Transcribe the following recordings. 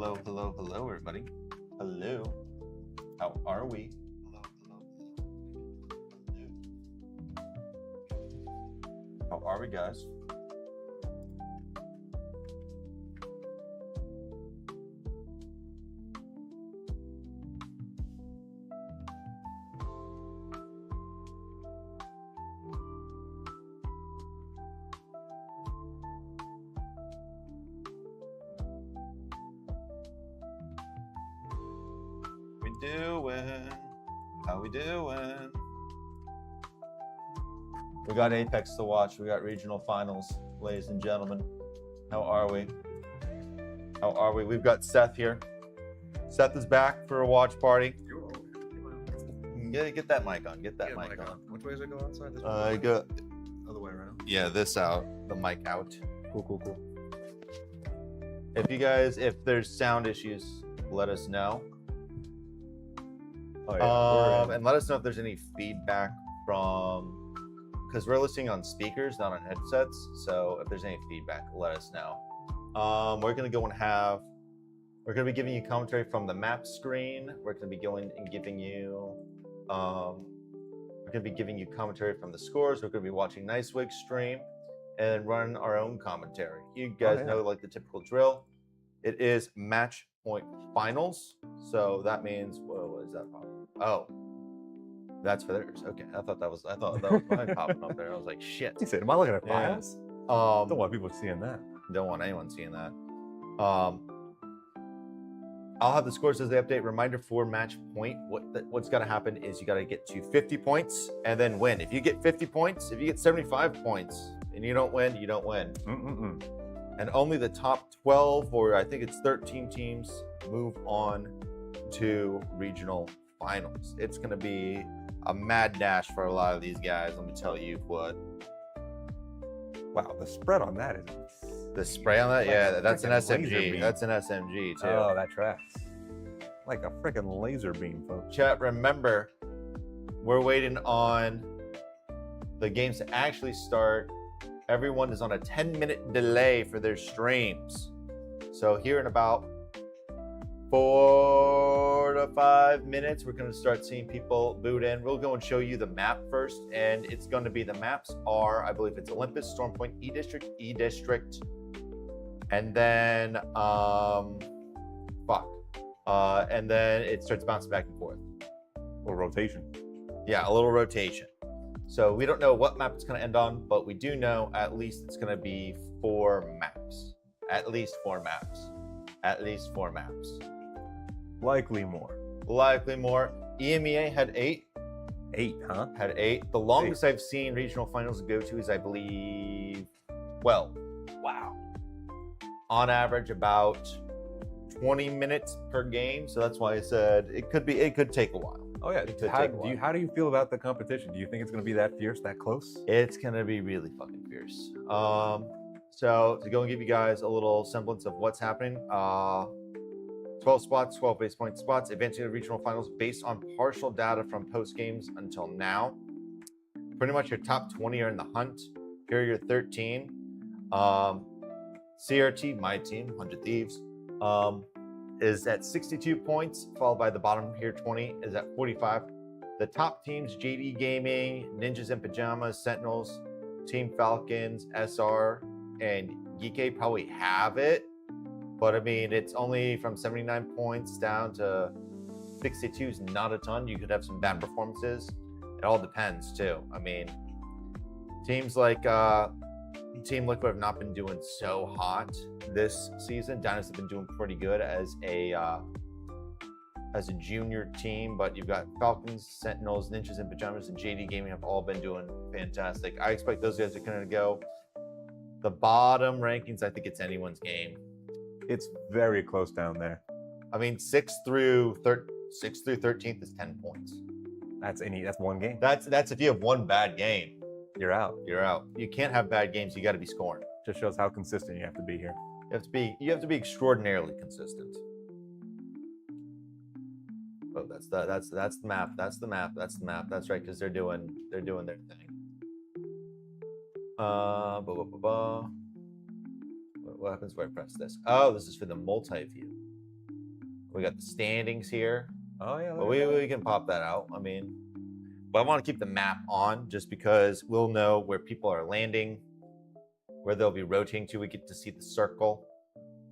Hello, everybody. Hello. How are we? How are we, guys? How we doing? We got Apex to watch. We got regional finals, ladies and gentlemen. How are we? How are we? We've got Seth here. Seth is back for a watch party. Get that mic on. Get that mic on. Which way does it go outside? This Go. Other way around. Yeah, this out. The mic out. Cool. If there's sound issues, let us know. Oh, yeah. And let us know if there's any feedback from, because we're listening on speakers, not on headsets. So if there's any feedback, let us know. We're gonna go and we're gonna be giving you commentary from the map screen. We're gonna be going and giving you, commentary from the scores. We're gonna be watching Nicewig's stream and run our own commentary. You guys know like the typical drill. It is match point finals. So that means, what is that? Oh, that's for theirs. Okay, I thought that was mine popping up there. I was like, shit. He said, "Am I looking at files?" Don't want people seeing that. Don't want anyone seeing that. I'll have the scores as they update. Reminder for match point. What's got to happen is you got to get to 50 points and then win. If you get 50 points, if you get 75 points and you don't win, you don't win. And only the top 12, or I think it's 13 teams, move on to regional finals. It's going to be a mad dash for a lot of these guys. Let me tell you what. Wow, the spread on that is. The spray on that? Yeah, that's an Laser SMG. beam. That's an SMG too. Oh, that tracks. Like a freaking laser beam, folks. Chat, remember, we're waiting on the games to actually start. Everyone is on a 10-minute delay for their streams. So here in about 4 to 5 minutes, we're going to start seeing people boot in. We'll go and show you the map first, and it's going to be, the maps are, I believe it's Olympus, Storm Point, E District, and then and then it starts bouncing back and forth. A little rotation. Yeah, a little rotation. So we don't know what map it's going to end on, but we do know at least it's going to be 4 maps. At least 4 maps. Likely more. EMEA had 8. 8, huh? Had 8. The longest I've seen regional finals go to is, I believe, 12. Wow. On average, about 20 minutes per game. So that's why I said it could take a while. Oh yeah. How do you feel about the competition? Do you think it's going to be that fierce, that close? It's going to be really fucking fierce. So to go and give you guys a little semblance of what's happening, 12 spots, 12 base point spots, advancing to regional finals based on partial data from post games until now. Pretty much your top 20 are in the hunt. Here are your 13. CRT, my team, 100 Thieves, is at 62 points, followed by the bottom here 20 is at 45. The top teams, JD Gaming, Ninjas in Pajamas, Sentinels, Team Falcons, SR, and Geekay probably have it. But I mean, it's only from 79 points down to 62 is not a ton. You could have some bad performances. It all depends too. I mean, teams like Team Liquid have not been doing so hot this season. Dynas have been doing pretty good as a junior team, but you've got Falcons, Sentinels, Ninjas in Pajamas, and JD Gaming have all been doing fantastic. I expect those guys are going to go. The bottom rankings, I think it's anyone's game. It's very close down there. I mean, 6th through 13th is 10 points. That's one game. That's if you have one bad game. You're out. You can't have bad games. You got to be scoring. Just shows how consistent you have to be here. You have to be extraordinarily consistent. Oh, that's the map. That's right, because they're doing their thing. What happens when I press this? Oh, this is for the multi-view. We got the standings here. Oh yeah. But we can pop that out. I mean, but I want to keep the map on just because we'll know where people are landing, where they'll be rotating to. We get to see the circle.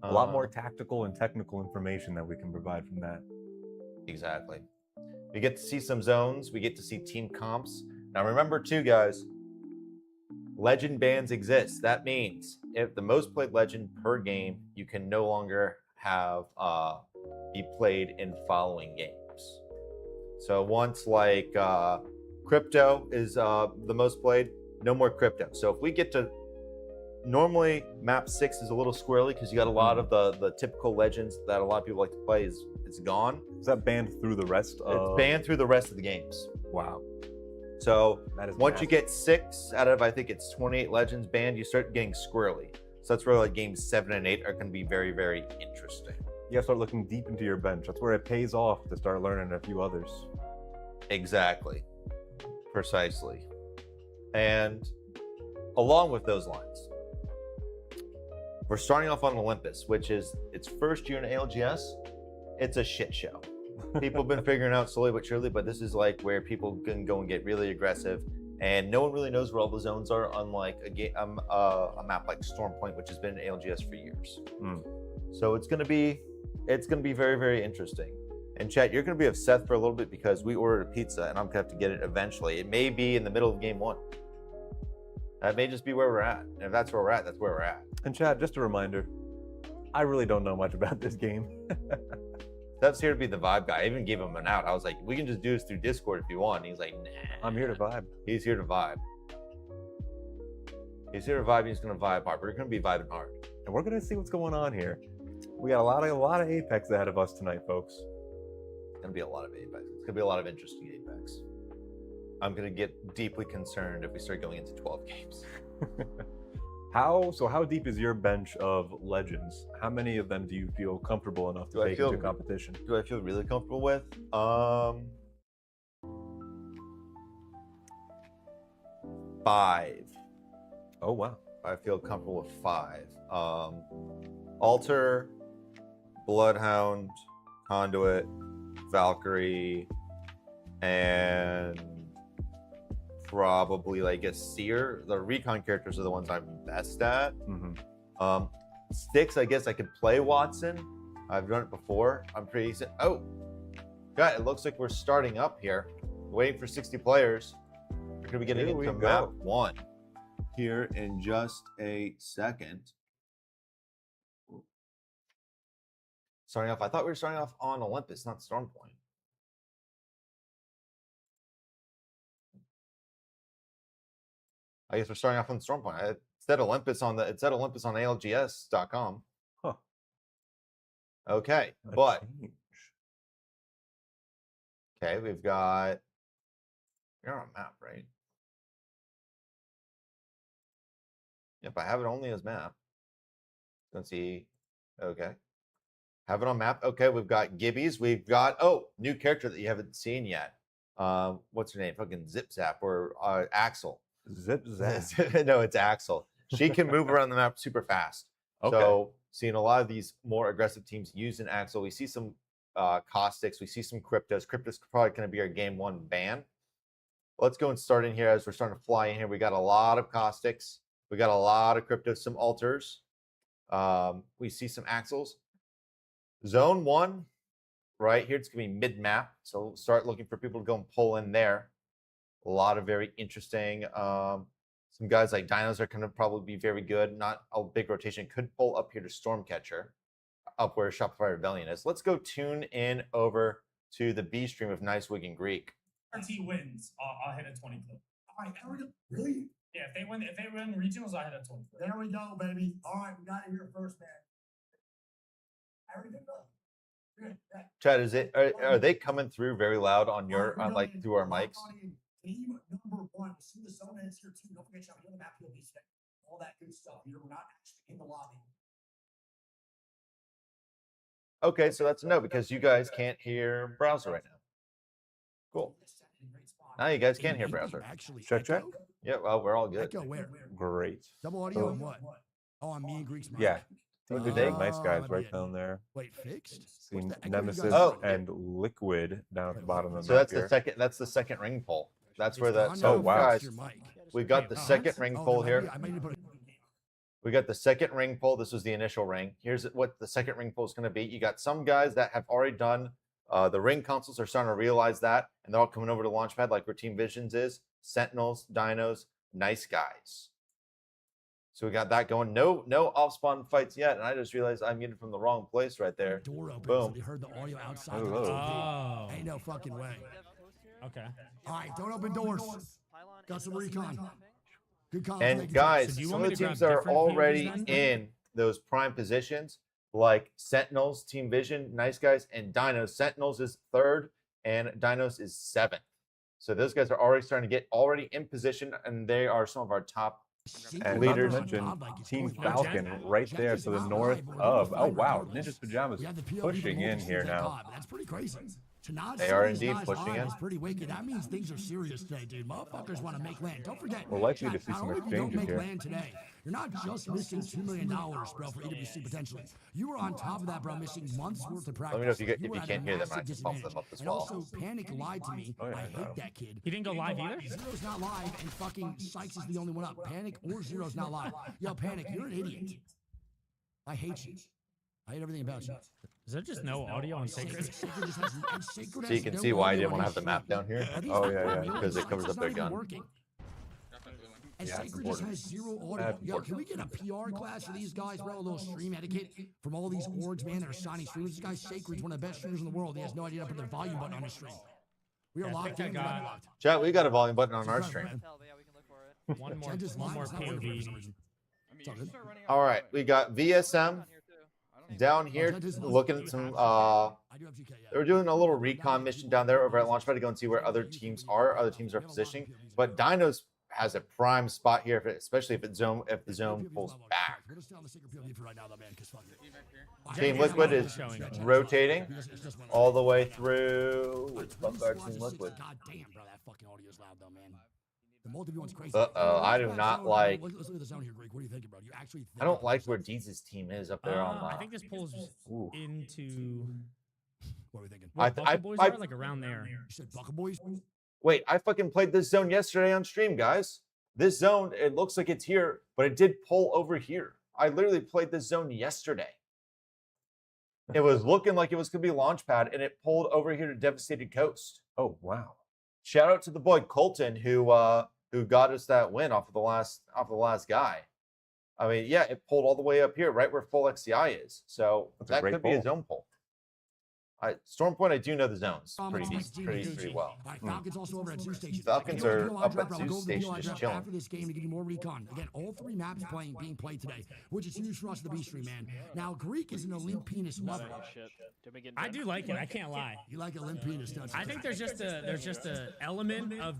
A lot more tactical and technical information that we can provide from that. Exactly. We get to see some zones. We get to see team comps. Now remember too, guys, legend bans exist. That means if the most played legend per game, you can no longer have be played in following games. So once like crypto is the most played, no more crypto. So if we get to normally map 6 is a little squirrely because you got a lot of the typical legends that a lot of people like to play it's gone. Is that banned through the rest of It's banned through the rest of the games. Wow. So That is once massive. you get 6 out of I think it's 28 legends banned, you start getting squirrely. So that's where like games 7 and 8 are going to be very, very interesting. You gotta start looking deep into your bench. That's where it pays off to start learning a few others. Exactly. Precisely. And along with those lines, we're starting off on Olympus, which is its first year in ALGS. It's a shit show. People have been figuring out slowly but surely, but this is like where people can go and get really aggressive, and no one really knows where all the zones are, unlike a map like Storm Point, which has been in ALGS for years. So it's gonna be very, very interesting. And chat, you're gonna be with Seth for a little bit because we ordered a pizza, and I'm gonna have to get it eventually. It may be in the middle of game 1. That may just be where we're at. And if that's where we're at, that's where we're at. And Chad, just a reminder, I really don't know much about this game. Seth's here to be the vibe guy. I even gave him an out. I was like, we can just do this through Discord if you want. And he's like, nah. I'm here to vibe. He's here to vibe. He's here to vibe. He's gonna vibe hard. We're gonna be vibing hard. And we're gonna see what's going on here. We got a lot of Apex ahead of us tonight, folks. It's gonna be a lot of Apex. It's gonna be a lot of interesting Apex. I'm gonna get deeply concerned if we start going into 12 games. How deep is your bench of legends? How many of them do you feel comfortable enough to take into competition? Do I feel really comfortable with? 5. Oh wow. I feel comfortable with 5. Alter, Bloodhound, Conduit, Valkyrie, and probably like a Seer. The recon characters are the ones I'm best at. Sticks, I guess I could play Watson. I've done it before. I'm pretty decent. Oh, God, it looks like we're starting up here. Waiting for 60 players. We're gonna be getting into map 1 here in just a second. Starting off, I thought we were starting off on Olympus, not Storm Point. I guess we're starting off on Storm Point. It said Olympus on ALGS.com. Huh. Okay, but okay, we've got you're on a map, right? Yep, I have it only as map. Let's see. Okay. Have it on map. Okay, we've got Gibbies. We've got new character that you haven't seen yet. What's her name? Fucking Zip Zap or Axel. Zip Zap. No, it's Axel. She can move around the map super fast. Okay. So seeing a lot of these more aggressive teams using Axel. We see some caustics. We see some cryptos. Cryptos probably going to be our game 1 ban. Let's go and start in here as we're starting to fly in here. We got a lot of caustics. We got a lot of cryptos, some altars. We see some Axels. Zone 1, right here, it's going to be mid-map. So start looking for people to go and pull in there. A lot of very interesting. Some guys like Dinos are going to probably be very good. Not a big rotation. Could pull up here to Stormcatcher, up where Shopify Rebellion is. Let's go tune in over to the B stream of Nice Wig and Greek. RT wins, I'll hit a 20 clip. All right, really? Yeah, if they win regionals, I'll hit a 20 clip. There we go, baby. All right, we got it here first, man. Everything good. Good. Chad, are they coming through very loud on your like through our mics? Team number 1. As soon as someone is here too, don't forget to the map, you'll be set. All that good stuff. We're not actually in the lobby. Okay, so that's a no because you guys can't hear browser right now. Cool. Now you guys can hear browser. Check. Yeah, well, we're all good. Echo where? Great. Double audio and what? Oh, on me and Greek's mic. Yeah. Look at the nice guys right down there. Wait, fixed? See What's the echo you Nemesis guys Oh. and Liquid down at the bottom of the So map that's the here. second. That's the second ring pull. That's where It's that. on So Oh, wow. guys, your mic. we got Wait, the what? second ring Oh, pull there might here. be- I might need to put We got the second ring pull. This was the initial ring. Here's what the second ring pull is going to be. You got some guys that have already done the ring consoles are starting to realize that, and they're all coming over to Launchpad like where Team Visions is. Sentinels, Dinos, nice guys. So we got that going. No off spawn fights yet, and I just realized I muted from the wrong place right there. Door open, Boom. so they heard the audio outside. Oh, the whoa. Oh. Ain't no fucking way. Okay. All right, don't open doors. Got some recon. Good call. And Thank you, guys, So do you some want of me the to teams grab that are different already POVs then? in those prime positions, like Sentinels, Team Vision, nice guys, and Dinos. Sentinels is third, and Dinos is seventh. So those guys are already starting to get already in position, and they are some of our top. And Leaders. not to mention Team going on. Falcon right there to the north of. Oh, wow. Ninja's Pajamas We have the POV pushing in multi-streams here at now. God, that's pretty crazy. To not They see are these indeed guys pushing live in. is pretty wicked. That means things are serious today, dude. Motherfuckers want to make land. Don't forget. We're likely chat, to see not some only if you don't exchanges make here. land today, you're not just missing $2 million, bro, for EWC potentially. You were on top of that, bro, missing months worth of practice. Let me know if you were if you at a can't hear them. I massive can bump them disadvantage. up as And well. also, Panic lied to me. Oh, yeah, I I know. hate that kid. He didn't go live either? Zero's not live, and fucking Sykes is the only one up. Panic or Zero's not live. Yo, Panic, you're an idiot. I hate you. I hate everything about you. Is there just no audio on Sacred? Sacred just has, and Sacred So you has can no see why I audio didn't on want to his have the map stream. down here. Are these Oh, fucking yeah, yeah. real? Because it Sykes covers is up their not even gun. working. And Yeah, it's Sacred just important. has zero audio. That's Yo, important. can we get a PR class for these guys, bro? A little stream etiquette from all these orgs, man, that are signing streamers. This guy Sacred's one of the best streamers in the world. He has no idea how to put the volume button on his stream. We are Yeah, I locked think I in. We're got- locked. Chat, we got a volume button on our It's stream. incredible, man. One more Chat just one live. more It's not working for some POV. reason. It's all good. All right, we got VSM down here Chat just looking at some. I do have GK, yeah. They were doing a little recon mission down there over at Launchpad to go and see where other teams are. Other teams are positioning, but Dinos has a prime spot here, especially if the zone pulls back. We're just on the Sacred POV for right now, though, man, 'cause fuck it. Team Liquid is rotating all the way through. Which fuck are Team Liquid? God damn, bro, that fucking audio is loud, though, man. The multi one's crazy. I do not like. Let's look at the zone here, Greek. What do you think, bro? You actually? Think I don't like where Deez's team is up there on. I think this pulls Ooh. into What are we thinking? where I- Bucka Boys I- are, like around there. You said Bucka Boys? Wait, I fucking played this zone yesterday on stream, guys. This zone, it looks like it's here, but it did pull over here. I literally played this zone yesterday. It was looking like it was gonna be Launchpad, and it pulled over here to Devastated Coast. Oh, wow. Shout out to the boy Colton who got us that win off of the last guy. I mean, yeah, it pulled all the way up here, right where full XCI is. So That's a that great could be a pull. zone pull. Storm Point, I do know the zones Pretty pretty well. All right, Falcons also over at Zoo Station. Falcons Again, are PLI up draft, at I'll go Zoo over the PLI Station just draft chilling. after this game to give you more recon. Again, all three maps being played today, which is huge for us at the B Stream, man. Now, Greek is an Olympianus lover. I do like it. I can't lie. You like Olympianus, don't you? I think there's just a element of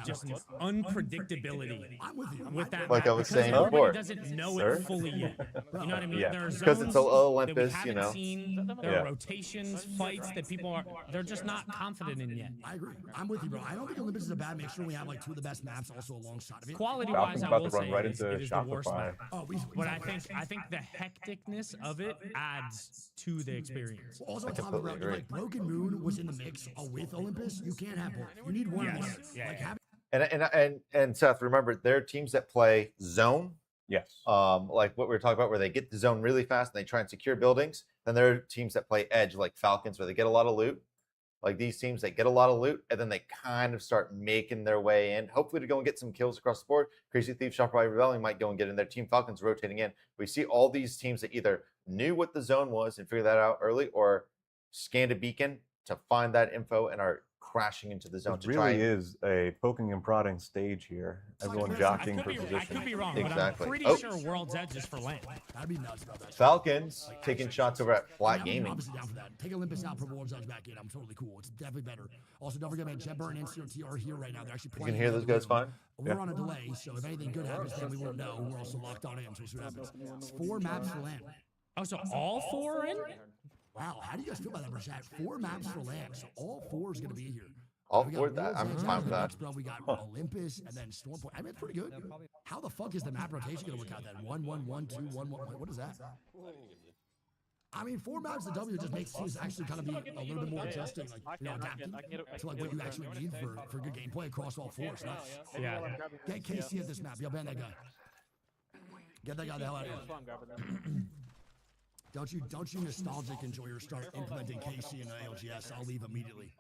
just unpredictability I'm with you. with that. Like map, I was because saying everybody before. doesn't know Sir? it fully yet. You know what I mean? Yeah. There are Because it's zones Olympus, that you we haven't know. seen. There Yeah. are rotations, fights that people are they're just not confident in yet. I agree. I'm with you, bro. I don't think Olympus is a bad mixture. We have like two of the best maps also alongside of it. Quality-wise, Falcons I about will to run say right it is into the worst Shopify. map. Oh, But I think the hecticness of it adds to the experience. Also, on top of completely it, agree. like Broken Moon was in the mix with Olympus. You can't have both. You need one of Yes. those. Yeah, Like yeah. having And Seth, remember there are teams that play zone, Yes. like what we were talking about, where they get the zone really fast and they try and secure buildings. Then there are teams that play edge, like Falcons, where they get a lot of loot. Like these teams, they get a lot of loot, and then they kind of start making their way in, hopefully to go and get some kills across the board. Crazy Thief, Shopify Rebellion might go and get in there. Team Falcons rotating in. We see all these teams that either knew what the zone was and figured that out early, or scanned a beacon to find that info and are crashing into the zone It to try really and is a poking and prodding stage here. Everyone jockeying for I position. could be wrong, Exactly. but I'm pretty Oh. sure World's Edge is for land. That'd be nuts, bro. That's Falcons taking shots over at Flat I'm Gaming. obviously down for that. Take Olympus out, put World's Edge back in. I'm totally cool. It's definitely better. Also, don't forget, man, Jebber and NCRT are here right now. They're actually You playing. can hear those guys fine. We're on a delay, so if anything good happens, then we won't know. We're also locked on in, so we'll see what happens. It's 4 maps for land. Oh, so all four are in? Wow, how do you guys feel about that, Brashad? 4 maps for land, so all 4 is going to be here. All We got for that. Worlds I'm Edge fine with that. next, bro. We got Olympus and then Storm Point. I mean, it's pretty good. How the fuck is the map rotation gonna work out then? 1, 1, 1, 2, 1, 1. What is that? I mean, 4 maps to W just makes teams actually kind of be a little bit more adjusting, like, you know, adapting to like what you actually need for good gameplay across all 4. So nice. Yeah. Get KC at this map. Yo, ban that guy. Get that guy the hell out of here. Don't you nostalgic enjoyers start implementing KC in the ALGS? I'll leave immediately.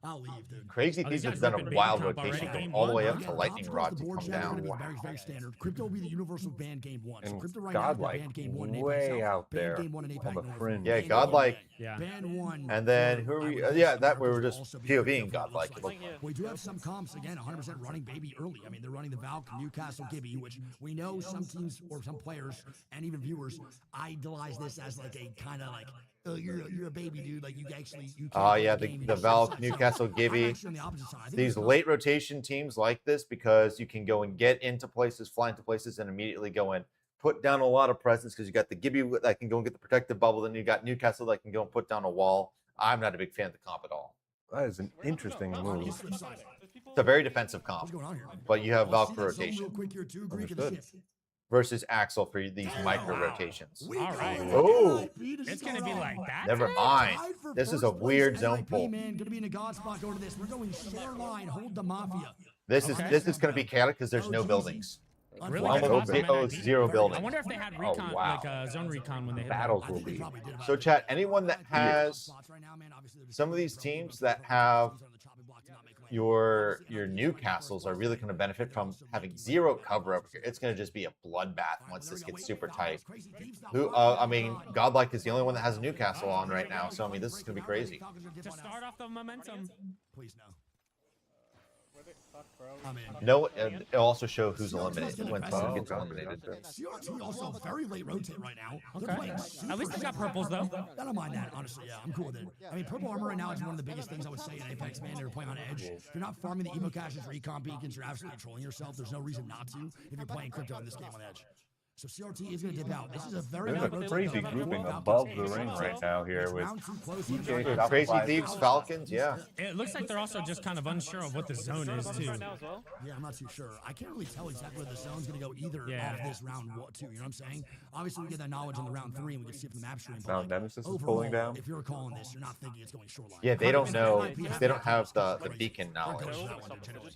I'll leave, dude. Crazy these Thieves has guys done a ripping wild Baby Top rotation already, from game all the way one. up to Again, Lightning Tops Rod across to the board come chat are down. gonna be very, very standard. Crypto will be the universal ban game 1. So And Crypto right now, Godlike, ban game 1 in APAC way South, out ban there game 1 in APAC on the North, fringe. Yeah, ban game Godlike. one Yeah. Ban 1. And then for, who are I we? would guess, Yeah, that we Americans were will just also be POVing POV, it Godlike. looks like. We do have some comps, again, 100% running Baby early. I mean, they're running the Valk, Newcastle, Gibby, which we know some teams or some players and even viewers idolize this as like a kind of like, oh, you're a baby, dude. Like, you actually, you can't play Yeah, the game, you the just Valk, suck. So, Newcastle, I'm Gibby. actually on the opposite side. I think These it's not- late rotation teams like this because you can go and get into places, fly into places, and immediately go and put down a lot of presence because you got the Gibby that can go and get the protective bubble. Then you got Newcastle that can go and put down a wall. I'm not a big fan of the comp at all. That is an interesting On the move. flip side, It's a very defensive what's comp, going on here? but you have Let's Valk see for that zone real rotation quick here too. Greek and the Understood. shit. versus Axel for these micro wow. rotations. We All right. call it Oh. NIP to It's gonna start be off. like that. Never today? mind. Tied for This is first a weird place, zone NIP, pull. Man, gonna be in a god spot going to this. We're going shoreline, hold the mafia. This Okay. is going to be chaotic because there's no Oh, buildings. Really? Almost That's awesome, NIP. zero I buildings. wonder if they had Oh, recon, wow. like zone recon when they hit Battles I will think they be. probably did about So, it. chat, anyone that has Spots right now, man, obviously there's some of these pro teams pro that pro have teams on the chopping block to not make lane. your Obviously, NIP is Newcastles are first really place. going to benefit They from also having making zero lane. cover over here. It's going to just be a bloodbath All once there this we go. gets Wait, super Falcons, tight. crazy teams now. Who? Falcons I are mean, on. Godlike is the only one that has a Newcastle on right now. So I mean, this is going to be crazy. Falcons are gonna To get one start out. off the momentum. Please no. I'm in. No, it'll also show who's eliminated when someone Oh, gets gotcha, eliminated. gotcha. CRT also very late rotate right now. They're Okay. playing At least they super got purples though. I don't mind that, honestly. Yeah, I'm cool with it. I mean, purple armor right now is one of the biggest things I would say in Apex, man. They're playing on edge. If you're not farming the evo caches, recon beacons, you're absolutely trolling yourself. There's no reason not to if you're playing crypto in this game on edge. So CRT is going to dip out. This is a very There's light a rotate. crazy Falcons grouping Falcons above the Falcons. ring right now here It's with round two close. TJ, Falcons. Top Crazy five. Thieves, Falcons, yeah. It looks like they're also just kind of unsure of what the zone is too. Yeah, I'm not too sure. I can't really tell exactly where the zone's going to go either Yeah. off this round two. You know what I'm saying? Obviously, we get that knowledge in the round 3 and we can see it from the map stream. but, Now like, Nemesis is overall, pulling down. If you're calling this, you're not thinking it's going shoreline. Yeah, they don't 100% know. NIP has They don't that have the crazy. beacon They're knowledge. coaching that one, legitimately.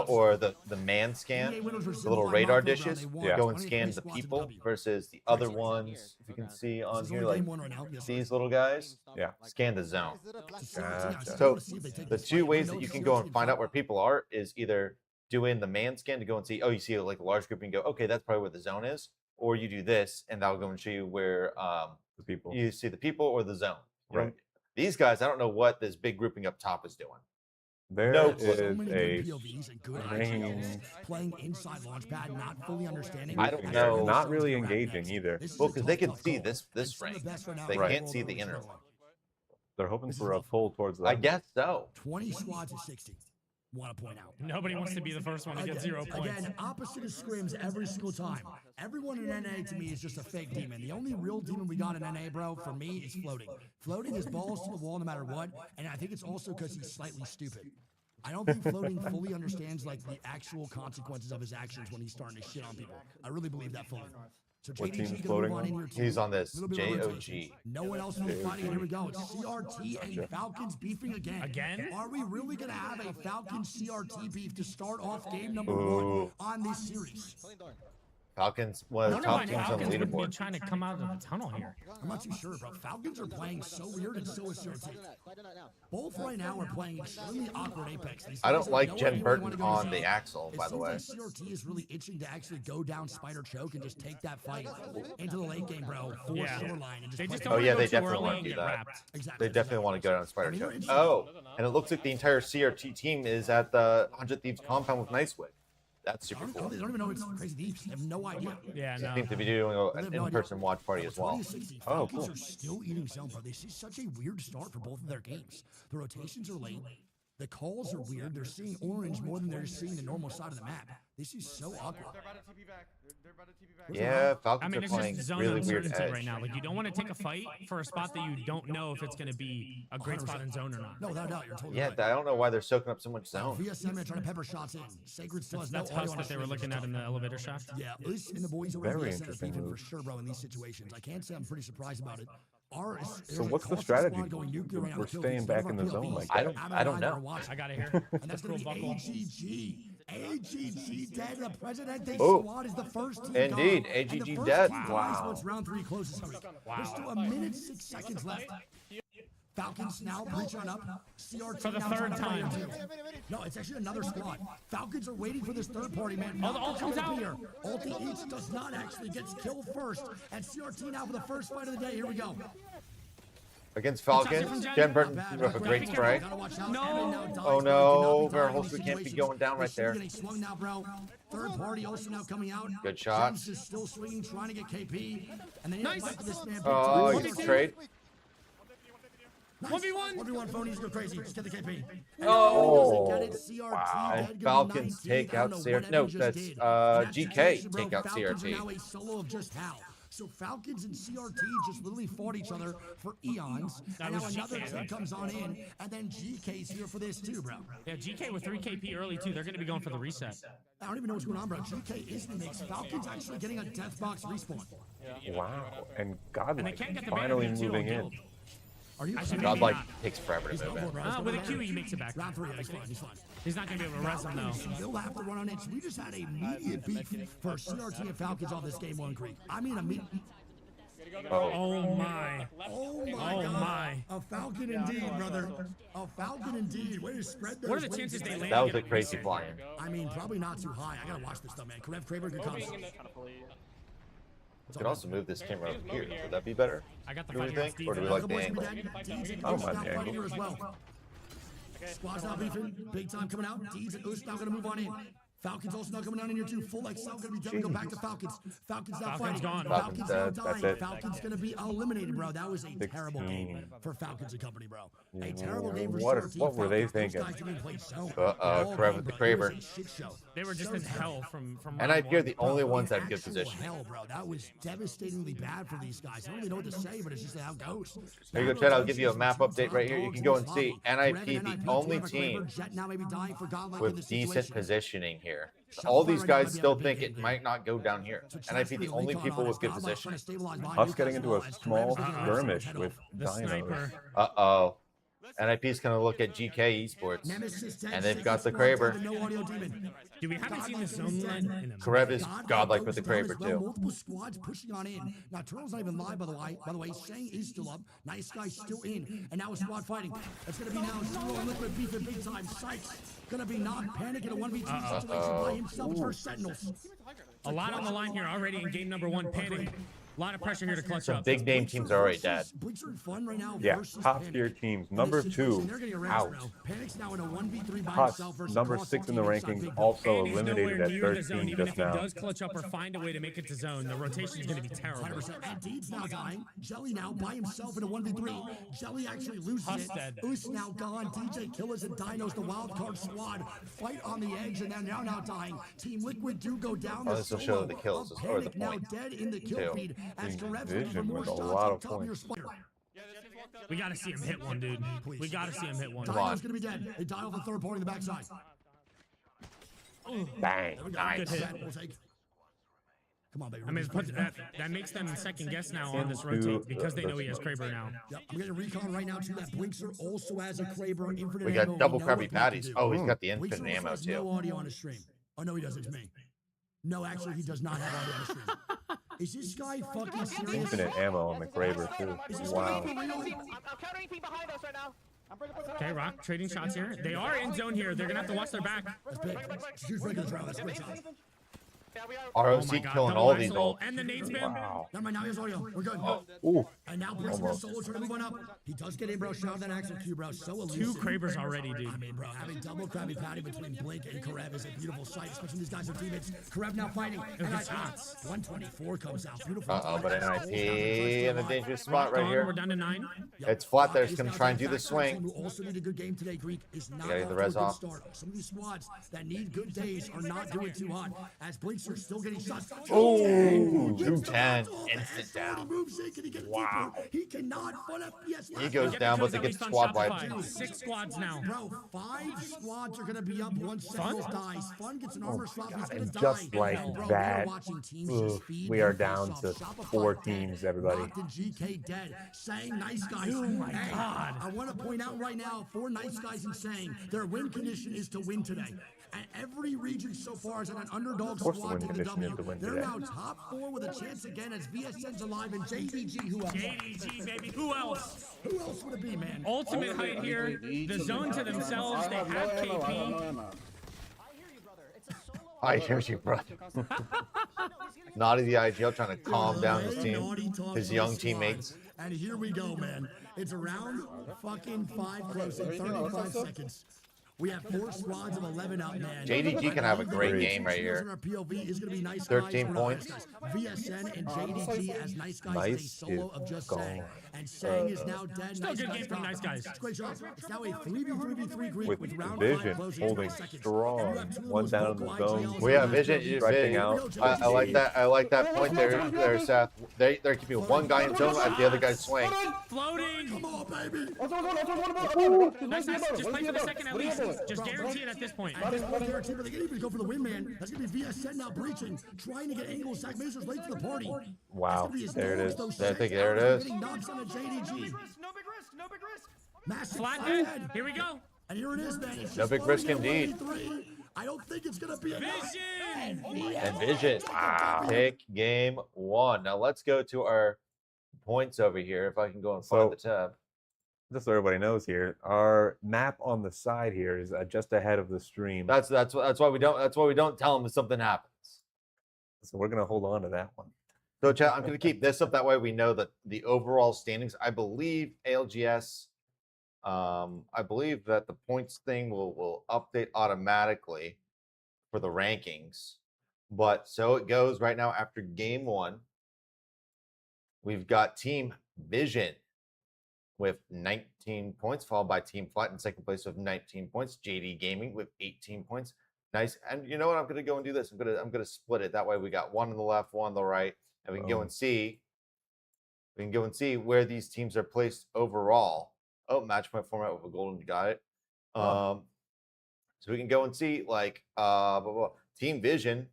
Or the man scan, EA winners were the little simplified radar Mafia, bro. dishes. They won Yeah. Go and 20 scan the squads to people W. versus the other ones. If you can see on This is here, only like game 1 right now. Yes, sir. these little guys, Yeah. scan the zone. Gotcha. So Let's see if they take the this two fight. ways We that know you can CRT go and find fight. out where people are is either doing the man scan to go and see, oh, you see like a large group and go, okay, that's probably where the zone is, or you do this and that'll go and show you where The people. you see the people or the zone. Right. These guys, I don't know what this big grouping up top is doing. There No is clue. So many a good POVs and good range. IGLs, playing inside launchpad, not fully understanding. I don't how know. these Not zones really get wrapped engaging next. either. This is Well, a because they tough, can tough see call. this And some of ring. the best right now They in the can't world see are the really inner. struggling. They're hoping This for is a pull towards I them. guess so. 20 squads to 60. Want to point out. Nobody wants to be the first one to get 0 points. Again, opposite of scrims every single time. Everyone in NA to me is just a fake demon. The only real demon we got in NA, bro, for me, is floating. Floating is balls to the wall no matter what, and I think it's also because he's slightly stupid. I don't think floating fully understands like the actual consequences of his actions when he's starting to shit on people. I really believe that fully. So What JDG team's gonna floating move on on? in here too. He's on this Little bit of rotation. JOG. No one else will be fighting, and here we go. It's CRT and Falcons beefing again. Again? Are we really gonna have a Falcons CRT beef to start off game number Ooh. 1 on this series? Falcons, one I of the wonder top why teams on the Falcons would be leaderboard. trying to come out of the tunnel here. I'm not too sure, bro. Falcons are playing so weird, and so is CRT. Both right now are playing extremely awkward Apex. These I guys don't have like no Jen idea where they Burton wanna go on to the zone. Axle, It by the seems way. like CRT is really itching to actually go down Spider Choke and just take that fight into the late game, bro. For Yeah. Shoreline and just They play just it. don't Oh, want yeah, to they go too definitely early wanna and do get that. wrapped. Exactly. They definitely want to go down Spider I mean, they're Choke. insane. Oh, and it looks like the entire CRT team is at the 100 Thieves compound with Nicewig. That's super cool. They don't even know it's Crazy Deeps. They have no idea. Yeah, They no. seem to be doing They an have no idea. in-person watch party as well. 20-60, Oh, Falcons cool. are still eating zone, bro. They see such a weird start for both of their games. The rotations are late. The calls are weird. They're seeing orange more than they're seeing the normal side of the map. This is so awkward. They're about to TP back. They're about to TP back. Yeah, I Falcons mean, are it's playing just zone really weird uncertainty edge. right now. Like, you don't want to take a fight for a spot that you don't know if it's going to be a great spot in zone or not. No, without a doubt, you're totally Yeah, right. I don't know why they're soaking up so much zone. VSM trying to pepper shots in. Sacred still has no That's audio Huss on that his they were stream, looking which at is in the tough. elevator shaft. Yeah, us and the boys over Very VSM are interesting beefing for move. sure, bro, in these situations. I can't say I'm pretty surprised about it. So what's the strategy? We're staying back in the zone like that. I don't know. I got it here. And that's going to be AGG. AGG dead. The president they Oh, squad is the first team indeed, gone. AGG And the first dead. team dies Wow. once round 3 closes. There's still a minute 6 seconds left. Falcons now breach on up. CRT For the now third trying to time. play on 2. No, it's actually another squad. Falcons are waiting for this third party, man. Oh, the ult comes out. Here. Ulti each does not actually gets killed first. And CRT now for the first fight of the day. Here we go. Against Falcons, Jen Burton threw up a great spray. Oh no, Verholster can't be going down right there. Getting swung now, bro. Third party also now coming out. Good shot. Gems is still swinging, trying to get KP. And then Nice. this man. Oh, What you did he trade. 1v1. 1v1 phonies go crazy. Just get the KP. Oh, wow. and Falcons take out CRT. No, that's GK take out CRT. Now a solo of just how. So Falcons and CRT just literally fought each other for eons. And now was another GK, team right? comes on in, and then GK's here for this too, bro. Yeah, GK with 3 KP early, too. They're going to be going for the reset. I don't even know what's going on, bro. GK is in the mix. Falcons actually getting a death box respawn. Wow. And And they Godlike can't get the finally ban, too, on moving in. Guild. Are you? Actually, God, maybe like not. takes forever to He's move going in. for it, bro. With a Q, he makes it back. Round 3, he's fine. He's fine. He's not going to be able to res him, though. They'll have to run on it. So we just had a immediate beef for CRT and Falcons on this game 1 Creek. I mean, immediate. Oh, my. Oh my Oh, God. my. A Falcon indeed, brother. A Falcon indeed. Way to spread those What are the wings chances they today. land? That was and a get a crazy reset? flying. I mean, probably not too high. I gotta watch this though, man. Karev Kraber, good comms. We could also move this camera over here. Would that be better? I got the Do we fight think? against Or do we Deeds. like The the boys will angle? be dead. Deeds and Oh, Us my now angle. fighting here as well. Squad's now beefing. Big time coming out. Deeds and Us now gonna move on in. Falcons also now coming down in here too. Full XL gonna be done. Go back to Falcons. Falcons now Falcons fighting. gone. Falcons now Falcons dead. dying. That's it. Falcons gonna be eliminated, bro. That was a terrible game 16. for Falcons and company, bro. A terrible game for What- CRT. what were they Falcons. Those thinking? guys didn't even play zone. Uh-oh, All Kraber game, with the bro. It was Kraber. a shit show. They were just in hell from And round I fear one. the only Bro, ones that have good actual position. Hell, bro, that was devastatingly bad for these guys. I don't really know what to say, but it's just how it goes. Here you go, Chad. I'll give you a map update right here. You can go and see NIP, the only team with decent positioning here. All these guys still think it might not go down here. NIP, the only people with good position. Us getting into a small skirmish with The Dinos. sniper. Uh-oh. NIP's going to look at GK Esports. And they've got the Kraber. Dude, we haven't seen the zone line in a Karev is godlike with the Kraber, too. Multiple squads pushing on in. Now, Turtle's not even live, by the way. Shang is still up. Nice Guy still in. And now a squad fighting. It's going to be now Zero and Liquid beefing big time. Sykes going to be knocked. Panic in a 1v2 situation by himself for Sentinels. A lot on the line here already in game number 1. Panic. A lot of pressure here to clutch Some up. big name teams are already dead. Blinks are in fun right now. Yeah, versus top Panic. tier teams. In Number this 2 situation, they're getting erased, out. bro. Panic's now in a 1v3 by Huss, himself versus number Cross 6 in the team inside rankings, Big also And he's eliminated nowhere at near the zone. 13 Even just if he now. does clutch up or find a way to make it to zone, the rotation is going to be terrible. 100%. And Deeds now dying. Jelly now by himself in a 1v3. Jelly actually loses Huss it. dead. Us now gone. DJ Killers and Dinos, the wild card squad, fight on the edge, and they're now dying. Team Liquid do go down. Oh, The this will solo show the kills of or the Panic now point, dead in the kill too. feed. As Team Karev's looking for Vision more with a shots lot up of top of your points. spider. We got to see him hit one, dude. We got to see him hit one. Dino's gonna be dead. They die off the third party in the backside. Bang. There we go. Nice. Good hit. We'll take. Come on, baby. I mean, it puts, that makes them second guess now on this rotate because they know he has Kraber now. Yep, I'm getting recon right now too. That Blinkster also has a Kraber infinite We ammo. got double know what Krabby not to Patties. do. Oh, he's got the Blinkster infinite also ammo, has no too. audio on his stream. Oh no, he doesn't. It's me. No, actually, he does not have audio on his stream. Is this guy fucking serious? Infinite ammo on the Kraber, too. Is this Wow. guy for real? I'm countering team behind us right now. Okay, Rock trading shots here. They are in zone here. They're going to have to watch their back. That's big. Huge break of the trial. That's a great shot. ROC my God, killing double all these axle ults. and the nade spam. Wow. Never mind, now he has audio. We're good. Ooh. And now Brixton is solo trying to move on up. He does get in, bro. Shout out that Axel Q, bro. So elusive. 2 Kravers already, dude. I mean, bro, having double Krabby Patty between Blink and Karev is a beautiful sight, especially these guys are teammates. Karev now fighting. And it's hot. 124 comes out. Beautiful. Uh-oh, but NIP in a dangerous spot right Gone, here. we're down to 9. It's flat there. It's going to try and do the swing. Who also need a good game today, Greek, is not Getting off the to a res good off. start. Some of these squads that need good days are not doing too hot, as Blinks are still getting shots. Oh, Gets the 210, bottle, instant and down. He moves in. Can he get it deeper? He cannot. Fun FPS. He goes down, but they get squad wiped. 6 squads now. Bro, 5 squads are gonna be up once Sentinels dies. Fun gets an armor swap. He's gonna and die. just like And bro, that, we are watching teams just feed we are their down face to off. Shopify 4 dead. teams, everybody. Locked and GK dead. Saying nice guys. Oh my Hey, God. I want to point out right now, 4 nice guys in saying their win condition is to win today. And every region so far is at an underdog course the squad win to the condition is W. to win They're today. now top 4 with a chance again as VSN's alive and JDG. Who else? JDG, baby. Who else? Who else would it be, man? Ultimate height here. The zone to themselves. They have KP. I hear you, brother. Naughty the IGL trying to calm down his Hey, naughty team, talk his to young the squad. teammates. And here we go, man. It's around fucking 5 close in 35 seconds. We have 4 squads of 11 out, man. JDG can have a great game right here. Our POV is going to be nice 13 guys, points. VSN and JDG as nice guys is a Nice solo is of just gone. saying. And saying is now dead. Still a Nice good guys game from gone. Nice Guys. It's great shot. It's now a 3v3v3 Greek With with round Vision 5 closing in holding 20 seconds. strong. And you have 2 of the One most down in vocal the zone. IGLs Well, yeah, on Vision, the Stretching Vision. out. I like that. I like that point there, Seth. They're keeping one guy in zone at the other guy's swing. Floating. Come on, baby. Nice. Just play for the second at least. Just guarantee it at this point. At this point, guarantee, but they can even go for the win, man. That's gonna be VSN now breaching, trying to get angles. Zach Mazur's late to the party. Wow, there it is. I think there it is. Getting knocks on a JDG. No big risk, no big risk, no big risk. Massive Flathead. flathead. Here we go. And here it is, man. It's No just big risk floating at indeed. 1v3. I don't think it's gonna be enough. Vision. And Vision. Pick game 1. Now let's go to our points over here. If I can go and find the tab. Just so everybody knows here, our map on the side here is just ahead of the stream. That's why we don't tell them if something happens. So we're gonna hold on to that one. So chat, I'm gonna keep this up that way we know that the overall standings. I believe ALGS. I believe that the points thing will update automatically for the rankings. But so it goes right now after game 1. We've got Team Vision with 19 points, followed by Team Flat in second place with 19 points. JD Gaming with 18 points. Nice. And you know what? I'm gonna go and do this. I'm gonna split it. That way we got one on the left, one on the right, and we can go and see. We can go and see where these teams are placed overall. Oh, match point format with a golden. Got it. So we can go and see like Team Vision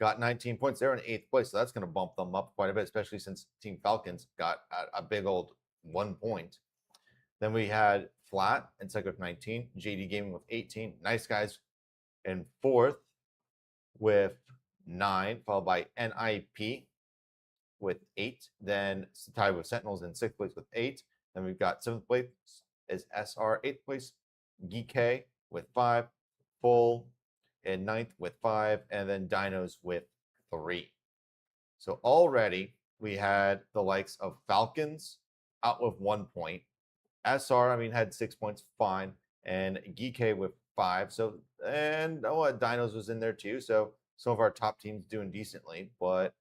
got 19 points. They're in 8th place, so that's going to bump them up quite a bit, especially since Team Falcons got a big old 1 point. Then we had Flat in second with 19, JD Gaming with 18, Nice Guys in 4th with 9, followed by NIP with 8. Then tied with Sentinels in 6th place with 8. Then we've got 7th place is SR, 8th place GK with 5, Full in 9th with 5, and then Dinos with 3. So already we had the likes of Falcons out with 1 point. SR, had 6 points, fine, and GK with 5. So, and Dinos was in there too. So some of our top teams doing decently, but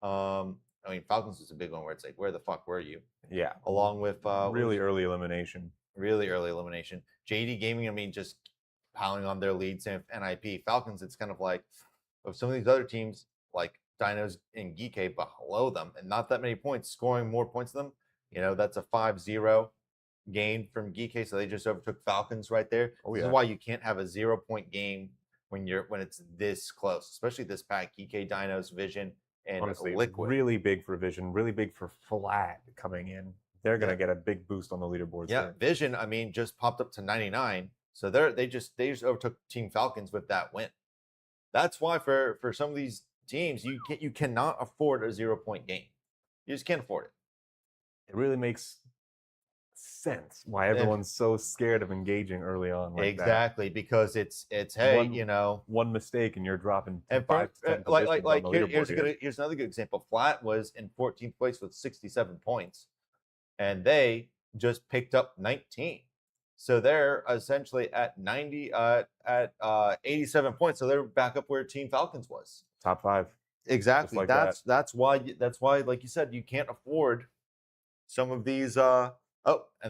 Falcons was a big one where it's like, where the fuck were you? Yeah. Along with Really early elimination. really early elimination. JD Gaming, just piling on their lead. Same with NIP. Falcons, it's kind of like of some of these other teams, like Dinos and GK below them, and not that many points, scoring more points than them. That's a 5-0 gain from GK, so they just overtook Falcons right there. Oh, This yeah. is why you can't have a 0-point game when it's this close, especially this pack. GK, Dinos, Vision, and Honestly, Liquid. really big for Vision, really big for Flat coming in. They're gonna get a big boost on the leaderboards. Yeah, there. Vision, just popped up to 99. So they just overtook Team Falcons with that win. That's why for some of these teams, you cannot afford a 0-point game. You just can't afford it. It really makes sense why everyone's so scared of engaging early on. Like exactly, because it's hey, one mistake and you're dropping and 5 to 10 positions on the leaderboard. Here's another good example. Flat was in 14th place with 67 points, and they just picked up 19. So they're essentially at 87 points. So they're back up where Team Falcons was. Top 5. Exactly. Like that's why, like you said, you can't afford some of these. And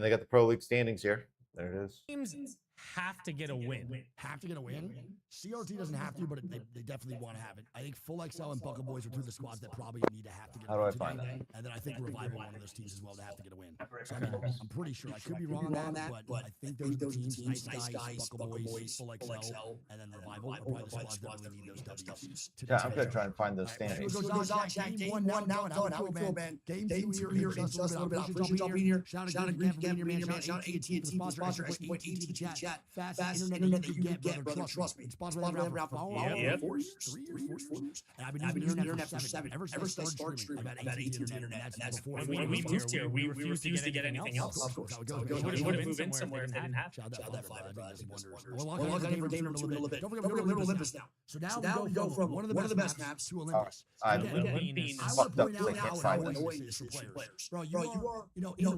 they got the Pro League standings here. There it is. Teams have to get a win. Have to get a win? CRT doesn't have to, but they definitely want to have it. I think Full XL and Buckle Boys are two of the squads that probably need to have to get a win. How do I find that? And then I think Revival, one of those teams as well, to have to get a win. So I mean, I'm pretty sure. I could be wrong on that, but I think those are the teams, Nice Guys, Buckle Boys, Full XL, and then Revival are probably the squads that really need those W's. Yeah, I'm going to try and find those standings. It goes on, Jack. Game 1 now, and how we feel, man. Game 2 here, it's just a little bit of opposition jumping here. Shout out again, being your man. Shout out AT&T, the sponsor, AT&T chat. Fastest internet that you can get, brother. Trust me. It's sponsored by around 3 years, 4 years. And I've been using the internet for 7. Ever since I started streaming, I've had AT&T internet, and that's before. When we moved here, we refused to get anything else. Of course. We would have moved in somewhere if they didn't have. Shout out that Fiverr, does wonders. Well, I'll get for game number 2 in a little bit. Don't forget, we're going to Olympus now. So now we go from one of the best maps to Olympus. I want to point out how annoying this is for players. Bro, you are,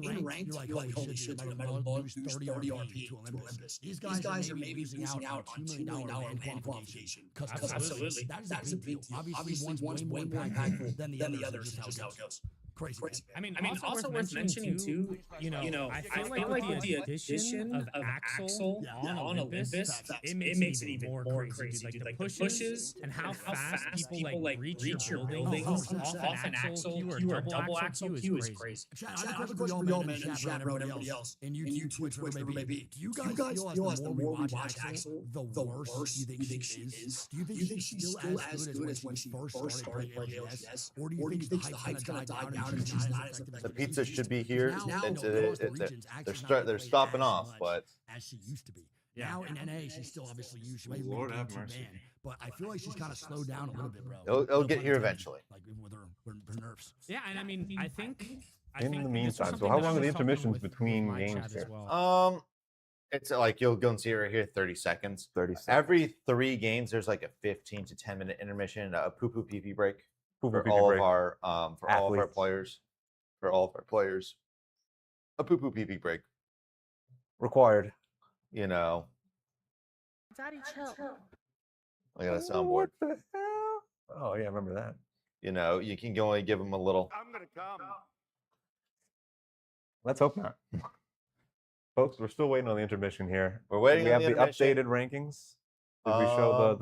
in ranked, you're like, holy shit, I might lose 30 RP to Olympus. These guys are maybe losing out on $2 million land qualification. Absolutely. That is a big deal. Obviously, one's way more impactful than the other. Just how it goes. Crazy. I mean, also worth mentioning too. I feel like with the addition of Axel on Olympus, it makes it even more crazy. Like the pushes and how fast people like reach your buildings off an Axel, you are double Axel, Q is crazy. I have a question for y'all, man, in chat, bro, and everybody else, and you Twitch, whatever it may be. Do you guys feel as the more we watch Axel, the worse you think she is? Do you think she's still as good as when she first started playing LGS? Or do you think the hype's gonna die down? The pizza should be here. They're stopping off, but as she used to be. Now in NA, she's still obviously used. She might Lord have mercy. But I feel like she's kind of slowed down a little bit, bro. It'll get here eventually. Like with her nerves. Yeah, and I mean, I think. In the meantime, so how long are the intermissions between games here? It's like you'll go and see it right here, 30 seconds. 30 seconds. Every 3 games, there's like a 15 to 10 minute intermission, a poo-poo pee-pee break. For all of our players, a poo poo pee pee break required. Daddy, chill. I got a soundboard. What the hell? Oh yeah, I remember that. You can only give them a little. I'm gonna come. Let's hope not. Folks, we're still waiting on the intermission here. We're waiting. We have the updated rankings. Did we show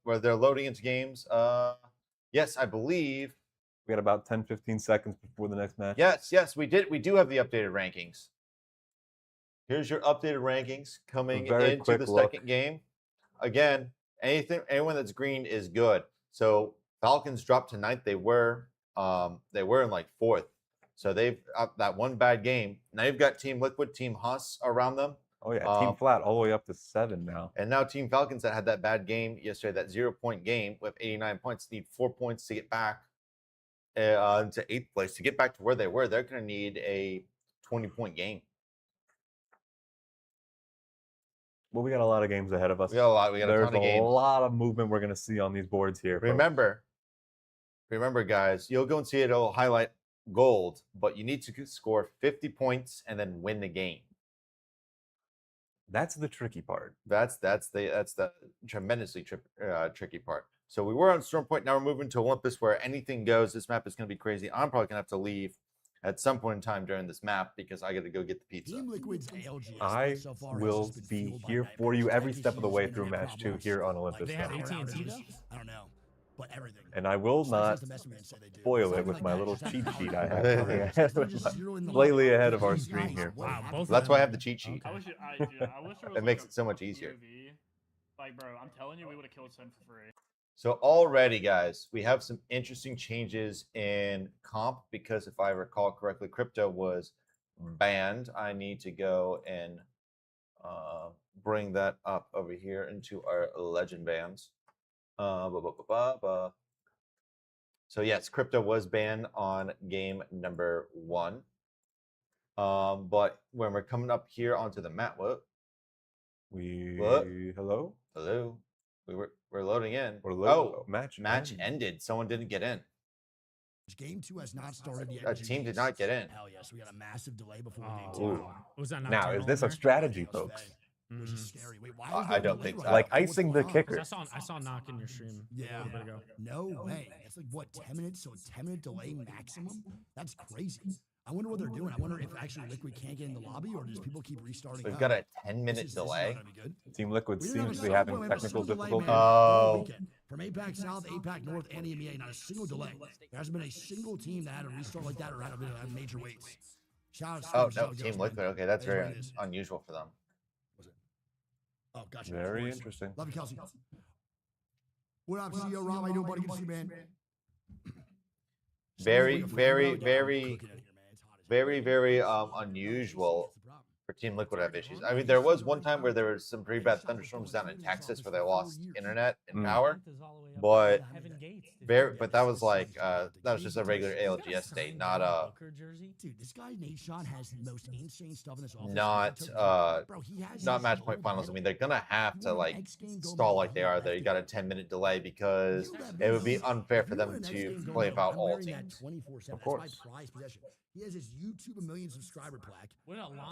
where they're loading into games? Yes, I believe. We got about 10-15 seconds before the next match. Yes, we did. We do have the updated rankings. Here's your updated rankings coming into the second game. Again, anyone that's green is good. So Falcons dropped to 9th. They were in like 4th. So they've up that one bad game. Now you've got Team Liquid, Team Huss around them. Oh yeah, Team Flat all the way up to 7 now. And now Team Falcons that had that bad game yesterday, that 0-point game with 89 points, need 4 points to get back into 8th place. To get back to where they were, they're going to need a 20-point game. Well, we got a lot of games ahead of us. We got a lot. We got a ton of games. There's a lot of movement we're going to see on these boards here. Remember, guys, you'll go and see it. It'll highlight gold, but you need to score 50 points and then win the game. That's the tricky part. That's the tremendously tricky part. So we were on Storm Point. Now we're moving to Olympus, where anything goes. This map is going to be crazy. I'm probably going to have to leave at some point in time during this map because I got to go get the pizza. Team Liquid's ALGS I so far will be here for you every step of the way through match 2 here on Olympus. They have AT&T though? I don't know, but everything. And I will not spoil it with my little cheat sheet I have slightly ahead of our screen here. Wow, That's why I have the cheat sheet. I wish it was It makes it so much easier. POV. Like, bro, I'm telling you, we would have killed Sin for free. So already, guys, we have some interesting changes in comp because if I recall correctly, crypto was banned. I need to go and bring that up over here into our legend bans. So yes, crypto was banned on game number 1. But when we're coming up here onto the map, what? Hello? Hello. We're loading in. Match ended. Someone didn't get in. Game 2 has not started yet. A team did not get in. Hell yes, we got a massive delay before game 2. Wow. Was that Now, is this a strategy, folks? Which is scary. Wait, why I don't think so. Like icing the kicker. I saw a knock in your stream a little bit ago. No way. That's like what, 10 minutes? So a 10-minute delay maximum? That's crazy. I wonder what they're doing. I wonder if actually Liquid can't get in the lobby or does people keep restarting. We've got a 10-minute delay. Team Liquid seems to be having technical difficulties. Oh. From APAC South, APAC North, and EMEA, not a single delay. There hasn't been a single team that had a restart like that or had a major waits. Shout out. Oh, no, Team Liquid. Okay, that's very unusual for them. Oh, gotcha. Very interesting. Love you, Kelsey. What up, CEO Rob? How you doing, buddy? Good to see you, man. Very unusual for Team Liquid to have issues. I mean, there was one time where there was some pretty bad thunderstorms down in Texas where they lost internet and power, but that was like that was just a regular ALGS day, not a dude. This guy Nate Sean has the most insane stuff in this office. not match point finals. I mean, they're gonna have to like stall like they are. They got a 10-minute delay because it would be unfair for them to play about all teams. Of course. He has his YouTube 1 million subscriber plaque.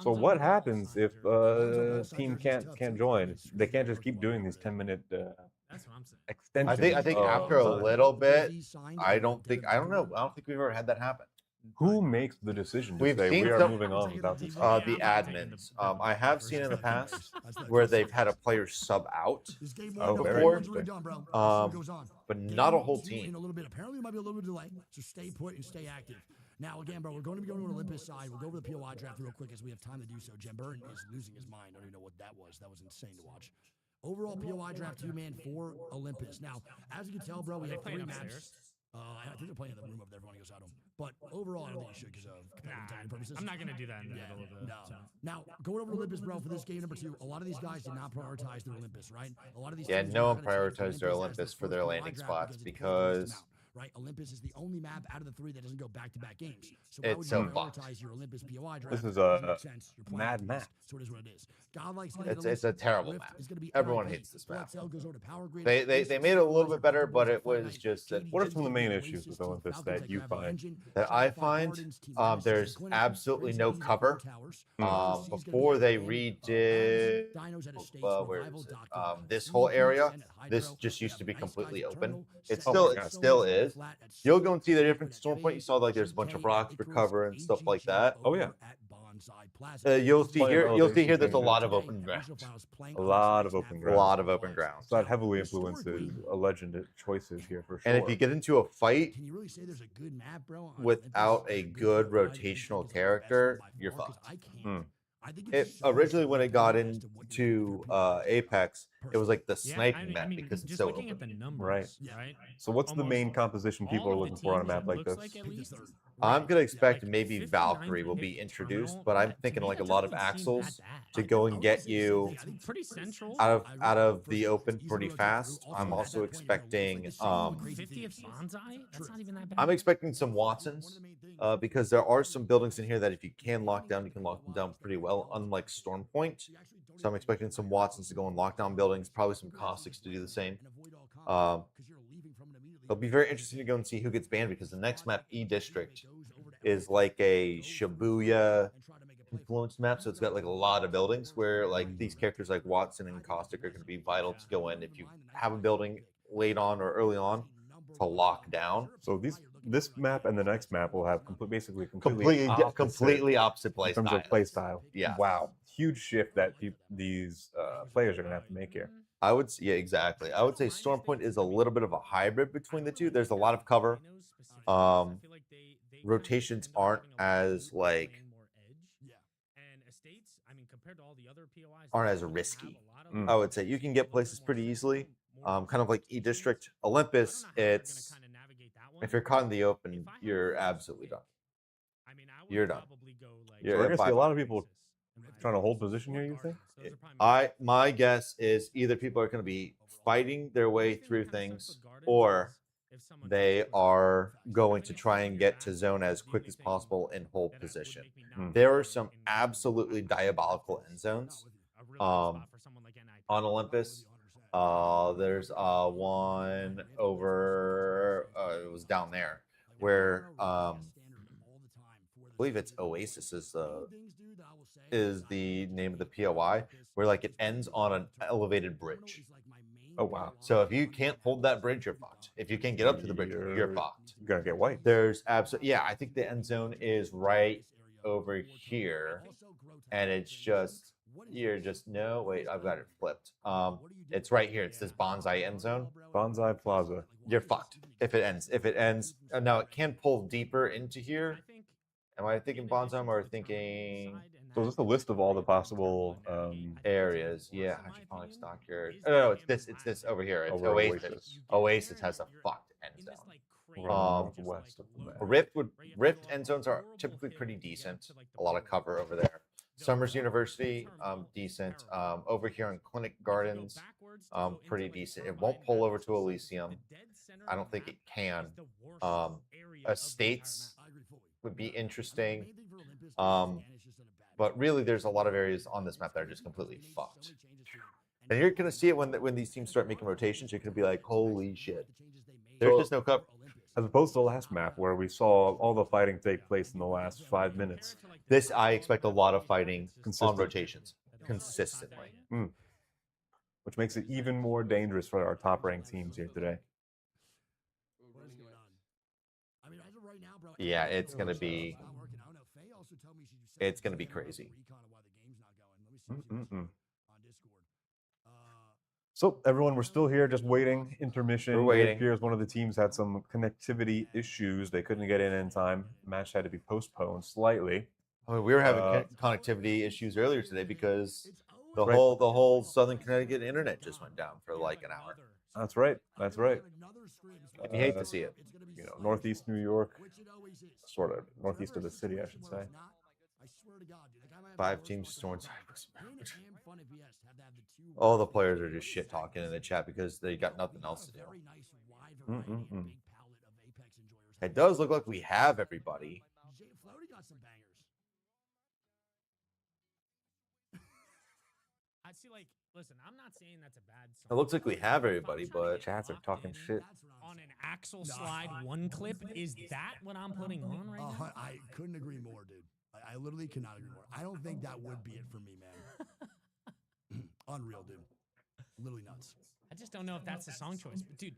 So what happens if a team can't join? They can't just keep doing these 10-minute That's what I'm saying. extensions. I think after a little bit, I don't think we've ever had that happen. Who makes the decision to We've say seen we are some- moving on without this? The admins. I have seen in the past where they've had a player sub out before, but not a whole team. A little bit. Apparently, there might be a little bit of delay. So stay put and stay active. Now, again, bro, we're going to be going to an Olympus side. We'll go over the POI draft real quick as we have time to do so. Jen Burton is losing his mind. I don't even know what that was. That was insane to watch. Overall POI draft 2-man for Olympus. Now, as you can tell, bro, we have 3 maps. I think they're playing in the room over there if anyone goes out of them. But overall, I don't think you should because of competitive timing purposes. I'm not going to do that in the middle of the... No. Now, going over to Olympus, bro, for this game number 2, a lot of these guys did not prioritize their Olympus, right? A lot of these No one prioritized their Olympus for their landing spots because right, Olympus is the only map out of the 3 that doesn't go back-to-back games. So it's so fucked. Your Olympus POI draft? This is a mad map. So it is what it is. It's a terrible map. Everyone hates this map. They made it a little bit better, but it was just that. What are some of the main issues with Olympus that you find? That I find there's absolutely no cover. Before they redid this whole area, this just used to be completely open. It still is. You'll go and see the different storm point. You saw like there's a bunch of rocks for cover and stuff like that. Oh yeah. You'll see here. There's a lot of open ground. A lot of open ground. A lot of open ground. So that heavily influences legend choices here for sure. And if you get into a fight Can you really say there's a good map, bro? without a good rotational character, you're fucked. Originally, when it got into Apex, it was like the sniping map because it's so open. At the numbers, Right. So what's the main composition people are looking for on a map like this? I'm gonna expect maybe Valkyrie will be introduced, but I'm thinking like a lot of axles to go and get you pretty central out of the open pretty fast. I'm also expecting 50th bonsai. That's not even that bad. I'm expecting some Watsons because there are some buildings in here that if you can lock down, you can lock them down pretty well, unlike Storm Point. So I'm expecting some Watsons to go and lock down buildings, probably some Caustics to do the same. It'll be very interesting to go and see who gets banned because the next map, E District, is like a Shibuya influence map. So it's got like a lot of buildings where like these characters like Watson and Caustic are going to be vital to go in if you have a building late on or early on to lock down. So this map and the next map will have completely opposite play in terms style. of play style. Yeah. Wow. Huge shift that these players are going to have to make here. I would exactly. I would say Storm Point is a little bit of a hybrid between the two. There's a lot of cover. Rotations aren't as like aren't as risky. I would say you can get places pretty easily. Kind of like E District, Olympus. It's if you're caught in the open, you're absolutely done. You're done. So we're going to see a lot of people trying to hold position here, you think? My guess is either people are going to be fighting their way through things, or they are going to try and get to zone as quick as possible in hold position. There are some absolutely diabolical end zones on Olympus. There's one over, it was down there where I believe it's Oasis is the name of the POI, where like it ends on an elevated bridge. Oh wow! So if you can't hold that bridge, you're fucked. If you can't get up to the bridge, you're fucked. You're gonna get wiped. There's absolutely, yeah. I think the end zone is right over here, and it's just you're just no. Wait, I've got it flipped. It's right here. It's this bonsai end zone. Bonsai Plaza. You're fucked if it ends. If it ends, now it can pull deeper into here. Am I thinking bonsai or thinking? So is this a list of all the possible areas? Yeah, hydroponic stockyard. Oh, no, it's this over here. It's Oasis. Oasis has a fucked end zone. West of the Rift end zones are typically pretty decent. A lot of cover over there. Summers University, decent. Over here in Clinic Gardens, pretty decent. It won't pull over to Elysium. I don't think it can. Estates would be interesting. But really, there's a lot of areas on this map that are just completely fucked. And you're going to see it when these teams start making rotations. You're going to be like, holy shit. There's just no cover. As opposed to the last map where we saw all the fighting take place in the last 5 minutes. This, I expect a lot of fighting on rotations consistently. Which makes it even more dangerous for our top-ranked teams here today. Yeah, it's going to be crazy. So everyone, we're still here, just waiting. Intermission. We're waiting. It appears one of the teams had some connectivity issues. They couldn't get in time. The match had to be postponed slightly. I mean, we were having connectivity issues earlier today because the whole Southern Connecticut internet just went down for like an hour. That's right. That's right. And you hate to see it. You know, Northeast New York, sort of northeast of the city, I should say. 5 teams storing Cypress. All the players are just shit talking in the chat because they got nothing else to do. It does look like we have everybody. I see, like, listen, I'm not saying that's a bad song. It looks like we have everybody, but chats are talking shit. On an Axel slide one clip, is that what I'm putting on right now? I couldn't agree more, dude. I literally cannot agree more. I don't think that would be it for me, man. Unreal, dude. Literally nuts. I just don't know if that's the song choice. But dude,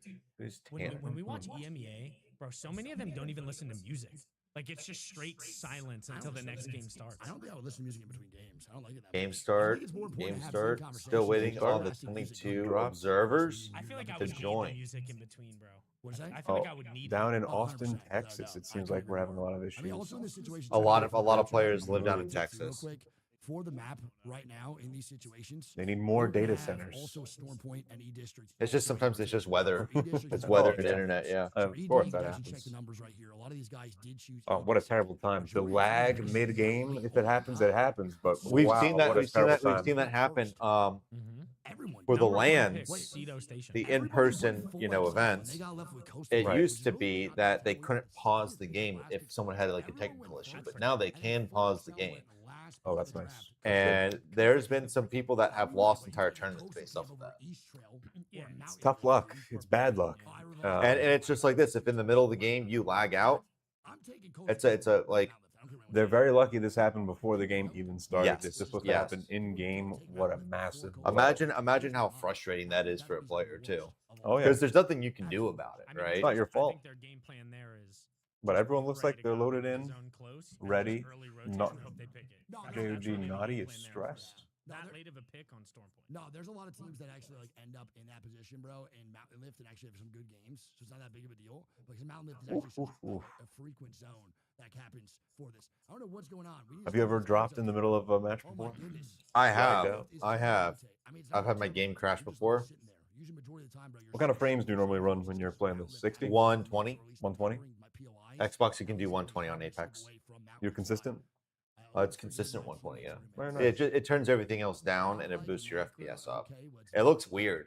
when we watch EMEA, bro, so many of them don't even listen to music. Like, it's just straight silence until the next game starts. I don't think I would listen to music in between games. I don't like it that Game much. start. Still waiting on the 22 observers I feel like I to would join. need the music in between, bro. What is that? I feel like I would need Down it. in Austin, Texas, it seems like we're having a lot of issues. I mean, also in this situation, A lot of players live down in Texas. Real quick, for the map right now in these situations, They need more we're gonna data have centers. Also, Storm Point and E District. It's just sometimes it's just weather. E-District It's is weather out. and internet, yeah. Of ED, course you that guys should check happens. the numbers right here. A lot of these guys did choose. Oh, what a terrible time. The lag mid-game, if it happens, it happens. But We've wow, seen that. what a We've seen terrible that. We've time. seen that happen. Everyone. For the Number one pick, lands, Cedo Station. the in-person, events. It used to be that they couldn't pause the game if someone had like a technical issue, but now they can pause the game. Oh, that's nice. And there's been some people that have lost entire tournaments based off of that. Yeah, It's tough luck. It's bad luck. And it's just like this: if in the middle of the game you lag out, it's a like. They're very lucky this happened before the game even started. Yes, If this was to yes. happen in game, what a massive blow. Imagine how frustrating that is for a player too, Oh yeah, because there's nothing you can do about it, I mean, right? it's not your I fault. think their game plan there is But everyone looks ready like to they're go, loaded get in, zone close, ready, early rotation, not- hope they pick it. No, That's JOG really the Naughty game is plan there. stressed. That late of a pick on Storm Point. No, there's a lot of teams that actually like end up in that position, bro. And Mountain Lift and actually have some good games, so it's not that big of a deal. Because Mountain Lift is actually a frequent zone that happens for this. I don't know what's going on. Have you ever dropped in the middle of a match Oh my before? goodness. I Yeah, have. go. I have. I mean, it's I've had my not game terrible. crash You're just before. sitting there. Usually majority of the time, bro, you're What kind of sitting frames do you there. normally run when you're playing this? 60? 120. 120? Xbox, you can do 120 on Apex. You're consistent? It's consistent 120, yeah. Very nice. It turns everything else down and it boosts your FPS up. It looks weird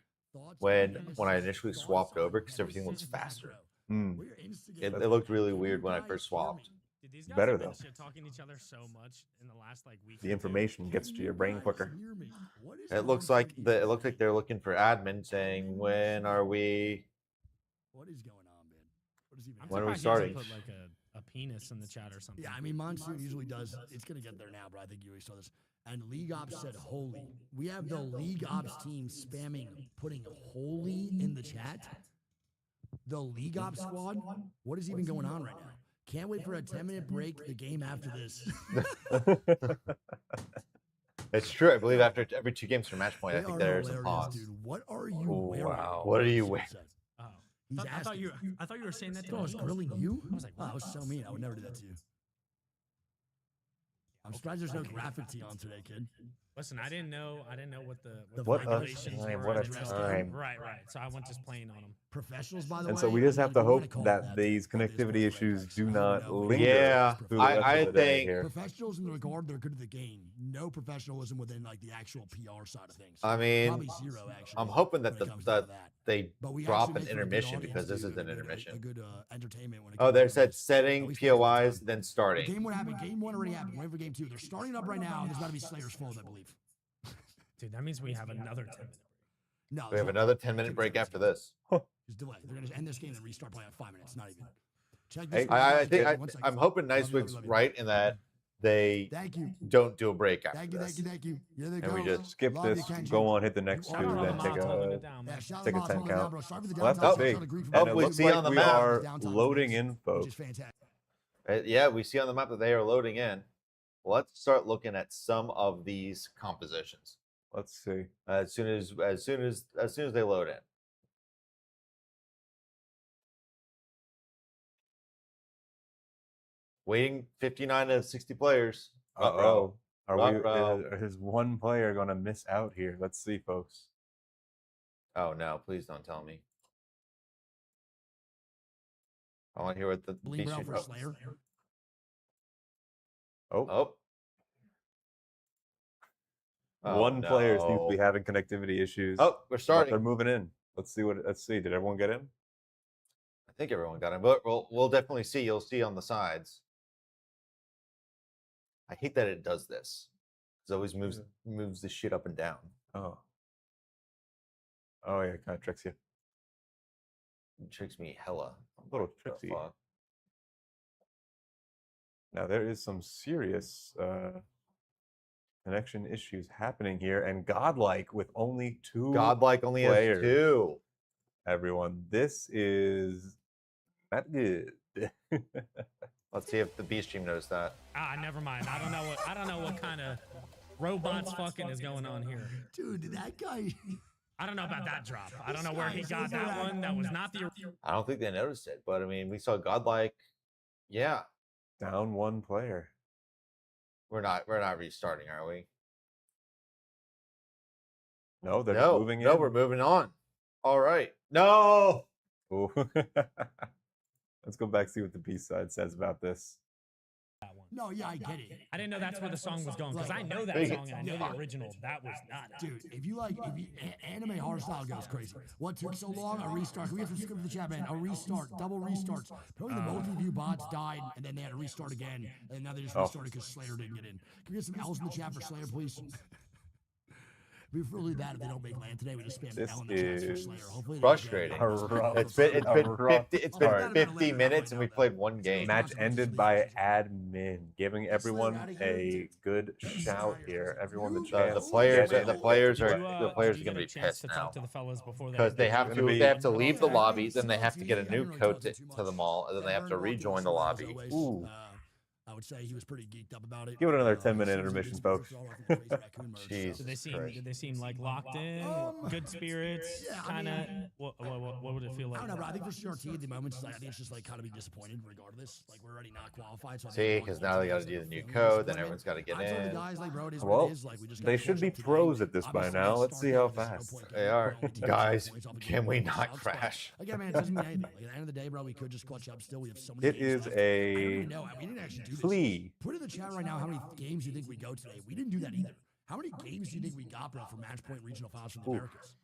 when I initially swapped over because everything looks faster. We're instigating. It looked really Can weird you when I guys first hear me? swapped. Dude, these guys Better, have been though. shit talking to each other so much in the last like week. The or two. information gets to your brain quicker. Hear me? What is It wrong looks with like you it looked like guys? they're looking for admin, saying, "When are we?" What is going on, man? What is even I'm When are we surprised he starting? hasn't put like a penis in the chat or something. Yeah, I mean, Monsoon usually does. It's going to get there now, but I think you already saw this. And League Ops said holy. We have the League Ops team spamming, putting holy in the chat. The League Ops squad? What is even going on right now? Can't wait for a 10-minute break, the game after this. It's true. I believe after every 2 games for match point, I They think are there's a hilarious, pause. dude. What are you Oh, wearing? wow. What are you Monsoon wearing? said. Oh, He's I thought asking. you were saying that. I thought I was grilling you? I was like, wow, that was so mean. I would never do that to you. I'm surprised there's no graphic tee on today, kid. Listen, I didn't know what the What a regulations time, were what a on dress time. code. Right. So I went just playing on them. Professionals, by the way. And so we just have to we're gonna hope call that them these at this connectivity point, issues right? do I not don't know. linger Yeah, through the rest I of the day think- here. Professionals in the regard they're good at the game. No professionalism within like the actual PR side of things. I mean, Probably zero actually. I'm hoping that when it comes down to that. they But we drop actually an make for a good intermission audience, because this dude, is an and a intermission. good entertainment when it Oh, comes there to said this. setting At least for the POIs, time. then The starting. game one happened. Game one already happened. Waiting for game two. They're starting up right now. And there's about to be Slayer's Fold, I believe. Dude, that means we have another 10 minutes. No, We have another 10-minute break after this. Just delay. They're gonna end this game and restart playing in 5 minutes. Not even. Check Hey, this. I think One second. I'm hoping Love you, love Nicewig's you, love you. right in that they Thank you. don't do a break after Thank you. this. Thank you. Thank you. Here they And go. we just Skip Love you, this, Kenji. go on, hit the next You two, are on then the take Mods holding a it down, man. Yeah, shout out take a to Mods 10 holding it down, count. bro. Sorry for the Well, that's downtime. big. Shout out to Greek for And Oh, it we looks see like on the we map. are Downtime loading breaks, in, which folks. is fantastic. Yeah, we see on the map that they are loading in. Let's start looking at some of these compositions Let's see. as soon as they load in. Waiting 59 to 60 players. Uh-oh. Are Ruh-roh. is one player going to miss out here? Let's see, folks. Oh no, please don't tell me. I want to hear what the Bling beast Brown for Slayer. Oh, Oh, one player seems to no. be having connectivity issues. Oh, we're but starting. they're moving in. Let's see. Did everyone get in? I think everyone got it, but we'll definitely see. You'll see on the sides. I hate that it does this. It always moves the shit up and down. Oh. Oh, yeah, it kind of tricks you. It tricks me hella. A little What the tricksy. fuck? Now, there is some serious connection issues happening here, and Godlike with only 2 Godlike only players. has 2. Everyone, this is not good. Let's see if the Beast Stream knows that. Ah, never mind. I don't know what kind of robots fucking is going on here. Dude, that guy. I don't know about that drop. I don't know where he got that one. That was not the. I don't think they noticed it, but I mean, we saw Godlike. Yeah, Down 1 player. we're not restarting, are we? No, they're No, moving in. no, we're moving on. All right. No. Ooh. Let's go back see what the B side says about this. That one. No, yeah, I get it. I didn't know that's where the song was going because I know that Big. song and I know the original. That was not it. Dude, if you anime hardstyle goes crazy. What took so long? A restart. Can we get some script in the chat, man? A restart, double restarts. Probably the multi-view bots died, and then they had to restart again, and now they just restarted because Slayer didn't get in. Can we get some L's in the chat for Slayer, please? It'd be really bad if they don't make land today. We just spam This L in the chats for is Slayer. Hopefully, they frustrating. don't get it. It's been A rough 50 start. 50 minutes and we played 1 game. Match ended by admin, giving everyone a good shout here. Everyone the The chance. players to get the in. players Did are you, the players did are you gonna be get a chance pissed to now talk to the fellas before because they have gonna to be- they have to leave the lobby, then they have to get a new code to the mall, and then they have to rejoin the lobby. Ooh. I would say he was pretty geeked up about it. Give it another He 10-minute seems intermission, like folks. he's all off in the Crazy Raccoon merch, so- Jesus Did they seem like locked in, good spirits, yeah, I kind of? mean- What would it feel I like? don't know, bro. I think for CRT at the moment, I think it's just like kind of be disappointed regardless. Like we're already not qualified. So I think See, everyone because wants now to they got to just, do like, the new feel code, then disappointment. everyone's got to get I told the in. guys, like, bro, it is Well, what it is. Like, we just they gotta should catch be up today. pros at this by Obviously, now. they Let's see started how out as a fast. 0.8 They are. point team, Guys, points off a can game, we points not outs, but crash? Again, man, it doesn't mean anything. Like, at the end of the day, bro, we could just clutch up still. We have so many It games is left. I don't a even know. We didn't actually do this. plea. Put in the chat right now how many games you think we go today. We didn't do that either. How many games do you think we got, bro, for match point regional finals from the Americas?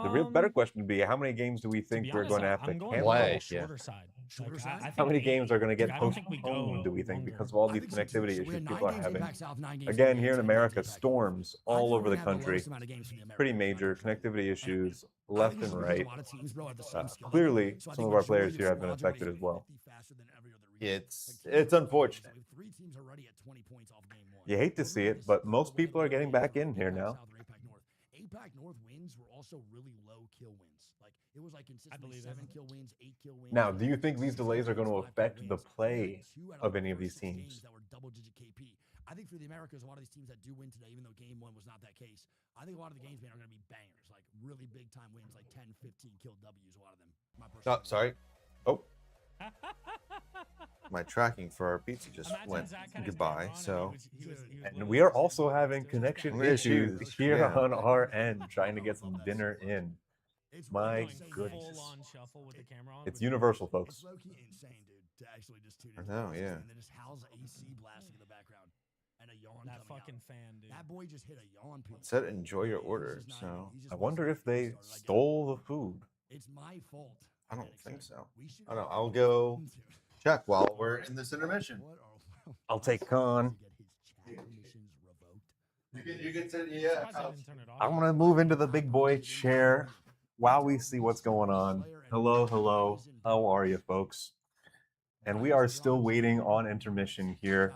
The real better question would be, how many games do we think we're going to have to I'm going cancel? on the Play, shorter side. Shorter Like, side? I think How many 8. games are going to get Like, I don't think we go postponed, do we think, longer. because of all I these think so, too. connectivity So we issues had people are 9 games having? Impact South, 9 games Again, for here in 10 games America, Impact North. storms I think all we're over the gonna have the country. lowest amount of games for the Pretty Americans, major unfortunately. connectivity issues I left think it's and because right. a lot of teams, bro, have the same skill level. Clearly, So I some think of our majority players of here have been squads are affected gonna as well. hit 50 faster than every other region. It's Like, it's unfortunate. we have 3 teams already at 20 points off game 1. You hate to see it, but most people are getting back in here now. APAC North. APAC North wins were also really low kill wins. Like it was like consistently 7 kill wins, 8 kill wins. Now, do you think these delays are going to 5 kill affect the wins. play Two out of the any of first these 6 teams? games that were double-digit KP. I think for the Americas, a lot of these teams that do win today, even though game 1 was not that case, I think a lot of the games, man, are going to be bangers, like really big-time wins, like 10, 15 kill Ws. A lot of them. My personal Oh, sorry. Oh, my my tracking for our pizza just went goodbye. So And we are also having connection Issues, issues here yeah. on our end, trying to get some dinner in. It's My really insane. goodness. Full-on shuffle with the camera on. It's universal, It's folks. low-key insane, dude, to actually just tune I into know, this, yeah. And then just howls AC blasting in the background and a yawn That coming fucking out. fan, dude. That boy just hit a yawn piece. it said enjoy your He's order. just not So even- he's just I wonder wasting if they food started. I get it. stole the food. It's my fault. I don't get think excited. so. We should I don't know. have I'll a go phone, dude. check while we're in this intermission. What are- I'll take Con. To get his chat permissions revoked. You can say I'm yeah. surprised I didn't turn it off. I'm going to move into the big boy chair while we see what's going on. Hello, hello. How are you, folks? And we are still waiting on intermission here,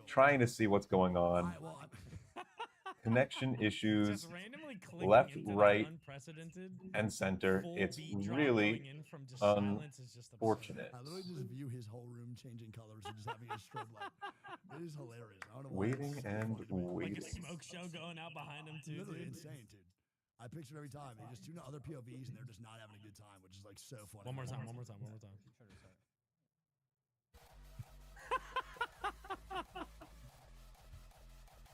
trying to see what's going on. Connection issues, Just randomly clicking left, into that right, unprecedented and center. full It's beat drop really going in from just silence is just absurd. fortunate. I literally just view his whole room changing colors and just having a strobe light. It is hilarious. I don't know why Waiting it's so and funny to me. Like a waiting. smoke show going out behind him too, Literally dude. insane, dude. I picture it every time. They just tune to other POVs and they're just not having a good time, which is like so funny. One more time, one more time, one more time.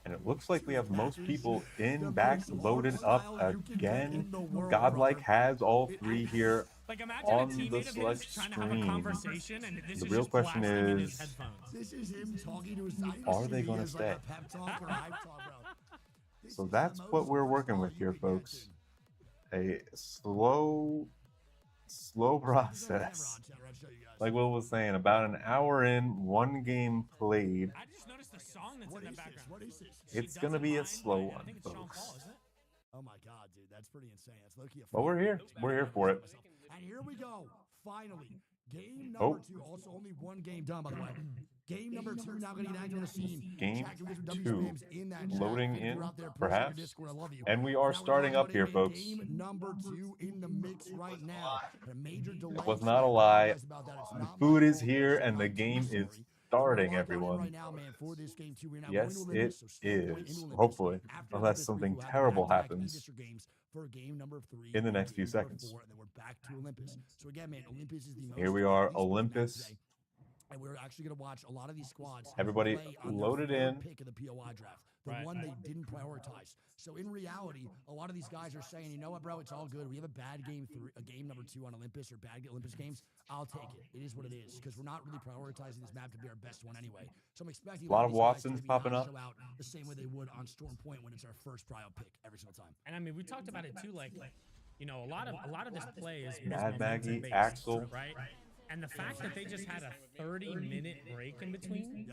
And it looks like we have most people in back loaded up again. Godlike has all 3 here. Like imagine On a the teammate of select his trying to have a screen. conversation and this The is real just question blasting in his is, headphones. This is him talking to his Are they gonna Like a stay? pep talk or a hype talk, bro. This So is the that's what most we're working fun with you here, could get, folks. dude. A slow process. Like Will was saying, about an hour in, 1 game played. I just noticed the song that's What in the is this? background. What is this? She It's gonna doesn't be a mind, slow like, I one, think it's Sean folks. Paul, isn't it? Oh my god, dude, that's pretty insane. That's low-key a But we're here. We're here for it. And here we go. Finally. Game number Oh. 2. Also only 1 game done, by the way. Game number 2 now going to get active on the scene. Game Chat, can we get some 2. W spams in that chat? Loading If you're in, out there, post on your perhaps. Discord, I love you. And we are Now we're starting up running here, in folks. Game number 2 in the mix right now. A major delay. It was so not I a lie. apologize about that. It's The not food my is fault. here It's and the not game too is sorry. starting, We're locked on in everyone. right now, man, for this game 2. We're now Yes, going to it Olympus, so stay point is. in Olympus. Hopefully, After unless Olympus, something we'll have terrible back-to-back happens E-District games for game number 3 in the and next few game number seconds. 4, and then we're back to Olympus. So again, man, Olympus is the most Here we are, least played map Olympus. today, and we're actually going to watch a lot of these squads. Everybody play on their loaded 3rd in. pick of the POI draft, the Right, one right. they didn't prioritize. So in reality, a lot of these guys are saying, you know what, bro, it's all good. We have a bad game 3, a game number 2 on Olympus or bad Olympus games. I'll take it. It is what it is because we're not really prioritizing this map to be our best one anyway. So I'm expecting A lot of these guys to Watsons maybe popping not up. show out the same way they would on Storm Point when it's our first prio pick every single time. And I mean, we talked about it too. Like, you know, a lot of this play is Mad Maggie, momentum-based, Axel. right? And the fact that they just had a 30-minute break in between,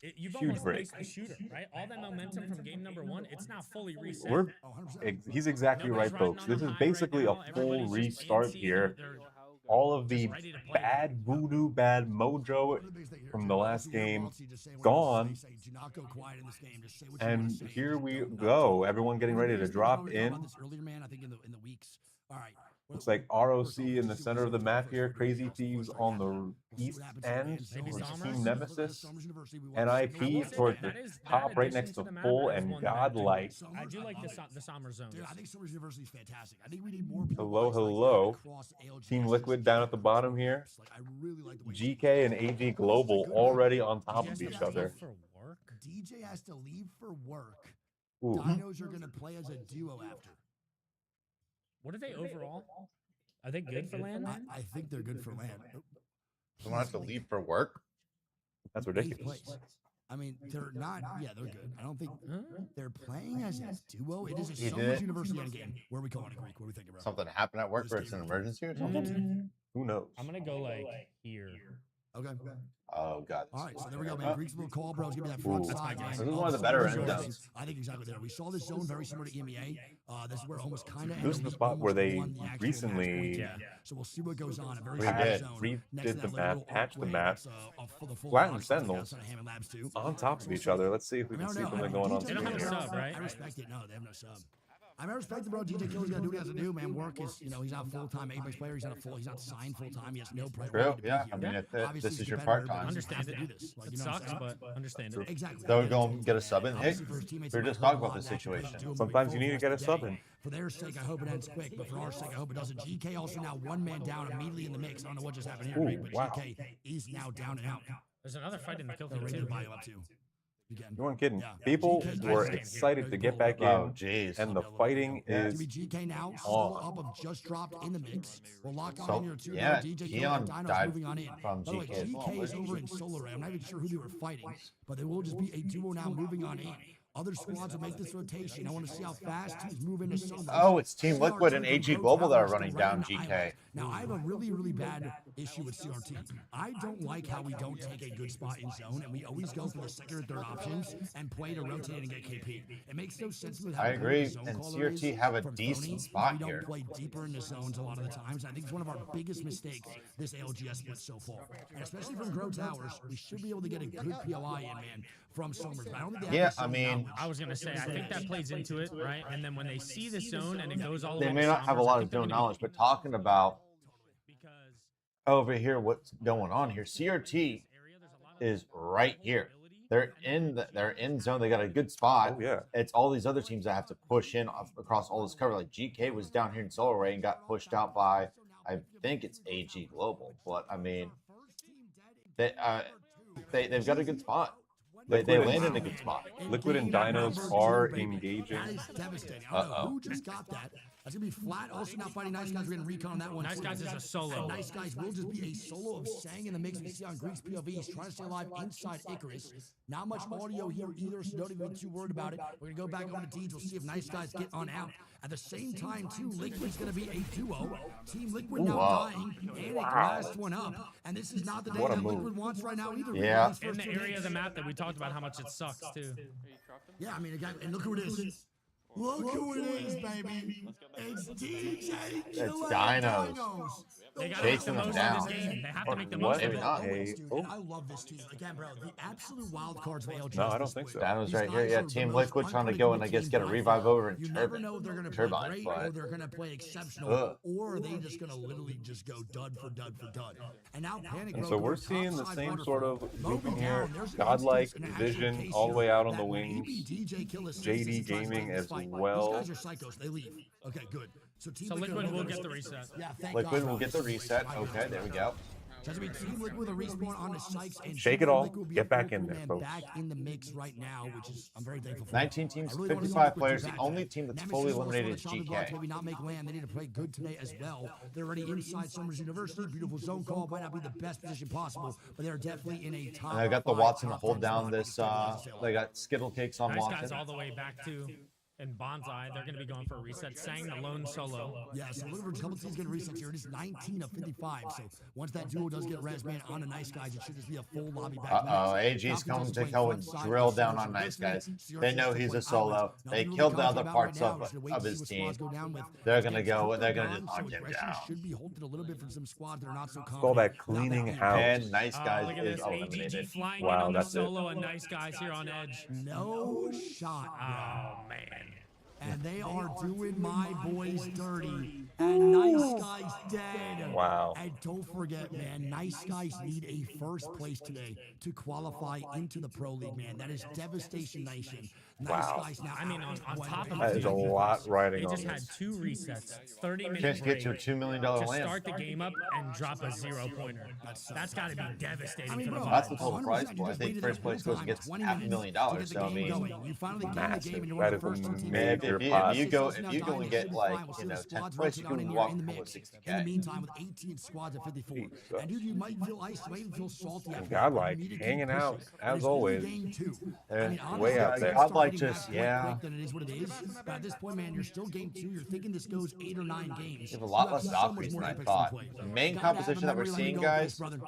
you've Huge almost break. missed the shooter, right? All that momentum from game number 1, it's now fully reset. We're, Oh, 100%. he's exactly Nobody's right, riding folks. on This the is high right basically now. a full Everybody's just restart antsy. here. They're All of the ready to play. bad voodoo, bad mojo One of the biggest things here, from too, the is last you hear game Waltzy just say what he gone. wants to say. Do not go quiet in this game. Just say what you want And to say. here Just we go nuts. go. Everyone getting One of the ready to biggest things, I drop was talking about in. this earlier, man. I think in the weeks. All right. Looks like ROC in the center of the map here. Crazy Thieves on the east end towards Team Nemesis. NIP towards the top right next to Full and Godlike. I do like the Sommer zone. Dude, I think Summers University is fantastic. I think we need more people. Hello, hello. Team Liquid down at the bottom here. Like, I really like the way GK and AG Global already on top of each other. For work. DJ has to leave for work. Ooh. Dinos are gonna play as a duo after. What are they overall? Are they good for land? I think they're good for land. You want to leave for work? That's Eighth ridiculous. place. I mean, they're not. Yeah, they're good. I don't think they're playing as a duo. It is a He did Summers it. University end game. Where are we calling it, Greek? What are we thinking, bro? Something happened at work where it's an emergency or something? Who knows? I'm gonna go like here. Okay. Oh, God. All right, so there we go, man. Greek's little call, bro. Is gonna be that front Ooh. side. This is one of the better end zones. I think exactly there. We saw this zone very similar to EMEA. This is where almost kind of. This is the spot where they recently So we'll see what goes on. A very Redid. zone. Redid the map, patched the archway map, for the full flattened box Sentinels outside of Hammond Labs too. on top of each other. Let's see if we can see something going on. They don't have a screen here. sub, right? I respect it. No, they have no sub. I respect the bro. DJ Killer's gonna do what he has to do, man. Work is, he's not full time Apex player. He's not signed full time. He has no priority. True. to be Yeah. here. I mean, if Obviously, this he's is a your competitor, part time, but Understand he it. has to do this. Like, It you know what I'm sucks, saying? but understand it. Exactly. Don't go and get a sub in. Hey, Obviously, for his teammates, we're it just might talking hurt about a this lot, that situation. do him Sometimes you moving need to get a forward sub in. For their sake, I hope it ends quick. But for our sake, I hope it doesn't. GK also now one man down immediately in the mix. I don't know what just happened here, Ooh, Rick, but wow. GK is now down and out. There's another fight in the kill They're feed ready to too. buy him up too. Again. You weren't kidding. Yeah. People GK 's were nice. excited to get back Oh, in, jeez. and the fighting is Jimmy GK now solo up of just dropped in the mix. We'll lock on So, in here too. yeah, DJ Keon Dino's died moving on in. from By the way, GK as well. GK is over in Solar Ray. I'm not even sure who they were fighting, but they will just be a duo now moving on in. Other squads will make this rotation. I want to see how fast teams move into Solar. Oh, it's Team Liquid and CRT AG from Global that are Pro running Towers down to right on GK. Island. Now, I have a really, really bad issue with CRT. I don't like how we don't take a good spot in zone, and we always go for the second or third options and play to rotate and get KP. It makes no sense with how I good agree, the zone and caller CRT is have a from decent Tony. spot We don't here. play deeper into zones a lot of the times. I think it's one of our biggest mistakes this ALGS split so far. And especially from Grow Towers, we should be able to get a good POI in, man, from Somers. But I don't think they have Yeah, the zone I mean, knowledge. I was gonna say, I think that plays into it, right? And then when they see the zone and it goes all the They way may to not have a Somers, I lot think of they're zone gonna be- knowledge, but talking about because over here, what's going on here? CRT is right here. They're in zone. They got a good spot. Oh, yeah. It's all these other teams that have to push in across all this cover. Like GK was down here in Solar Ray and got pushed out by, I think it's AG Global. But I mean, they've got a good spot. They land in a good spot. Liquid and Dinos are engaging. That is devastating. I don't know who just got that. That's gonna be flat. Also now fighting Nice Guys. We're getting recon on that one. Nice too. Guys is a solo. And Nice Guys will just be a solo of Sang in the mix. We see on Greek's POV. He's trying to stay alive inside Icarus. Not much audio here either, so don't even be too worried about it. We're gonna go back over to Deeds. We'll see if Nice Guys get on out. At the same time, too, Liquid's gonna be a duo. Team Liquid now dying, and it last one up. And this is not the day What a that move. Liquid wants right now either. Yeah. These in first the two area of the hits. map that we talked about how much it sucks too. Yeah, I mean, again, and look who it is. Look who it is, baby. It's DJ Killer Dinos. They got to make the Chasing them most down. of this game. They have to make the What? most of Maybe it. not. Hey, Dude, oh. and I love this team. Again, bro, the absolute wild cards of ALG. No, I don't think so. Dinos right here. Yeah, Team Liquid trying to go and I guess get a revive over in You never know Turbine. if they're going to play Turbine, great or but they're going to play exceptional, Ugh. or are they just going to literally just go dud for dud for dud. And now Panic And Road so to we're the top seeing the side same waterfall. sort of Moving grouping down, here. there's an Godlike instance, an actual vision case all the here way out on the that wings. maybe DJ Killer sees JD this and tries to Gaming take this as fight. well. These guys are psychos. They leave. Okay, good. So Team So Liquid will will go get to- the reset. Yeah, thank Liquid God will for get the this reset. situation. Okay, there we go. So that's gonna be Team Liquid with a respawn on the Sykes and Shake Team it all. Liquid will be Get a back full in there, man folks. Back in the mix right now, which is I'm very thankful for. 19 teams, I really wanna see 55 Liquid players. do The that. only team that's Nemesis fully also on the eliminated is chopping block, GK. maybe not make land. They need to play good today as well. They're already inside Summers University. Beautiful zone call. Might not be the best position possible, but they're definitely in a top. And I got the 5, Watson to top hold 10 down spot. this. They got Skittle Cakes on Nice guys Watson. all the way back to and Bonsai. They're going to be going for a reset. Sang the lone solo. Yeah, so Liverpool's couple teams getting resets here. It is 19 of 55. So once that duo does get res, man, on the Nice Guys, it should just be a full lobby back. AG's coming to go and drill down on Nice Guys. They know he's a solo. They killed the other parts of his team. They're gonna go. They're gonna just knock him down. Should be halted a little bit from some squads that are not so confident. All that Not cleaning deep. house. And Nice Guys Look at is this. AGG eliminated. flying Wow, in on the that's it. solo and Nice Guys here on edge. No shot, Oh, man. and they are doing my boys dirty. And Nice Guys dead. Wow. And don't forget, man, Nice Guys need a first place today to qualify into the Pro League, man. That is Devastation Nation. Nice Wow. slice now. I mean, on top of That it, is a lot riding they on just had this. 2 resets, 30-minute Chance to get to a break $2 million to land. start the game up and drop a 0-pointer. That's got to be devastating I mean, for the bro, That's the Vibes. total prize 100%, pool. you I just think waited first this place whole goes and time, gets 20 $500 minutes million. to get the So I game mean, going. You finally get in the Massive. game, and you're one That of the is first a two teams. man, major if pot. you go Now and Diamond get should be like fine with 10th squads place, you rotating can on walk in the home mix. with In the 60K. meantime, with 18 squads at 54, and dude, you might feel ice, you might even feel salty after that, but you Godlike need to keep hanging out pushing. And as it's only always. game 2. They're I mean, way honestly, out it's there. gonna start Godlike hitting just, that point yeah. quick than it is what it is. But at this point, man, you're still game 2. You're thinking this goes 8 or 9 games. You have a lot less so much Valkyries more than I epics thought. to play. The main Gotta have a composition that we're memory like a seeing, goldfish, guys, brother.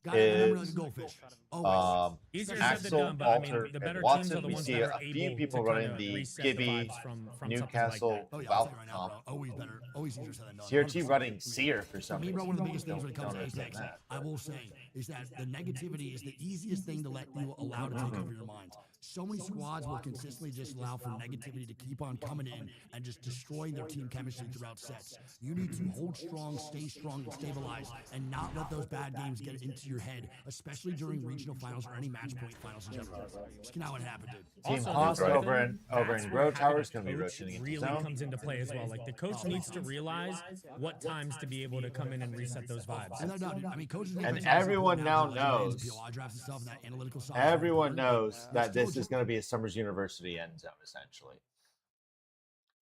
Gotta have a memory like a is goldfish. Always. Easier said than Axel, done, but I mean, Alter, the better and teams Watson. are the We ones see that a are few able people to running kinda the reset the Gibby, vibes from something like Newcastle, that. Oh yeah, I'll tell you right now, Val. bro. Always better. Always easier said than done. CRT 100%. running Seer for For some me, reason. bro, one of the biggest things when it comes Don't to understand Apex, that. I will say, is that the negativity is the easiest thing to let you allow to take over your mind. So many squads will consistently just allow for negativity to keep on coming in and just destroying their team chemistry throughout sets. You need to hold strong, stay strong, and stabilize, and not let those bad games get into your head, especially during regional finals or any match point finals in general. Just not what happened, dude. Team Also, Haas there's over something in that's Grow where Tower having is a going to be coach rotating into really zone. comes into play as well. Like the coach needs to realize what times to be able to come in and reset those vibes. And no, dude, I mean, coaches And everyone now knows. knows. Everyone knows that this is going to be a Summers University end zone, essentially.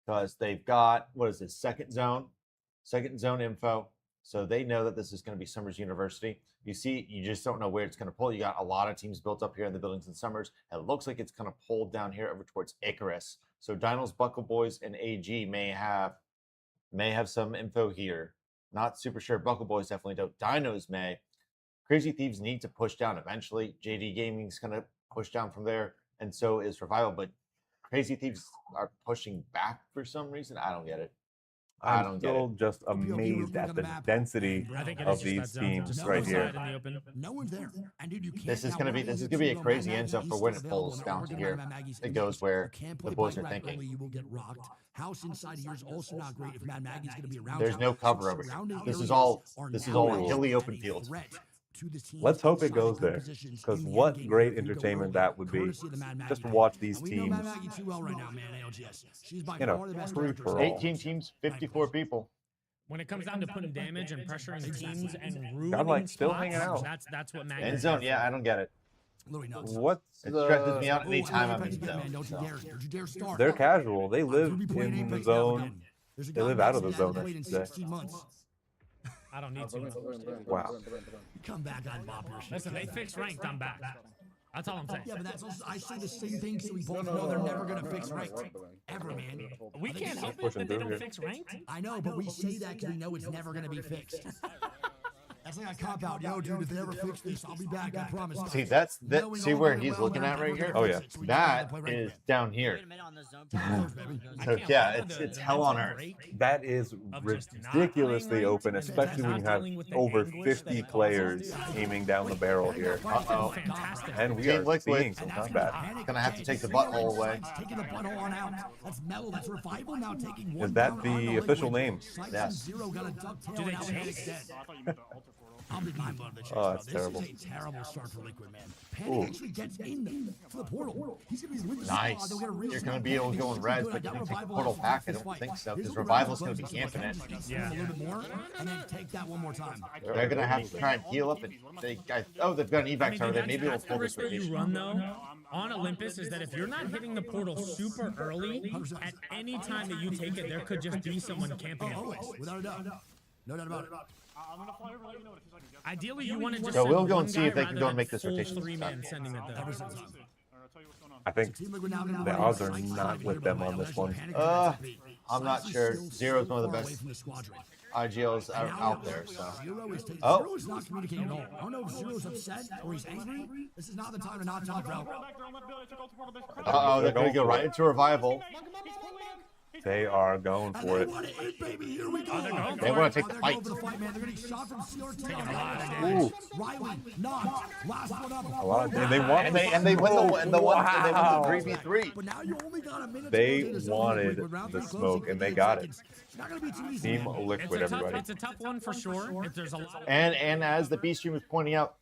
Because they've got, what is this, second zone info. So they know that this is going to be Summers University. You see, you just don't know where it's going to pull. You got a lot of teams built up here in the buildings in Summers. It looks like it's going to pull down here over towards Icarus. So Dinos, Buckle Boys, and AG may have some info here. Not super sure. Buckle Boys definitely don't. Dinos may. Crazy Thieves need to push down eventually. JD Gaming's going to push down from there, and so is Revival. But Crazy Thieves are pushing back for some reason. I don't get it. I I'm don't get still just amazed at the density I think it of is just these that zone. teams Just right outside here. in the open. No one's there. And dude, you can't. This is now, gonna be one of this the is gonna be a things crazy about end zone Matt for Nagy, when he's it still pulls available. down Now, to we're here. gonna Matt Nagy's It in goes this. where You can't the play boys bike are rack thinking. early, you will get rocked. House inside here is also not great if Matt Nagy's going to be around. There's you. no cover So over here. surrounding This is areas all are this is now all cool. hilly open and a field. threat to the teams Let's hope it inside goes the good there, positions because in the what endgame great if you go entertainment early, that would be courtesy of the Matt just to Nagy watch pick. these And we know Matt teams Nagy too well right now, man. ALGS. She's by in a far the best free director. for all. 18 teams, 54 people. When it comes down to putting damage and pressuring teams and ruining Godlike still spots, hanging out. that's what Mag End is zone, there yeah, for. I don't get it. Literally nuts. What's It stresses me the... out anytime I'm Apex in again, man. zone. Don't you So. dare. Don't you dare start. They're casual. They live You'll be playing in the Apex now zone. again. There's a They guy live out of the Max hasn't zone, I played in should say. 16 months. I don't need to. Wow. Come back on Bob your shit. Listen, they fixed ranked, I'm back. That's all I'm saying. Yeah, but that's also, I say the same thing so we both know they're never going to fix ranked. Ever, man. We I think can't so. help it Pushing that they through don't here. fix ranked. I know, but we say that because we know it's never going to be fixed. That's like a cop out. Yo, dude, if they ever fix this, I'll be back. I promise. See, that's that. Knowing See all where going he's well, looking we're at right never here. gonna Oh, fix yeah. it, so we know how to That play ranked, is man. down here. Close, baby. So yeah, it's hell on earth. That is ridiculously open, especially when you have over 50 players aiming down the barrel here. Uh-oh. And we Team are Liquid. seeing some combat. Gonna have to take the butthole away. Taking the butthole on out. That's Mellow. That's Revival now taking one Is that down on the Liquid. official name? Sykes Yes. and Zero got a ducktail Do they and now change? Hank's dead. I thought you meant the altar portal. I'll be mind blown the chase, Oh, bro. that's This terrible. is a terrible start for Liquid, man. Panic Ooh. actually gets in for the portal. He's gonna be with the Nice. squad. They'll get a real You're snap gonna be able to back. go in They res, should but do you it. can take Revival portal has to back. I take this don't fight. think so, Here's because what Revival's Revival's gonna be about to camping it. catch these Yeah. a little bit more, and then take that one more time. They're gonna have to try and heal up, and they've got an evac tower there. Maybe we'll that's the pull this risk that you rotation. run though on Olympus is that if you're not hitting the portal super early, at any time that you take it, there could just be someone camping it. Always, without a doubt. No doubt about it. I'm gonna fly over, let you know what it feels like. Ideally, you want to just So send we'll go one and see guy if they can rather go and than make this full rotation. 3-man sending it though. Alright, I'll tell you what's going on. I think Team Liquid now gonna the run odds in are Sykes not side with here, them by the on way. this one. Panic Uh, attacks beat. I'm not Sykes is sure. still Zero's so one of the far away best from the squadron. IGLs And now out there. So Zero is taking, Oh. Zero is not communicating at all. I don't know if Zero's upset or he's angry. This is not the time to not talk, bro. they're gonna go right into Revival. they are going And for they it. want to eat, baby. Here we go. They want to take the They're fight. going for the fight, man. They're going to get shot from CRT. Ooh. Riley, knocked. Last one up. A lot of, and they want And they win the one. They won Wow. the 3v3. But now you only got a minute They to rotate a zone wanted Liquid with round the three smoke, closing and they 58 got it. seconds. It's not going to be too easy. Team man. Liquid, everybody. It's a tough one for sure. If there's a lot And as the B stream was pointing out,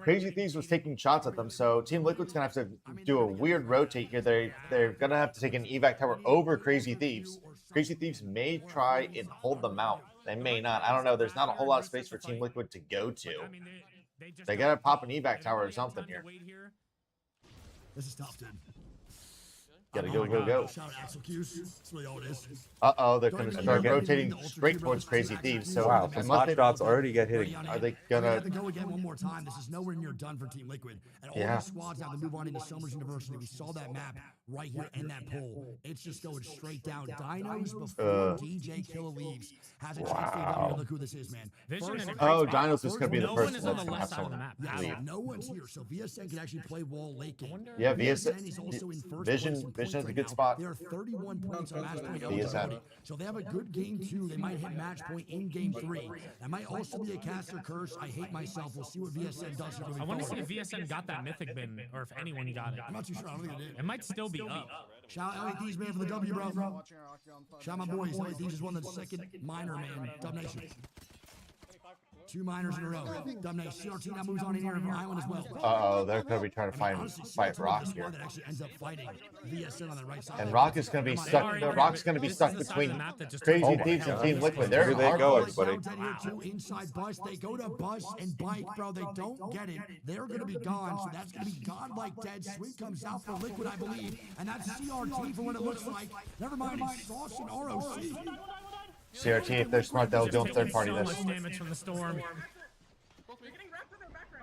Crazy Thieves was taking shots at them, so Team Liquid's gonna have to do a weird rotate here. They're gonna have to take an evac tower over Crazy Thieves. Crazy Thieves may try and hold them out. They may not. I don't know. There's not a whole lot of space for Team Liquid to go to. They gotta pop an evac tower or something here. This is tough, dude. Gotta go. Shout out Axel Q's. That's really all it is. They're gonna start rotating straight towards Crazy Thieves. So Wow, some hot shots already get hitting. Are they We gonna? have to go again one more time. This is nowhere near done for Team Liquid. And all these squads have to move on into Summers University. We saw that map right here in that poll. It's just going straight down. Dinos before DJ Killer leaves has a chance to Wow. look who this is, man. Dinos is gonna be the No person one is on that's the gonna have left side of the someone map. leave. Yeah, no one's here, so VSN can actually play wall late game. Yeah, VSN is also in first Vision place in points is a right good now. spot. They're 31 points on match point VSN. eligibility. So they have a good game 2. They might hit match point in game 3. That might also be a caster curse. I hate myself. We'll see what VSN does. I want to see if VSN got that mythic bin, or if anyone got it. I'm not too sure. I don't think they did. It might still be up. Shout out LA Thieves, man, for the W, bro. Shout out my boys. LA Thieves just won the second minor, man. Dub Nation. 2 minors in a row. Dub Nation. CRT now moves on in here of Island as well. They're gonna be trying to fight Rock here. That actually ends up fighting VSN on the right side. And Rock is going to be stuck. Rock's going to be stuck between Crazy Thieves and Team Liquid. They're Here they hard go, boys. everybody. Down here too, inside bus. They go to bus and bike, bro. They don't get it. They're going to be gone. So that's going to be godlike dead. Swing comes out for Liquid, I believe. And that's CRT for what it looks like. Never mind, it's Sauce and ROC. CRT, if they're smart, they'll go third party So this. much damage from the storm.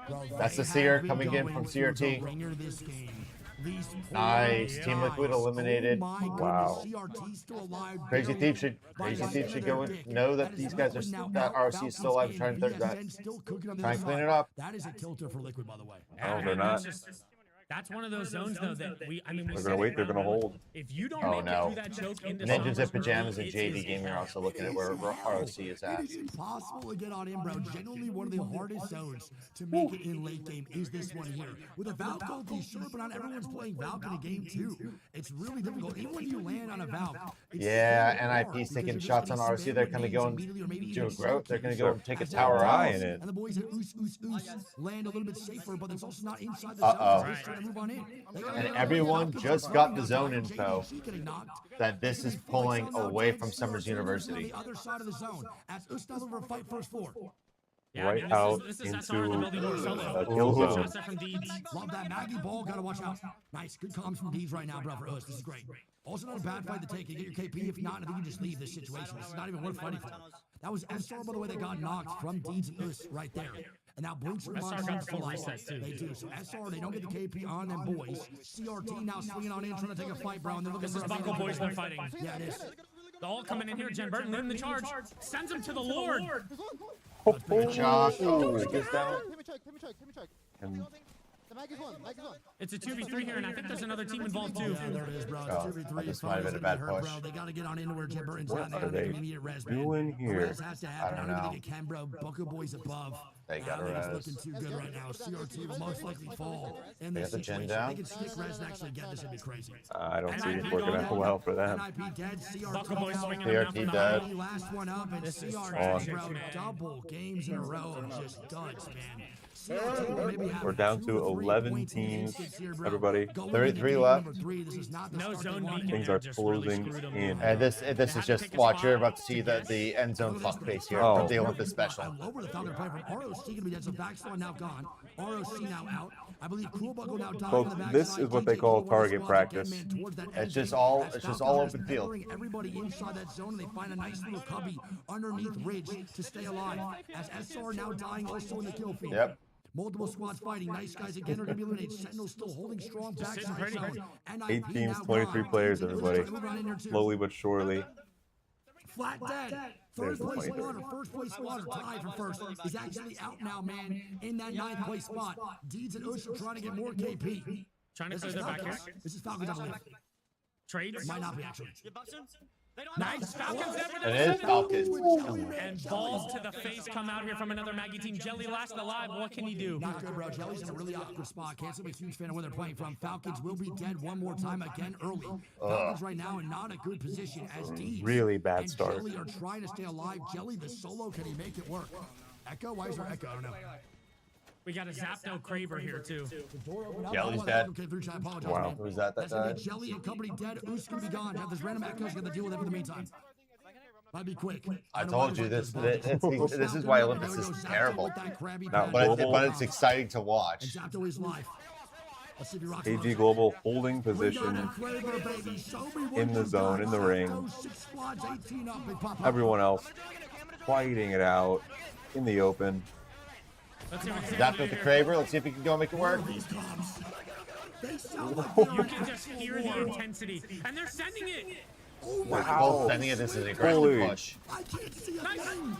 Bro, That's the they Seer have been coming in going from for CRT. the ringer this game. These Nice. poor Team Liquid guys. eliminated. Oh my goodness, Wow. CRT still alive. Crazy barely Thieves by the should skin of go their and dick. know that is these guys Liquid now that out. RC is still alive and trying to third that. VSN still cooking on the Try other and clean side. it up. That is a tilter for Liquid, by the way. Oh, they're not. That's one of those zones, though, that we They're said gonna it wait. They're gonna earlier. hold. If you don't Oh, make it no. through that choke into Ninjas Summers and Pajamas early, and JD Gaming are also looking at where ROC is at. It is impossible to get on in, bro. Generally, one of the hardest zones to make it in late game is this one here. With a Valve goldie, sure, but not everyone's playing Valve in a game too. It's really difficult. Even when you land on a Valve, it's Yeah, still NIP's hard because taking you're just shots gonna on RC. spam They're with gonna nades go and immediately or maybe do a even growth. They're gonna go and take a as tower they're out. Die in it. And the boys at Oos land a little bit safer, but it's also not inside the Uh-oh. zone. They're just trying to move on in. And everyone just got the zone info that this is pulling away from Summers University. On the other side of the zone, as Oos now looking for fight first floor. Yeah, Right I mean, out this is SR in the building into more solo. a kill Ooh. zone. Shots from Deeds. Love that Maggie ball. Gotta watch out. Nice, good comms from Deeds right now, bro. For us, this is great. Also, not a bad fight to take. You get your KP. If not, I think you just leave this situation. This is not even worth fighting for. That was SR, by the way, that got knocked from Deeds and us right there. And now Blinks and SR got the full reset, too. They do. So SR, they don't get the KP on them boys. CRT now swinging on in, trying to take a fight, bro. And they're looking This is for a Buckle big Boys fight. they're fighting. Yeah, it is. They're all coming in here. Jen Burton leading the charge. Sends him to the Lord. Good job. Gets down. And It's a 2v3 here, and I think there's another team involved, too. Yeah, there it is, bro. It's Oh, 2v3. this might have been a bad push. Bro. They got to get on into where Jen Burton's What at. They are got to make they an immediate res, man. doing The here? res has to happen. I don't don't know. think it can, bro. Bucko Boys above. They got a think it's res. looking too good right now. CRT will most likely fall in They this got the gen situation. down? They can stick res and actually get this. It'd be crazy. I don't see it NIP working going out well for them. NIP dead. Buckle Boys CRT swinging out. him down CRT from the dead. high. Last one up, and This is CRT, tragic, bro. man. Double games in a row of just duds, man. CRT will maybe have We're down 2 to or 3 11 points in the teams, instance here, bro. everybody. Going 33 into game left. number 3, this is not the No start they zone wanted. beacon Things here are just really closing screwed 'em. in. And this is just watch. You're about to see the end zone fuck face here Oh. from the Olympus I special. love where the Falcon play from ROC gonna be dead. So backslide now gone. ROC now out. I believe Cruel Buckle now dying Folks, on the this backside. is what they DJ call Killer target squad practice. again, man, towards that It's end just zone. all- As it's just Falcon all is open field. peppering everybody inside that zone, and they find a nice little cubby underneath Ridge to stay alive. As SR now dying also in the kill feed. Yep. Multiple squads fighting. Nice guys again are going to be eliminated. Sentinel still holding strong backside pretty. zone. 8 NIP teams, now 23 gone. players, Teams and everybody. Oos trying to move on in there too. Slowly but surely. Flat dead. There's Third the place 23. squad, first place squad, tied for first, is actually out now, man, in that 9th place spot. Deeds and Oos are trying to get more KP. Trying to This clear is their back here. Falcons. This is Falcons, I believe. Trades. Might not be, actually. Nice. Falcons there for the It is 7. Falcons. And balls to the face come out here from another Maggie team. Jelly last alive. What can he do? Not good, bro. Jelly's in a really awkward spot. Can't say I'm a huge fan of where they're playing from. Falcons will be dead one more time again early. Falcons right now in not a good position as Deeds Really bad and start. Jelly are trying to stay alive. Jelly, the solo, can he make it work? Echo? Why is there Echo? I don't know. We got a Zapdo Craver here too. The door opened up. Jelly's Oh, dead. Okay, 3 I apologize, Wow. man. Who's that That's gonna died? be Jelly and company dead. Who's gonna be gone? Got this random echoes. Got to deal with it for the meantime. Might be quick. I know told why you they this. like This is why Olympus is terrible. Now, But it's exciting to And watch. Zapdo is live. Let's see if he rocks AG it. Global holding We got a position Craver, baby. Show me what in the you zone, got. in the ring. Zapdo, 6 squads, 18 up. Big pop, pop. Everyone else fighting it out in the open. Let's see what Zap with the Craver. Let's see if we can go make it work. These comes. They sound like You they're can just hear the intensity, and they're sending it. Oh We're my both sending it. This is a great Holy. push. I can't see a Nice. thing.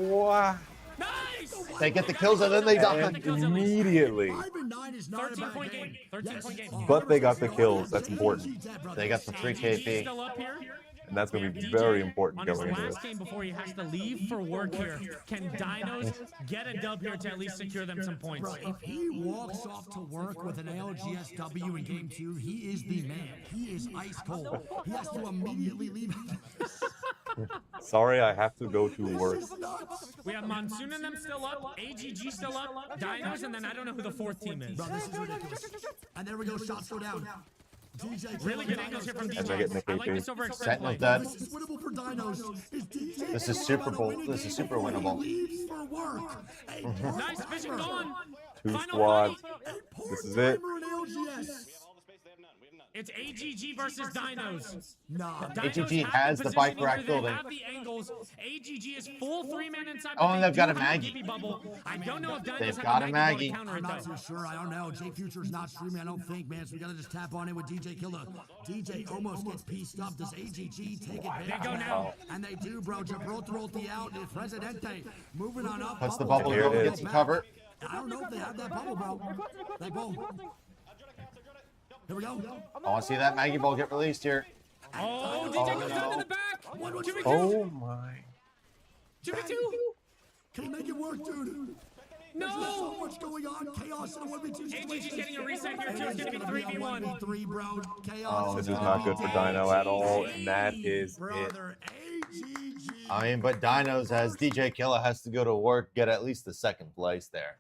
Wow. Nice. They get the kills and then they die. And immediately, 5 and 9 is not a 13 bad point game. game. 13 point game. but they got the kills. That's important. They got the 3 AGG KP. still up here. And that's going to We be have very DJ important on his going into last this. game before he has to leave for work here. Can Dinos get a dub here to at least secure them some points? Bro, if he walks off to work with an ALGSW in game 2, he is the man. He is ice cold. He has to immediately leave. Sorry, I have to go to work. This is nuts. We have Monsoon and them still up, AGG still up, Dinos, and then I don't know who the 4th team is. Bro, this is ridiculous. And there we go, shots go down. DJ Really good angles here from And they're getting DJ. the I like KP. this over extend Sentinel play. dead. This is winnable for Dinos. Is DJ This is Killer Super about to Bowl. win a This is game super before he winnable. leaves for work? A Nice vision part-timer. gone. Two Final squads. fight. A This is it. part-timer in LGS. It's AGG versus Dinos. Nah. Dinos AGG have has the position bike here, rack they building. have the angles. AGG is full 3-man inside. Oh, but and they they've got do a have Maggie. Gibby bubble. I don't know if Dinos They've have got a a Maggie. Maggie bubble to counter I'm it not though. too sure. I don't know. Jay Future's not streaming, I don't think, man. So we gotta just tap on in with DJ Killer. DJ almost gets pieced up. Does AGG take advantage? They go of now. that? And they do, bro. Gibraltar out. Presidente moving on up. Puts the Bubble bubble Here it over, is. gets the cover. I don't know if they have that bubble, bro. They both. Here we go. I want to see that Maggie ball get released here. Oh, DJ goes down to the back. Jimmy 2. Oh my. Jimmy 2. Can he make it work, dude? There's so No. much going on. Chaos in a 1v2 situation. AGG's getting a reset here too. It's going to be 3v1. 1v3, bro. Chaos. This is not good for Dino at all, and that is it. Brother, AGG. I mean, but Dinos as DJ Killer has to go to work, get at least the 2nd place there.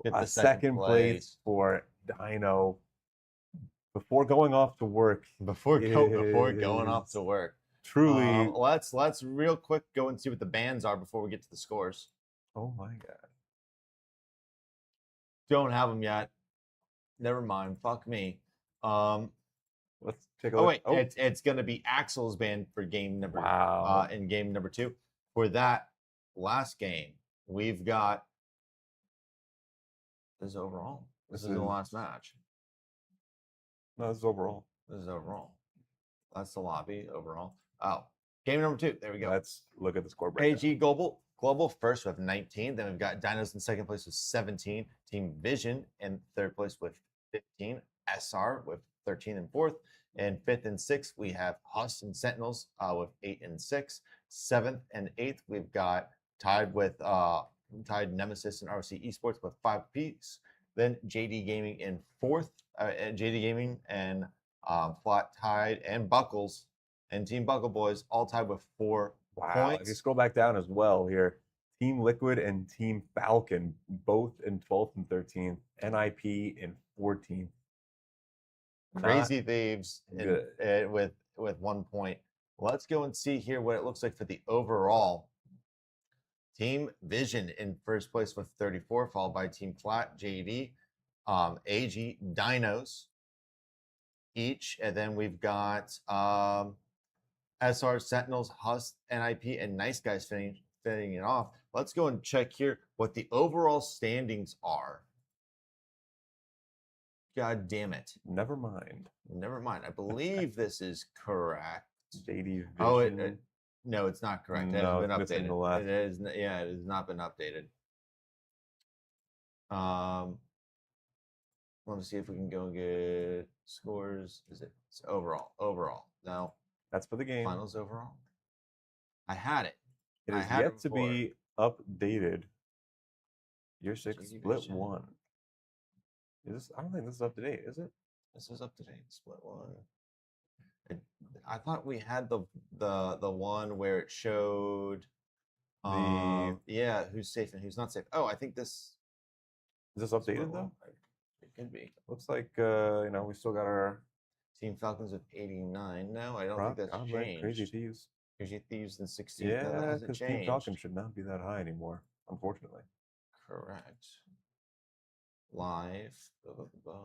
Get A the second place for Dino before going off to work. before going off is to work. Truly. Let's real quick go and see what the bands are before we get to the scores. Oh my god. Don't have them yet. Never mind. Fuck me. Let's take a Oh look. wait, it's gonna be Axel's band for game number Wow. in game number 2. For that last game, we've got this is overall. This is the last match. No, this is overall. This is overall. That's the lobby overall. Oh, game number 2. There we go. Let's look at the score breakdown. AG Global first with 19. Then we've got Dinos in 2nd place with 17. Team Vision in 3rd place with 15. SR with 13 and 4th. And 5th and 6th, we have Huss and Sentinels with 8 and 6. 7th and 8th, we've got tied Nemesis and RC Esports with 5 apiece. Then JD Gaming in 4th. JD Gaming and Flat Tide and Buckles and Team Buckle Boys all tied with 4 Wow. points. If you scroll back down as well here, Team Liquid and Team Falcon both in 12th and 13th. NIP in 14th. Crazy Thieves good. with 1 point. Let's go and see here what it looks like for the overall. Team Vision in 1st place with 34, followed by Team Flat, JD, AG, Dinos each, and then we've got SR, Sentinels, Huss, NIP, and Nice Guys finishing it off. Let's go and check here what the overall standings are. God damn it. Never mind. Never mind. I believe this is correct. JD Vision. Oh, no, it's not correct. It No, hasn't it's missing been the updated. left. It is, yeah, it has not been updated. Let me see if we can go and get scores. Is it it's overall? Overall. No, That's for the game. finals overall. I had it. It I is had it yet to be updated. Year 6 JD split Vision. 1. Is this? I don't think this is up to date, is it? This is up to date. Split 1. I thought we had the one where it showed The- yeah, who's safe and who's not safe. Oh, I think this Is this updated though? It could be. Looks like we still got our Team Falcons with 89. No, I don't think that's Godlike changed. Crazy Thieves. Crazy Thieves in 16. Yeah, no, that hasn't because changed. Team Falcon should not be that high anymore, unfortunately. Correct. Live. Blah, blah, blah, blah.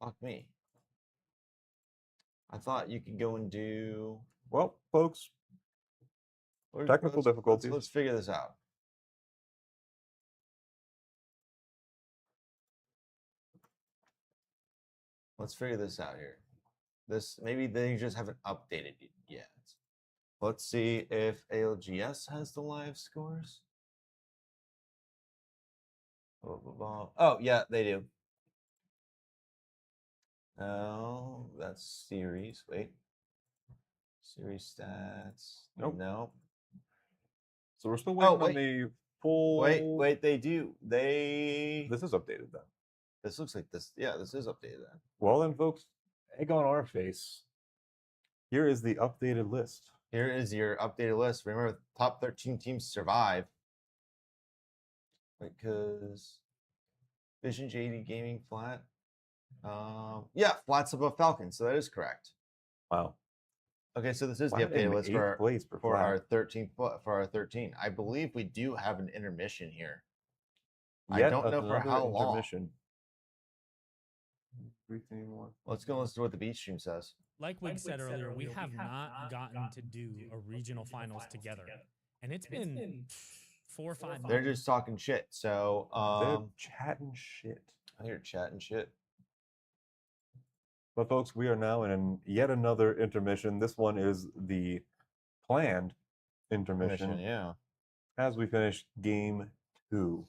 Fuck me. I thought you could go and do. Well, folks, technical difficulties. Let's figure this out. Let's figure this out here. Maybe they just haven't updated it yet. Let's see if ALGS has the live scores. Blah, blah, blah. Oh, yeah, they do. Oh, that's series. Wait. Series stats. Nope. No. So we're still waiting on the full. Wait, they do. This is updated then. This looks like this. Yeah, this is updated then. Well then, folks, egg on our face. Here is the updated list. Here is your updated list. Remember, top 13 teams survive. Because Vision JD Gaming flat. Yeah, flats above Falcons, so that is correct. Wow. Okay, so this is Flat the updated in list eighth place for our 13. I believe we do have an intermission here. Yet I don't know for how long. Intermission. 3, 3, 1. Let's go listen to what the beat stream says. Like we said earlier, we have not gotten to do a regional finals together, and it's been 4 or 5 months. They're just talking shit. So they're chatting shit. I hear chatting shit. But folks, we are now in yet another intermission. This one is the planned intermission. Yeah. As we finish game 2.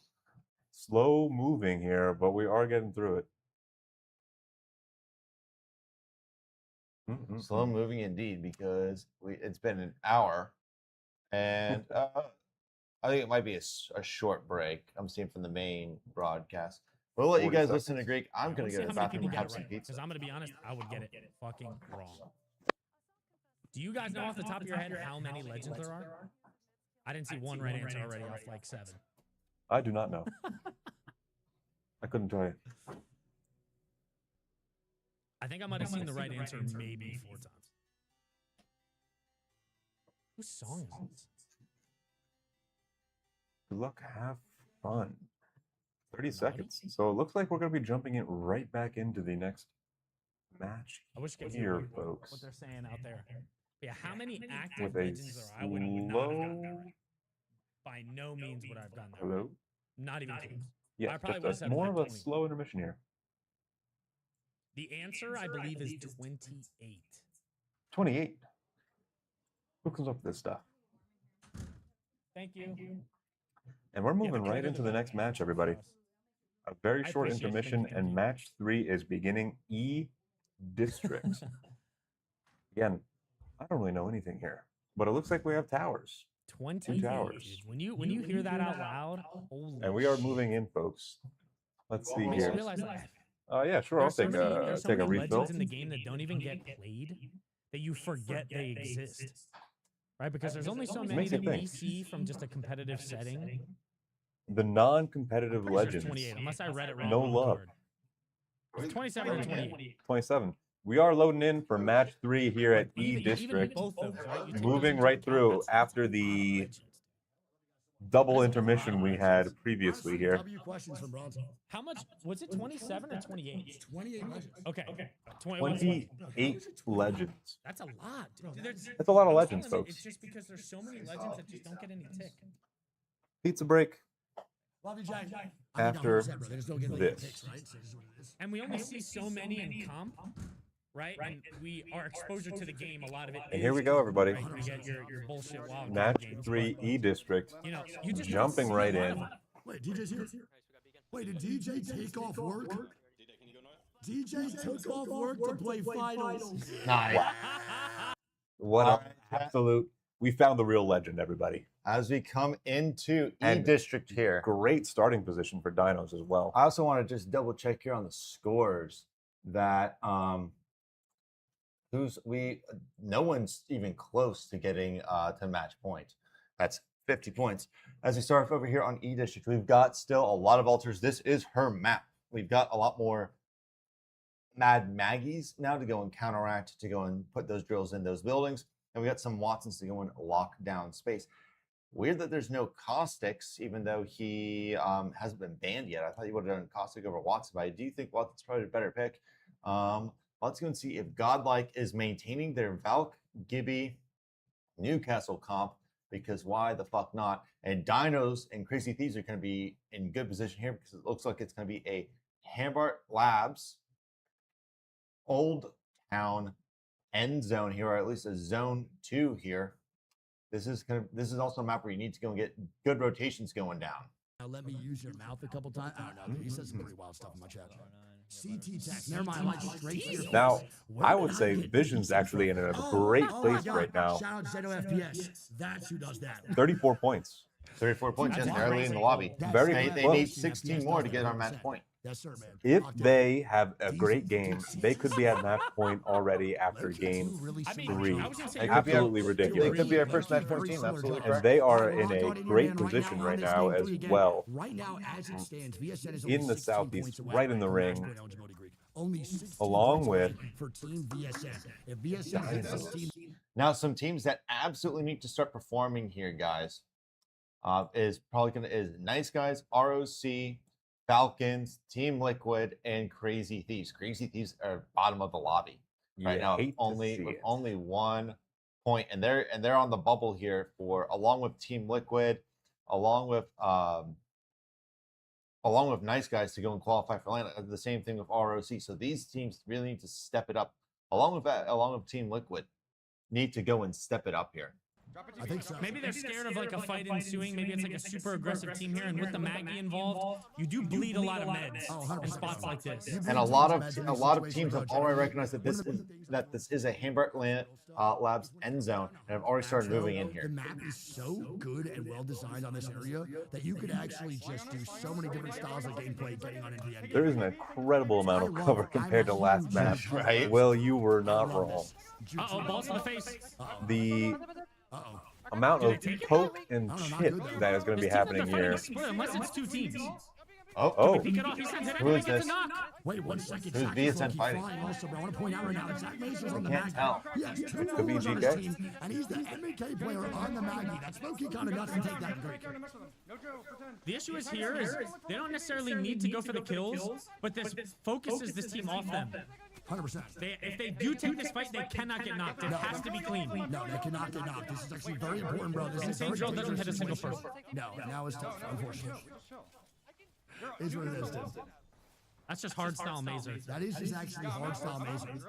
Slow moving here, but we are getting through it. Slow moving indeed, because it's been an hour, and I think it might be a short break. I'm seeing from the main broadcast. We'll let you guys listen to Greek. I'm going to go to the bathroom and have some pizza. Because I'm going to be honest, I would get it fucking wrong. Do you guys know off the top of your head how many legends there are? I didn't see one right answer already off like 7. I do not know. I couldn't tell you. I think I might have seen the right answer maybe 4 times. Whose song is this? Good luck, have fun. 30 seconds. So it looks like we're going to be jumping it right back into the next match. I wish you could here, hear folks. what they're saying out there. Yeah, how many active With a legends there are? I would not have gotten that right. By no means would I have gotten that right. Hello? Not even close. Yeah, I probably just would've said more like of a 20. slow intermission here. The answer, I believe, is 28. 28. Who comes up with this stuff? Thank you. And we're moving right into the next match, everybody. A very short intermission, and match 3 is beginning E District. Again, I don't really know anything here, but it looks like we have towers. 20 towers. When you hear that out loud, holy And we are shit. moving in, folks. Let's see You just here. realize that Yeah, sure. I'll there's so take many, a there's so take a many refill. legends in the game that don't even get played that you forget they exist. Right? Because there's only so many Makes you that we think. see from just a competitive setting. The non-competitive Pretty sure it's legends. 28, unless I read it wrong. No on the love. card. It's 27 or 28. 27. We are loading in for match 3 here at E Even District. both those, right? You take Moving those right into account, through that's after the double intermission we had previously here. W questions from Bronzo. How much was it? 27 or 28? 28 legends. Okay. 28 legends. That's a lot. Dude, That's a lot of I was legends, telling you, folks. It's just because there's so many legends that just don't get any tick. Pizza break Love you, Jack. after They just don't get this. picks, right? So this is what it is. And we only see so many in comp, right? And our exposure to the game, a lot of it. And here we go, everybody. Right? You get your bullshit wild Match games, 3 but, E District. you know, you just Jumping see right a lot in. of them. Wait, DJ's here? Wait, did DJ take off work? DJ took off work to play finals. Nice. What All an right. absolute. We found the real legend, everybody. As we come into E And District here, Great starting position for Dinos as well. I also want to just double check here on the scores that no one's even close to getting to match point. That's 50 points. As we start off over here on E District, we've got still a lot of altars. This is her map. We've got a lot more Mad Maggies now to go and counteract, to go and put those drills in those buildings. And we got some Watsons to go and lock down space. Weird that there's no Caustics, even though he hasn't been banned yet. I thought you would have done Caustic over Watson, but I do think Watson's probably a better pick. Let's go and see if Godlike is maintaining their Valk, Gibby, Newcastle comp, because why the fuck not? And Dinos and Crazy Thieves are going to be in good position here because it looks like it's going to be a Hambart Labs Old Town end zone here, or at least a zone 2 here. This is also a map where you need to go and get good rotations going down. Now let me use your mouth a couple times. I don't know. He says some pretty wild stuff in my chat. CT Tech. Never mind. Like straight to your Now, face. I would say Vision's actually in a great place right now. Shout out Zeto FPS. That's who does that. 34 points. 34 points, yes, they're leading the lobby. Very They close. need 16 more to get our match point. Yes, sir, man. If they have a great game, they could be at match point already after game 3. Absolutely They ridiculous. could be our first match point team, absolutely And correct. they are in a great position right now as well. Right now, as it stands, VSN is In the Southeast, right in the ring, only along with for Team VSN. If VSN hits 16, Now, some teams that absolutely need to start performing here, guys, is Nice Guys, ROC, Falcons, Team Liquid, and Crazy Thieves. Crazy Thieves are bottom of the lobby right now, hate to see with it. only 1 point, and they're on the bubble here along with Team Liquid, along with Nice Guys to go and qualify for LAN. The same thing with ROC. So these teams really need to step it up. Along with Team Liquid, need to go and step it up here. I think so. Maybe they're scared of like a fight ensuing. Maybe it's like a super aggressive team here, and with the Maggie involved, you do bleed a lot of meds in spots like this. And a lot of teams have already recognized that this is a Hambart Labs end zone and have already started moving in The here. map is so good and well designed on this area that you could actually just do so many different styles of gameplay getting on into the end game. there is an incredible amount of cover compared to last match. Right? Well, you were not wrong. Uh-oh, balls to the face. The Uh-oh. amount of poke and chip that is going to be This team that happening they're fighting here. is split unless it's 2 teams. Oh, Pick it off. He sends it Who in. is He gets this? a knock. Wait 1 second. Who's Zach is VSN low-key fighting? flying also, but I want to point out right now that Zach Mason's on the can't Maggie. tell. He has 2 Could be roles on his GK. team, and he's the MK player on the Maggie. That's low-key kind of nuts to take that in Greek. The issue is here is they don't necessarily need to go for the kills, but this focuses this team off them. 100%. If they do take this fight, they cannot get knocked. It has to be clean. No, they cannot get knocked. This is actually very important, bro. This is Insane very Drill doesn't dangerous hit a single situation. person. No, now it's tough, unfortunately. It's what it is, dude. That's just hard style Mazer. That is just actually hard style amazing.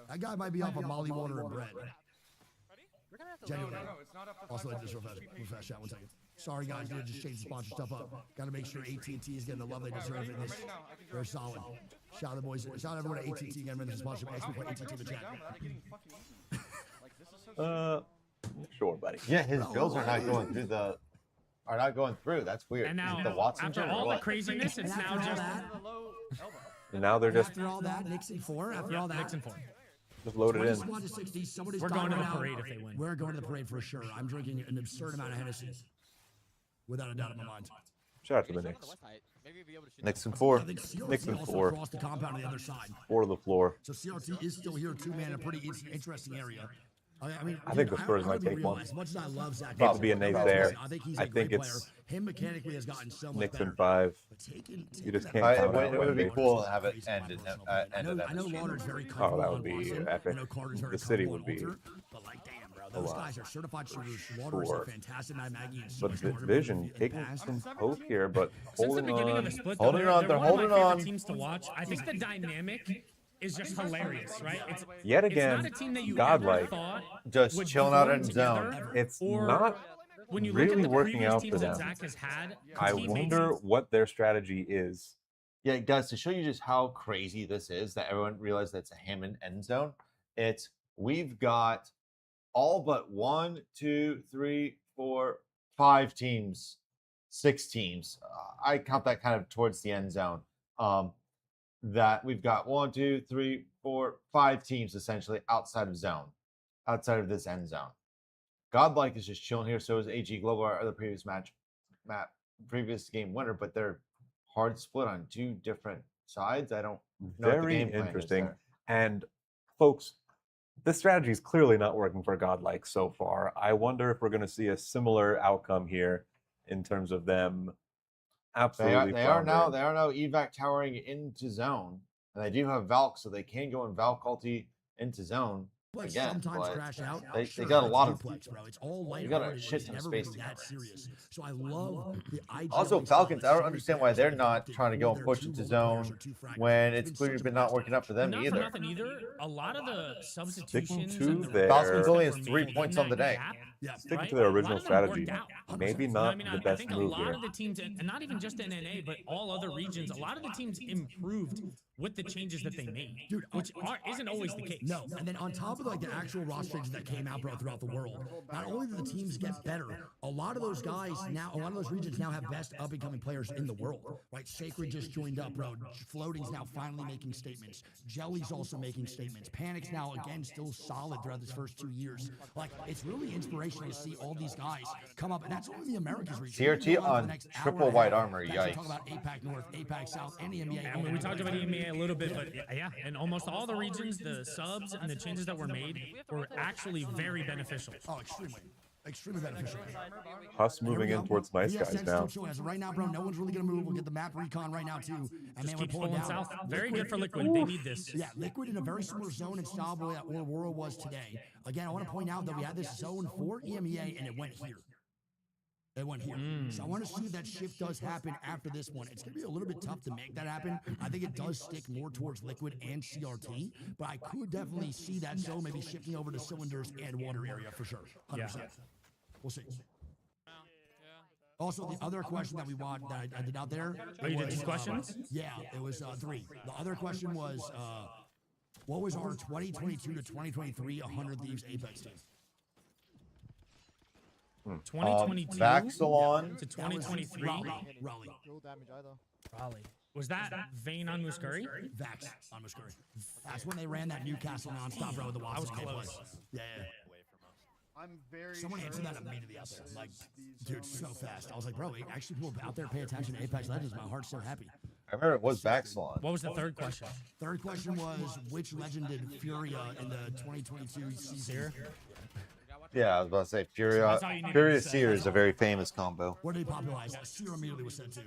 That guy might be off of Molly water and bread. Genuinely. Also, I just real fast chat 1 second. Sorry guys, gonna just change the sponsor stuff up. Got to make sure AT&T is getting the love they deserve in this. They're solid. Shout out the boys. Shout out everyone at AT&T getting rid of the sponsorship. Ask me for AT&T in the chat. Sure, buddy. Yeah, his bills are not going through. That's weird. And now, the Watson after gen or all the what? craziness, it's now just And now they're just After all that, Nixon 4. After all that, Nixon 4. loaded in. 21 to 60. Somebody's We're going to the dying parade out. if they win. We're going to the parade for sure. I'm drinking an absurd amount of Hennessy. Without a doubt in my mind. Shout out to the Knicks. Nixon 4. I think CRT Nixon also 4. across the compound on the other side. 4 to the floor. So CRT is still here too, man. A pretty interesting area. I think the Spurs might take one. As much as I love Zach, Hate to be a Nate there. I think he's I a great think player. it's Him mechanically has gotten so much Knicks better. in 5. But taking You just that- can't It count would, out it would be Wemby. cool to have it I end know, of I know that. Lauder's very Oh, comfortable that on would be Watson. epic. I know Carter's very The city comfortable would be on Alter, but like, damn, bro, those lot. guys are certified shooters. Lauder is Sure. a fantastic Mad Maggie. And so But much more Vision in taking pass. some poke here, but Since the holding beginning of the on. split, Holding they're on, they're one of my holding favorite on. teams to watch. I think the dynamic is just hilarious, right? It's Yet it's again, not a team that you godlike. ever thought Just would chilling out perform in together, zone. It's or not when you look really at the working previous out teams for that them. Zach has had. I teammates- wonder what their strategy is. Yeah, guys, to show you just how crazy this is, that everyone realized that it's a Hammond end zone. We've got all but 1, 2, 3, 4, 5 teams, 6 teams. I count that kind of towards the end zone. That we've got 1, 2, 3, 4, 5 teams essentially outside of this end zone. Godlike is just chilling here. So is AG Global, our other previous game winner, but they're hard split on two different sides. I don't know what the Very game plan is interesting. there. And folks, this strategy is clearly not working for Godlike so far. I wonder if we're going to see a similar outcome here in terms of them absolutely. They are now evac towering into zone, and they do have Valk, so they can go in Valk ulti into zone. Again, sometimes crash out. They got a lot of duplex, bro. It's all light. You got a shit ton of space really that serious. So I love the IGL. Also, Falcons, I don't understand why they're not trying to go and push into zone when it's clearly been not working out for them Not either. for nothing either. A lot of the substitutions to and the their- Falcons only has that were 3 made points in on the that day. gap, Sticking right? to their A lot original of them worked strategy, out. maybe You know what not I mean? the I best think a move lot here. of the teams, and not even just in NA, but all other regions, a lot of the teams improved with the changes that they made, Dude, isn't always the case. No, and then on top of like the actual roster changes that came out, bro, throughout the world, not only do the teams get better, a lot of those guys now, a lot of those regions now have best up and coming players in the world, right? Sacred just joined up, bro. Floating's now finally making statements. Jelly's also making statements. Panic's now again still solid throughout his first 2 years. Like it's really inspirational to see all these guys come up, and that's only the Americas region. CRT on triple white armor, Talk yikes. about APAC North, APAC South, and EMEA. I mean, we talked about EMEA a little bit, but yeah, in almost all the regions, the subs and the changes that were made were actually very beneficial. Oh, extremely beneficial. Us moving in towards nice VSX guys now. still as of right now, bro, no one's really gonna move. We'll get the map recon right now too, and Just then we're keep pulling pulling down. south. Very good for Liquid. They need this. Yeah, Liquid in a very similar zone and style way that Aurora was today. Again, I want to point out that we had this zone for EMEA and it went here. It went here. So I want to see if that shift does happen after this one. It's going to be a little bit tough to make that happen. I think it does stick more towards Liquid and CRT, but I could definitely see that zone maybe shifting over to cylinders and water area for sure. 100%. Yeah. We'll see. Also, the other question that we want that I did out there. Oh, you did was, these questions? Yeah, it was 3. The other question was, what was our 2022 to 2023 100 Thieves Apex team? 2022 Vaxilon. to 2023. Raleigh. Raleigh. Was that Vayne on Muscuri? Vax on Muscuri. That's when they ran that Newcastle nonstop row with the Watson. I was close. Yeah. I'm very Someone answered that immediately out there. Like, dude, so fast. I was like, bro, actually people out there pay attention to Apex Legends. My heart's so happy. I remember it was Vaxilon. What was the third question? Third question was, which legend did Furia in the 2022 season? Yeah, I was about to say Furia. That's all you needed Furia to say. Seer is a very famous combo. Where did he popularize? Seer immediately was said too.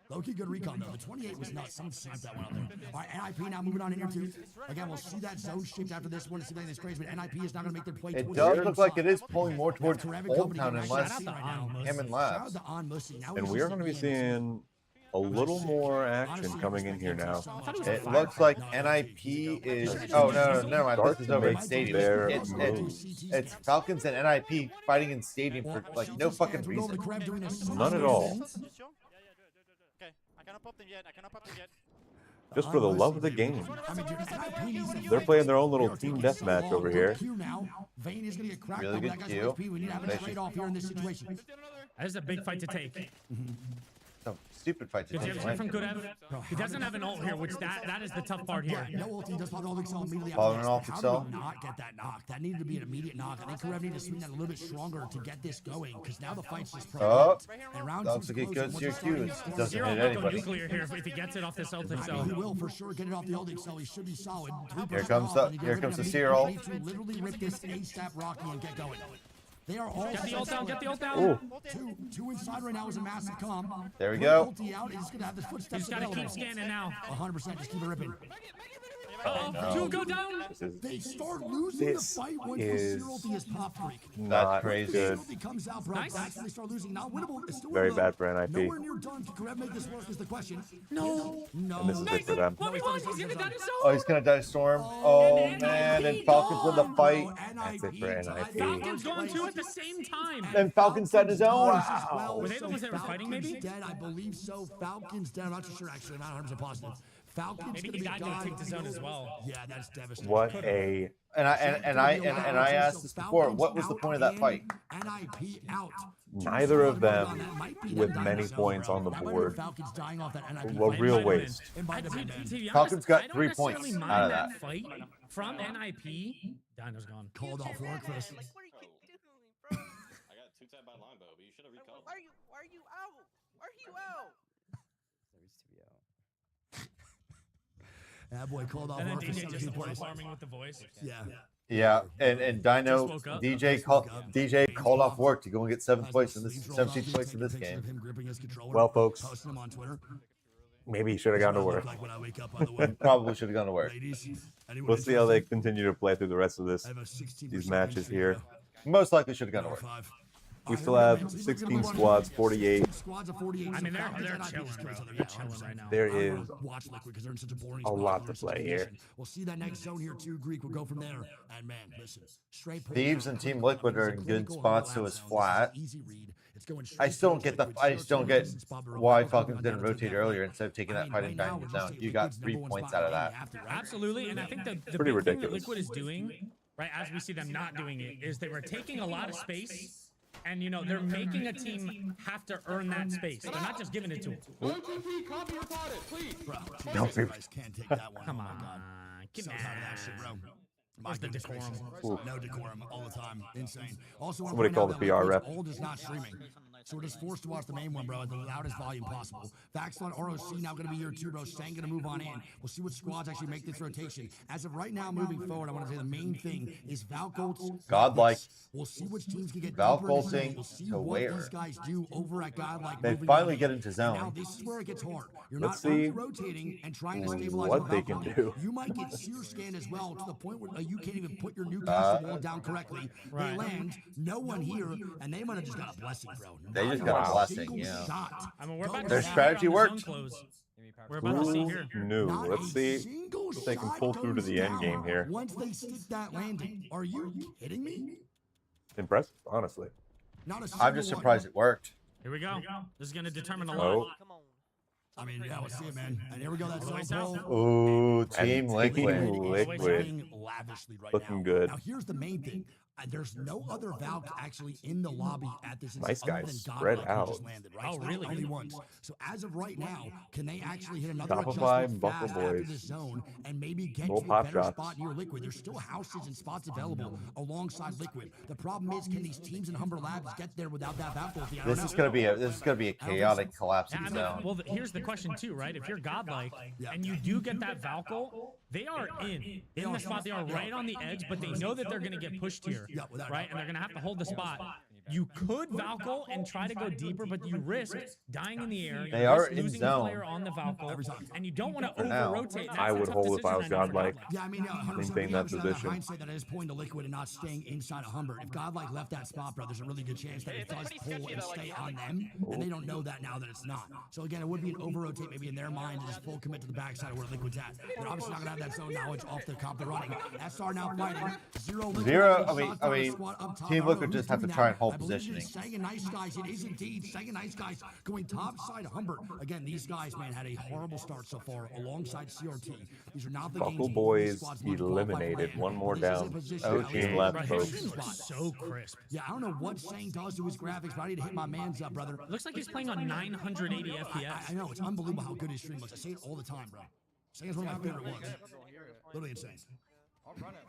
Low-key good recon though. The 28 was nuts. Someone snapped that one out there. All right, NIP now moving on in here too. Again, we'll see that zone shift after this one. See if anything's crazy, but NIP is not going to make their play. It towards does the look like inside. it is pulling more towards Forever Old Company Town getting unless shout out to On Mussy. Hammond Shout out Labs. to On Mussy. Now And he's we are just going to be EMC. seeing a little more action Honestly, coming in here now. It looks like NIP is. Oh no, never mind. This is over in Stadium. Their It's Falcons and NIP fighting in Stadium for like no fucking reason. None at all. Okay, I cannot pop them yet. Just for the love of the game. I mean, dude, NIP needs to They're fight. playing their own little They are team taking so deathmatch long. over Good here. Q now. Vayne is going to get cracked. Really up. good That guy's Q. OP. We need to have a trade-off here in this situation. That is a big fight to take. No, stupid fight to Did you take. ever right? from Good Ev? He doesn't have an ult here, which that is the tough part here. No ulti, does pop the ult excel immediately Following after an this. ult How excel? did we not get that knock? That needed to be an immediate knock. I think Karev needed to swing that a little bit stronger to get this going, because now the fight's just Oh, prolonged. And round looks two's like it closing. goes to your Once it's starting Q. to It storm, doesn't Zero hit will go anybody. nuclear here if he gets it off this ult I mean, himself. he will for sure get it off the ult excel. He should be solid. 3% Here comes off, the- and you get here rid comes of the it. Seer ult. You need to literally rip this ASAP Rocky and get going. They are all Get the ult down, get the ult down. Ooh. Two inside right now is a massive comp. There we Quick go. ulti out. He's gonna have the You footsteps just gotta keep available. scanning now. 100%. Just keep it ripping. Two go down. This is They start losing the This fight when the is Zero ulti is pop freak. not crazy. good. Ulti comes out, bro. Nice. That's when they start losing. Not winnable. It's still Very winnable. bad for NIP. Nowhere near done. Can Karev make this work is the question. No. No. And this is big for them. 1v1, he's gonna die his Oh, he's gonna die Storm. Oh man, and Falcons win the fight. That's it for NIP. Falcons going two at the same time. And Falcons set his own. Were they the ones that were fighting, maybe? Dead, I believe so. Falcons dead. I'm not too sure, actually. I'm not 100% positive. Falcons Maybe gonna he be died to gone. take the zone as well. Yeah, that's devastating. What a And I asked this before. What was the point of that fight? NIP out. neither of them with many points on the board. Falcons dying off that NIP Well, fight. real waste. It might have been, man. To be honest, Falcons got I don't 3 necessarily points mind out of that. fight from NIP. Dino's gone. Called off work for this. Why are you out? Why are you out? That boy called off And then work for DJ just 17 points. farming with the voice. Yeah. Yeah, and Dino woke up. DJ called off work to go and get 7 points in this 17 points in this Pictures of game. him gripping his controller, Well, folks, posting him on Twitter. maybe he should have gone to work. Like when I wake up, by the way. Probably should have gone to work. Ladies, anyone We'll see how they interested? continue to play through the rest of I have a 16% these matches win here. streak Most likely should have gone to now. work. Five. We All still right, have here we go. 16 squads, 48. Squads of 48. I mean, they're Falcons chilling, and IB bro. just kill each other. They're Yeah, chilling 100%. right now. There I don't is wanna watch Liquid because they're in such a boring a spot. lot They're to in such a play here. position. We'll see that next zone here too. Greek will go from there. And man, listen, straight pull Thieves down, and Team clinical Liquid are in offense, good clinical spots, overlap so it's zone. This is flat. an easy read. It's going I straight still don't towards get the Liquid. I just don't get Decent spot, but why Liquid Falcons coming didn't down to rotate the earlier back. instead of taking I that mean, fight right and now, bang we're the just zone. seeing You got Liquid's 3 number one points spot out of right that. after, right? Absolutely, and I think the Pretty big thing that ridiculous. Liquid is doing, right, as we see them not doing it, is they were taking a lot of space, and they're making a team have to earn that space. They're not just giving it to them. Bro, No, Jesus Christ, can't take that one. Come Oh my on, God. get So tired of that shit, bro. My Where's the goodness decorum? gracious. No decorum all the time. Insane. Also, wanna Somebody point call out the that PR Liquid's rep. Old is not streaming. So we're just forced to watch the main one, bro, at the loudest volume possible. Vaxlon ROC now going to be year 2, bro. Sang going to move on in. We'll see what squads actually make this rotation. As of right now, moving forward, I want to say the main thing is Valcolt's Godlike. We'll see which teams can get Valcolting deeper into the zone. We'll see to what where? these guys do over at Godlike. They moving finally on get in. into And zone. now this is where it gets hard. You're Let's not only see rotating and trying to stabilize what on they can Valcol, do. You might get sear scan as well to the point where you can't even put your new custom wall down correctly. They land, no one here, and they might have just got a blessing, bro. They just Not got a a blessing, single yeah. shot. I mean, we're about to Their see strategy here on the worked. zone close. We're about to see here. Who knew? Not Let's a see single if they can shot pull through to goes the end game down here. Once they stick that landing, are you kidding me? Impressive, honestly. Not a I'm just single surprised it worked. Here we go. This is going to determine a Oh. lot. Come on. I mean, yeah, we'll see it, man. And here we go. That's All the way zone south. pull. Ooh, Team Team Liquid. Liquid. Living lavishly right Looking now. good. Now here's the main thing. There's no other Valk actually in the lobby at this Nice instance other guys than spread Godlike who just out. landed, right? Oh, So they're really? Only once. So as of right now, can they actually hit another Shopify, adjustment Buckle fast after Boys. this zone and maybe get Little to a pop better shots. spot near Liquid? There's still houses and spots available alongside Liquid. The problem is, can these teams in Humber Labs get there without that Valk ulti? I don't This know. is gonna be a chaotic collapse Yeah, in I the mean, zone. well, here's the question too, right? If you're godlike and you do get that Valkyl, they are in the spot. They are right on the edge, but they know that they're going to get pushed here, Yeah, without a right? doubt. And they're going to have to hold the spot. You could Valkyl and try to go deeper, but you risk dying in the air. You They are risk in losing zone. a player on the Valkyl, and you don't want to For now. over rotate. I would hold if I was godlike. Yeah, I mean, 100%. Maintain We that obviously have position. hindsight that is pointing to Liquid and not staying inside of Humber. If Godlike left that spot, bro, there's a really good chance that it does pull and stay on them, and they don't know that now that it's not. So again, it would be an over-rotate maybe in their mind to just full commit to the backside of where Liquid's at. They're obviously not going to have that zone knowledge off the comp they're running. SR now fighting. Liquid, Zero, shots I on the mean, squad up top. Team I don't know Liquid who's just have to doing try that. and hold I believe it is positioning. Sega Nice Guys. It is indeed Sega Nice Guys going top side Humber. Again, these guys, man, had a horrible start so far alongside CRT. These are not the Buckle games Boys eliminated. One more down. Oh, team left, Bro, his folks. stream looks so crisp. Yeah, I don't know what Sang does to his graphics, but I need to hit my man's up, brother. Looks like he's playing on 980 I FPS. know, it's unbelievable how good his stream looks. I say it all the time, bro. Sang is one of my favorite ones. Literally insane. I'll run it.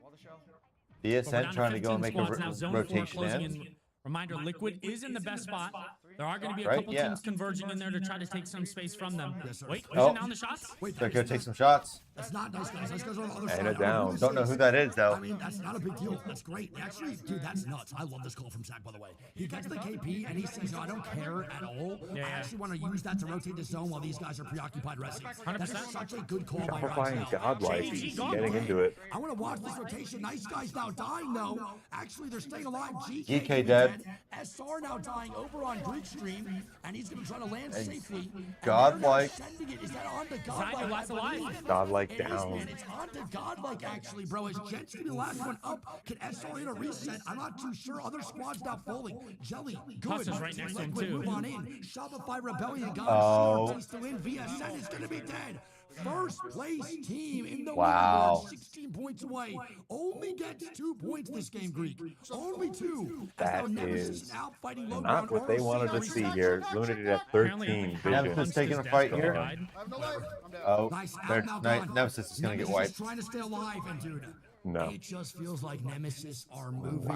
While the show. But we're BSN down trying to go and 15 make a squads now. Zone 4 rotation closing in. in. Reminder, Liquid is in the best spot. There are going to be a Right, couple yeah. teams converging in there to try to take some space from them. Yes, sir. Wait, Oh. is it down the shots? Wait, They're gonna take some shots. that's not Nice Guys. Nice Guys are on the other And side. it I don't know down. this Don't know is. who that is though. I mean, that's not a big deal. That's great. Actually, dude, that's nuts. I love this call from Zach, by the way. He gets the KP and he says, no, I don't care at all. Yeah, I yeah. actually want to use that to rotate the zone while these guys are preoccupied resting. That is 100%. such a good call by Shopify and Roxel. Godlike JG getting into it. I want to watch this rotation. Nice Guys now dying, though. Actually, they're staying alive. GK dead. SR now dying over on Greek stream, and he's going to try to land And safely. Godlike. Sending it. Is that on to Zion, Godlike? last I alive. believe. Godlike It is, down. man. It's on to Godlike, actually, bro. As Jets to be the last one up. Can SR hit a reset? I'm not too sure. Other squads now falling. Jelly, good. Plus is right next to him, Liquid, too. move on in. Shopify Rebellion, guys. Oh. CRT still in. VSN is going to be dead. First place team in the Wow. leaderboard, 16 points away. Only gets 2 points this game, Greek. Only 2. That As now Nemesis is out fighting low not ground. what they ROC wanted to now see resets. here. Limited at Apparently, 13 Nemesis vision. taking a fight here. I have no life. I'm down. Oh, Nice, out their now gone. Nemesis is gonna get Nemesis wiped. is trying to stay alive, and dude, No. It just feels like Nemesis are moving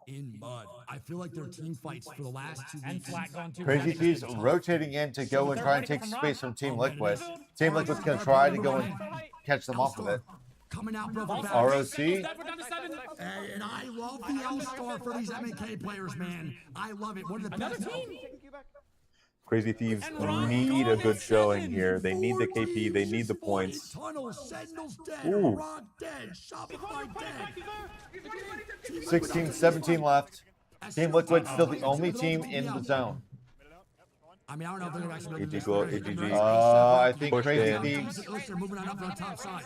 in mud. I feel like their team fights for the last 2 And weeks. flat gone too. Crazy Flat. Thieves rotating in to go and try and take space from Team Liquid. Team Liquid's going to try to go and catch them off of it. Coming out, bro. ROC. We're down to 7. Hey, and I love the L-Star for these MK players, man. I love it. One of the Another best. team. Crazy Thieves need a good showing here. They need the KP. They need the points. Tunnel, Sentinel's dead. Ooh. Rock dead. Shopify dead. 16, 17 left. Team Liquid still the only team in the zone. I mean, I don't know if they're actually AG Glow, AGG. I think Push Crazy in. Thieves. They're moving on up on the top side.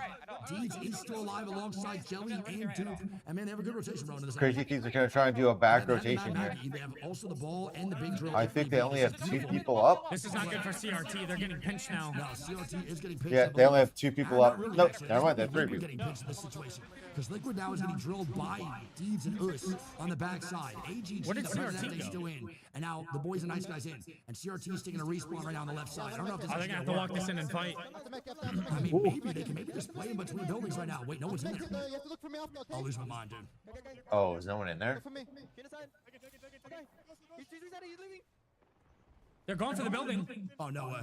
Deeds is still alive alongside Jelly and Duke. And man, they have a good rotation bro into this. Crazy Thieves are going to try and do a back rotation here. They have also the ball and the big drill. I think they only have 2 people up. This is not good for CRT. They're getting pinched now. No, CRT is getting pinched. Yeah, they only have 2 people up. Nope, never mind. They have 3 Liquid people. getting pinched in this situation. Because Liquid now is getting drilled by Deebs and Us on the backside. AGG, Where did the CRT president, go? still in. And now the boys and nice guys in. And CRT is taking a respawn right now on the left side. I don't know if this Are they is gonna have to walk this in and fight? I mean, maybe they can just play in between buildings right now. Wait, no one's in there. I'll lose my mind, dude. Oh, is no one in there? They're going for the building. Oh, no way.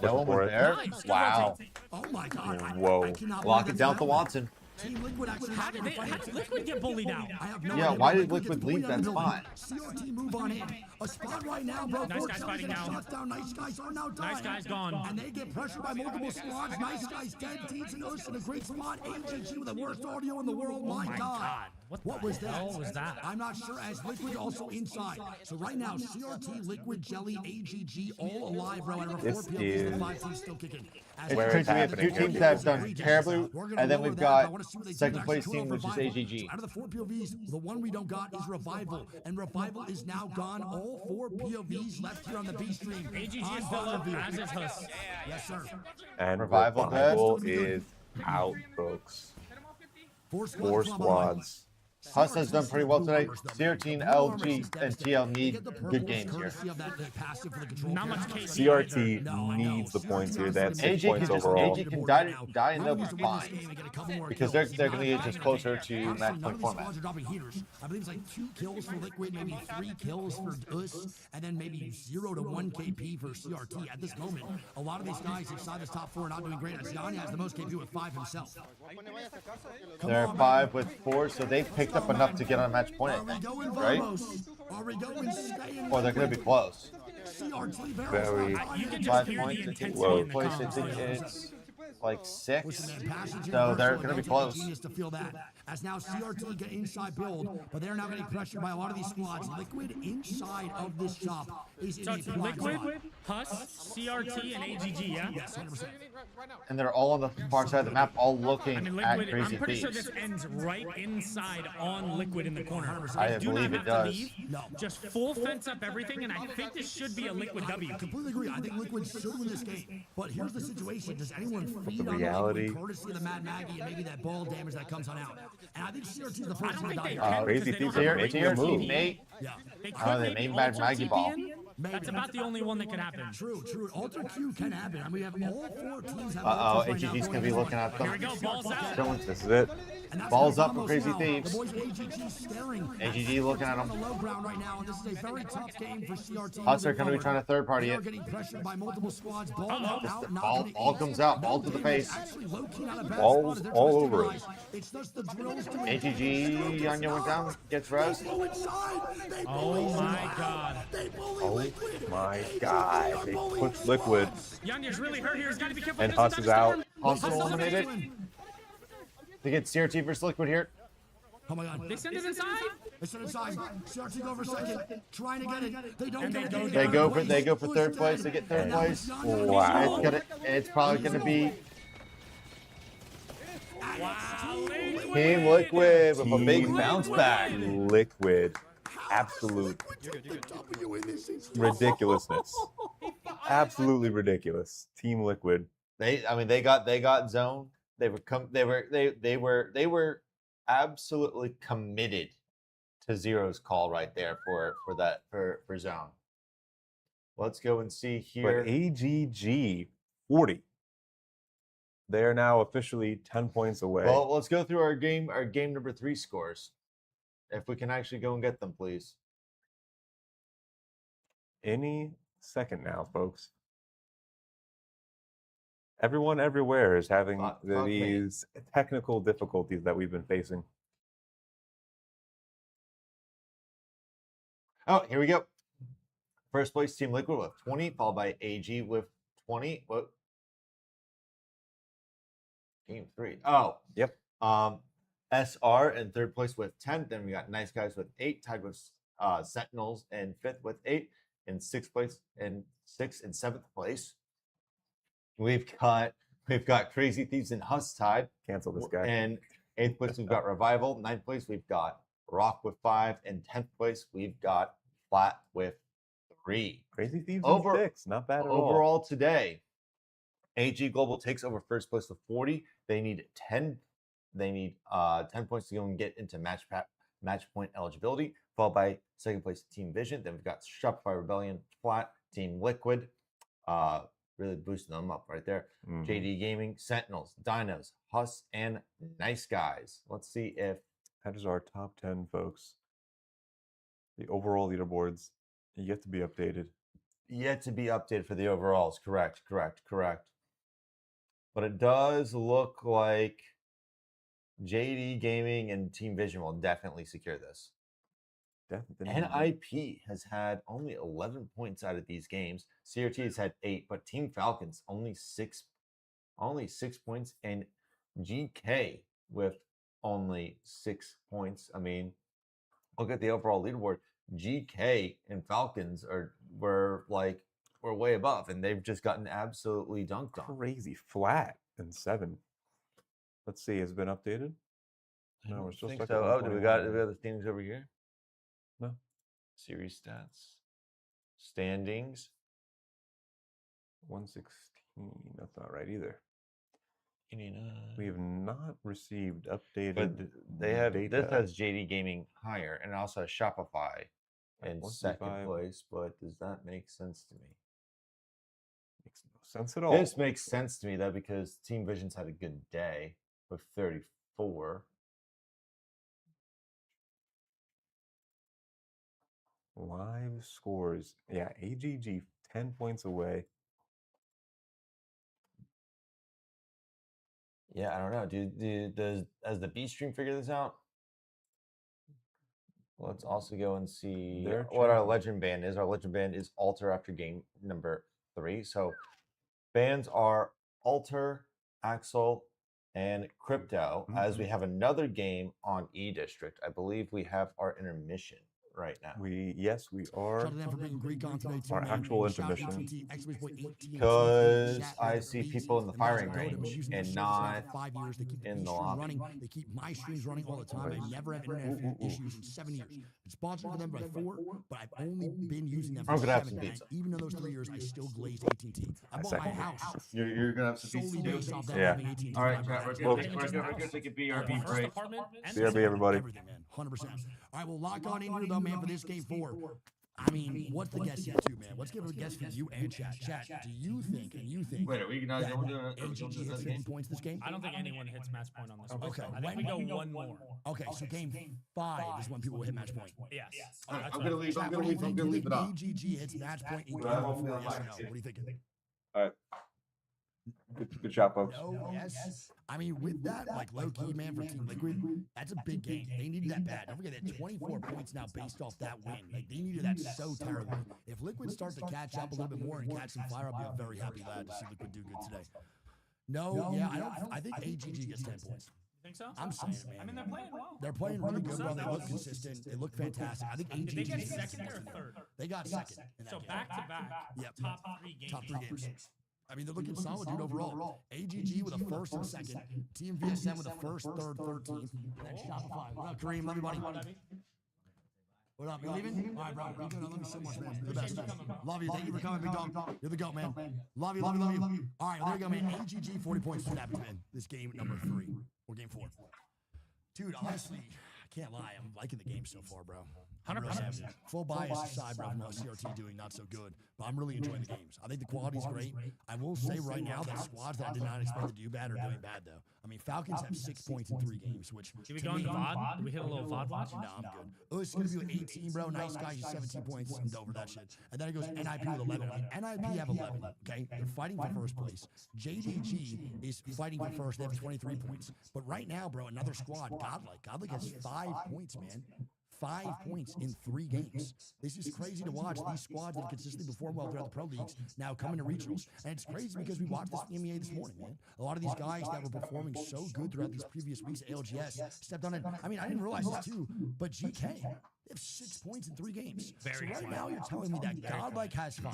No one was there? Nice. Good Wow. rotate. Oh my god. Whoa. I cannot Lock believe it down that's to happening. Watson. Team Liquid actually How did Liquid get bullied out? I have no Yeah, idea. why did Liquid Liquid gets leave bullied out that of the building. spot? CRT move on in. A spot right now, bro. Nice Four guys kills, fighting getting now. shots down. Nice guys are now dying. Nice guy's gone. And they get pressured by multiple squads. Nice guys dead. Deeds and Us in a great spot. AGG with the worst audio in the world. My God. What was that? hell was that? I'm not sure. As Liquid also inside. So right now, CRT, Liquid, Jelly, AGG, all alive, bro. Out of our 4 This POVs, the is 5 teams still kicking. As where It's it's crazy. We have happening 2 here. teams that have done terribly, and then we've got second place Two team, of which is Revival. AGG. Out of the 4 POVs, the one we don't got is Revival, and Revival is now gone. All 4 POVs left here on the B stream. AGG On is still up, Bonneville. as is Hus. Yes, sir. And Revival Revival is out, folks. 4 4 squads. Hus has done pretty well today. CRT, LG, and TL need good games here. Not much KP. CRT needs the points here. They had 6 AG points can just overall. AG can die in the fine because they're going to get just closer to match point format. I believe it's like 2 kills for Liquid, maybe 3 kills for Us, and then maybe 0 to 1 KP for CRT. At this moment, a lot of these guys inside this top 4 are not doing great. Ziani has the most KP with 5 himself. They're 5 with 4, so they've picked up enough to get on match point, Are I we think, going right? Vamos? Are we going staying? Or they're going to be close. CRT Very You can just 5 hear the points. I think intensity Whoa. in the place, I think comments. it's like 6. So So they're going to be close. Genius to feel that. As now CRT get inside build, but they're now getting pressured by a lot of these squads. Liquid inside of this shop is in So a it's prime Liquid, spot. Hus, CRT, and AGG, yeah? Yes, 100%. And they're all on the far side of the map, all I looking mean, at Liquid, Crazy I'm pretty sure this Thieves. ends right inside on Liquid in the corner. I Do not believe it have to does. leave. Just full fence up everything, and I think this should be a Liquid W. I completely agree. I think Liquid should win this game. But here's the situation. Does anyone feed on reality- Liquid courtesy of the Mad Maggie and maybe that ball damage that comes on out? And I think CRT is the I first don't one to think die they here. can Crazy because they don't Thieves are have making a a range. move. Nate, Yeah. They could Oh, they maybe made Mad alter Maggie TP ball. in. Maybe. That's about the only one that could happen. True, true. Alter Q can happen. I mean, we have all 4 teams have Uh-oh, alters right now AGG's going to be going looking at Here we them. go, balls out. This is it. And that's Balls gonna up for Ramos Crazy now. Thieves. The boys at AGG staring. AGG looking at on them. the low ground right now, and this is a very tough game for CRT. Hus are moving going to be forward. trying to third party They are it. getting pressured by multiple squads. Ball out, not Ball- gonna ball eat. comes out, ball No to the damage. face. Actually, low-key not a bad Balls spot as they're all trying to over it. stabilize. It's just the drills doing AGG, Anya went down, gets rest. They go inside. They Oh bully my Liquid. God. They bully Oh Liquid. my AGG God. are They bullying push Liquid. Yanya's really hurt here. He's got to be careful. And He doesn't Hus is thunderstorm. out. Hus eliminated. They get CRT versus Liquid here. Oh my God. They send it inside. They send it inside. CRT go for second. Trying to get it. They don't get it. They go for third place. They get third place. Wow. It's probably gonna be Wow, Liquid. Team Liquid with a big Team bounce back. Liquid. Absolute ridiculousness. Absolutely ridiculous. Team Liquid. They got zone. They were absolutely committed to Zero's call right there for zone. Let's go and see But here. AGG 40. They are now officially 10 points away. Well, let's go through our game number 3 scores. If we can actually go and get them, please. Any second now, folks. Everyone everywhere is having these technical difficulties that we've been facing. Oh, here we go. First place, Team Liquid with 20, followed by AG with 20. What? Game 3. Oh, yep. SR in third place with 10. Then we got Nice Guys with 8, tied with Sentinels in 5th with 8. In 6th place, in 6th and 7th place, we've got Crazy Thieves and Huss tied. Cancel this guy. And 8th place, we've got Revival. 9th place, we've got Rock with 5. And 10th place, we've got Flat with 3. Crazy Thieves and 6. Not bad at all. Overall today, AG Global takes over first place with 40. They need 10. They need 10 points to go and get into match point eligibility, followed by second place Team Vision. Then we've got Shopify Rebellion, Flat, Team Liquid, really boosting them up right there. JD Gaming, Sentinels, Dinos, Huss, and Nice Guys. Let's see if that is our top 10, folks. The overall leaderboards yet to be updated. Yet to be updated for the overalls. Correct. But it does look like JD Gaming and Team Vision will definitely secure this. Definitely. NIP has had only 11 points out of these games. CRT has had 8, but Team Falcons only 6 points, and GK with only 6 points. I mean, look at the overall leaderboard. GK and Falcons were way above, and they've just gotten absolutely dunked on. Crazy. Flat and 7. Let's see, has it been updated? No, we're still stuck. So. Oh, do we got the standings over here? No. Series stats. Standings. 116. That's not right either. 89. We have not received updated. But they have data. This has JD Gaming higher, and also Shopify in second place. But does that make sense to me? Makes no sense at all. This makes sense to me though, because Team Vision's had a good day with 34. Live scores. Yeah, AGG 10 points away. Yeah, I don't know. Has the B stream figure this out? Let's also go and see what our legend band is. Our legend band is Alter after game number 3. So bands are Alter, Axel, and Crypto. As we have another game on E District, I believe we have our intermission right now. Yes, we are. Shout out to them for bringing Greek on today too, Our man. actual And shout out intermission. AT&T, exclamation point AT&T, Because chat, I man, see amazing. people in the And guys firing that go to them range using their and service now not for 5 years. They keep the in the streams lobby. running. They keep my streams running all the time. I never have internet issues in 7 years. Been sponsored for them by 4, but I've only been using them for I'm gonna have 7. some And pizza. even in those 3 years, I still glazed AT&T. I bought my house You're gonna have some solely pizza based too? off them Yeah. having AT&T. All right, fiber. chat. We're That's gonna take a BRB First break. apartment and BRB, everybody. everything, man. 100%. All right, well, lock on in here, though, man, for this game 4. I mean, what's the guess here, too, man? Let's give it a guess for you and chat. Chat, do you think, Wait, are we not that going to AGG hits 50 points this game? I don't think anyone hits match point on this one. Okay. I think we go one more. Okay, so game 5 is when people will hit match point. Yes. I'm That's gonna what I leave. think. I'm gonna leave. I'm gonna leave it up. AGG hits match point in game Well, I won't 4, be yes or online. no? What are you thinking? All right. Good job, folks. No, yes. I mean, with that, like low key, man, for Team Liquid, that's a big game. They needed that bad. Don't forget that 24 points now based off that win. Like they needed that so terribly. If Liquid starts to catch up a little bit more and catch some fire, I'll be a very happy lad to see Liquid do good today. No, yeah, I don't. I think AGG gets 10 points. You think so? I'm saying it, man. I mean, they're playing well. They're playing really good, bro. They look consistent. They look fantastic. I think AGG. Did they get gets second 10 or points. third? They got second. In that So game. back to back. Yep. Top 3 games. Top 3 games. I mean, they're looking solid, dude, overall. AGG with a first and second. Team VSM with a first, third, 13th. And then Shopify. What up, Kareem? Love you, buddy. What up? You leaving? All right, bro. You doing? I love you so much, man. You're the best. Love you. Thank you for coming, big dog. You're the GOAT, man. Love you, love you, love you. All right, there you go, man. AGG, 40 points to that, man. This game number 3 or game 4. Dude, honestly, I can't lie. I'm liking the game so far, bro. I'm really happy. Full bias aside, bro, from CRT doing not so good, but I'm really enjoying the games. I think the quality's great. I will say right now that squads that I did not expect to do bad are doing bad, though. I mean, Falcons have 6 points in 3 games, which Did we go into VOD? Did we hit a little VOD watch? No, I'm good. Oh, it's going to be with 18, bro. Nice guys, 17 points. I'm over that shit. And then it goes NIP with 11. I mean, NIP have 11, okay? They're fighting for first place. JDG is fighting for first. They have 23 points. But right now, bro, another squad, Godlike has 5 points, man. 5 points in 3 games. This is crazy to watch. These squads that consistently perform well throughout the pro leagues now coming to regionals. And it's crazy because we watched this in the NBA this morning, man. A lot of these guys that were performing so good throughout these previous weeks at LGS stepped on it. I mean, I didn't realize this too, but GK, they have 6 points in 3 games. So right now you're telling me that Godlike has 5,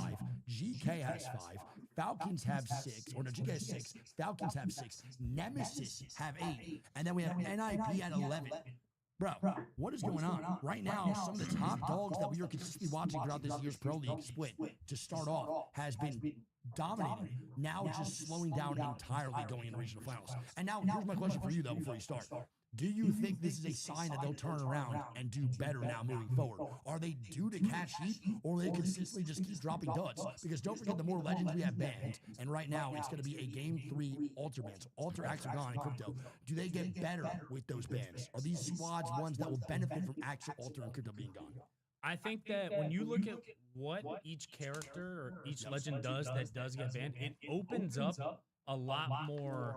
GK has 5, Falcons have 6, or no, GK has 6, Falcons have 6, Nemesis have 8, and then we have NIP at 11. Bro, what is going on? Right now, some of the top dogs that we are consistently watching throughout this year's Pro League split to start off has been dominating. Now just slowing down entirely going into regional finals. And now, here's my question for you, though, before you start. Do you think this is a sign that they'll turn around and do better now moving forward? Are they due to catch heat, or will they consistently just keep dropping duds? Because don't forget, the more legends we have banned, and right now it's going to be a Game 3 Alter bans. Alter, Axel, Gone, and Crypto. Do they get better with those bans? Are these squads ones that will benefit from Axel, Alter, and Crypto being gone? I think that when you look at what each character or each legend does that does get banned, it opens up a lot more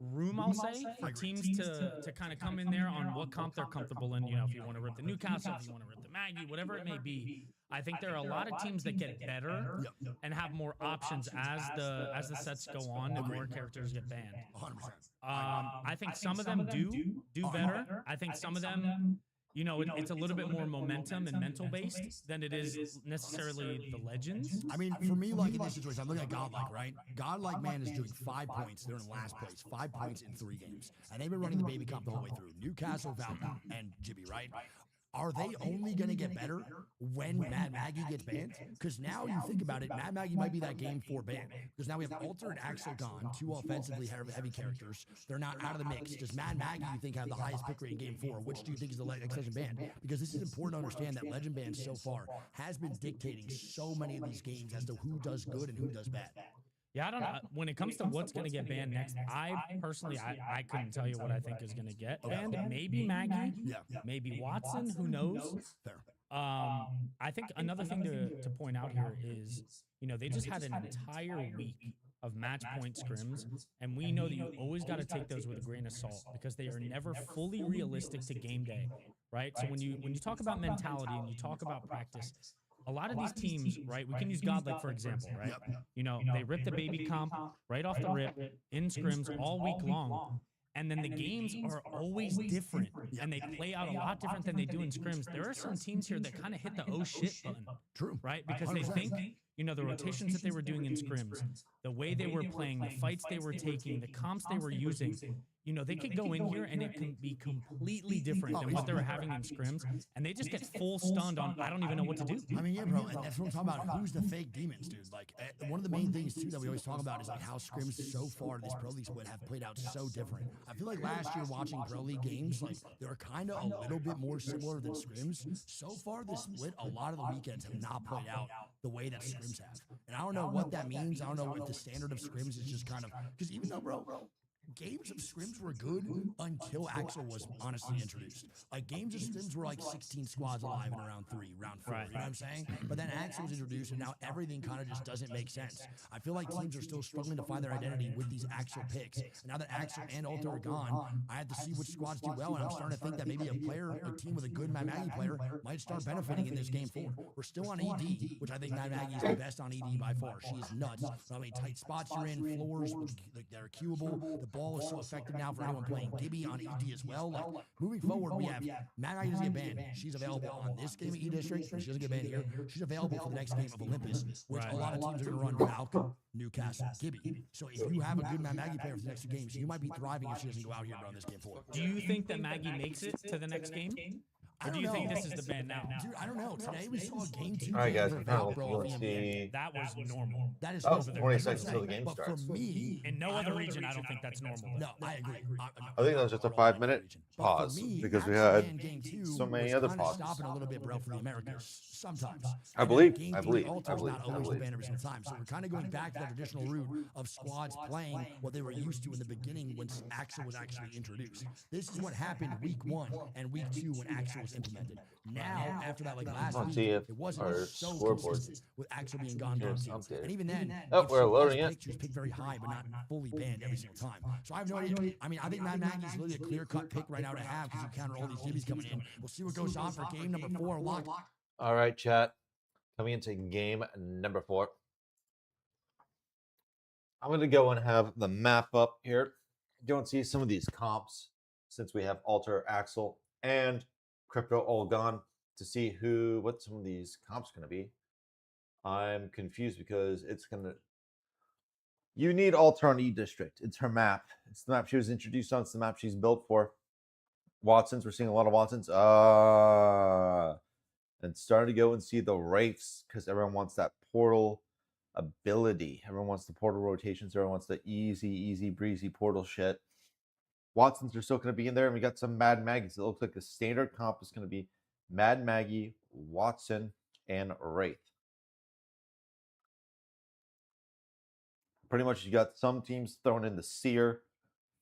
room, I'll say, for teams to kind of come in there on what comp they're comfortable in. You know, if you want to rip the Newcastle, if you want to rip the Maggie, whatever it may be. I think there are a lot of teams that get better and have more options as the sets go on and more characters get banned. 100%. I think some of them do better. I think some of them, you know, it's a little bit more momentum and mental based than it is necessarily the legends. I mean, for me, like in this situation, I'm looking at Godlike, right? Godlike, man, is doing 5 points. They're in last place. 5 points in 3 games. And they've been running the baby comp the whole way through. Newcastle, Valkyrie, and Jibby, right? Are they only going to get better when Mad Maggie gets banned? Because now you think about it, Mad Maggie might be that Game 4 ban. Because now we have Alter and Axel gone, 2 offensively heavy characters. They're not out of the mix. Does Mad Maggie, you think, have the highest pick rate in Game 4? Which do you think is the next legend ban? Because this is important to understand that legend ban so far has been dictating so many of these games as to who does good and who does bad. Yeah, I don't know. When it comes to what's going to get banned next, I personally, I couldn't tell you what I think is going to get banned. Maybe Maggie, maybe Watson, who knows? Fair. I think another thing to point out here is, you know, they just had an entire week of match point scrims, and we know that you always got to take those with a grain of salt because they are never fully realistic to game day, right? So when you talk about mentality and you talk about practice, a lot of these teams, right, we can use Godlike, for example, right? You know, they rip the baby comp right off the rip in scrims all week long. And then the games are always different, and they play out a lot different than they do in scrims. There are some teams here that kind of hit the oh shit button, right? Because they think, you know, the rotations that they were doing in scrims, the way they were playing, the fights they were taking, the comps they were using, you know, they could go in here and it can be completely different than what they were having in scrims, and they just get full stunned on, I don't even know what to do. I mean, yeah, bro, and that's what I'm talking about. Who's the fake demons, dude? Like, one of the main things, too, that we always talk about is, like, how scrims so far this Pro League split have played out so different. I feel like last year watching Pro League games, like, they were kind of a little bit more similar than scrims. So far this split, a lot of the weekends have not played out the way that scrims have. And I don't know what that means. I don't know if the standard of scrims is just kind of, because even though, bro, games of scrims were good until Axel was honestly introduced. Like, games of scrims were like 16 squads alive in round 3, round 4, you know what I'm saying? But then Axel was introduced, and now everything kind of just doesn't make sense. I feel like teams are still struggling to find their identity with these Axel picks. And now that Axel and Alter are gone, I have to see which squads do well, and I'm starting to think that maybe a team with a good Mad Maggie player might start benefiting in this Game 4. We're still on ED, which I think Mad Maggie is the best on ED by far. She is nuts. How many tight spots you're in, floors that are queuable, the ball is so effective now for anyone playing Gibby on ED as well. Like, moving forward, we have Mad Maggie doesn't get banned. She's available on this game of E District, and she doesn't get banned here. She's available for the next game of Olympus, which a lot of teams are going to run Falcon, Newcastle, Gibby. So if you have a good Mad Maggie player for the next 2 games, you might be thriving if she doesn't go out here and run this Game 4. Do you think that Maggie makes it to the next game? Or do you think this is the ban now? Dude, I don't know. Today we saw game 2. All right, guys. for We're kind of Valbro looking of to the see. That was normal. That is Oh, normal. 20 That's what I'm seconds until the saying. game but starts. For me, In no other region, I don't think that's normal. no, I agree. I think that was just a 5-minute pause because we had so many other pauses. Stopping a little bit, bro, for the Americas sometimes. I And then believe, game I three believe, I Ultimate's believe, not I always the believe. ban every single time. So we're kind of going back to that traditional route of squads playing what they were used to in the beginning when Axel was actually introduced. This is what happened week 1 and week 2 when Axel was implemented. Now, after that, like last Let's week, see if it wasn't our so scoreboard consistent with Axel being gone is game 2. updated. And even then, Oh, if we're she was loading it. picked, she was picked very high, but not fully banned every single time. So I have no idea. I mean, I think Mad Maggie's really a clear-cut pick right now to have because you counter all these DBs coming in. We'll see what goes on for game number 4. Lock. All right, chat. Coming into game number 4. I'm going to go and have the map up here. Go and see some of these comps since we have Alter, Axel, and Crypto all gone to see what some of these comps going to be. I'm confused because it's going to. You need Alter on E District. It's her map. It's the map she was introduced on. It's the map she's built for. Watsons. We're seeing a lot of Watsons. And starting to go and see the Wraiths because everyone wants that portal ability. Everyone wants the portal rotations. Everyone wants the easy breezy portal shit. Watsons are still going to be in there, and we got some Mad Maggies. It looks like the standard comp is going to be Mad Maggie, Watson, and Wraith. Pretty much, you got some teams throwing in the Seer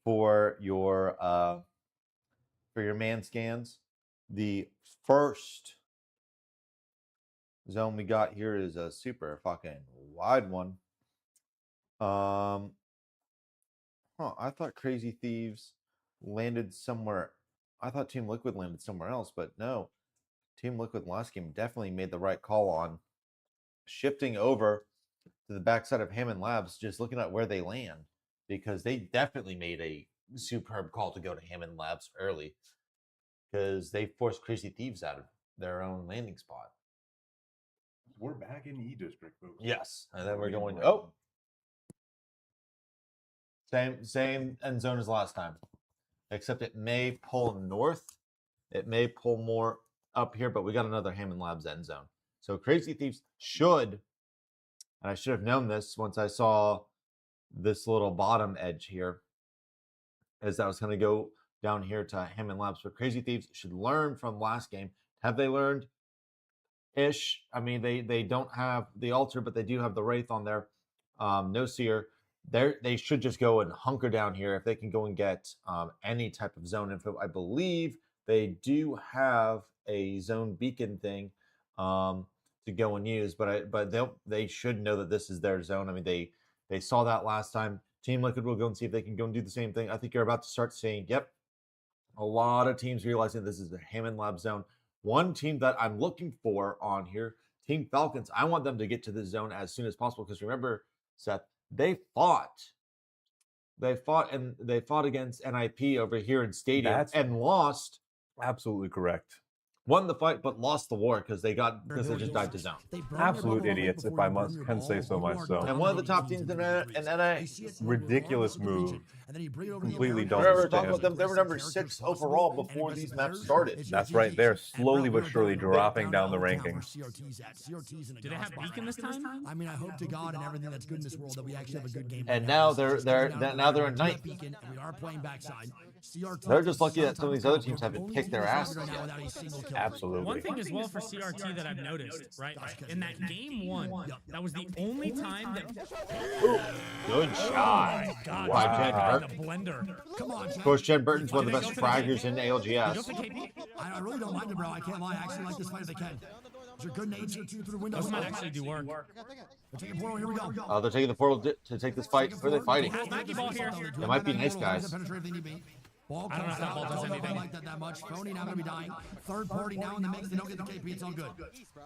for your man scans. The first zone we got here is a super fucking wide one. I thought Crazy Thieves landed somewhere. I thought Team Liquid landed somewhere else, but no. Team Liquid last game definitely made the right call on shifting over to the backside of Hammond Labs, just looking at where they land, because they definitely made a superb call to go to Hammond Labs early because they forced Crazy Thieves out of their own landing spot. We're back in E District, folks. Yes, and then we're going. Same end zone as last time, except it may pull north. It may pull more up here, but we got another Hammond Labs end zone. So Crazy Thieves should, and I should have known this once I saw this little bottom edge here, is that I was going to go down here to Hammond Labs. But Crazy Thieves should learn from last game. Have they learned? Ish. I mean, they don't have the Altar, but they do have the Wraith on there. No Seer. They should just go and hunker down here if they can go and get any type of zone info. I believe they do have a zone beacon thing to go and use, but they should know that this is their zone. I mean, they saw that last time. Team Liquid will go and see if they can go and do the same thing. I think you're about to start seeing, yep, a lot of teams realizing this is the Hammond Lab zone. One team that I'm looking for on here, Team Falcons, I want them to get to this zone as soon as possible because remember, Seth, they fought against NIP over here in Stadium and lost. Absolutely correct. Won the fight, but lost the war because they just died to zone. Absolute idiots, if I can say so myself. And one of the top teams in NA. Ridiculous move. Completely don't Remember, talking about them, they were number 6 overall before these maps started. That's right. They're slowly but surely dropping down the rankings. Do they have Beacon this time? I mean, I hope to God and everything that's good in this world that we actually have a good game. And now they're in ninth. We are playing backside. They're just lucky that some of these other teams haven't kicked their ass. Absolutely. One thing as well for CRT that I've noticed, right? In that game 1, that was the only time that. Good shot. God, wow. The blender. Come on, of course, Jen Burton's one of the best fraggers in ALGS. I really don't mind it, bro. I can't lie. I actually like this fight if they can. Is there good nature through the window? Those might actually do work. They're taking portal. Here we go. They're taking the portal to take this fight. Who are they fighting? They might be nice guys. Ball I don't know if that ball does anything. Like that much. Phony now going to be dying. Third party now in the mix. They don't get the KP. It's all good.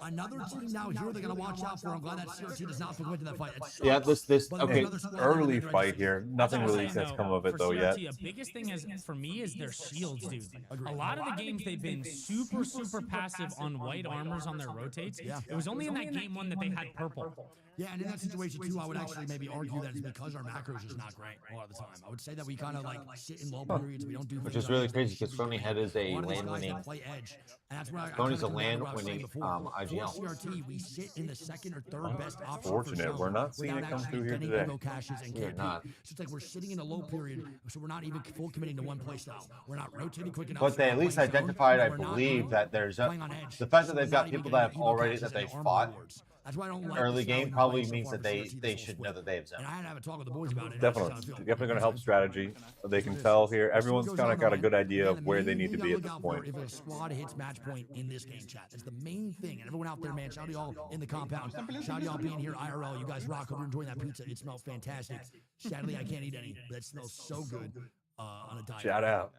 Another team now here they're going to watch out for. I'm glad that CRT does not win that fight. Yeah, this okay. Early fight here. Nothing really has come of it though yet. The biggest thing for me is their shields, dude. A lot of the games they've been super passive on white armors on their rotates. It was only in that game 1 that they had purple. Yeah, and in that situation too, I would actually maybe argue that it's because our macros is not great a lot of the time. I would say that we kind of like sit in low periods. We don't do Which things is on really edge that crazy we should because be Sony doing. Head is a lot of these lane guys that winning. play edge, and that's where I Sony's kinda a come back to what I was saying land-winning, before. IGL. For CRT, we sit in the second or third best option Unfortunate, for we're zone not seeing without it come actually through here getting today. Evo caches and We are KP. not. So it's like we're sitting in a low period, so we're not even full committing to one play style. We're not rotating quick enough. But so they we're at not least playing zone, identified, I and we're not believe, even that there's a, playing on edge. the fact So that we're they've got not even people getting that have the Evo already caches that they and the armor fought rewards. That's why I don't like early the style game we've been probably playing so means far that for they CRT they this whole should split. know that they have zone. And I had to have a talk with the boys about it. Definitely, definitely going to help strategy. They can tell here. Everyone's kind of got a good idea of where they need to be at this point. If a squad hits match point in this game, chat, that's the main thing. And everyone out there, man, shout out to y'all in the compound. Shout out to y'all being here IRL. You guys rock. Hope you're enjoying that pizza. It smells fantastic. Sadly, I can't eat any, but it smells so good on a diet. Shout out.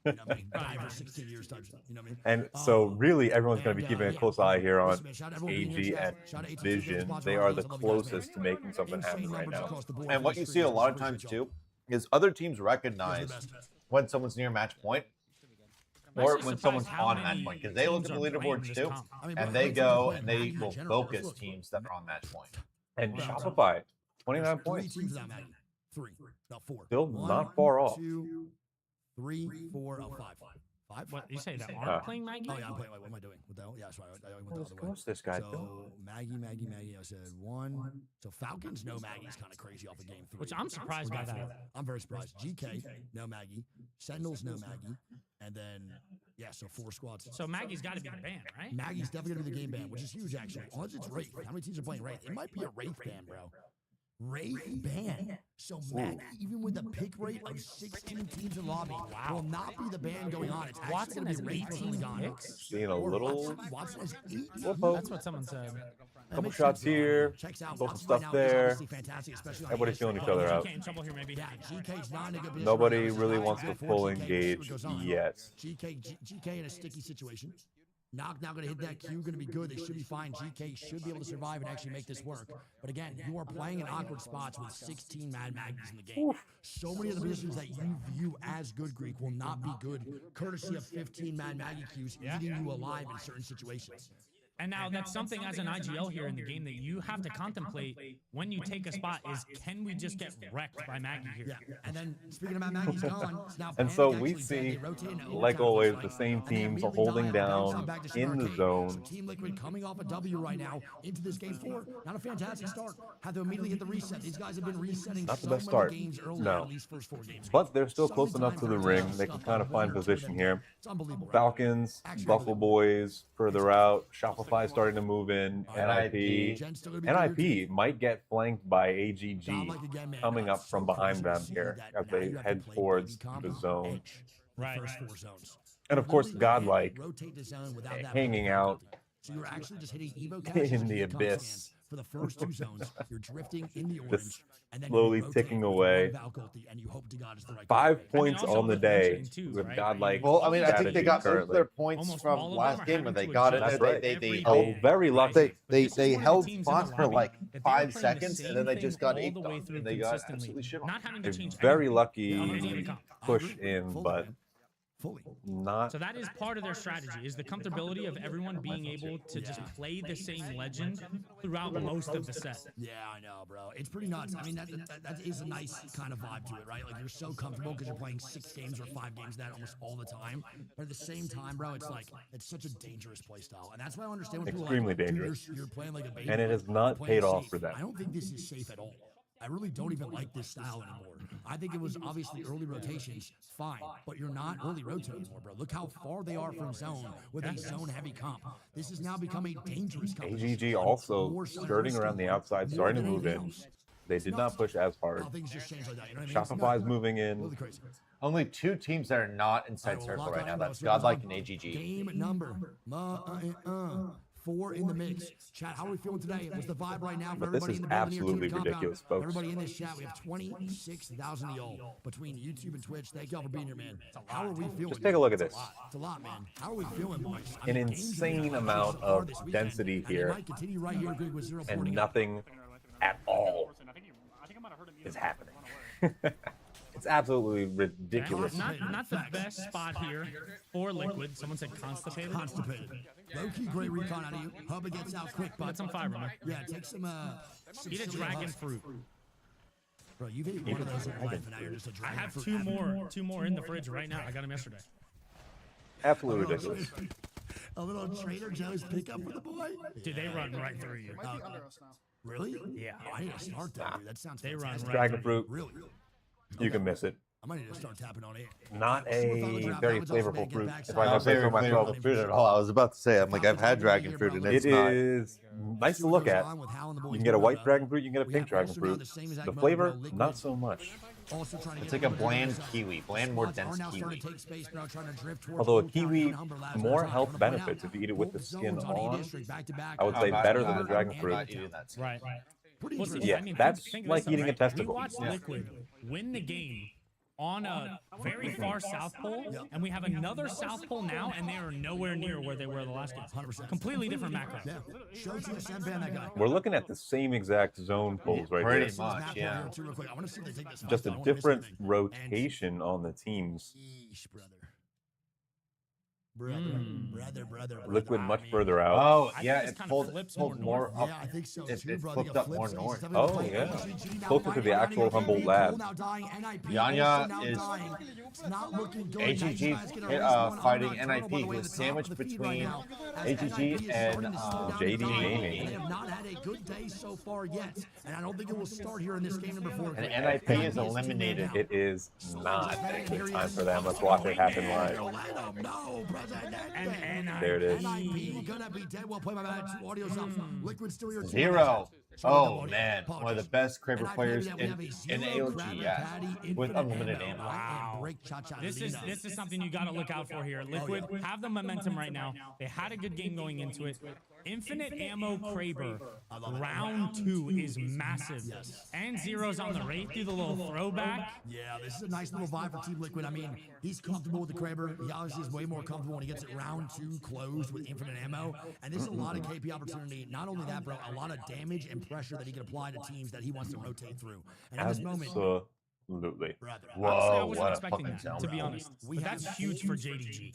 You know what I mean? Diet for 16 years, touch. You know what I mean? And so really everyone's going to be And, keeping a yeah, close eye here on listen, man, shout out to everyone being AG here, and chat. Shout out to AT&T Vision. Sponsor They our are the audience. I love you guys, man. closest to making something happen Insane right numbers now. across the board And for what these you see a streamers. lot of Appreciate times y'all. too is other teams You're recognize the best. when someone's near match point I'm or actually when surprised someone's how on many match point because they look teams at the are playing leaderboards this too, comp. I mean, bro, and how they many teams are go playing and they Maggie in will general? Let's focus look. teams that are on match point. And Bro, Shopify, 29 There's points. 3 teams without Maggie. 3. No, 4. Still One, not far off. 2, 3, 4, oh, 5. 5? What you say that Uh, aren't playing Maggie? Oh, yeah, I'm playing. Wait, what am I doing? What the hell? Yeah, sorry. I went the What's other way. this guy So, doing? Maggie. I said 1. So, Falcons, no Maggie's kind of crazy off of game 3. Which I'm surprised by that. I'm very surprised. GK, no Maggie. Sentinels, no Maggie. And then, yeah, so 4 squads. So Maggie's got to be the ban, right? Maggie's definitely going to be the game ban, which is huge, actually. Unless it's Wraith. How many teams are playing Wraith? It might be a Wraith ban, bro. Wraith ban. So Maggie, even with the pick rate of 16 teams in lobby, will not be the ban going on. It's actually Watson going has to be Wraith 18 early on. picks. Seeing a Or little Watson has 18. whoop-o. That's what someone said. That Couple makes shots sense, bro. here, Checks out. throw some Watson stuff right now is there. obviously fantastic, especially on Everybody's ES. feeling each Oh, other out. GK in trouble here, maybe. Yeah, GK's not in a good position. Nobody right now. This is really why wants it's to good for full GK to see what engage goes on. yet. GK in a sticky situation. Knock now going to hit that Q, going to be good. They should be fine. GK should be able to survive and actually make this work. But again, you are playing in awkward spots with 16 Mad Maggies in the game. So many of the positions that you view as good, Greek, will not be good, courtesy of 15 Mad Maggie Qs eating you alive in certain situations. And now that's something as an IGL here in the game that you have to contemplate when you take a spot is, can we just get wrecked by Maggie here? Yeah, and then speaking about Maggie's gone. Now And Panic so we actually dead. see, They rotate into like overtime, always, looks the like. same And they teams immediately holding die out, bounce down back to in the Arcade. zone. So Team Liquid coming off a W right now into this game 4. Not a fantastic start. Have to immediately hit the reset. These guys have been resetting Not the so best many start. games early No. on these first 4 games. But they're still So close many enough times to the they're ring. just They can stuck kind on of find 1 or 2 of position them. here. It's unbelievable. Right? Falcons, Actually Buffalo unbelievable. Boys further out. Shopify starting to move in. NIP. Jen's still gonna be cleared. NIP might get flanked by AGG Godlike again, man. coming up It's from so behind crazy them to see here that as now they you have to head play towards baby comp the on zone. edge the Right. first 4 zones. And of course, Literally, you Godlike can't rotate the zone without that hanging baby out comp. So you're actually just hitting Evo caches in and the heat comp abyss. scans for the first 2 zones. You're drifting in the orange, and then slowly you rotate ticking with away. 1 Valculti, and you hope to God it's the right 5 call. points also on the worth day mentioning too, with right? Godlike. Well, I mean, I think they strategy got most of currently. their points Almost all from of them last are game when having they to got it. That's adjust right. every Oh, ban, very right? lucky. They This is one of the held teams in the spots for lobby like that they were 5 playing the seconds, and then they same just thing got all ate the way on, through and they got consistently, absolutely shit on. not having A to change very anything. lucky Yeah, push Fully, in, but man. Fully. not. So that is part of their strategy, is the comfortability of everyone being able to just play the same legend throughout most of the set. Yeah, I know, bro. It's pretty nuts. I mean, that is a nice kind of vibe to it, right? Like, you're so comfortable because you're playing 6 games or 5 games that almost all the time. But at the same time, bro, it's like, it's such a dangerous play style. And that's why I understand when people are Extremely like, dude, dangerous. you're playing like a baby. And it has not you're playing paid off safe. for them. I don't think this is safe at all. I really don't even like this style anymore. I think it was obviously early rotations, fine, but you're not early rotating anymore, bro. Look how far they are from zone with a zone-heavy comp. This has now become a dangerous competition. AGG also More so skirting than around the more outside, than starting to move anything in. else. They did not push as hard. How things just change like that. You know what I mean? It's Shopify's nuts. moving in. Really crazy. Only 2 teams that are not All inside right, well, circle lock right on now. in, That's bro. So Godlike on and AGG. Game number 4 in the mix. Chat, how are we feeling today? What's the vibe right now for But this everybody is in the building here? absolutely Team Compound? ridiculous, folks. Everybody in this chat, we have 26,000 of y'all between YouTube and Twitch. Thank y'all for being here, man. How are we feeling? Just take a look at this. It's a lot, man. How are we feeling, boys? An games are insane being amount hard of this weekend, density and they here. might continue right here, Greg, with 0 And porting. nothing at all I think I might have heard him is use it. happening. Unaware. It's absolutely ridiculous. Not the best spot here for Liquid. Someone said constipated. Constipated. Low-key great recon out of you. Hope it gets out quick, Put but some fiber in there. yeah, take some Eat a Sicilian dragon husk. fruit. Bro, you've ate one of those in your life, and now you're just a I dragon have fruit two more in the fridge right now. I got them yesterday. Absolutely ridiculous. A little Trader Joe's pickup for the boy. Dude, they run right through you. Might be under us now. Really? Yeah. Oh, I need to start that, dude. That sounds They run fantastic. right Dragon through you. fruit, Really? you can miss it. I might need to start tapping on it. Not a very flavorful fruit. If I Not must say very so myself. flavorful fruit at all. I was about to say, I'm like, I've had dragon fruit, and it's It not. is nice to look at. You can get a white dragon fruit, you can get a pink dragon fruit. The flavor, not so much. It's like a bland kiwi, bland, more dense kiwi. Although a kiwi, more health benefits if you eat it with the skin on. I would say better than the dragon fruit. Right. Pretty Well, see, Yeah, I mean, that's think of like this, eating a right? testicle. We watched Liquid win the game on a very far South Pole, and we have another South Pole now, and they are nowhere near where they were the last game. 100%. Completely different macro. Yeah. Show TSM ban that guy. We're looking at the same exact zone pulls right Pretty here. much, yeah. I want to see if they take this Just fight. a I don't wanna miss different anything. rotation on the teams. Yeesh, brother. Brother. Liquid I much mean, further out. Oh, I yeah, think it this kinda pulled flips more more up. Yeah, I think so It too, bro. flipped He up more flips it. north. He's Oh, definitely yeah. playing AGG now, Closer to fighting the around actual here. Humboldt Cole lab. now dying. NIP Yanya also now is- dying. It's not looking good. AGG Nice guys get a race going. fighting Nocturnal, NIP, by the way, who at is the top sandwiched of the feed between right now, as AGG NIP is and starting to slow down JD the time. Gaming. They have not had a good day so far yet, and I don't think it will start here in this game number 4. And NIP is eliminated. It is not a good time for them. Let's watch it happen live. And There it is. NIP gonna be dead. Well played by that. Audio's up. Liquid still here. 0. Oh, Double man. apologies. One of the best Kraber NIP, players we have a in zero AOG, Crabber yeah. Patty, With infinite unlimited ammo, ammo. right? And break cha-cha This is something you got to look out for here. Liquid have the momentum right now. They had a good game going into it. Infinite ammo Kraber round 2 is massive. And Zero's on the raid through the little throwback. Yeah, this is a nice little vibe for Team Liquid. I mean, he's comfortable with the Kraber. He obviously is way more comfortable when he gets it round 2 closed with infinite ammo. And this is a lot of KP opportunity. Not only that, bro, a lot of damage and pressure that he can apply to teams that he wants to rotate through. And in this moment, Absolutely. brother. Honestly, I Whoa, wasn't what a expecting fucking that, to be down. honest. But that's huge for JDG.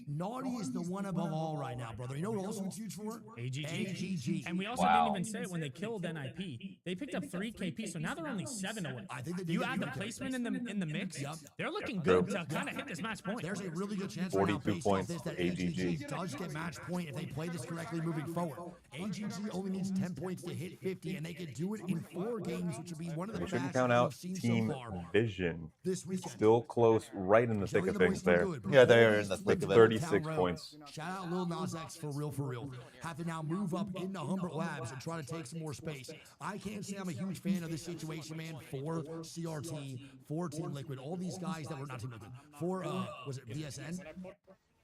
Naughty is the one above all right now, brother. You know what also it's huge for? AGG. And we also Wow. didn't even say it when they killed NIP. They picked up 3 KP, so now they're only 7 away. I think they did You get add the good placement in the mix, Yep. they're looking good to kind of hit this match point. There's a really good chance 42 right now, based points, off this, that AGG. does get match point if they play this correctly moving forward. AGG only needs 10 points to hit 50, and they could do it in 4 games, which would be one of the We best shouldn't count out we've seen Team so far Vision. this weekend. Still close, right in the thick Joey of and the boys things still there. good, bro. Yeah, they are in the thick of it. 36 points. Shout out Lil Nas X for real, for real. Have to now move up into Humber Labs and try to take some more space. I can't say I'm a huge fan of this situation, man. For CRT, for Team Liquid, all these guys that were not Team Liquid. For was it VSN?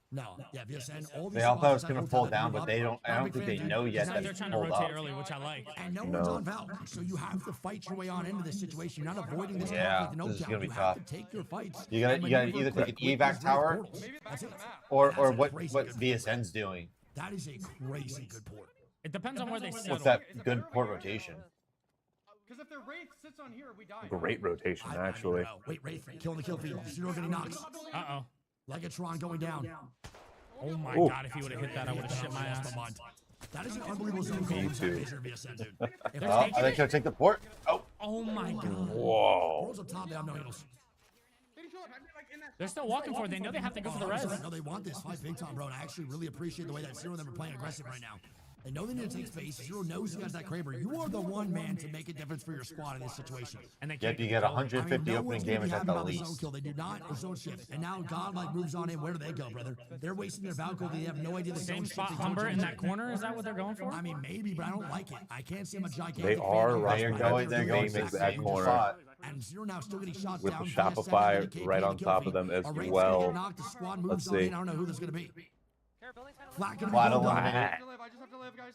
No, yeah, VSN. All these They all thought it was spots going to that fall move down, up. but they don't. I I'm a don't think big they fan, know dude. yet It's that They're it's trying to pulled rotate up. early, which I like. And no one's No. on Valve, so you have to fight your way on into this situation. You're not avoiding this Yeah, conflict. No this is doubt. gonna be You have tough. to take your fights. You gotta and either maneuver take an quickly evac through tower, portals. That's it. or That's a what crazy what good port. VSN's doing. That is a crazy good port. It depends on where they settle. What's that good port rotation? Because if their Wraith sits on here, we die. Great rotation, I don't actually. know. Wait, Wraith, killing the kill feed. Zero getting knocks. Uh-oh. Legatron going down. Oh my Ooh. God, if he would have hit that, I would have shit my ass. That is an unbelievable zone call Me from too. Vision VSN, dude. If They're Oh, taking are they it. going to take the port? Oh, Oh my God. Whoa. Girls up top, they have no heals. They're still walking for it. They know they have to go for the res. No, they want this fight big time, bro. And I actually really appreciate the way that Zero and them are playing aggressive right now. They know they need to take space. Zero knows he has that Kraber. You are the one man to make a difference for your squad in this situation. And they yep, can't you get control it. 150 no opening one's gonna be damage at happy the about the zone least. kill. They do not, or zone shift. And now Godlike moves on in. Where do they go, brother? They're wasting their Valkyrie. They have no idea the Same zone spot shift. Humber in that corner. Is that what they're going for? I mean, maybe, but I don't like it. I can't see him a gigantic They fan are of right this, They're but going. they're They're going doing to the exact same corner. spot. And Zero now still getting shots With down. the VSN Shopify and KP right to on kill top feed. of them as A Wraith's well. gonna get knocked. The squad moves Let's on see. in. I don't know who this is going to be. Flat gonna be Flat going down. eliminated. I just have to live, guys.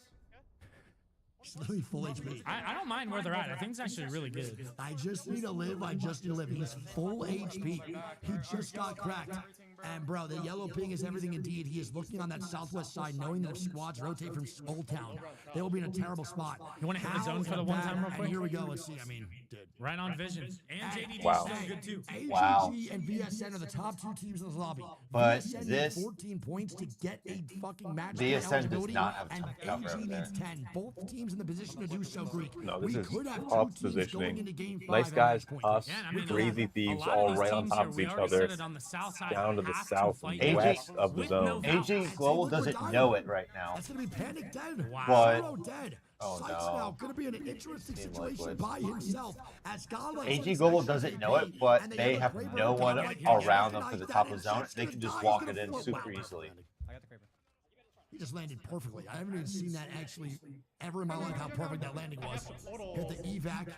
He's literally full HP. I don't mind where they're at. I think it's actually really good. I just need to live. I just need to live. He's full HP. He just got cracked. And bro, the yellow ping is everything indeed. He is looking on that southwest side, knowing that if squads rotate from Old Town, they will be in a terrible spot. You want to hit the zone for the one time real quick? And here we go. Let's see. I mean, dude. Right on vision. And JDD Wow. is good too. Wow. AGG and VSN are the top 2 teams in the lobby. But VSN this- needs 14 points to get a fucking match. VSN does eligibility, not have and time to cover AG over there. needs 10. Both teams in the position to do so, Greek. No, this We is could have tough 2 teams going into positioning. game 5 Nice at guys, this point. us, Yeah, and I mean, crazy a thieves, lot of all these right on teams top here, of we each already other, said it on the south side, down to the have south fight and AG west of the with no zone. fouls. AG Global doesn't know it right now. That's gonna be Panic dead. Wow. But- Zero dead. Oh, Sykes no. now gonna be in an interesting Team situation Liquid. by himself. As Godlike AG says, Global that's doesn't MVP, know it, but and they have have Kraber no on one top right here. around them Recognize for the that, top of and zone. Jet's They gonna can just die. walk He's it gonna in float. super Wow. easily. He just landed perfectly. I haven't even seen that actually ever in my life, how perfect that landing was. Hit the evac.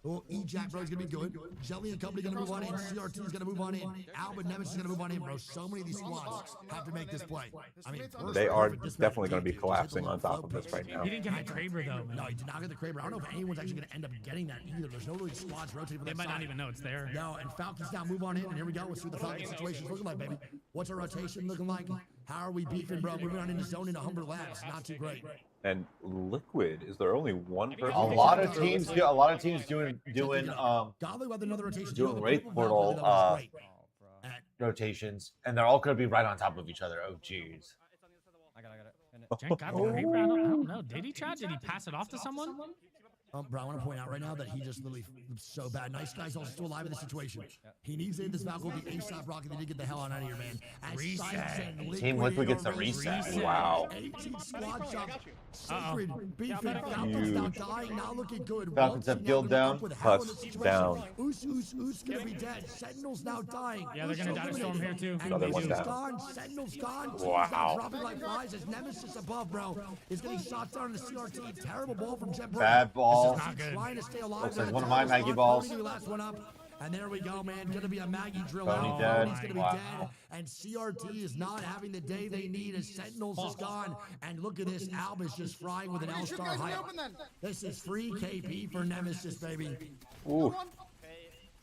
Oh, E-Jack, bro, is going to be good. Jelly and company going to move on in. CRT is going to move on in. Alvin Nevis is going to move on in, bro. So many of these squads have to make this play. I mean, They are perfect dispatch definitely going to be game, dude. Just hit the collapsing on little top of flow this right pitch. now. He didn't get the Kraber though, man. No, he did not get the Kraber. I don't know if anyone's actually going to end up getting that either. There's no really squads rotating for They that might side. not even know it's there. No, and Falcons now move on in, and here we go. Let's see what the Falcons situation's looking like, baby. What's our rotation looking like? How are we beefing, bro? Moving on into zone into Humber Labs. Not too great. And Liquid, is there only one person? A lot of teams do. A lot of teams doing Godly with another rotation. doing The Wraith purple Portal, Valkyrie, that was great. rotations, and they're all going to be right on top of each other. Oh, jeez. Jen got the Kraber. I don't know. Did he try? Did he pass it off to someone? Bro, I want to point out right now that he just literally so bad. Nice guy's also still alive in this situation. He needs to hit this Valkyrie ASAP Rocket. They need to get the hell out of here, man. As Reset. Sykes and Team Liquid gets a reset. Wow. 18 squad shot. Sacred Uh-oh. beefing. Falcons now dying. Now looking good. Falcons have Waltz now Guild gonna down. up with hell in Husk this situation. down. Oos gonna be dead. Sentinel's now dying. Yeah, they're gonna Oos die to Storm eliminated. here, too. And Another one Nemesis down. gone. Sentinel's gone. Team's Wow. now dropping like flies as Nemesis above, bro. Is getting shots down in the CRT. Terrible ball from Jet Bro. Bad ball. Not good. Trying to stay alive. Looks like That one of my terrible Maggie spot. balls. Tony, last one up. And there we go, man. Gonna be a Maggie drill Tony out. dead. Tony's gonna be Wow. dead. And CRT is not having the day they need as Sentinels is gone. And look at this. Alba's just frying with an L-Star hype. This is free KP for Nemesis, baby. Ooh,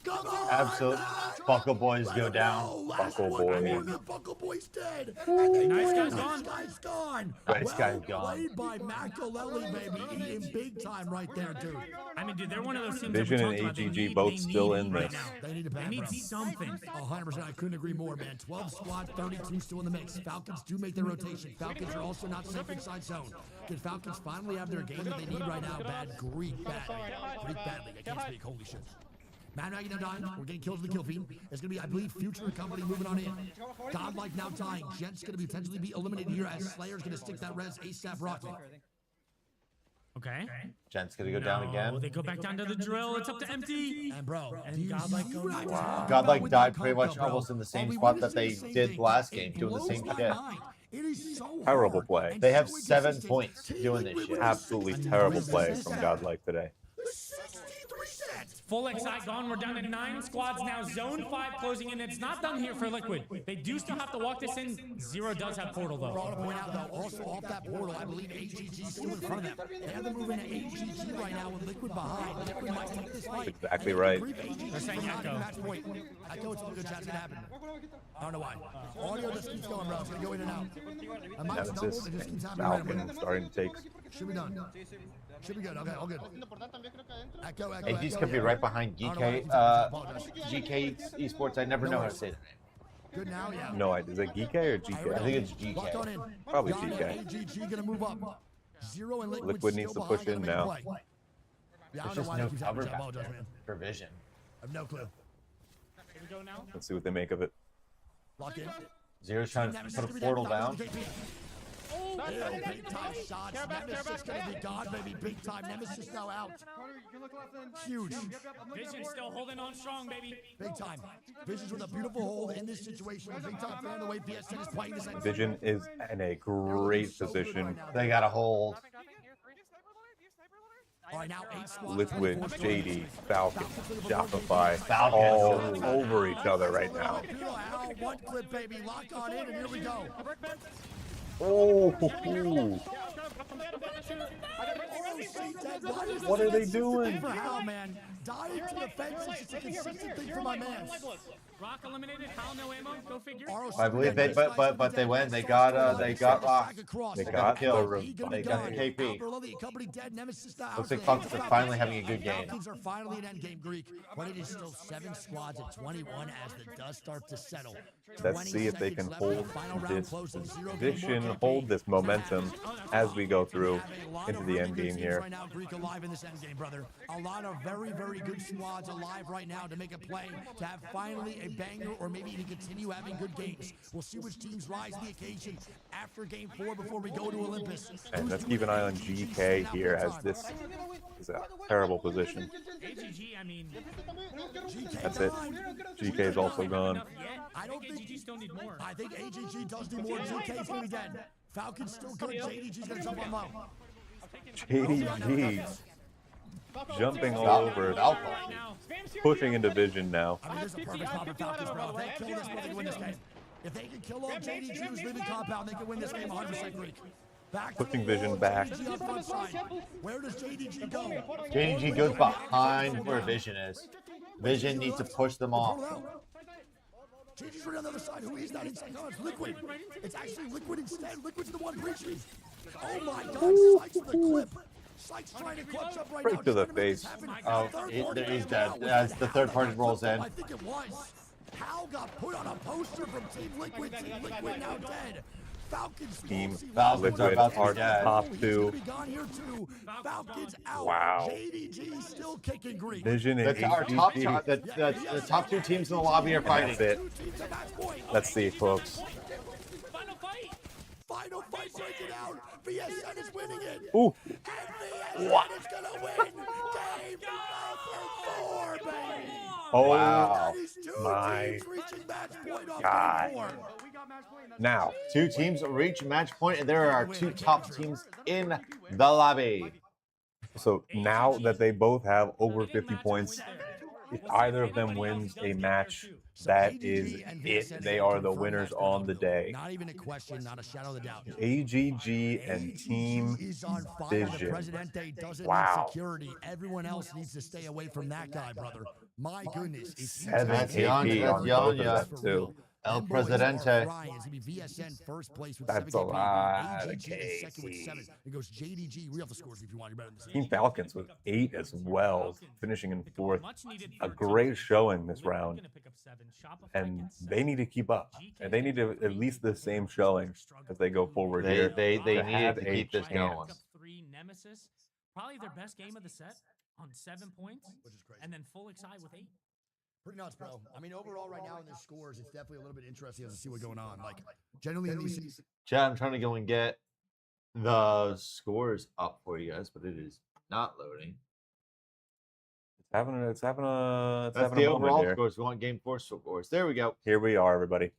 Come on! Absolute Buckle Boys go down. Buckle Boys. Buckle Boys dead. Nice guy's Nice gone. guy's gone. Nice guy's gone. Played by Makaleli, baby. Eating big time right there, dude. I mean, dude, they're one of those teams. Vision that we and talked about. AGG They need- both they still need in right this. now. They need a They bad, need bro. something. 100%. I couldn't agree more, man. 12 squad, 32 still in the mix. Falcons do make their rotation. Falcons are also not safe inside zone. Can Falcons finally have their game that they need right now? Bad Greek badly. Greek badly. I can't speak. Holy shit. Mad Maggie now dying. We're getting kills with the kill feed. It's going to be, I believe, Future and company moving on in. Godlike now dying. Jet's going to potentially be eliminated here as Slayer's going to stick that res ASAP Rocket. Okay. Gent's going to go down No, again. They go back down to the drill. It's up to empty. And bro, And do you Godlike see goes what I'm down. talking about Godlike with died that pretty much combo, bro? almost in the same All we spot wanted that to they see the same did thing. last It game, doing the blows same my shit. mind. It is so Terrible hard play. and They have so 7 inconsistent. points Team doing this Liquid shit. with absolutely 63 terrible play sets. from Godlike today. 63 sets. Full XI gone. We're down to 9 squads now. Zone 5 closing in. It's not done here for Liquid. They do still have to walk this in. Zero does have portal Bro, I though. want to point out though, also off that portal, I believe AGG is still in front of them. They have them moving to AGG right now with Liquid behind. Liquid might take this fight. Exactly And right. brief AGG They're saying for having Echo. match point. Echo, it's a good chat's gonna happen. I don't know why. Audio just keeps going, bro. It's gonna go in and out. And mic's doubled, Nemesis, it just keeps happening randomly. Falcon starting to take. Should be done. Should be good. Okay, all good. Echo, Echo, AG's Echo, going to be yeah. right behind I don't know why GK. he's I apologize. GK Esports. I never know how to say that. Good now, yeah. No, is it GK or Here we GK? go. I think it's Lock on GK. in. Probably Got it. GK. AGG gonna move up. Zero and Liquid, Liquid still needs to behind, push gotta in make a now. play. Yeah, I There's don't know just why no that keeps cover happening. I back apologize, there man. for vision. I have no clue. Let's see what they make of it. Lock in. Zero's trying to Nemesis put gonna a be portal dead. down. Ew, big time shots. Nemesis gonna be gone, baby. Big time. Nemesis now out. Huge. Vision still holding on strong, baby. Big time. Vision's with a beautiful hold in this situation. A big time fan of the way PSN is playing this. Vision is in a great position. They got a hold. All right, now 8 squads. Liquid, 24 squads. JD, Falcon, Shopify, Falcon. all over each other right now. Al, one clip, baby. Lock on in, and here we go. Oh, What are they doing? For Hal, man. Dying to the fence is just a consistent thing for my man. Rock eliminated. Hal, no ammo. Go figure. I believe they, but they win. They got Rock. They They got got the kill. the They got the KP. Looks like Falcons Falcons are finally having a good game. Falcons are finally in endgame, Greek, but it is still 7 squads at 21 as the dust starts to settle. Let's see if they can hold this position, more hold this momentum as we go through into the end game here. Right now, Greek alive in this end game, brother. A lot of very, very good squads alive right now to make a play, to have finally a banger, or maybe even continue having good games. We'll see which teams rise to the occasion after game 4 before we go to Olympus. And let's keep an eye on GK here, as this is a terrible position. AGG, I mean, That's it. GK is also gone. I don't think AGG still need more. I think AGG does need more. GK's gonna be dead. Falcon's still good. JDG's gonna jump on low. JDG jumping all over, pushing into vision now. I mean, this is a perfect spot for Falcons, bro. If they kill this, they can win this game. If they can kill all JDG who's leaving compound, they can win this game 100% Greek. Back to Pushing the vision wall, back. JDG on front side. Where does JDG go? JDG goes behind where Vision is. Vision needs to push them off. JDG's right on the other side. Who is that inside? No, it's Liquid. It's actually Liquid instead. Liquid's the one breaching. Oh my God, Sykes the clip. Sykes trying to clutch up right now. Straight to the face. Oh, he's dead. As the third party rolls in. I think it was. Hal got put on a poster from Team Liquid. Team Liquid now dead. Falcons Team Falcons are Liquid about to are be dead. top He's 2. gonna be gone here too. Falcons out. Wow. JDG still kicking Greek. Vision and That's our top, AGG. the top 2 teams in the lobby are fighting. That's it. Let's see, folks. Final fight. Final fight breaking out. VSN is winning it. Ooh. And VSN is gonna win. Game 4, baby. Oh Wow. That is 2 my teams reaching match point off God. game 4. Now, 2 teams reach match point, and there are 2 top teams in the lobby. so now that they both have over 50 points, if either of them wins a match, that is it. They are the winners on the day. Not even a question, not a shadow of a doubt. AGG and Team is on fire. The Vision. Presidente doesn't Wow. need security. Everyone else needs to stay away from that guy, brother. My goodness. It's 7 That's KP young, on that's both young, of them, too. El Presidente. VSN first place with That's 7 a lot of AGG is second with KP. 7. It goes JDG. Read off the scores if you want. You're better than this. Team Falcons with 8 as well, finishing in 4th. A great showing this round, and they need to keep up. And they need to at least the same showing as they go forward They here. needed have to a keep this chance. going. 3 Nemesis. Probably their best game of the set on 7 points. Which is crazy. And then full Excite with 8. Pretty nuts, bro. I mean, overall, right now in their scores, it's definitely a little bit interesting to see what's going on. Like, generally in these, Chad, I'm trying to go and get the scores up for you guys, but it is not loading. It's having a That's moment the overall here. scores. We want game 4 scores. There we go. Here we are, everybody.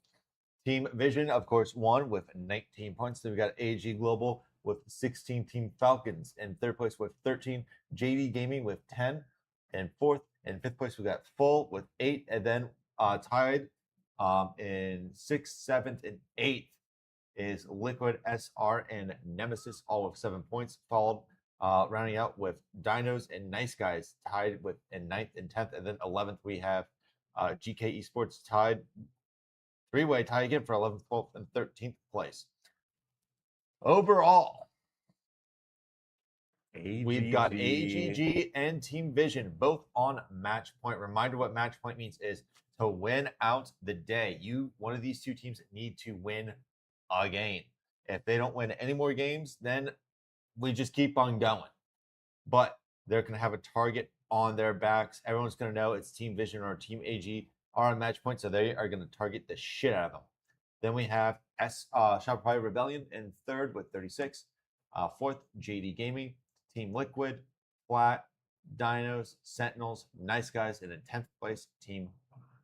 Team Vision, of course, won with 19 points. Then we got AG Global with 16. Team Falcons in 3rd place with 13. JD Gaming with 10. And 4th and 5th place, we got Full with 8. And then tied in 6th, 7th, and 8th is Liquid, SR, and Nemesis, all with 7 points. Followed, rounding out with Dinos and Nice Guys tied with in 9th and 10th. And then 11th, we have GK Esports tied. 3-way tie again for 11th, 12th, and 13th place. Overall, we've got AGG and Team Vision both on match point. Reminder what match point means is to win out the day. One of these 2 teams need to win a game. If they don't win any more games, then we just keep on going. But they're going to have a target on their backs. Everyone's going to know it's Team Vision or Team AG are on match point, so they are going to target the shit out of them. Then we have Shopify Rebellion in 3rd with 36. 4th, JD Gaming, Team Liquid, Flat, Dinos, Sentinels, Nice Guys, and in 10th place, Team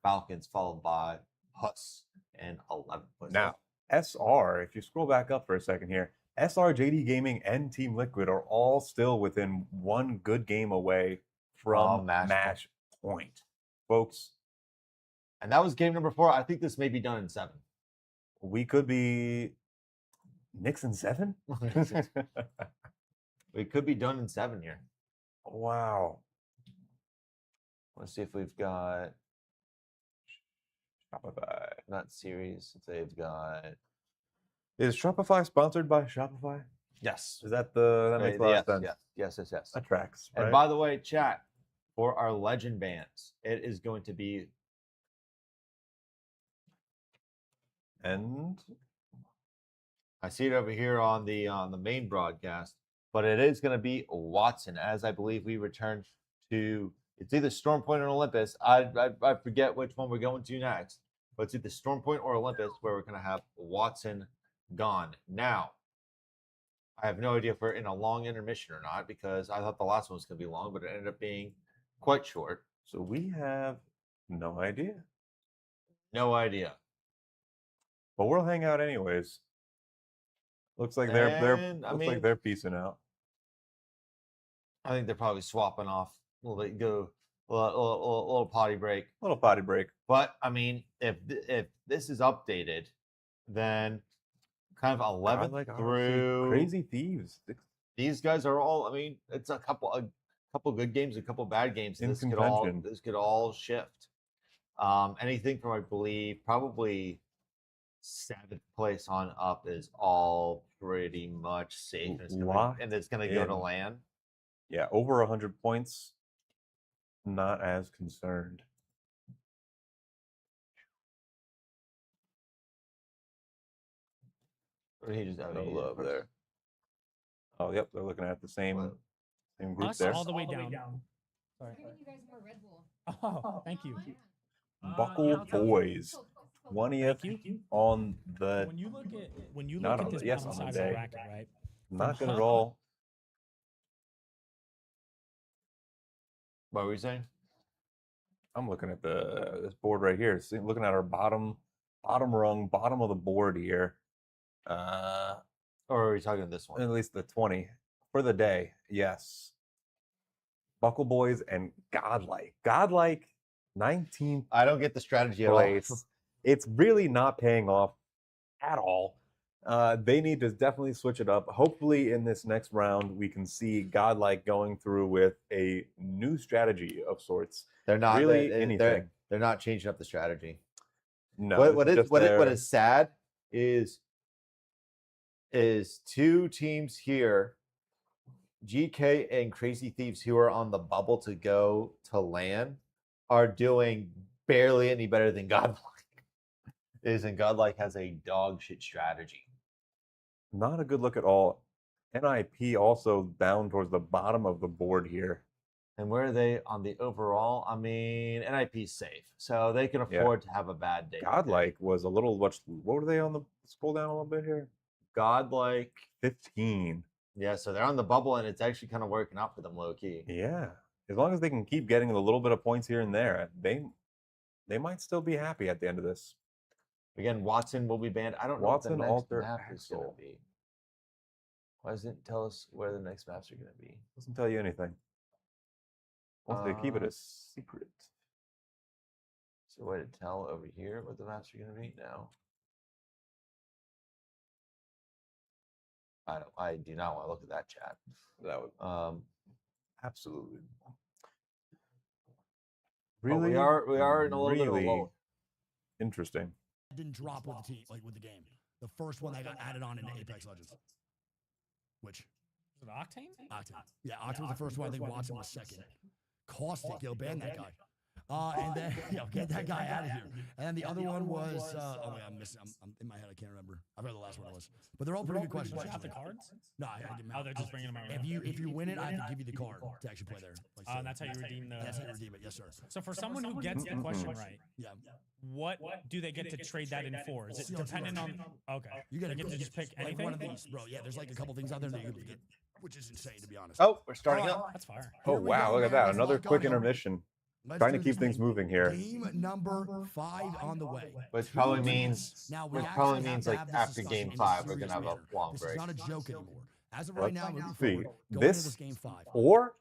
Falcons, followed by Huss in 11th place. Now, SR, if you scroll back up for a second here, SR, JD Gaming, and Team Liquid are all still within 1 good game away from match point. Folks, and that was game number 4. I think this may be done in 7. we could be Knicks in 7? We could be done in 7 here. Wow. Let's see if we've got Shopify. not series. If they've got Is Shopify sponsored by Shopify? yes. Is that that makes a lot yes, of sense? yes. That tracks. And right? by the way, chat, for our legend bands, it is going to be And I see it over here on the main broadcast, but it is going to be Watson, as I believe we return to. It's either Storm Point or Olympus. I forget which one we're going to next, but it's either Storm Point or Olympus where we're going to have Watson gone. Now, I have no idea if we're in a long intermission or not because I thought the last one was going to be long, but it ended up being quite short. so we have no idea. No idea. But we'll hang out anyways. Looks like like they're piecing out. I think they're probably swapping off. A little potty break. Little potty break. But I mean, if this is updated, then kind of 11 through Crazy Thieves. These guys are all. I mean, it's a couple good games, a couple bad games. In This contention. could all shift. Anything from I believe probably 7th place on up is all pretty much safe, and it's going to go to land. Yeah, over 100 points. Not as concerned. Or he just No love there. Oh, yep, they're looking at the same group Us there. all the way down. Sorry. Giving you guys more Red Bull. Oh, thank you. Buckle Boys. 20th Thank you. on the. When you Not look on at the- this yes, bottom on the side of day. the bracket, right? Not good at all. What were you saying? I'm looking at this board right here. Looking at our bottom rung, bottom of the board here. Or are we talking this one? At least the 20 for the day. Yes. Buckle Boys and Godlike. Godlike 19th I don't get the strategy at all. place. It's really not paying off at all. They need to definitely switch it up. Hopefully, in this next round, we can see Godlike going through with a new strategy of sorts. They're not really anything. They're not changing up the strategy. No. What is sad is 2 teams here, GK and Crazy Thieves, who are on the bubble to go to LAN, are doing barely any better than Godlike is, and Godlike has a dog shit strategy. Not a good look at all. NIP also down towards the bottom of the board here. And where are they on the overall? I mean, NIP's safe, so they can afford to have a bad day. Godlike was a little much. What were they on the scroll down a little bit here? Godlike 15. Yeah, so they're on the bubble, and it's actually kind of working out for them low key. Yeah, as long as they can keep getting a little bit of points here and there, they might still be happy at the end of this. Again, Watson will be banned. I don't Watson, know what the Alter, next map is going Axel. to be. Why doesn't it tell us where the next maps are going to be? Doesn't tell you anything. Wants to keep it a secret. Is there a way to tell over here what the maps are going to be? No. I do not want to look at that chat. That would absolutely. But we are in a little bit of a lull. Interesting. Didn't drop with the team, like with the game. The first one that got added on into Apex Legends. Which? Was it Octane? Octane. Yeah, Octane was the first one. I think Watson was second. Caustic, yo, ban that guy. And then, get that guy out of here. And then the other one was, oh my God, I'm missing. I'm in my head. I can't remember. I forgot the last one it was. But they're all pretty good questions. Did you have the cards? No, I didn't. Oh, they're just bringing them out. If you win it, I can give you the card to actually play there. Like, so That's how you redeem the. That's how you redeem it. Yes, sir. So for someone who gets the question right, Yeah. what do they get to trade that in for? Is it dependent on? Okay. You get to just pick like anything. one of these, bro. Yeah, there's like a couple things out there that you can get, which is insane to be honest. Oh, we're starting up. That's fire. Oh Here we wow! go, Look at man. that. There's a Another lot quick going on. intermission. Let's Trying to do keep this things thing. moving here. Game number 5 on the way. Which probably means Now, we which actually probably have means to like have this after discussion game in a 5 we're serious gonna have manner. a long This break. is not a joke anymore. As of right now, moving See, forward, going this into this game 5. or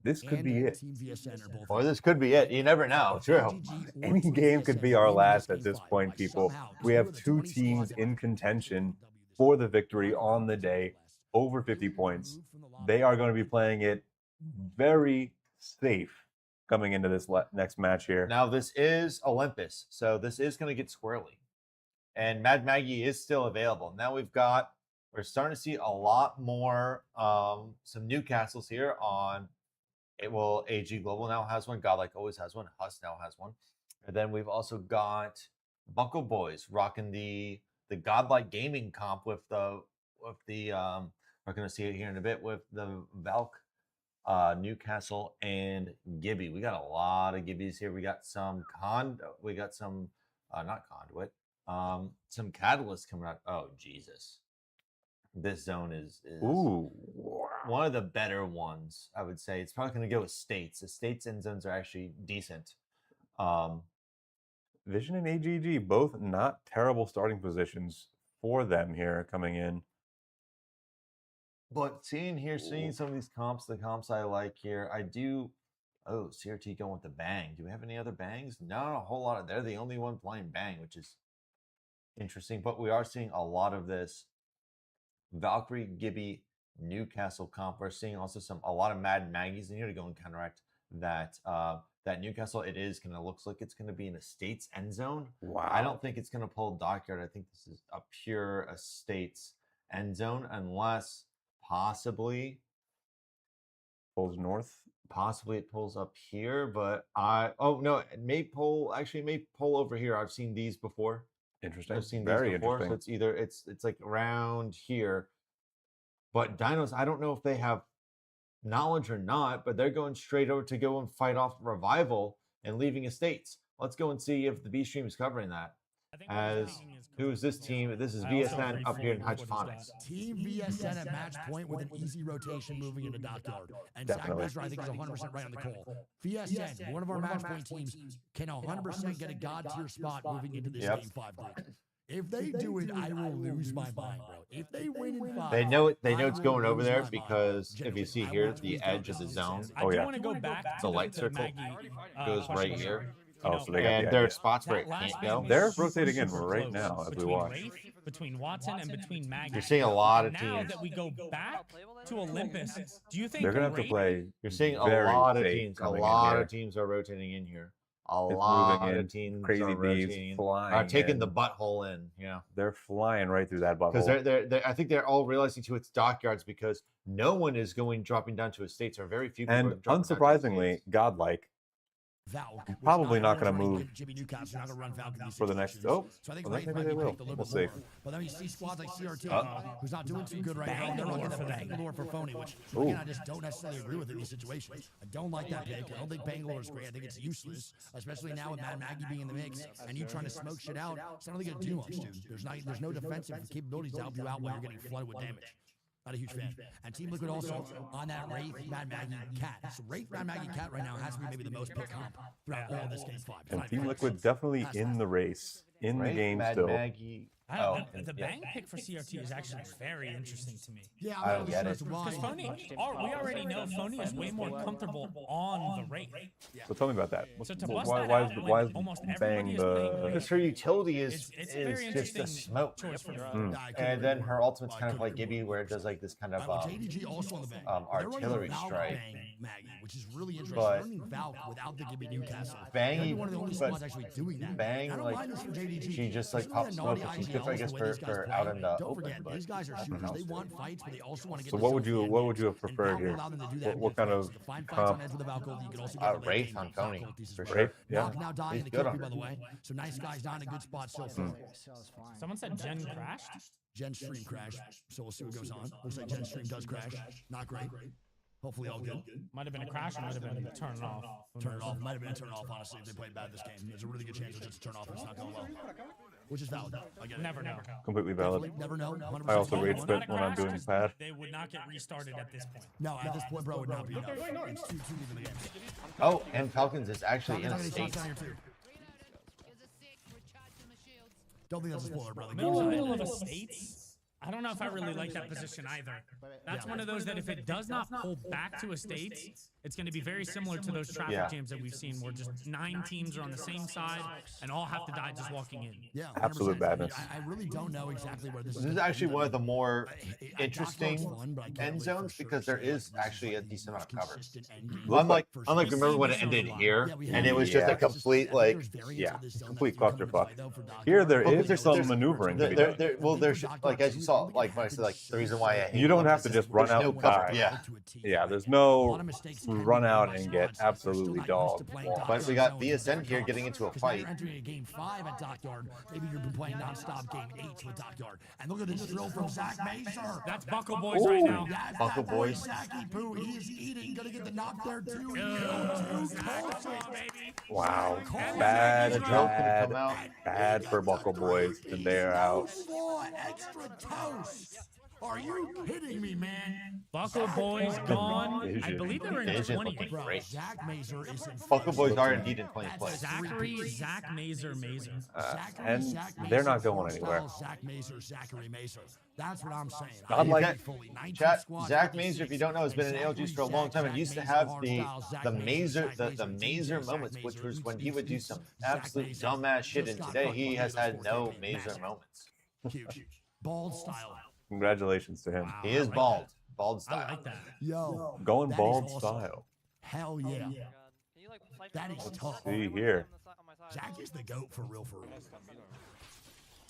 this could and be it. Team VSN are both Or this could be it. You never know. True. GG or Any Team game could VSN be our win last this at game this 5 point, by people. somehow We two have of the 2 20 teams squads in that contention W this for game. the victory on the day over 50 points. They are going to be playing it very safe coming into this next match here. Now, this is Olympus, so this is going to get squirrely. And Mad Maggie is still available. Now we're starting to see a lot more, some Newcastles here on, AG Global now has one, Godlike always has one, Huss now has one. And then we've also got Buckle Boys rocking the Godlike Gaming comp with the we're going to see it here in a bit with the Valk, Newcastle, and Gibby. We got a lot of Gibbies here. We got some not Conduit, some Catalyst coming out. Oh, Jesus. This zone is Ooh, one of the better ones, I would say. It's probably going to go with States. The States end zones are actually decent. Vision and AGG, both not terrible starting positions for them here coming in. But seeing some of these comps, the comps I like here, I do. Oh, CRT going with the bang. Do we have any other bangs? Not a whole lot. They're the only one playing bang, which is interesting. But we are seeing a lot of this Valkyrie, Gibby, Newcastle comp. We're seeing also a lot of Mad Maggies in here to go and counteract that. That Newcastle, looks like it's gonna be in a States end zone. Wow. I don't think it's gonna pull Dockyard. I think this is a pure States end zone, unless possibly Pulls north. Possibly it pulls up here, but it may pull over here. I've seen these before. Interesting. I've seen Very these before. interesting. So it's either it's like around here. But Dinos, I don't know if they have knowledge or not, but they're going straight over to go and fight off Revival and leaving Estates. Let's go and see if the B stream is covering that. Who is this team? This is VSN up here in Hydrophonics. Team VSN at match point with an easy rotation moving into Dockyard. And Zach Messer, I think, is 100% right on the call. VSN, one of our match point teams, can 100% get a god tier spot moving into this Game 5 group. If they do it, I will lose my mind, bro. If they win in 5, they know it's going over there because if you see here, the edge of the zone. I do want to go back the light circle goes right here. So they got there are spots where it can't go. They're rotating in right now as we watch. Between Watson and between Maggie. You're seeing a lot of now teams. that we go back to Olympus, do you think They're gonna have to play? You're seeing a very lot of safe teams. A coming in lot here. of teams are rotating in here. A It's lot moving in. of teams Crazy are Bees rotating. flying Are taking in. the butthole in. Yeah. They're flying right through that Because butthole. I think they're all realizing to its dockyards because no one is dropping down to Estates, or very few people. And are dropping down to unsurprisingly, Estates. Godlike Valk, probably not going to run move Jimmy Newcastle, not gonna run Valk in these for the next. situations. Oh, So I think well, Wraith maybe might they be will. picked a little We'll bit see. more. But then you see squads like CRT, who's not doing too good right now. Bangalore They're looking for for them. Bangalore for Phony, which Ooh. again, I just don't necessarily agree with in these situations. I don't like that pick. I don't think Bangalore is great. I think it's useless, especially now with Mad Maggie being in the mix and you trying to smoke shit out. It's not really going to do much, dude. There's no defensive capabilities to help you out while you're getting flooded with damage. Not a huge fan. And Team Liquid also on that Wraith, Mad Maggie, Cat. So Wraith, Mad Maggie, Cat right now has to be maybe the most picked comp throughout all this Game 5. And Team Liquid definitely in the race, in the Right? game Mad still. Maggie. I don't know, the bang pick for CRT is actually very interesting to me. Yeah, I don't get it. Because Phony, we already know Phony is way more comfortable on the Wraith. So tell me about that. So to bust Why, that why out is when why is almost Bang everybody is playing the? Wraith, Because her utility is it's a very just a interesting smoke. choice for And then her ultimate's kind of like Gibby, where it does like this kind of JDG also on the bank. artillery strike. Maggie, which is really interesting. But- Running Valk without the Gibby Newcastle. Bang, They're one of the only but squads actually doing that. Bang, I don't like, mind this for JDG. she just like There's pops really smoke, a which is naughty good, I IGL guess, the way these for guys out play. in the Don't open. forget, But these guys are shooters. They want fights, but they also want to get So the what would you have and preferred Valk will here? allow them to do that. What kind of to find fights comp? on edge with the Valkyrie, you can also get the late Wraith game on with Phony, difficulties as for well. sure. Yeah. Valk now dying He's to good kill on you, by her. the way. So nice guys not in a good spot so far. Someone said Jen crashed. Gen stream crash, so we'll see what goes on. Looks like Gen stream does crash. Not great. Hopefully all good. Might have been a crash, or might have been turn off. Turn it off. Might have been a turn off, honestly, if they played bad this game. There's a really good chance it's just a turn off and it's not going well. Which is valid. I get it. Never know. Completely valid. Never know. 100% I also valid. rage Not quit a when I'm crash, doing just bad. They would not get restarted at this point. No, at this point, bro, it would not be enough. It's too deep in the game. Oh, and Falcons is actually in Falcons a are gonna state. shots down here too. Don't think that's a spoiler, brother. Middle of States. I don't know if I really like that position either. That's one of those that if it does not pull back to estates, it's going to be very similar to those traffic jams that we've seen where just 9 teams are on the same side and all have to die just walking in. Yeah, Absolute 100%. badness. I really don't know exactly where this is. This is gonna actually end. one of the more Doc interesting Dog's fun, but I can't end really for zones sure because there say, like, is this is actually a the decent amount of most cover. consistent end game. Unlike For unlike sure. remember when it Yeah, ended we here, Yeah, we and have- it was just Yeah. a complete like. There's variants yeah, of this zone complete that do come into clusterfuck. play, though, for Doc Here Dog. there Well, is there's- some there's- maneuvering to be There, done. there, well, there's like as you saw, like when I said, like the reason why I hate You don't it have is to there's just run out no and cover. die. Yeah, Yeah, there's no run out and get absolutely dogged. but we got VSN here getting into a Because now fight. you're entering a game 5 at Dockyard. Maybe you've been playing nonstop game 8 with Dockyard. And look at this drill from Zach Mazer. That's Buckle Boys right now. That's Buckle that boy, Boys. Zachy Poo. He is eating. Gonna get the knock there too. Wow, The bad, drill could have come out. bad for Buckle Boys, and they're out. Extra toast. Are you kidding me, man? Buckle Boys gone. I Vision. believe they were in Vision 20. looking Bro, great. Zach Mazer is in Buckle Boys are indeed in 20th place. Zach Mazer. And they're not going anywhere. Zach Mazer, Zachary Mazer. That's what I'm saying. I'd like- Chat, Zach Mazer, if you don't know, has been in ALGs for a long time and used to have the Mazer moments, which was when he would do some absolute dumbass shit. And today he has had no Mazer moments. Huge. Bald style. Congratulations to him. He is bald, bald I style. like that. Yo. Going that is bald awesome. style. Hell yeah. That is tough. See here. Zach is the GOAT for real, for real.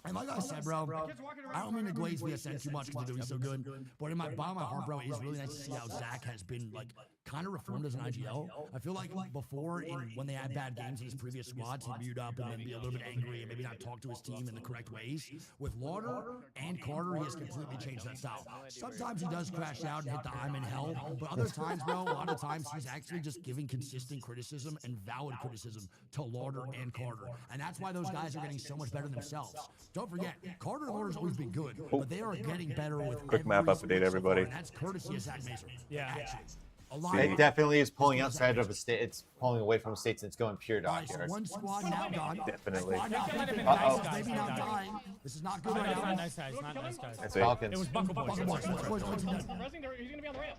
And like I said, bro, I don't mean to glaze VSN too much because they're doing so good, but in my bottom of my heart, bro, it is really nice to see how Zach has been like kind of reformed as an IGL. I feel like before, when they had bad games in his previous squads, he'd mute up and then be a little bit angry and maybe not talk to his team in the correct ways. With Lauder and Carter, he has completely changed that style. Sometimes he does crash out and hit the I'm in hell, but other times, bro, a lot of times he's actually just giving consistent criticism and valid criticism to Lauder and Carter. And that's why those guys are getting so much better themselves. Don't forget, Carter and Lauder's always been good, but they are getting better with Quick map every update, split so everybody. far, and that's courtesy of Zach Mazer. Yeah. Actually. A lot It of definitely is pulling outside of a state. It's pulling away from states and it's going pure All right, so Dockyard. one squad now gone. Definitely. Squad now Might have been gone. nice guys, Maybe though, not guys. dying. This is not good No, right it's not now. nice guys. Not nice guys. That's it. Falcons. It was Buckle Boys. Buckle Boys, Buckle Boys, what's he done? He's gonna be on the ramp.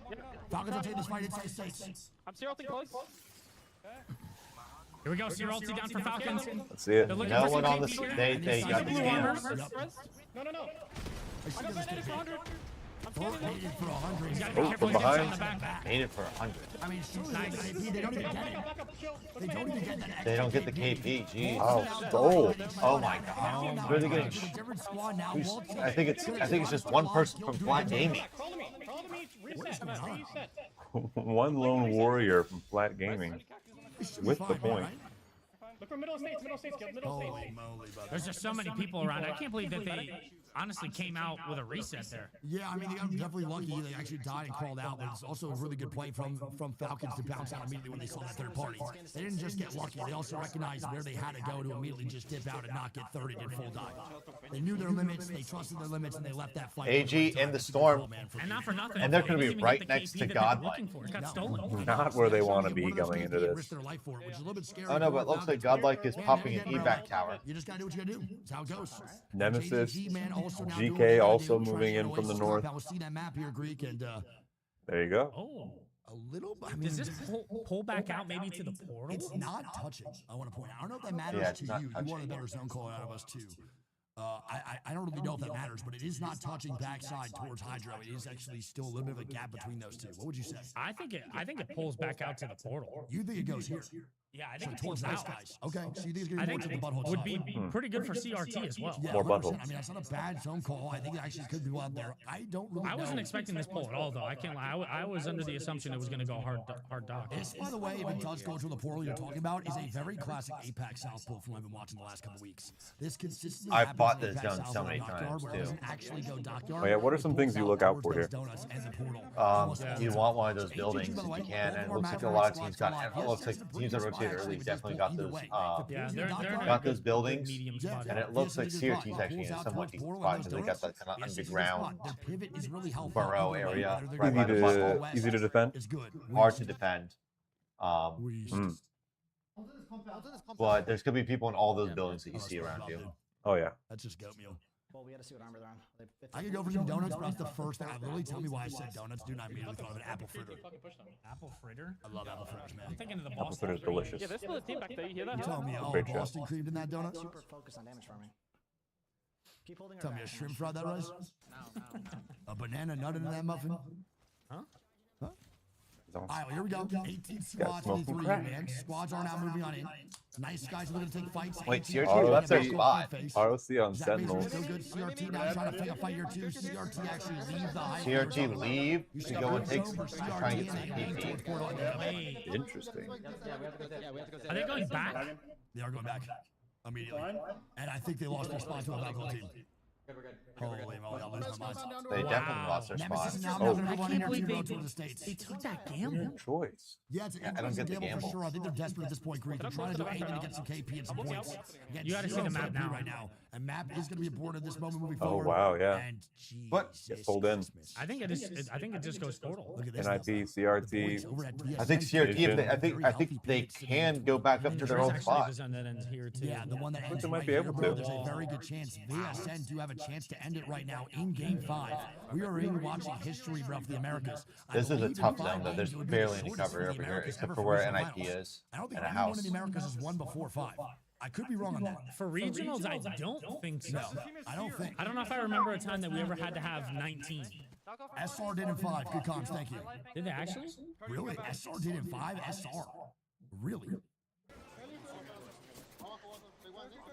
Falcons will take this fight inside states. I'm seriously close. Here we go. See your ulti down for Falcons. Let's see it. They're looking No for some one on the. KP here. They See got the the blue scans. armor. Yep. No. I see I got this banded kid. for 100. I'm Throw scanning it for 100. He's got to be Oh, careful. from He gets behind. on the back. Made it for 100. I mean, seriously, they don't even get it. Back up, chill. They don't even get that extra. They don't get the KP. Jeez. Oh, gold. Oh my God. Really getting. Different squad now. I think it's just one person from Flat Gaming. Crawl to me. Reset. Reset. One lone warrior from Flat Gaming. With the point. Look for middle states. Middle states. Middle states. Holy moly, brother. There's just so many people around. I can't believe that they honestly came out with a reset there. Yeah, I mean, they got definitely lucky. They actually died and crawled out, but it's also a really good play from Falcons to bounce out immediately when they saw that third party. They didn't just get lucky. They also recognized where they had to go to immediately just dip out and not get 30 and full dive. They knew their limits, they trusted their limits, and they left that fight. AG in the storm. And not for nothing. And they're gonna be they didn't even right get the next KP to that they were Godlike. looking for. It got stolen. Not where they want to be going into this. Risk their life for it, which is a little bit scary. Oh no, but it looks like Godlike is popping an evac tower. You just gotta do what you gotta do. That's how it goes. Nemesis, JDG, man, also now doing what GK they gotta also do, moving trying in to from the oasis north. compound. We'll see that map here, Greek, and There you go. Oh. a little. I mean, Does this pull back out maybe to the portal? it's not touching. I want to point out. I don't know if that matters Yeah, it's to not you. You touching. want a better zone call out of us too. I don't really know if that matters, but it is not touching backside towards Hydro. It is actually still a little bit of a gap between those two. What would you say? I think it pulls back out to the portal. You think it goes here? Yeah, I So think it towards pulls nice out. guys. Okay, so you think it's I going to think go to the butthole would side? be pretty good for CRT as well. Yeah, More 100%. buttholes. I mean, that's not a bad zone call. I think it actually could be well out there. I don't really I wasn't know. expecting this pull at all, though. I can't lie. I was under the assumption it was going to go hard dock. This, by the way, if it does go to the portal you're talking about, is a very classic Apex South pull from what I've been watching the last couple weeks. This consistently I've happens fought in this Apex zone South so on many Dockyard, times, where it too. doesn't actually go Dockyard. Oh, yeah, what are It some pulls things you out look out towards for those here? donuts and the portal. You want one of those So buildings AGG, by the if way, you can, both of and it our looks like a match lot of squads teams got. come It live. looks Yes, like that's teams that the rotated previous early spot, definitely actually, got either those. way. Yeah, The they're Dockyard- Got those buildings, medium Yeah, spot. and it looks like yes, CRT is it actually pulls in a out somewhat towards decent portal spot and because those they got donuts. that kind of Yes, this is the underground spot. Their pivot is really helpful. burrow Either way, area whether they're right by going the Easy east or to butthole. west easy to defend. is good. Hard to defend. West. But there's gonna be people in all those buildings that you see that's around what you. I'm doing. Oh yeah. That's just goat meal. Well, we got to see what armor they're on. I could go for some donuts, but that's the first thing. Literally tell me why I said donuts, dude. I immediately thought of an apple fritter. Apple fritter? I love apple fritters, man. I'm thinking of the Apple Boston. fritter is delicious. Yeah, this is the team back there. You hear that? You telling me, oh, Great job. Boston creamed in that donut? Super focused on damage farming. Keep holding her Tell me back, a shrimp Nash. fried that rice? No. A banana nut into that muffin? Huh? All right, well, here we go. 18 squads smoke for some you, crack. man. Squads are now moving on in. Nice guys are looking to take fights. Wait, 18 CRT squads left their in spot. ROC on Zach Mason Sentinels. still good. CRT now trying to pick a fight here too. CRT actually leaves the high. CRT leave You to see go and good take zone for try and get some CRT and PP. towards Portal on the Wait, Interesting. are they going back? They are going back immediately. And I think they lost their spot to a Valkyrie team. Holy moly, I lose my mind. They definitely lost their spot. Nemesis now Oh. going to I move on in can't here believe to they go towards the States. They took that gamble. Good choice. Yeah, it's an I don't interesting get the gamble for gamble. sure. I think they're desperate at this point, Greek. They're trying to do anything to get some KP and some points. Again, You gotta see the map now. right now. And map is going to be important at this moment moving Oh, forward. wow, yeah. And But- Jesus pulled in. Christmas. I think it just goes Portal. Look at this. NIP, The CRT. points over at I think VSN. CRT. If they, I think they can go back up to their old spot. That ends here too. Yeah, the one that ends they might right be here, able bro. to. There's a very good chance VSN do have a chance to end it right now in Game 5. We are in watching history, bro, for the Americas. I This is a believe in tough 5 zone though. games, There's it would be the barely any shortest cover the over here Americas except ever for where faced in NIP finals. is I don't think and a anyone house. in the Americas has won before 5. I could be wrong on that. For regionals, I don't think so. No, I don't think. I don't know if I remember a time that we ever had to have 19. SR did in 5. Good comms, thank you. Did they actually? Really? SR did in 5? SR? Really?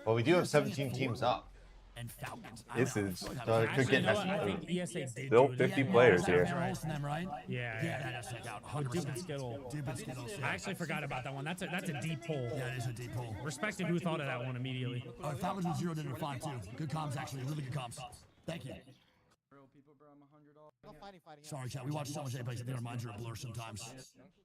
Well, we do have 17 teams up. And Falcons. This is- So it could Actually, get you know what? messy. I think ESA did Still do it. 50 Yeah, players yeah, here. that's right. Hosting them, right? Yeah, Yeah, that is like out. 100%. Stupid Skittle. Stupid Skittles. I actually forgot about that one. That's a deep pull. Yeah, it is a deep pull. Respected who thought of that one immediately. Falcons with 0 did in 5 too. Good comms, actually. Really good comms. Thank you. Sorry, chat. We watch so much Apex. I think our minds are a blur sometimes.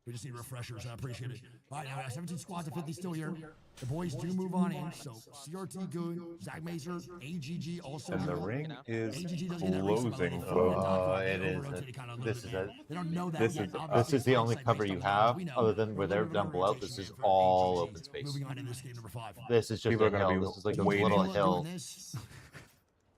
We just need refreshers. I appreciate it. All right, now we have 17 squads of 50 still here. The boys do move on in. So CRT good. Zach Mazer, AGG also. And the good. ring is AGG doesn't get that race closing. Oh, They it is. over-rotate kinda a little This bit. is a. They don't know that This yet. is- Obviously, This is the only it's cover based you on have, we know. other than where they're down below. This is all open space. Moving on in this game number 5. This is just People a are gonna hill. be This is like a waiting. little Doing hill. this.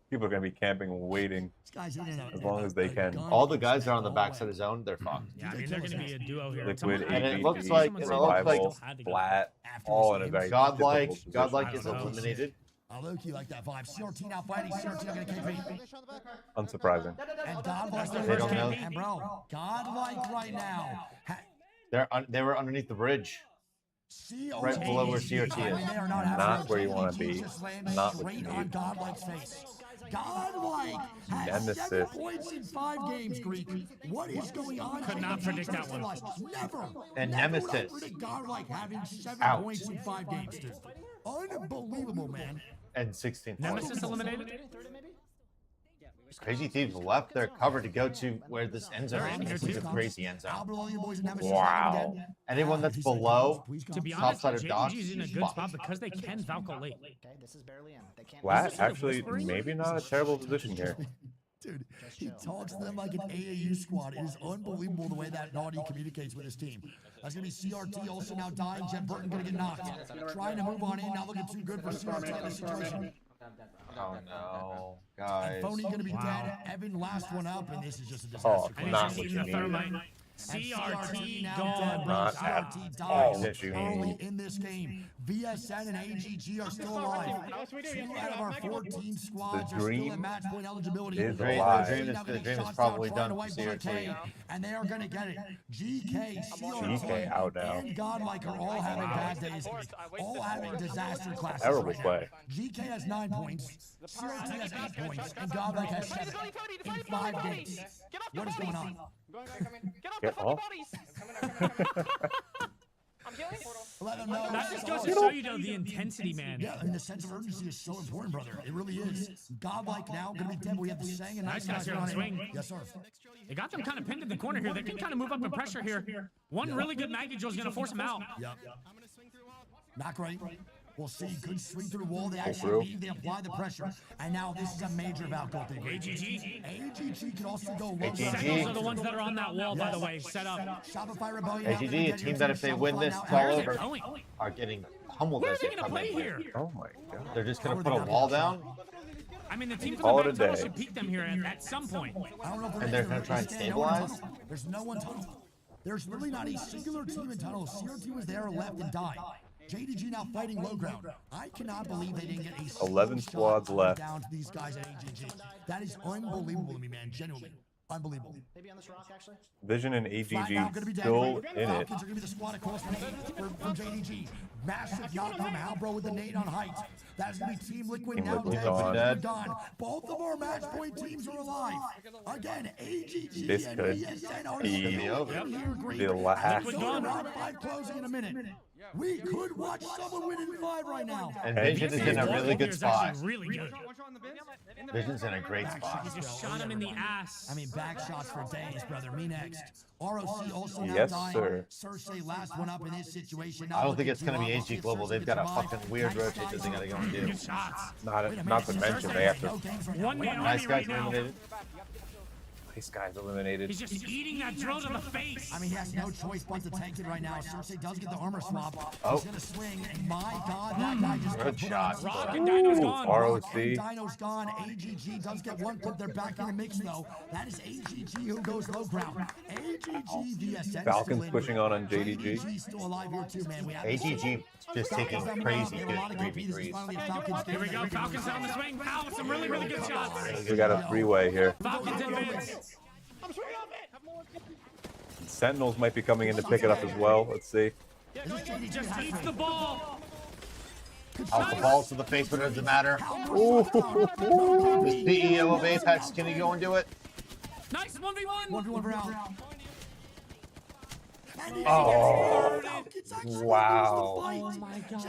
People are going to be camping and waiting. This guy's in and out. As long as they can. All the guys that are on the backside of the zone. They're fucked. Yeah, I mean, they're going to be a duo here. Liquid, And it AGG, looks like- someone it said looks they like- still had to go. flat, After all this in a game. very Godlike difficult Godlike is position. eliminated. I low-key like that vibe. CRT now fighting. CRT not gonna KP. Unsurprising. And Godlike They don't know. And bro, Godlike right now. They were underneath the bridge. Right below where CRT is. They are not, Not where you wanna be. Not what straight you on need. Godlike's face. Godlike has Nemesis. 7 points in 5 games, Greek. What is going on? Could not predict that one. Never. And Never would I Nemesis. predict Godlike having 7 Out. points in 5 games, dude. Unbelievable, man. And 16 points. Nemesis eliminated? Crazy Thieves left their cover to go to where this end zone They're is. in here This is a too. crazy end zone. Wow. Anyone that's below To be top honest, side of Dodge JDG's in a is good fucked. spot because they can Valko late. Okay, this is barely in. They can't. Flat, Is this actually, whispering? maybe not a terrible position here. Dude, he talks to them like an AAU squad. It is unbelievable the way that Naughty communicates with his team. That's going to be CRT also now dying. Jet Burton going to get knocked. Trying to move on in. Not looking too good for CRT in this situation. Oh no, And guys. Phony going to be Wow. dead. Evan last one up, and this is just a Oh, disaster. And he's not just what eating you the need. thermite. And CRT now gone. dead, bro. Not CRT at all dies what you early need. in this game. VSN and AGG are still alive. 2 out of our 14 squads are still dream at match point eligibility. is Dream- alive. the dream is- Now gonna the dream is shots probably out, done trying to for wipe CRT. GK, and they are going to get it. GK, GK out now. and Godlike are all having bad days. All having disaster classes. Terrible right now. play. GK has 9 points. CRT has 8 points, and Godlike has 7 in 5 games. What is going on? Get off. Let them know. That just goes to show you, though, the intensity, man. Yeah, I mean, the sense of urgency is so important, brother. It really is. Godlike now, gonna be dead. We have the Sang and Nice guys here on the swing. Yes, sir. They got them kind of pinned in the corner here. They can kind of move up in pressure here. One really good Magnejo is going to force him out. Yep. Not great. We'll see. Good swing through the wall. They through. actually leave. They apply the pressure. And now this is a major Valko thing. AGG. AGG can also go low. AGG. Sentinels are the ones that are on that wall, by the way, set up. Shopify Rebellion. AGG, a team that if they win this, it's all Where is over. it going? Are getting pummeled Where are as they they going to come in play here. here? Oh my god. They're just gonna put a wall down. I mean, the team from Call the it a back tunnel day. should peek them here at some point. I don't know if And they're gonna try and stabilize? There's no one tunnel. There's really not a singular team in tunnel. CRT was there, left, and died. JDG now fighting low ground. I cannot believe they didn't get a single 11 shot squads left. down to these guys at AGG. That is unbelievable to me, man. Genuinely. Unbelievable. Maybe on this rock, actually. Vision and Flat now AGG gonna be dead. still in it. Falcons are gonna be the squad across the nade from JDG. Massive knock from Halbro with the nade on height. That's gonna be Team Liquid Team now Liquid dead. gone. Liquid gone. Both of our match point teams are alive. Again, AGG This and could VSN are be still in here. Great. the last. So round 5 closing in a minute. We could watch someone win in 5 right now. And Vision is in a really good spot. Really good. Vision's in a great spot. He just shot him in the ass. I mean, back shots for days, brother. Me next. ROC also now Yes, dying. sir. Cersei last one up in this situation. I don't think it's gonna be AG Global. They've got a fucking weird rotate that they gotta go and do. Good shots. Not to mention they have to. One man Nice army guys right now. eliminated. These guys eliminated. He's just eating that drill to the face. I mean, he has no choice but to tank it right now. Cersei does get the armor swap. Oh. He's gonna swing, and my God, that guy just got Good put shot. on. Rock and Dino's gone. ROC. Dino's gone. AGG does get one clip. They're back in the mix, though. That is AGG who goes low ground. AGG VSN. Falcons still in. pushing on JDG. JDG still alive here, too, man. We have AGG just taking crazy good 3v3s. Here we go. Falcons on the swing. Pow with some really good shots. We got a three-way here. Falcons advance. Sentinels might be coming in to pick it up as well. Let's see. Just eats the ball. Out the balls to the face, but it doesn't matter. Ooh. The CEO of Apex, can he go and do it? Nice 1v1. 1v1 for Al. Oh. Wow. Oh my God.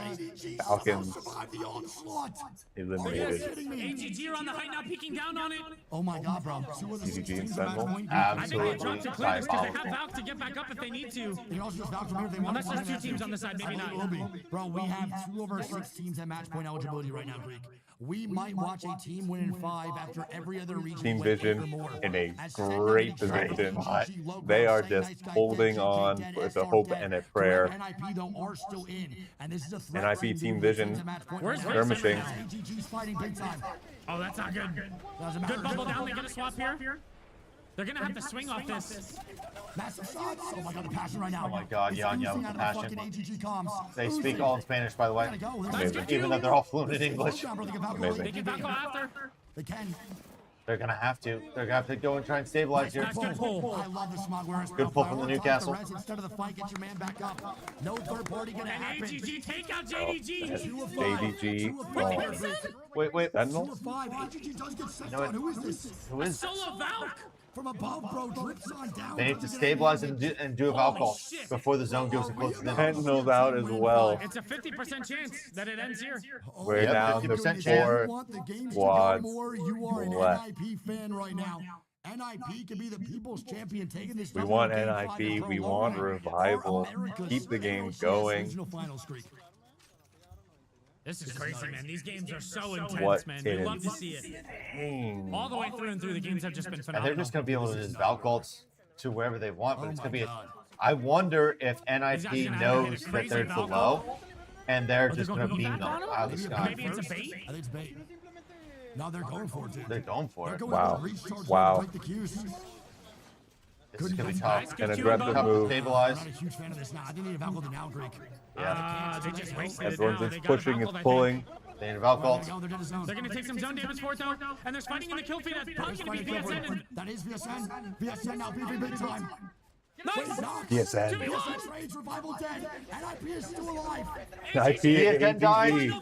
Falcons the onslaught. eliminated. AGG are on the height now, peeking down on it. Oh my God, bro. Two of the GG teams and are Sentinel. I think they Absolutely dropped to clear this because they have diabolical. Valk to get back up if they need to. They can also just vouch for me if they want. Unless there's two teams on the side, maybe I think not. it will be. Bro, we have 2 of our 6 teams at match point eligibility right now, Greek. We might watch a team win in 5 after every other region. Team went 8 Vision or more. in a As great Sentinel position. AGG, low They are ground, just Nice Guy holding dead, on JJ dead, with a SR hope dead. and a prayer. NIP though are still in, and this is a threat. NIP for the Team team Vision at match point Where's right now. skirmishing. AGG's fighting big time. Oh, that's not good. Doesn't matter. Good bubble down. They get a swap here. They're gonna have to swing off this. Massive shots. Oh my God, the passion right now. Oh my God, It's Yanya oozing with out the of the passion. fucking AGG comms. They Oozing. speak all in Spanish, by the way, Gotta go. Amazing. even though they're all fluent in English. Amazing. They can back after. They can. They're gonna have to. They're gonna have to go and try and stabilize here. Nice, good pull. I love the smog wearers. Good pull from the Newcastle. Instead of the fight, get your man back up. No third party gonna And happen. AGG take out JDG. JDG. Wait. Sentinel? 2 of 5. AGG does get sent know what? on. Who is this? Who is Solo Valk. From above, bro. Drips on down. They need to stabilize and do a Valkyrie shit. before the zone goes and closes in. Sentinels out as well. It's a 50% chance that it ends here. We're Yep, down to 50% If chance. four you want the games squads to go more, you are an left. NIP fan right now. NIP can be the people's champion, taking this. We W want in Game 5 NIP, and we Pro want Low. revival. Or America's Keep the game LCS going. Regional Finals streak. This is crazy, man. These games are so intense, What man. We love to is- see it. All the way through and through, the games have just been And phenomenal. they're just gonna be able to just Valk ults to wherever they want, but Oh it's my gonna be. God. I wonder if These guys NIP are gonna have to knows hit a that crazy they're too Valk low, and they're they're just gonna gonna go beam back them on 'em? out of the sky. Maybe it's a bait. I think it's bait. No, they're going for it, dude. They're going for They're it. going Wow. for the recharge Wow. to break the queues. This is gonna be Nice, tough. good An Q aggressive and Tough Valk. to move. stabilize. I'm not a huge fan of this now. I think they need to Valkyrie now, Greek. They just wasted it Everyone's now. it's They got pushing, Valk, it's I think. pulling. They need Valk There ults. they go, they're dead as zone. They're gonna take some zone damage for it though, and there's fighting in the kill feed. That's Punk gonna be VSN. And That is VSN. VSN now PV big time. nice. PSN. VSN trades revival dead. NIP is still alive. IP PSN died. AGG.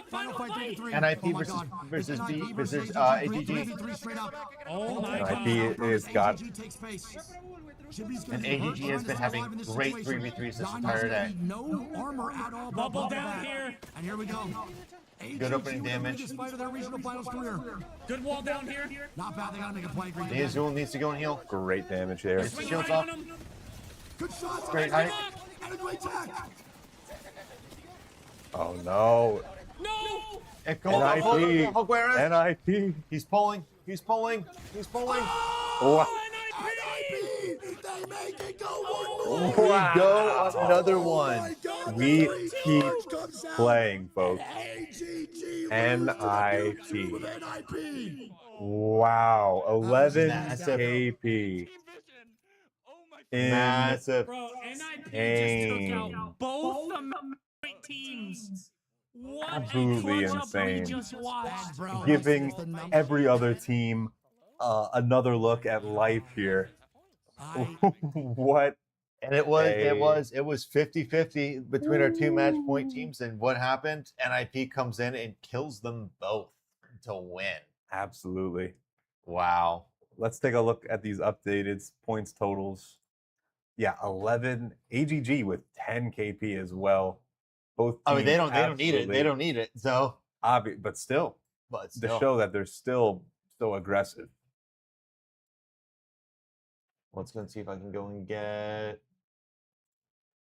Final fight 3-3. NIP Oh my versus- God. versus It's B- NIP versus, AGG. AGG. 3 straight up. Oh my NIP God. is got AGG takes face. And AGG has been having great 3v3s this entire day. No armor at all. Bubble down here. And here we go. Good opening damage. Biggest fight of their regional finals career. Good wall down here. Not bad. They gotta make a play. Greek. Neazul needs to go and heal. Great damage there. It's Swing shields right up. on him. Good shots. Great height. And a great tack. Oh no. No. NIP. Aguirre. NIP. He's pulling. He's pulling. He's pulling. What? NIP. They make it go one more. We go on another one. my God, We three keep times comes out, playing, folks. and AGG lose to the NIP. team of NIP. Wow, 11 massive. KP. Massive. Bro, NIP just took Insane. out both the teams. What Absolutely a clutch up we insane. just watched. Bro, Giving listen, it's the number- every other team another look at life here. What? And it was 50-50 between our two match point teams. And what happened? NIP comes in and kills them both to win. Absolutely. Wow. Let's take a look at these updated points totals. Yeah, 11 AGG with 10 KP as well. Both I mean, they teams don't need it. They absolutely don't need it. So, but still, but to still. show that they're still so aggressive. Let's go and see if I can go and get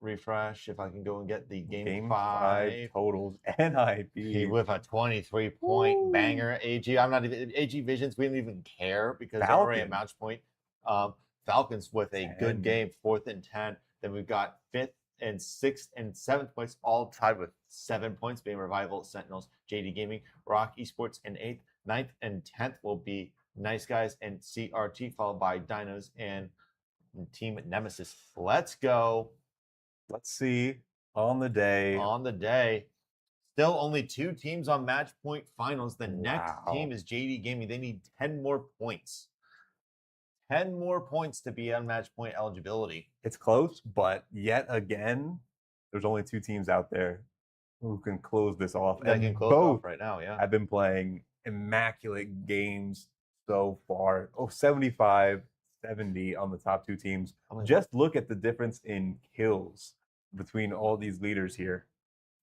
refresh. If I can go and get the game 5 totals. NIP with a 23-point banger. AG. I'm not even AG Visions. We didn't even care because they're already at match point. Falcons with a good game, 4th and 10. Then we've got 5th and 6th and 7th points, all tied with 7 points, being Revival, Sentinels, JD Gaming, Rock Esports in 8th. 9th and 10th will be Nice Guys and CRT, followed by Dinos and Team Nemesis. Let's go. Let's see on the day. On the day. Still only 2 teams on match point finals. The next Wow. team is JD Gaming. They need 10 more points. 10 more points to be on match point eligibility. It's close, but yet again, there's only 2 teams out there who can close this off. They And can close both off right now, yeah. have been playing immaculate games so far. 75-70 on the top 2 teams. Just look at the difference in kills between all these leaders here.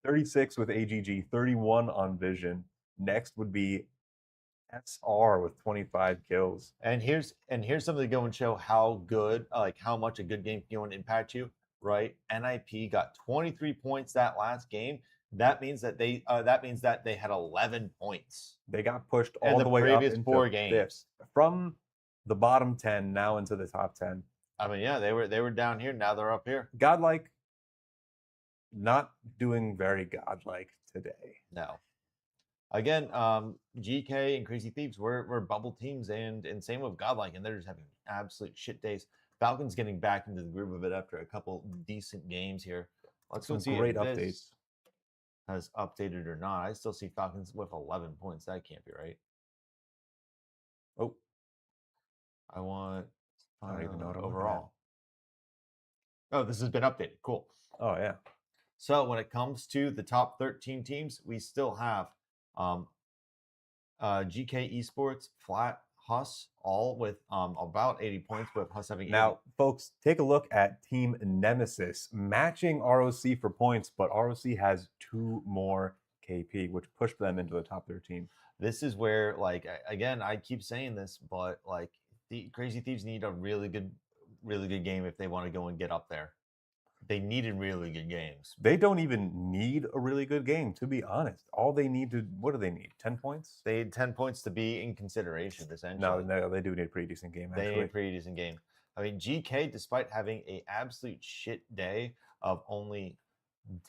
36 with AGG, 31 on Vision. Next would be SR with 25 kills. And here's something to go and show how good, like how much a good game can go and impact you, right? NIP got 23 points that last game. That means that they had 11 points. They got pushed all the way up into 4 games. 5th. From the bottom 10 now into the top 10. I mean, yeah, they were down here, now they're up here. Godlike, not doing very godlike today. No. Again, GK and Crazy Thieves were bubble teams, and same with Godlike, and they're just having absolute shit days. Falcons getting back into the groove of it after a couple decent games here. Let's go see great if updates. this has updated or not. I still see Falcons with 11 points. That can't be right. Oh, I want I don't even know what I'm looking overall. Oh, this has been updated. Cool. Oh yeah. So when it comes to the top 13 teams, we still have GK Esports, Flat, Huss, all with about 80 points, with Huss having 80. Now, folks, take a look at Team Nemesis matching ROC for points, but ROC has 2 more KP, which pushed them into the top 13. This is where, like, again, I keep saying this, but like the Crazy Thieves need a really good game if they want to go and get up there. They needed really good games. They don't even need a really good game, to be honest. All they need to, what do they need? 10 points? They need 10 points to be in consideration, essentially. No, they do need a pretty decent game, actually. They need a pretty decent game. I mean, GK, despite having an absolute shit day of only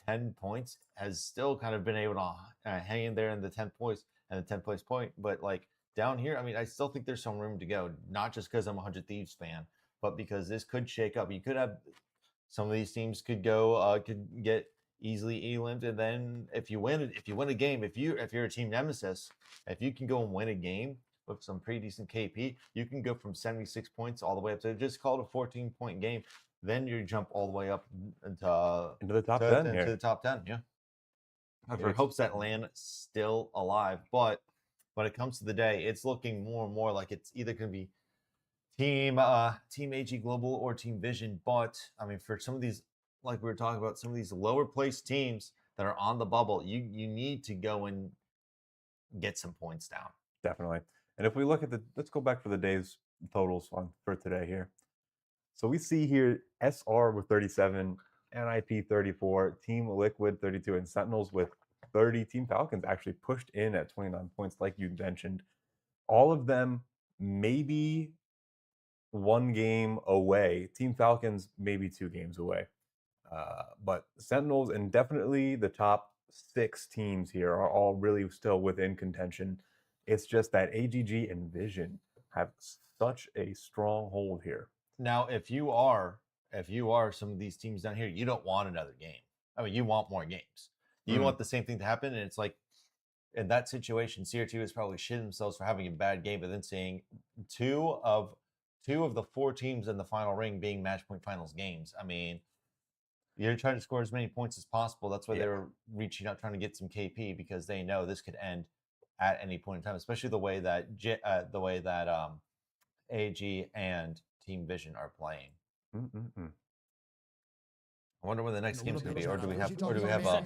10 points, has still kind of been able to hang in there in the 10th place and the 10th place point. But like down here, I mean, I still think there's some room to go, not just because I'm a 100 Thieves fan, but because this could shake up. You could have some of these teams could get easily eliminated, and then if you win a game, if you're a Team Nemesis, if you can go and win a game with some pretty decent KP, you can go from 76 points all the way up to, just call it a 14-point game. Then you jump all the way up into the top 10 into the top 10. Yeah. For hopes that land still alive, but when it comes to the day, it's looking more and more like it's either going to be Team AG Global or Team Vision. But I mean, for some of these, like we were talking about, some of these lower placed teams that are on the bubble, you need to go and get some points down. Definitely. And if we look at let's go back for the day's totals for today here. So we see here SR with 37, NIP 34, Team Liquid 32, and Sentinels with 30. Team Falcons actually pushed in at 29 points, like you mentioned. All of them maybe 1 game away. Team Falcons maybe 2 games away. But Sentinels and definitely the top 6 teams here are all really still within contention. It's just that AGG and Vision have such a strong hold here. Now, if you are some of these teams down here, you don't want another game. I mean, you want more games. You want the same thing to happen, and it's like in that situation, CR2 is probably shitting themselves for having a bad game, but then seeing two of the 4 teams in the final ring being match point finals games. I mean, you're trying to score as many points as possible. That's why they were reaching out, trying to get some KP, because they know this could end at any point in time, especially the way that AG and Team Vision are playing. I wonder when the next game's going to be, or do we have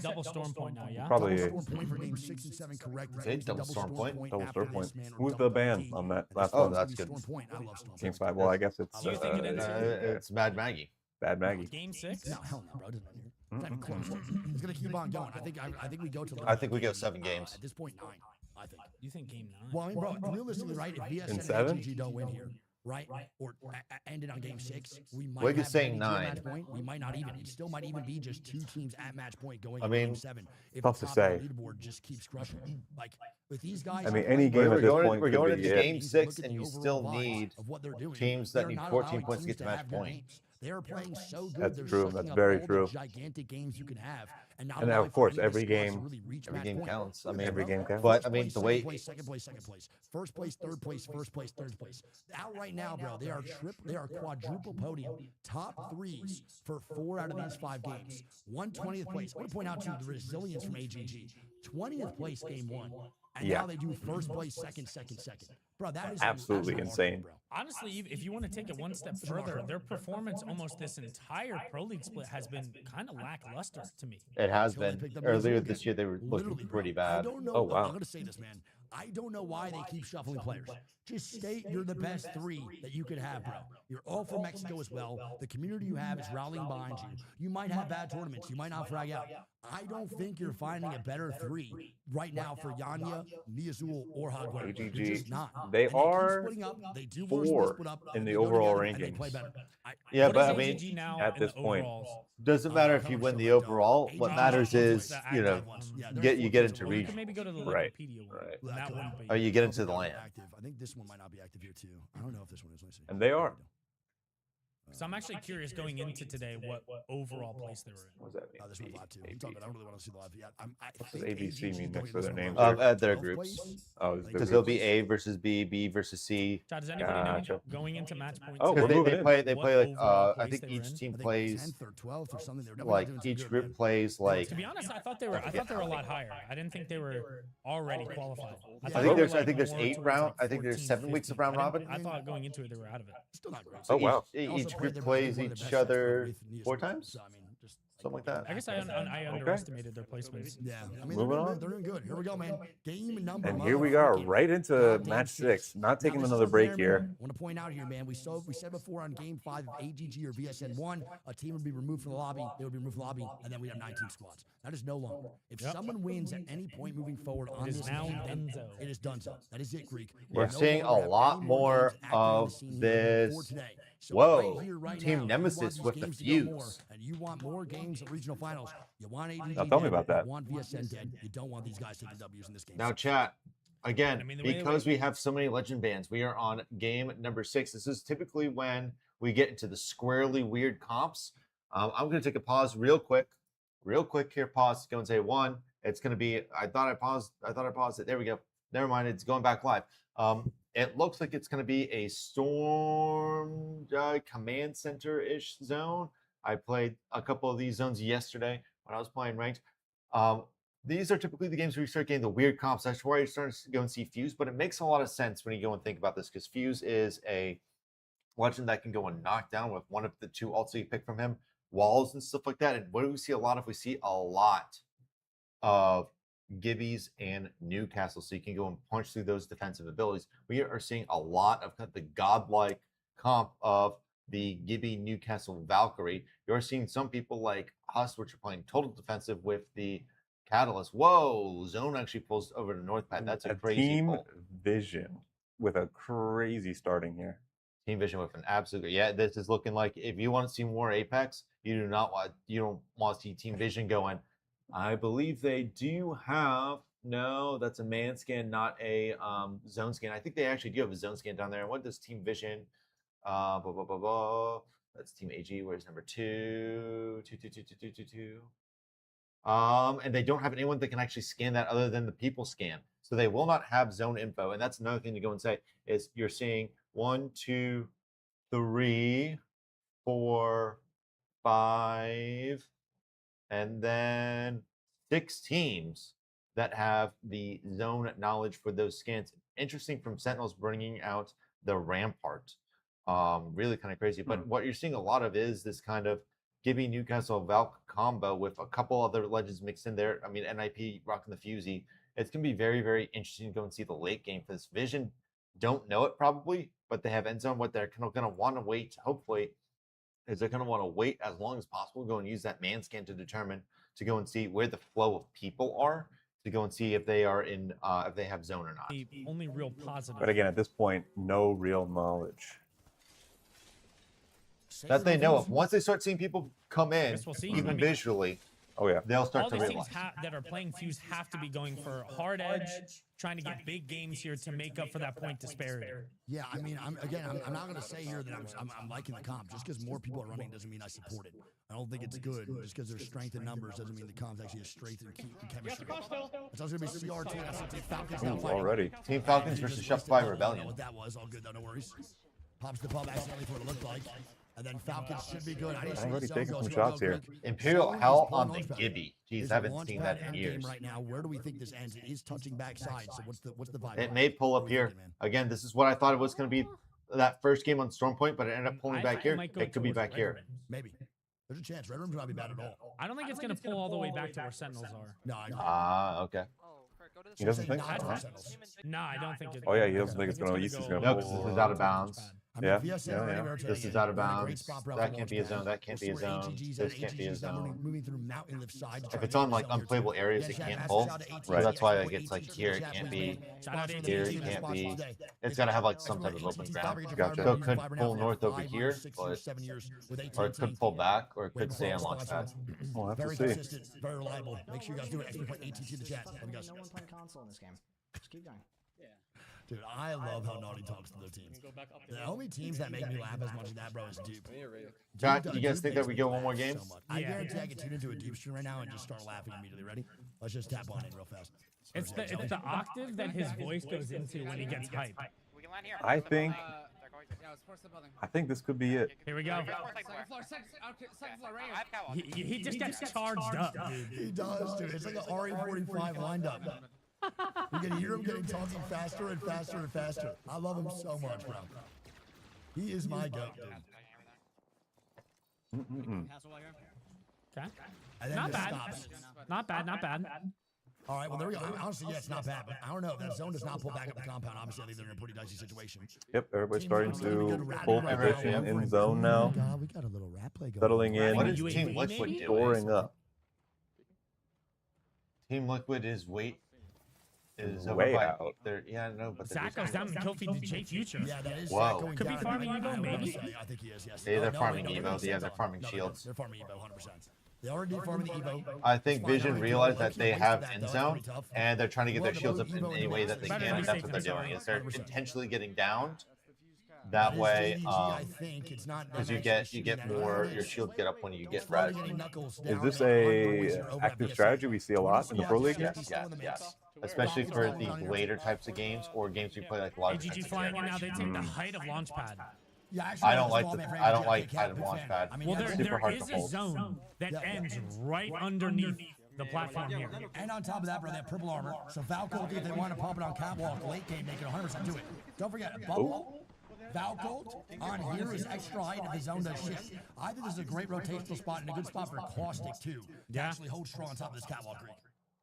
double storm point now? Yeah, probably double storm point for game 6 and 7. Correct. Okay, double storm point. Double storm point. Man, Who's the ban on that last Oh, one? that's good. I love storm Game points. 5. Well, I guess it's Do you think it ends it's Mad Maggie. Bad Maggie. Game 6? No, hell no, bro. It doesn't matter. It's not even close. It's gonna keep on going. I think we go to. I think we go 7 games. At this point, 9. I think. You think game 9? Well, I mean, bro, realistically, right? If VSN and 7? AGG don't win here, right, or ended on game 6, we might. Wig is have saying AGG at 9. Match point. We might not even. It still might even be just 2 teams at match point going. I to mean, game 7. If tough the to top of say. the leaderboard just keeps crushing. Like with these guys. I mean, any game We're at this going, point we're could going be into it. game 6, and you still need teams that need 14 points to get to match point. They are playing so good. That's They're true. sucking That's up very all the true. gigantic games you can have, and now And of course, every game counts. I mean, every game counts. But I mean, the way second place, first place, third place, first place, third place. Out right now, bro, they are quadruple podium, top 3s for 4 out of these 5 games. 120th place. I want to point out to you the resilience from AGG. 20th place game 1, and now they do first place, second. Bro, that is Absolutely insane. bro. Honestly, if you want to take it one step further, their performance almost this entire Pro League split has been kind of lackluster to me. it has Until they been picked up earlier Mizuki. this year, they were looking Literally, bro. pretty I bad. don't know. Oh, wow. I'm gonna say this, man. I don't know why they keep shuffling players. Just state you're the best 3 that you could have, bro. You're all from Mexico as well. The community you have is rallying behind you. You might have bad tournaments. You might not frag out. I don't think you're finding a better 3 right now for Yanya, Niazul, or Hogwarts. You're just not. They And are keep splitting up. They do worse when they 4 split up, in they the go overall together, and they play rankings. better. Yeah, What but is I mean, AGG now at in this the point, overalls? doesn't matter if you win the overall. What matters is, you know, you get into Well, we region. could maybe go to the Right. Wikipedia one. Right. That wouldn't be. Or you get into the land. Active. I think this one might not be active here too. I don't know if this one is. Let me see. And they are. So I'm actually curious going into today what overall place they were in. What does that mean? This one's live too. I'm talking about, I don't really want to see the live yet. What does ABC mean next to their names? Their groups. Oh, it's Because the there'll be A versus B, B versus C. Chad, does anybody Gotcha. know going into match point? Oh, today, we're Because moving in. they what play like overall I place think they were each in? team I think plays 10th or 12th or something. They're definitely like not doing too each good, group man. plays like To be honest, I thought they were a lot higher. I didn't think they were already qualified. I thought think they there's were, I think there's more 8 towards, round like, I think there's 7 weeks of 14, round 15. robin. I thought going into it they were out of it. Still not great. Oh, wow. They also Each played group their plays plays one of the each best sets other with 4 Nias. times, So, I mean, just something like that. I guess I underestimated their placements. Yeah, I mean, Moving on. they're doing good. Here we go, man. Game number. And here we go, right into goddamn match 6. 6. Not taking Now, this another is break unfair, here. man. I want to point out here, man. We said before on game 5 of AGG or VSN1, a team would be removed from the lobby. They would be removed from the lobby, and then we have 19 squads. That is no longer. If someone wins at any point moving forward on is this now game, donezo. it is done so. That is it, Greek. We're No seeing longer a have lot any more games active in the of scene here this. for today. So Whoa, right here, right Team now, if you Nemesis want these with the games to go more, fuse. and you want more games of regional finals. You want AGG Now tell me dead, about that. You want VSN dead. You don't want these guys taking W's in this game. Now, chat again, I mean, the way because we have so many legend bands. We are on game number 6. This is typically when we get into the squarely weird comps. I'm going to take a pause real quick here. Pause. Go and say 1. It's going to be. I thought I paused it. There we go. Never mind. It's going back live. It looks like it's going to be a Storm Command Center-ish zone. I played a couple of these zones yesterday when I was playing ranked. These are typically the games where you start getting the weird comps. That's where you're starting to go and see Fuse, but it makes a lot of sense when you go and think about this, because Fuse is a legend that can go and knock down with one of the 2 ults you pick from him, walls and stuff like that. And what do we see a lot of? We see a lot of Gibbies and Newcastle, so you can go and punch through those defensive abilities. We are seeing a lot of kind of the godlike comp of the Gibby Newcastle Valkyrie. You're seeing some people like us, which are playing total defensive with the Catalyst. Whoa, Zone actually pulls over to North Pad. That's a crazy Team pull. Vision with a crazy starting here. Team Vision with an absolute, yeah. This is looking like if you want to see more Apex, you don't want to see Team Vision going. I believe they do have, no, that's a man scan, not a zone scan. I think they actually do have a zone scan down there. What does Team Vision? Blah, blah, blah, blah. That's Team AG. Where's number 2? 2. And they don't have anyone that can actually scan that other than the people scan. So they will not have zone info. And that's another thing to go and say is you're seeing 1, 2, 3, 4, 5, and then 6 teams that have the zone knowledge for those scans. Interesting from Sentinels bringing out the Rampart. Really kind of crazy. But what you're seeing a lot of is this kind of giving Newcastle Valk combo with a couple other legends mixed in there. I mean, NIP rocking the Fusey. It's going to be very, very interesting to go and see the late game for this. Vision don't know it probably, but they have end zone. What they're kind of going to want to wait, hopefully, is they're going to want to wait as long as possible, go and use that man scan to determine, to go and see where the flow of people are, to go and see if they are in, if they have zone or not. The only real positive. But again, at this point, no real knowledge. That they know of. Once they start seeing people come in, Guess we'll see. even I mean, visually, Oh yeah. they'll all start to these realize. teams that are playing Fuse have to be going for hard edge, trying to get big games here to make up for that point disparity. Yeah, I mean, I'm not going to say here that I'm liking the comp. Just because more people are running doesn't mean I support it. I don't think it's good. Just because there's strength in numbers doesn't mean the comp's actually a strength in chemistry. It's also going to be CR2. That's the Falcons now fighting. Already. Team Falcons versus Shopify Rebellion. What that was, all good though, no worries. Pops the pub accidentally for what it looked like. And then Falcons should be good. I didn't see Already the taking zone some go, shots go, here. Greg. Imperial Zone Hell is on pulling the launchpad. Gibby. Jeez, Is haven't launchpad seen that in end years. game right now. Where do we think this ends? It is touching backside. So what's the vibe? It may pull What up are we here. thinking, man? Again, this is what I thought it was going to be that first game on Storm Point, but it ended up pulling I back think here. might go It could be towards back here. Red Rim. Maybe. There's a chance. Red Room's not be bad at all. I don't think it's going to pull all the way back to where Sentinels are. No, I agree. Okay. He doesn't think? Not Huh? Sentinels. No, I don't think it. Oh yeah, he doesn't think it's I going to. think He's going No, to because this pull. is out of bounds. I mean, Yeah, if he has yeah, Sentinel yeah. anywhere, This today, is out of we're in a great bounds. spot for That Alpha can't be a Launchpad. zone. That can't be a We'll see where zone. ATGs This and can't be a ATGs now zone. moving through mountain lift side to try If to it's get on like zone here, too. unplayable areas, Yeah, it chat, can't massive pull. shout out to So Right. that's why ATGs, it gets like ATGs, here, it chat, can't please, be. man. Shout out to Sponsors Here, of it the can't sponsors be. today. It's got to have like That's some where type of open ATGs ground. fiber, Gotcha. So it using could fiber now pull for north over 5 here, years, 6 years, but 7 years with AT&T. or it could pull back, or it Way could stay on before launch sponsors. pad. We'll have to Very see. consistent, very reliable. Make sure you guys do it. Expert point ATT in the chat. Love you guys. No one playing console in this game. Just keep going. Dude, I love how Naughty talks to their teams. The only teams that make me laugh as much as that, bro, is Dupe. John, Dupe you guys Dupe think that makes we me go one more laugh game? so much. I Yeah. guarantee I can tune into a Dupe stream right now and just start laughing immediately. Ready? Let's just tap on it real fast. It's the octave that his voice goes into when he gets hype. I think this could be it. Here we go. He just gets charged up, dude. He does, dude. It's like an RE45 windup. You can hear him getting talking faster and faster and faster. I love him so much, bro. He is my goat, dude. Okay. And then Not just bad. stops. Not bad. Not bad. All right, well, there we go. Honestly, yeah, it's not bad, but I don't know. If that zone does not pull back up the compound, obviously, I think they're in a pretty dicey situation. Yep, everybody's starting Team Falcons gonna be to good pull rat right position now. in zone now, Oh my God, we got a little rap play going. settling in, What is UAV Team Liquid maybe? doing? storing up. Team Liquid is over Way by out. yeah, I know, but they're Zach goes just- down and kill feed to J Future. Yeah, that is Whoa. Zach going Could be down. farming I Evo, wanna maybe? say, I think he is, yes. Yeah, they're No, farming no, Evo. they're Yeah, Sentinel. they're farming No, shields. They're farming Evo, 100%. They already farming the Evo. I think It's fine, Vision now we realized feel that like they he's have back, end though. That's zone, pretty tough. and they're trying to get their Well, shields the up in Evo any way that they Better can, be and that's safe what than they're doing. sorry. Is they're 100%. intentionally getting downed. That That is way, JDG, I think. It's not because you get more, your shields get up when you get red. Is this a active strategy we see a lot in the Pro League? Yes. Especially for these later types of games or games we play like a lot of AGG defensive flying in games. now. They take the height of Launchpad. Yeah, actually, I don't like small the- man for I don't AGG, like Cat, height of big launch fan. pad. I mean, Well, yeah, there, super there hard is to a hold. zone that ends right underneath the platform here. And on top of that, bro, they have purple armor. So Valcolt, if they want to pump it on catwalk late game, they can 100% do it. Don't forget, Bubble, Valcolt on here is extra height if the zone does shift. I think this is a great rotational spot and a good spot for Caustic, too. To Yeah. actually hold strong on top of this catwalk creek.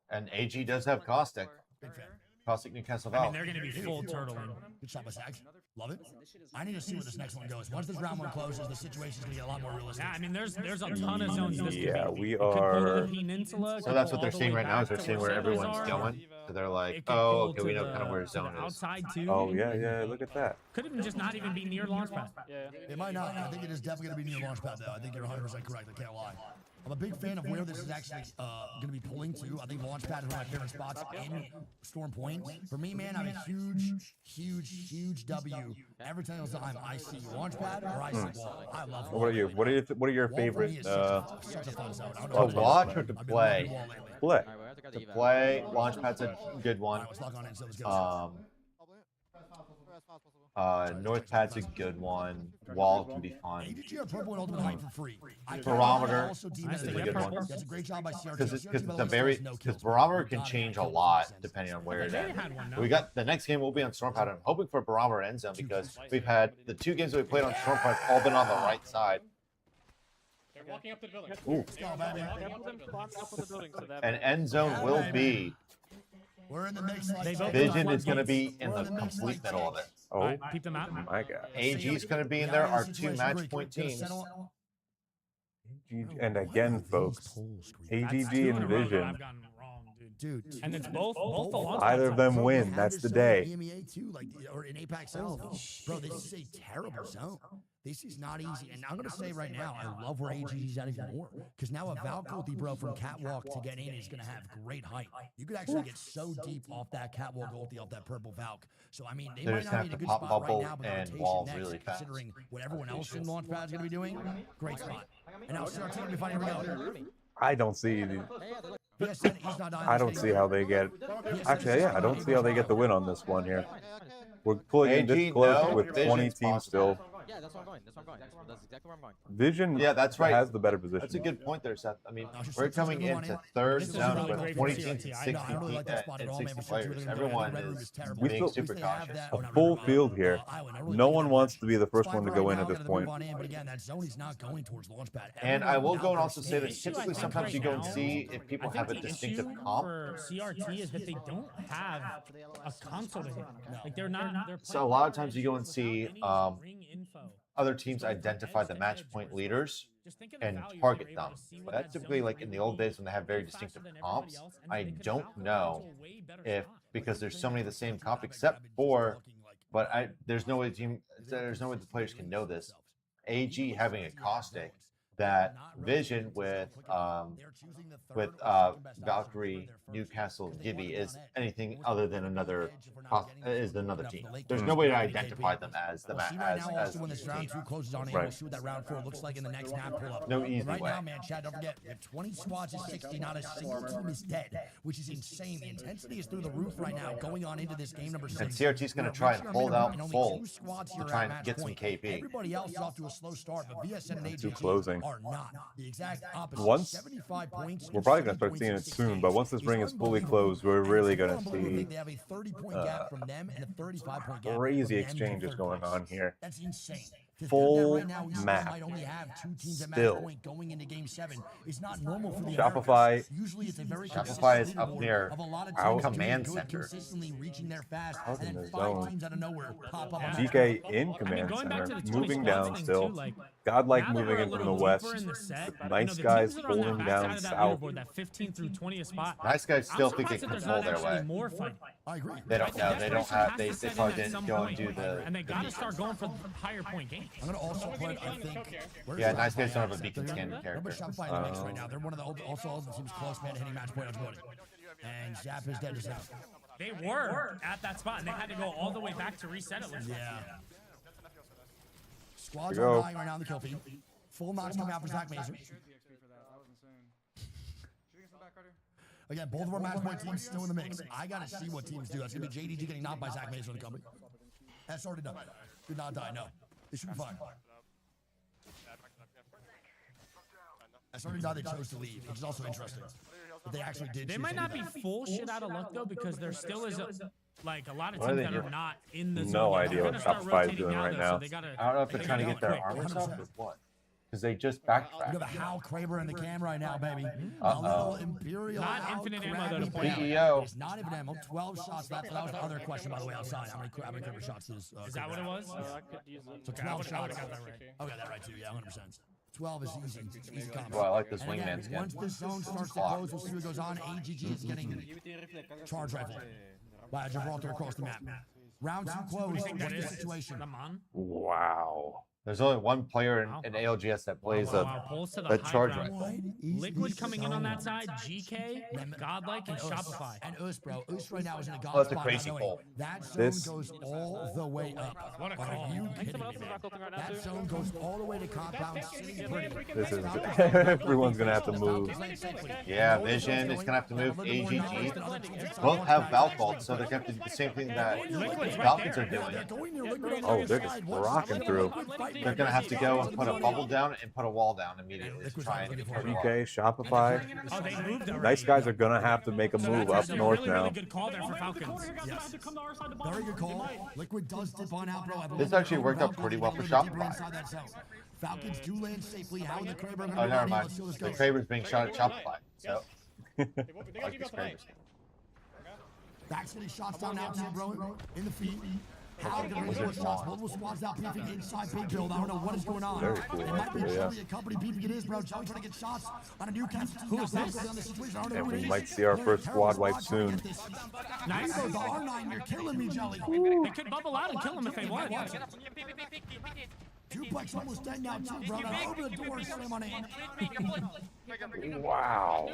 And AG does have Caustic. Big fan. Caustic Newcastle I mean, Valve. they're going to be full turtling. Good shot by Zach. Love it. I need to see where this next one goes. Once this round one closes, the situation's gonna get a lot more realistic. Yeah, I mean, there's a ton of zones. This Yeah, could be. we It could go to are. the peninsula. So that's what they're seeing right now. Is they're seeing where everyone's going. So they're like, It could oh, pull okay, to we know the- kind of where to the zone is. outside too. Oh yeah, yeah. Look at that. Could even just not even be near launchpad. Yeah. It might not. I think it is definitely going to be near launchpad, though. I think you're 100% correct. I can't lie. I'm a big fan of where this is actually going to be pulling to. I think launchpad is one of my favorite spots in Storm Point. For me, man, I'm a huge W every time I see launchpad or I see wall. I love wall. What are you? What are your Wall for me favorite? is such a fun zone. I don't know To about you. watch or to I've been play? loving wall lately. Play. To play, Launchpad's a good All one. right, let's lock on in. So let's go. Northpad's a good one. Wall can be fun. AGG are purple and ultimate height for free. Barometer also is deem a it good one. That's a great job by CRT. Because CRT, by the the way, very still has no because kills. barometer can Gotta change a kill lot sense. depending on where it They ends. had one. No? We got the next game will be on Stormpad. I'm hoping for barometer end zone because we've had the 2 games that we played on Stormpad all been on the right side. They're walking up to the building. Ooh. Let's go, baby. And end zone will be We're in the mix. Like They've that. opened Vision the is going to floodgates. be in the complete middle of it. Oh All right, peep them out. my God. AG is going to be in there. Our 2 match point teams. And again, folks, That's AGG 2 in a and row that Vision. I've gotten wrong, dude. Dude, And it's both the launch Either of them win. That's the day. EMEA too, like or in APAC South. Bro, this is a terrible zone. This is not easy. And I'm gonna say right now, I love where AGG's at even more. Because now a Valkyrie, bro, from catwalk to get in is gonna have great height. You could actually get so deep off that catwalk ulti, off that purple Valk. So I mean, they They're might just not be in gonna a good have to spot pop right bubble now, but and rotation walls next, really fast. considering what everyone else in Launchpad's gonna be doing, great spot. And now CRT gonna be fine. Here we go. I don't see. VSN, he's not dying. I don't see how they get. Actually, yeah, I don't see how they get the win on this one here. We're pulling in this AG, close no, with 20 Vision's teams possible. still. Yeah, that's where I'm going. That's exactly where I'm going. Vision Yeah, that's right. has the better position. That's a good point there, Seth. I mean, No, she's we're just gonna coming go on into in. third This is zone really with great 20 for teams CRT. and I 60 I don't really like that spot at and all, man. 60 For sure, players. they're gonna Everyone Red Room is terrible. We being still- super At least they have cautious. that- A or not full Red Room, field here. Iowa, and I really No think one that wants to be the first Five one to right go in now, at this gotta move point. on in, but again, that zone is not going towards Launchpad. And I will Everyone go and out also say there that is issue, I typically think, sometimes right you go and now, see if people I have a think the distinctive issue comp. for CRT is that they don't have a console to hit. Like they're not. They're So a lot of times you go and see any ring info. other teams identify the match point leaders Just think of the and value if target you're able them. to see But what that's that typically zone like in the old really days when they have very faster distinctive than everybody comps. else, and I then they could don't Valkyrie know into a way better if spot. because there's so many of the same comp except for, but there's no way the players can know this. AG having a caustic that Vision with Valkyrie, Newcastle, Gibby is anything other than another team. There's no way to identify them as the as when this round 2 closes on in, Right. we'll see what that round 4 looks like in the next map pull up. No easy right way. now, man, Chad, don't forget, we have 20 squads is 60, not a single team is dead, which is insane. The intensity is through the roof right now, going on into this game number 6. And CRT's going to try and hold out full to try and get some KP. Everybody else is off to a slow start, but VSN and Too AGG closing. are not. The exact opposite. Once- 75 points. We're probably going to start seeing it soon, but once this ring is fully closed, we're really going to see They have a 30-point gap from them and a 35-point gap. crazy from them to exchanges third going place. on here. That's insane. To think Full that right now, East map. might only have 2 teams at Still. match point going into Game 7. It's not normal for the Shopify- Americans. Usually, it's a very Shopify is consistent up leaderboard near of a lot of our teams doing command good, center. consistently reaching their fast, Out in and the then 5 zone. teams out of nowhere pop up. Yeah. on GK that. in I mean, command going back to center, the 20 moving squads down thing, still. too, like, Godlike now that moving we're a in from the little west. deeper in the set, Nice the guys teams that are on the pulling back down side of that south. leaderboard, that 15 through 20th spot. Nice guys still I'm think they surprised that can there's pull not their actually way. more fighting. I agree. They don't know. They don't Desperation have. has They to set in probably at didn't some go and point, do the. and they got to start going for higher point games. I'm gonna also put, I think. where's Yeah, Shopify nice guys don't at? have a beacon They're- scanning Remember character. Shopify in the mix right now. They're one of the also all the teams close, man, hitting match point eligibility. And Zap is dead as hell. They were at that spot, and they had to go all the way back to reset it. Yeah. Squads Here we are go. dying right now in the kill feed. Full knocks coming out for Zach Mason. Again, both of our match point teams still in the mix. I gotta see what teams do. That's gonna be JDG getting knocked by Zach Mason in the company. That's already done. Did not die, no. It should be fine. That's already died, they chose to leave, which is also interesting. But they actually did. They choose might to not do be that. full shit out of luck though, because there still is a lot of What are teams they that are doing? not in the No zone. yet. idea They're what gonna start Shopify is rotating doing now, right though, now. So they gotta, I don't know if they're they trying to gotta get go their quick. armors up or 100%. what. because they just We backtracked. have a Hal Kraber in the cam right now, baby. A Uh-oh. little Imperial. Not Hal infinite ammo, Kraber though, to point out. PEO. It's not infinite ammo. 12 shots left. So that was the other question, by the way, outside. How many Kraber shots is that what it was? I could use it. So Okay, I 12 would've shots. got that right. I got that right too. Yeah, 100%. 12 is easy. Easy combo. Well, I like this And again, wingman skin. once this zone starts to close, we'll see what goes on. AGG is getting charge rifle by Gibraltar across the map. Round 2 close. What What's the is situation? I'm on. Wow. There's only one player in ALGS that plays Pulls to the that high charge ground. rifle. Liquid coming in on that side. GK, Godlike, and Shopify. And Us, bro. Us right now is in a god Oh, that's a spot, crazy not knowing pull. That zone This- goes all the way up. What a Are call. you kidding me, man? That zone goes all the way to compound city pretty. This is everyone's gonna have to move. Yeah, Vision is gonna have to move. AGG both have Valkyrie, so they're gonna have to do the same thing that Falcons are doing. Oh, they're just rocking through. They're gonna have to go and put a bubble down and put a wall down immediately to try and cover the wall. GK, Shopify. Oh, they moved already. Nice guys are gonna have to make a move up That's a north really, now. really good call there for Falcons. Yes. Very good call. Liquid does dip on out, bro. I believe This actually they're worked out Falcons pretty to well get for a little deeper Shopify. inside that zone. Falcons do land safely. How in the Kraber are gonna Oh, be never ready? mind. Let's see how this The goes. Kraber's being shot at Shopify. So, They I like this Kraber skin. Back's getting shots down now, too, bro. In the feet. How gonna raise more shots? Multiple squads now beefing inside big build. I don't know what is going on. Very cool, It might be yeah. Joey, a company beefing it is, bro. Joey trying to get shots on a Newcastle team. Who is this? And we might see our first squad wipe soon. Nice. The R9, you're killing me, Joey. They could bubble out and kill him if they want. Duplex almost dead now, too, bro. Now open the door and slam on it. Wow.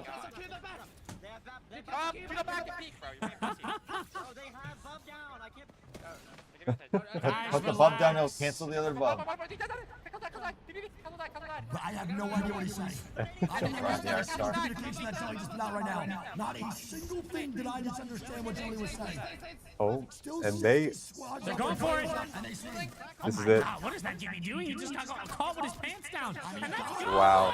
Put the bump down, it'll cancel the other bump. But I have no idea what he's saying. I don't understand the communication that Joey just put out right now. Not a single thing did I just understand what Joey was saying. Oh, Still and they. 60 squads They're up going there, for it. and they say, This is it. God, what is that Jimmy doing? He just got caught with his pants down. And that's Wow.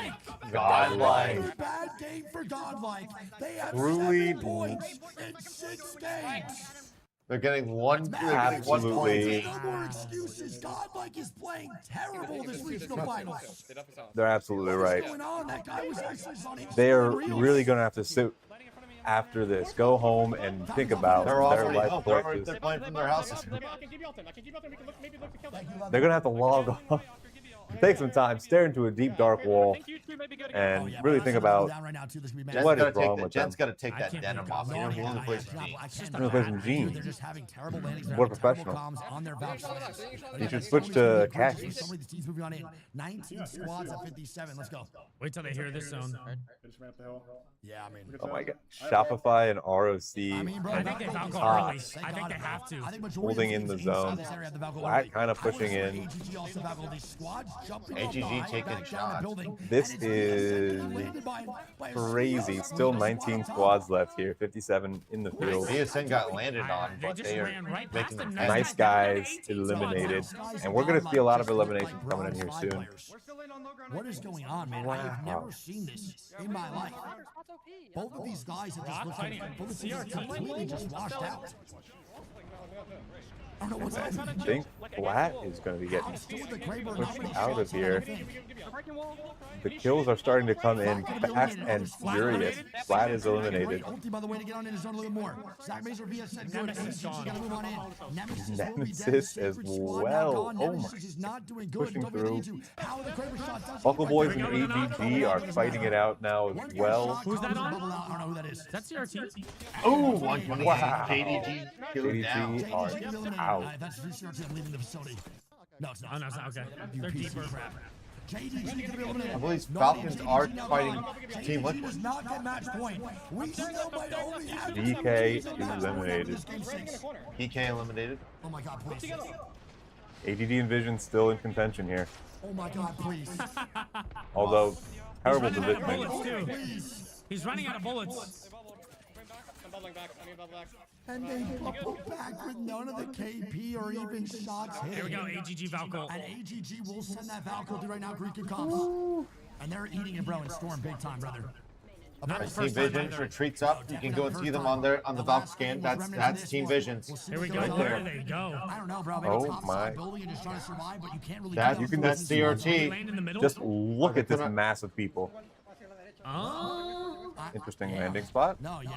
Godlike. "Very bad game for Godlike. They have Truly 7 points in 6 games. They're getting one Absolutely. No more excuses. Godlike is playing terrible this regional finals. They're absolutely right. What's going on? That guy was actually on his They are reels. really going to have to sit after this, go home and think about They're their already life they're choices. playing from their houses. I can give you Alton. I can give you Alton. We can look, maybe look to kill them. They're going to have to log off, take some time, stare into a deep dark wall, and really think about what is wrong with them. Jen's got to take I that can't denim pick off. up You Zorn. don't want to play some jeans. I'm gonna play some jeans. They're just having terrible landings. What a professional. On their vouch slams. You should switch to khakis. Some of these teams moving on in. 19 squads at 57. Let's go. Wait till they hear this zone. They just ran up the hill. Yeah, I mean. Oh my god. Shopify and ROC I mean, bro, I think they Valko early. tops. I think they have to. I think majority Holding of in teams the inside zone. this area have the Valko Black early. kind of I would pushing say in. AGG also Valko, these squads jumping AGG off the high, taking back down the shots. building, This and it's is landed by a crazy. squad Still on 19 top. squads left here, 57 in the field. DSN got landed on, They but just they are ran right past making them. them Nice guys eliminated. And we're going to see a lot of eliminations coming in here soon. What is going on, man? I have never seen this in my life. Both of these guys have just looked fighting like both of these CRT. completely just washed out. I don't know what's I happening. think Flat is going to be getting Still with the Kraber, pushed how many out of shots here. on the thing? The kills are starting to come in fast and furious. Flat is eliminated. Great ulti, by the way, to get on in his zone a little more. Zach Mazer via said good. Nemesis AGG gotta move on in. Nemesis will be dead. Nemesis as Sacred squad now well. gone. Oh Nemesis my. is not doing good. Pushing Don't forget through. into how the Kraber shot does Buckle it. Boys Right and there. AGG are fighting it out now as well. Who's that on? I don't know who that is. Is that CRT? Oh, 128. Wow. KDG killed down. KDG are out. That's CRT leaving the facility. No, it's not. Oh, no, it's not. Okay. You They're piece deeper. of crap. JDG gonna be eliminated. I believe No, Falcons JDG are now fighting gone. Team JDG Liquid. does not get match point. We still might only have DK two match point eliminated. in this game 6. PK eliminated. Oh my god, please. AGD and Vision still in contention here. Oh my god, please. Although, terrible He's running out of positioning. bullets, too. Please. He's running out of bullets. I'm bubbling back. I need bubble back. And they bubble back with none of the KP or even shots hit. Here we go, AGG Valko. And AGG will send that Valkyrie right now, Greek and Comps. And they're eating it, bro, in Storm big time, brother. Not the Team first time Vision either. retreats up. You can go and see them on the Valk scan. That's Team Visions. Here we go. Right Where there. do they go? I don't know, bro. Maybe Oh top my. side building and just trying to survive, but you can't really. That, do you that can with that's these teams. They CRT. land in the middle. Just look at this gonna- mass of people. Oh. Interesting landing spot. No, yeah,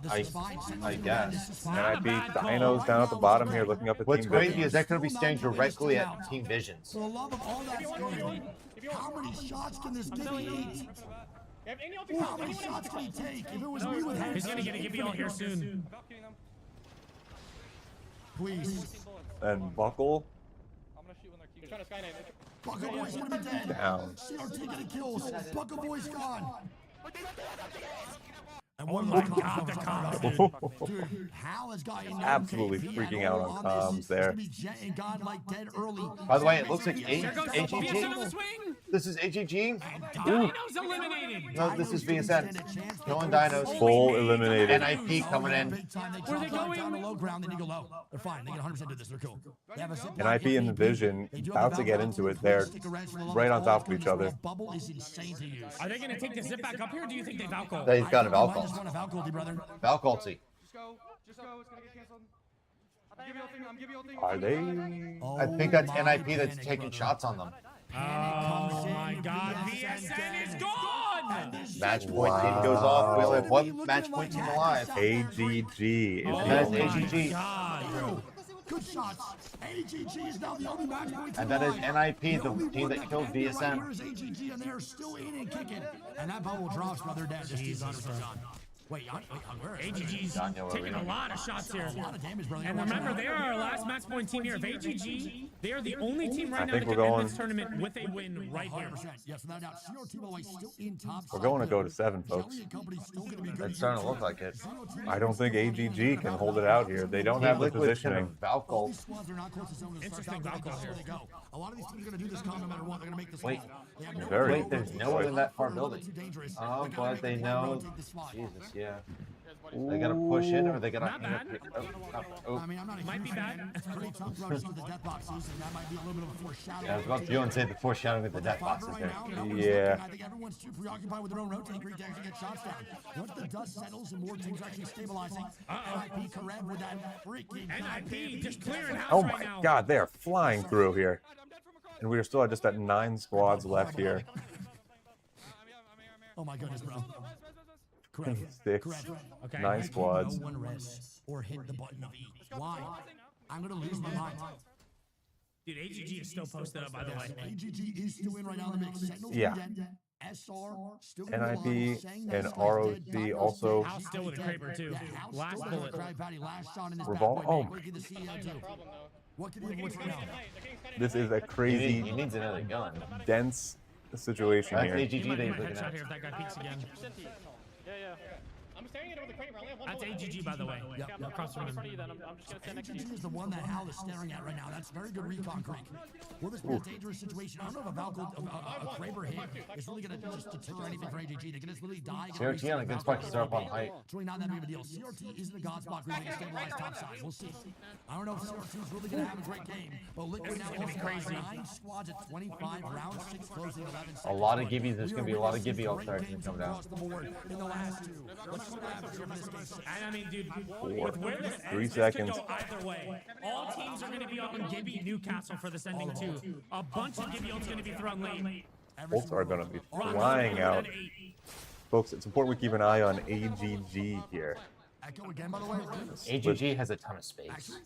this I- is fine. I guess. NIP Dinos down at the bottom here looking up at What's Team crazy Vision. is that going to be staring directly at Team Visions. For the love of all that's good, how many shots can this Gibby eat? How many shots can he take? If it was me with He's heads, gonna get a Gibby all here soon. please. And Buckle Buckle Boy's gonna be dead. down. CRT getting kills. Buckle Boy's gone. And Oh my God, the comms, dude. Dude, Hal has gotten Absolutely freaking out on comms there. And God like dead early. By the way, it looks like There goes VSN on the AGG. swing. This is AGG. Dinos eliminated. No, this is VSN. Killing Dinos. Full eliminated. NIP coming in. Where they going? Down to low ground, they need to go low. They're fine. They can 100% do this. They're cool. They have a zip line, NIP and the Vision They do have about a to get valve into it. to They're stick around for the right on level. top of This each other. bubble is insane to use. Are they gonna take the zip back up here? Or do you think they Valko? They've got a I Valk just ult. want a Valk ulti, brother. Valk ulti. Just go. It's gonna get canceled. I'm giving you a thing. Are they? Oh I think that's my NIP that's panic, taking brother. shots on them. Oh my God, VSN is gone. Match point team goes off. We only have one match point team alive. AGG is Oh the That's only. AGG. God. Good shots. AGG is now the only match point And that is NIP, the team that killed VSN. Here's AGG, and they're still in and kicking. And that bubble drops, brother. Dead. This team's 100% gone. Wait, where is AGG's Daniel, taking where a we lot of shots here. a lot of damage, brother. And remember, they are our last match point team here. If AGG, they are the only team right I now think that we're can end going- this tournament with a win right here. 100%. Yes, without doubt. CRT, by the way, still in top. We're going to go to 7, folks. Jelly and company's still gonna be good. It's starting to look like it. I don't think AGG can hold it out here. They don't have the Liquid's gonna positioning. Valk All ult. these squads are not close to zone to start. Interesting That's Valkyrie where they go. A lot of these teams are going to do this call no matter what. They're going to make this Wait. call. They have no Very. Wait, there's no one in that far building. Too dangerous. Oh, They gotta but make they the play, know. rotate the spot. Jesus, yeah. They gotta push in or they gotta. Not bad. Oh, I mean, I'm not a Might be huge fan. bad. It's pretty tough to see the death boxes, and that might be a little bit of a foreshadowing. yeah, I was about to go and say the foreshadowing with the death boxes Right there. now, numbers Yeah. looking, I think everyone's too preoccupied with their own rotating grid to actually get shots down. Once the dust settles and more teams are actually stabilizing, NIP Karev with that freaking NIP just clearing house Oh right my now. God, they are flying through here. And we are still at just at 9 squads left here. Oh my goodness, bro. Correct. 6, Correct. Okay. 9 squads. No one rests or hit the button of E. Why? I'm gonna lose my mind. Dude, AGG is still posted up, by the way. AGG is still in right now in the mix. Sentinel's Yeah. dead. SR still NIP and ROC also. House still with a Kraber, too. Last bullet. Last shot in this Revol- bad boy, oh man. my- What can the CEO do? What can he do right now? This is a He crazy, needs another gun. dense situation That's here. AGG He might that be he's my looking headshot at. here if that guy peeks again. Yeah. I'm staring at it with the crane. I only have one That's bullet. AGG, by the way. Yep. Across from In front of him. you, then I'm just gonna stand next to you. AGG is the one that Hal is staring at right now. That's very good recon, Creek. Will this be a dangerous situation? I don't know if a Valkyrie, a Kraber hit is really going to just deter anything for AGG. They can just really die. CRT on a good spot to start up on height. It's really not that big of a deal. CRT isn't a god spot really to stabilize top side. We'll see. I don't know if CRT is really going to have a great game, but Liquid now also crazy. 9 squads at 25, round 6 closing 11 seconds. A lot of gibbies. There's gonna be a lot of gibby ults that are gonna come down. Across the board in the last two. Let's see what happens here in this game. And I mean, dude, with where this 3 ends, this could seconds. go either way. All teams are going to be on Gibby Newcastle for this ending, too. A bunch of Gibby ults going to be thrown late. Bolts are going to be Rock flying on out. at 8. Folks, it's important we keep an eye on AGG here. Echo again, by the way. AGG has a ton of space.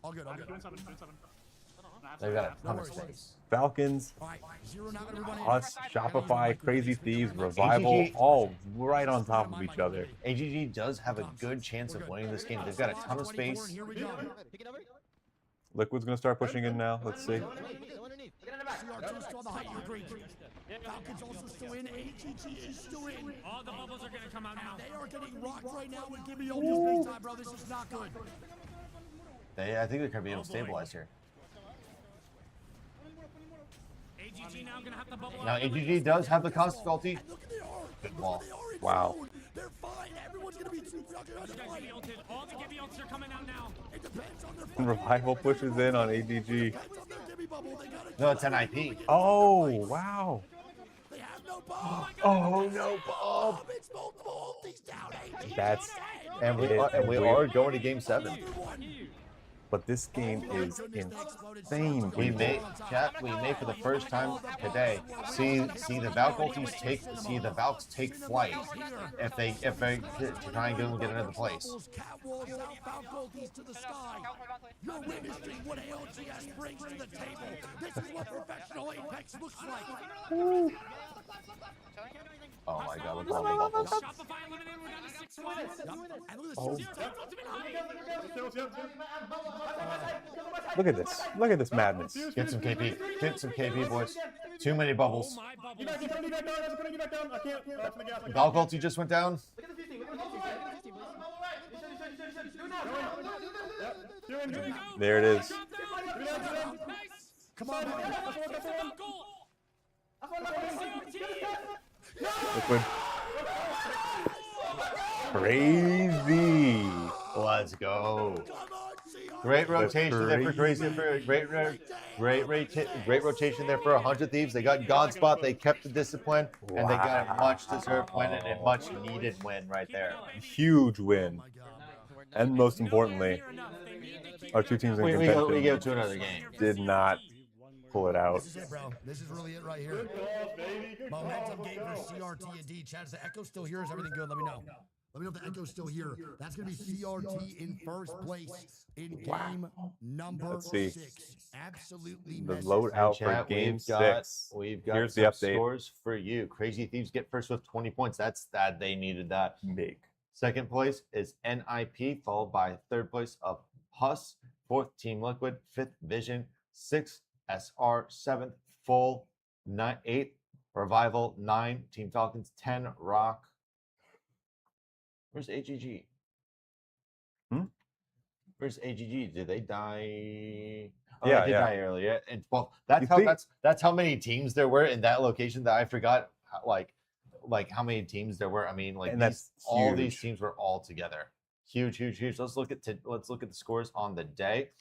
All good, all good. Doing seven. They've got a ton of space. Falcons, All right, zero now, everybody. us, Shopify, Crazy Thieves, Revival, all right on top of each other. AGG does have a good chance of winning this game. They've got a ton of space. Here we go. Liquid's going to start pushing in now. Let's see. CR2 still on the height, you agree. Falcons also still in. AGG is still in. All the bubbles are going to come out now. They are getting rocked right now with Gibby Ultis big time, bro. This is not good. I think they're gonna be able to stabilize here. AGG now going to have the bubble Now out. AGG does have the cost ulti. Look at the R. Good wall. Wow. They're fine. Everyone's going to be too preoccupied. Those guys Gibby ulted. All the Gibby ults are coming out now. It depends on their And Revival pushes in on AGG. depends on their Gibby bubble. They got to No, it's an IP. Oh, wow. They have no no, Bob! Oh no, Bob! It's multiple ultis down 18. That's And we it. are going to game 7. But this game is insane. We people. may, chat. We may for the first time today see the Valk ultis the Valks take flight if they try and go and get another place. You're witnessing what ALGS brings to the table. This is what professional Apex looks like. Oh my God! Look at all the bubbles. Look at this. Look at this madness. Get some KP. Get some KP, boys. Too many bubbles. Valk ulti just went down. There it is. Come on, Liquid. Crazy. Let's go. Great rotation there for Crazy. Great rotation there for 100 Thieves. They got God Spot. They kept the discipline, and they got a much deserved win and a much needed win right there. Huge win. And most importantly, our two teams in contention We go to another game. did not pull it out. This is it, bro. This is really it right here. Momentum game for CRT and D. Chad, is the echo still here? Is everything good? Let me know. Let me know if the echo's still here. That's going to be CRT in first place in game number 6. Absolutely The massive. loadout for game 6. We've got Here's the some update. scores for you. Crazy Thieves get first with 20 points. That's that. They needed that. Big. Second place is NIP, followed by third place of Hus. Fourth, Team Liquid. Fifth, Vision. Sixth, SR. Seventh, Full. Eighth, Revival. 9, Team Falcons. 10, Rock. Where's AGG? Where's AGG? Did they die? Oh, Yeah, they did yeah. die earlier. And well, You think- that's how many teams there were in that location that I forgot. Like how many teams there were. I mean, like And that's all these huge. teams were all together. Huge. Let's look at the scores on the day.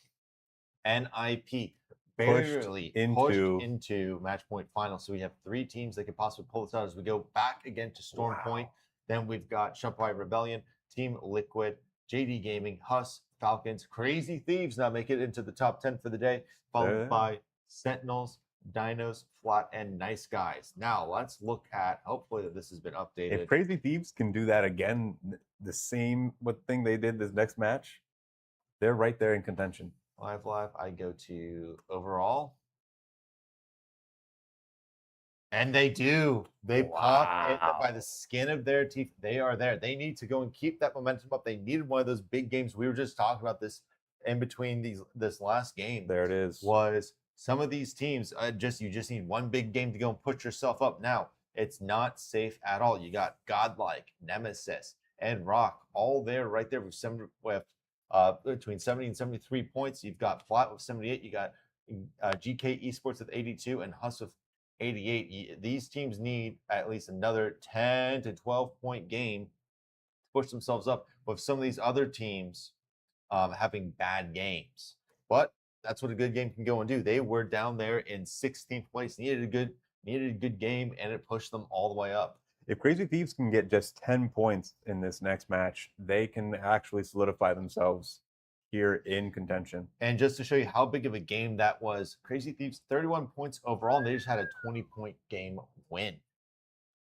NIP barely pushed into match point final. So we have 3 teams that could possibly pull this out as we go back again to Storm Point. Then we've got Shopify Rebellion, Team Liquid, JD Gaming, Hus, Falcons, Crazy Thieves now make it into the top 10 for the day, followed by Sentinels, Dinos, Flat, and Nice Guys. Now let's look at, hopefully that this has been updated. If Crazy Thieves can do that again, the same thing they did this next match, they're right there in contention. Live, I go to overall. And they do. They pop it by the skin of their teeth. They are there. They need to go and keep that momentum up. They needed one of those big games. We were just talking about this in between this last game. There it is. Was some of these teams you just need one big game to go and put yourself up. Now it's not safe at all. You got Godlike, Nemesis, and Rock all there, right there with between 70 and 73 points. You've got Flat with 78. You got GK Esports with 82 and Hus with 88. These teams need at least another 10 to 12 point game to push themselves up, with some of these other teams having bad games. But that's what a good game can go and do. They were down there in 16th place, needed a good game, and it pushed them all the way up. If Crazy Thieves can get just 10 points in this next match, they can actually solidify themselves here in contention. And just to show you how big of a game that was, Crazy Thieves 31 points overall, and they just had a 20-point game win.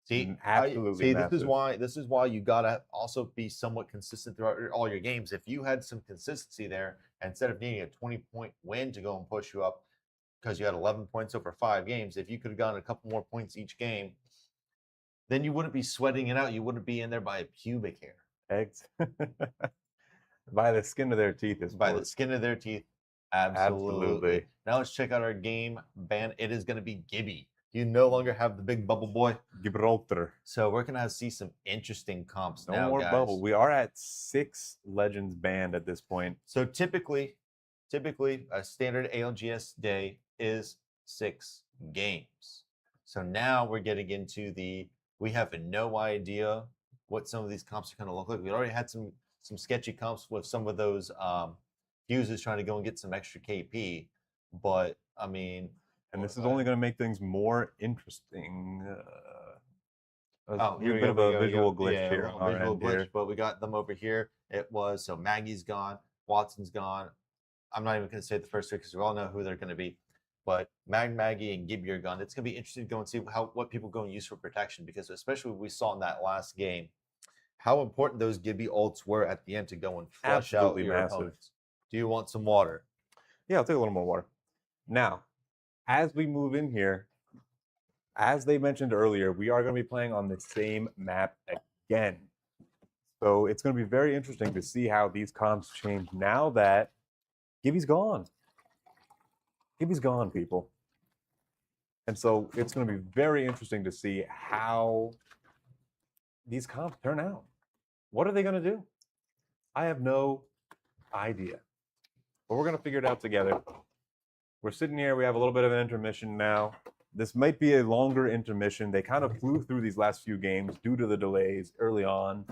See, absolutely. This is why you gotta also be somewhat consistent throughout all your games. If you had some consistency there, instead of needing a 20-point win to go and push you up, because you had 11 points over 5 games, if you could have gotten a couple more points each game, then you wouldn't be sweating it out. You wouldn't be in there by a pubic hair. Eggs. By the skin of their teeth. The skin of their teeth. Absolutely. Now let's check out our game ban. It is going to be Gibby. You no longer have the big bubble boy. Gibraltar. So we're going to see some interesting comps No now, more guys. bubble. We are at 6 legends banned at this point. So typically, a standard ALGS day is 6 games. So now we're getting into we have no idea what some of these comps are going to look like. We already had some sketchy comps with some of those fuses trying to go and get some extra KP. But, I mean... And this is only going to make things more interesting. Oh, a here we bit go. of we a go, we visual go. glitch Yeah, here a on our visual end glitch, here. but we got them over here. It was so Maggie's gone, Watson's gone. I'm not even going to say the first three because we all know who they're going to be. But Maggie, and Gibby are gone. It's going to be interesting to go and see what people go and use for protection because especially we saw in that last game how important those Gibby ults were at the end to go and flush Absolutely out your massive. opponents. Do you want some water? Yeah, I'll take a little more water. Now, as we move in here, as they mentioned earlier, we are going to be playing on the same map again. So it's going to be very interesting to see how these comps change now that Gibby's gone. Gibby's gone, people. And so it's going to be very interesting to see how these comps turn out. What are they going to do? I have no idea. But we're going to figure it out together. We're sitting here. We have a little bit of an intermission now. This might be a longer intermission. They kind of flew through these last few games due to the delays early on.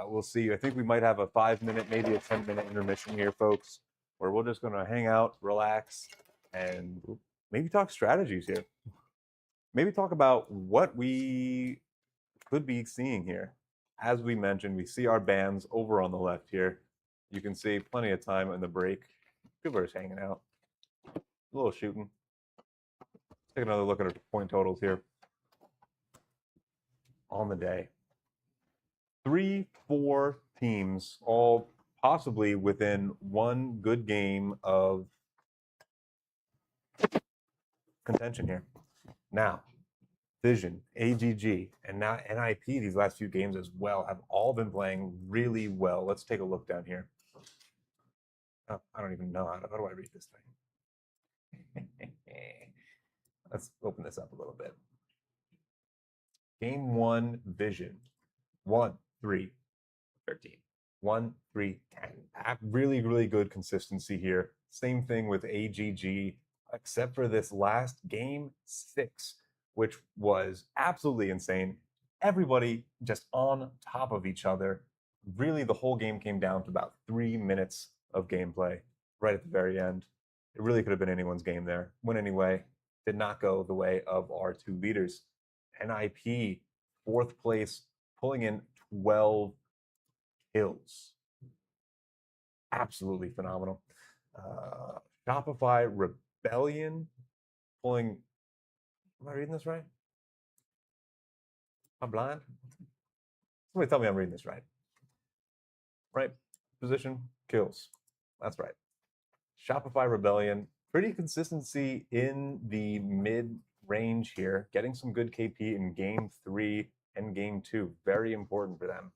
We'll see. I think we might have a 5-minute, maybe a 10-minute intermission here, folks, where we're just going to hang out, relax, and maybe talk strategies here. Maybe talk about what we could be seeing here. As we mentioned, we see our bands over on the left here. You can see plenty of time in the break. People are just hanging out. A little shooting. Take another look at our point totals here on the day. 3-4 teams, all possibly within one good game of contention here. Now, Vision, AGG, and now NIP these last few games as well have all been playing really well. Let's take a look down here. Oh, I don't even know. How do I read this thing? Let's open this up a little bit. Game 1, Vision. 1, 3, 13. 1, 3, 10. Really, really good consistency here. Same thing with AGG, except for this last game 6, which was absolutely insane. Everybody just on top of each other. Really, the whole game came down to about 3 minutes of gameplay right at the very end. It really could have been anyone's game there. Went anyway. Did not go the way of our two leaders. NIP, 4th place, pulling in 12 kills. Absolutely phenomenal. Shopify Rebellion, pulling. Am I reading this right? I'm blind. Somebody tell me I'm reading this right. Right? Position, kills. That's right. Shopify Rebellion, pretty consistency in the mid range here, getting some good KP in game 3 and game 2. Very important for them.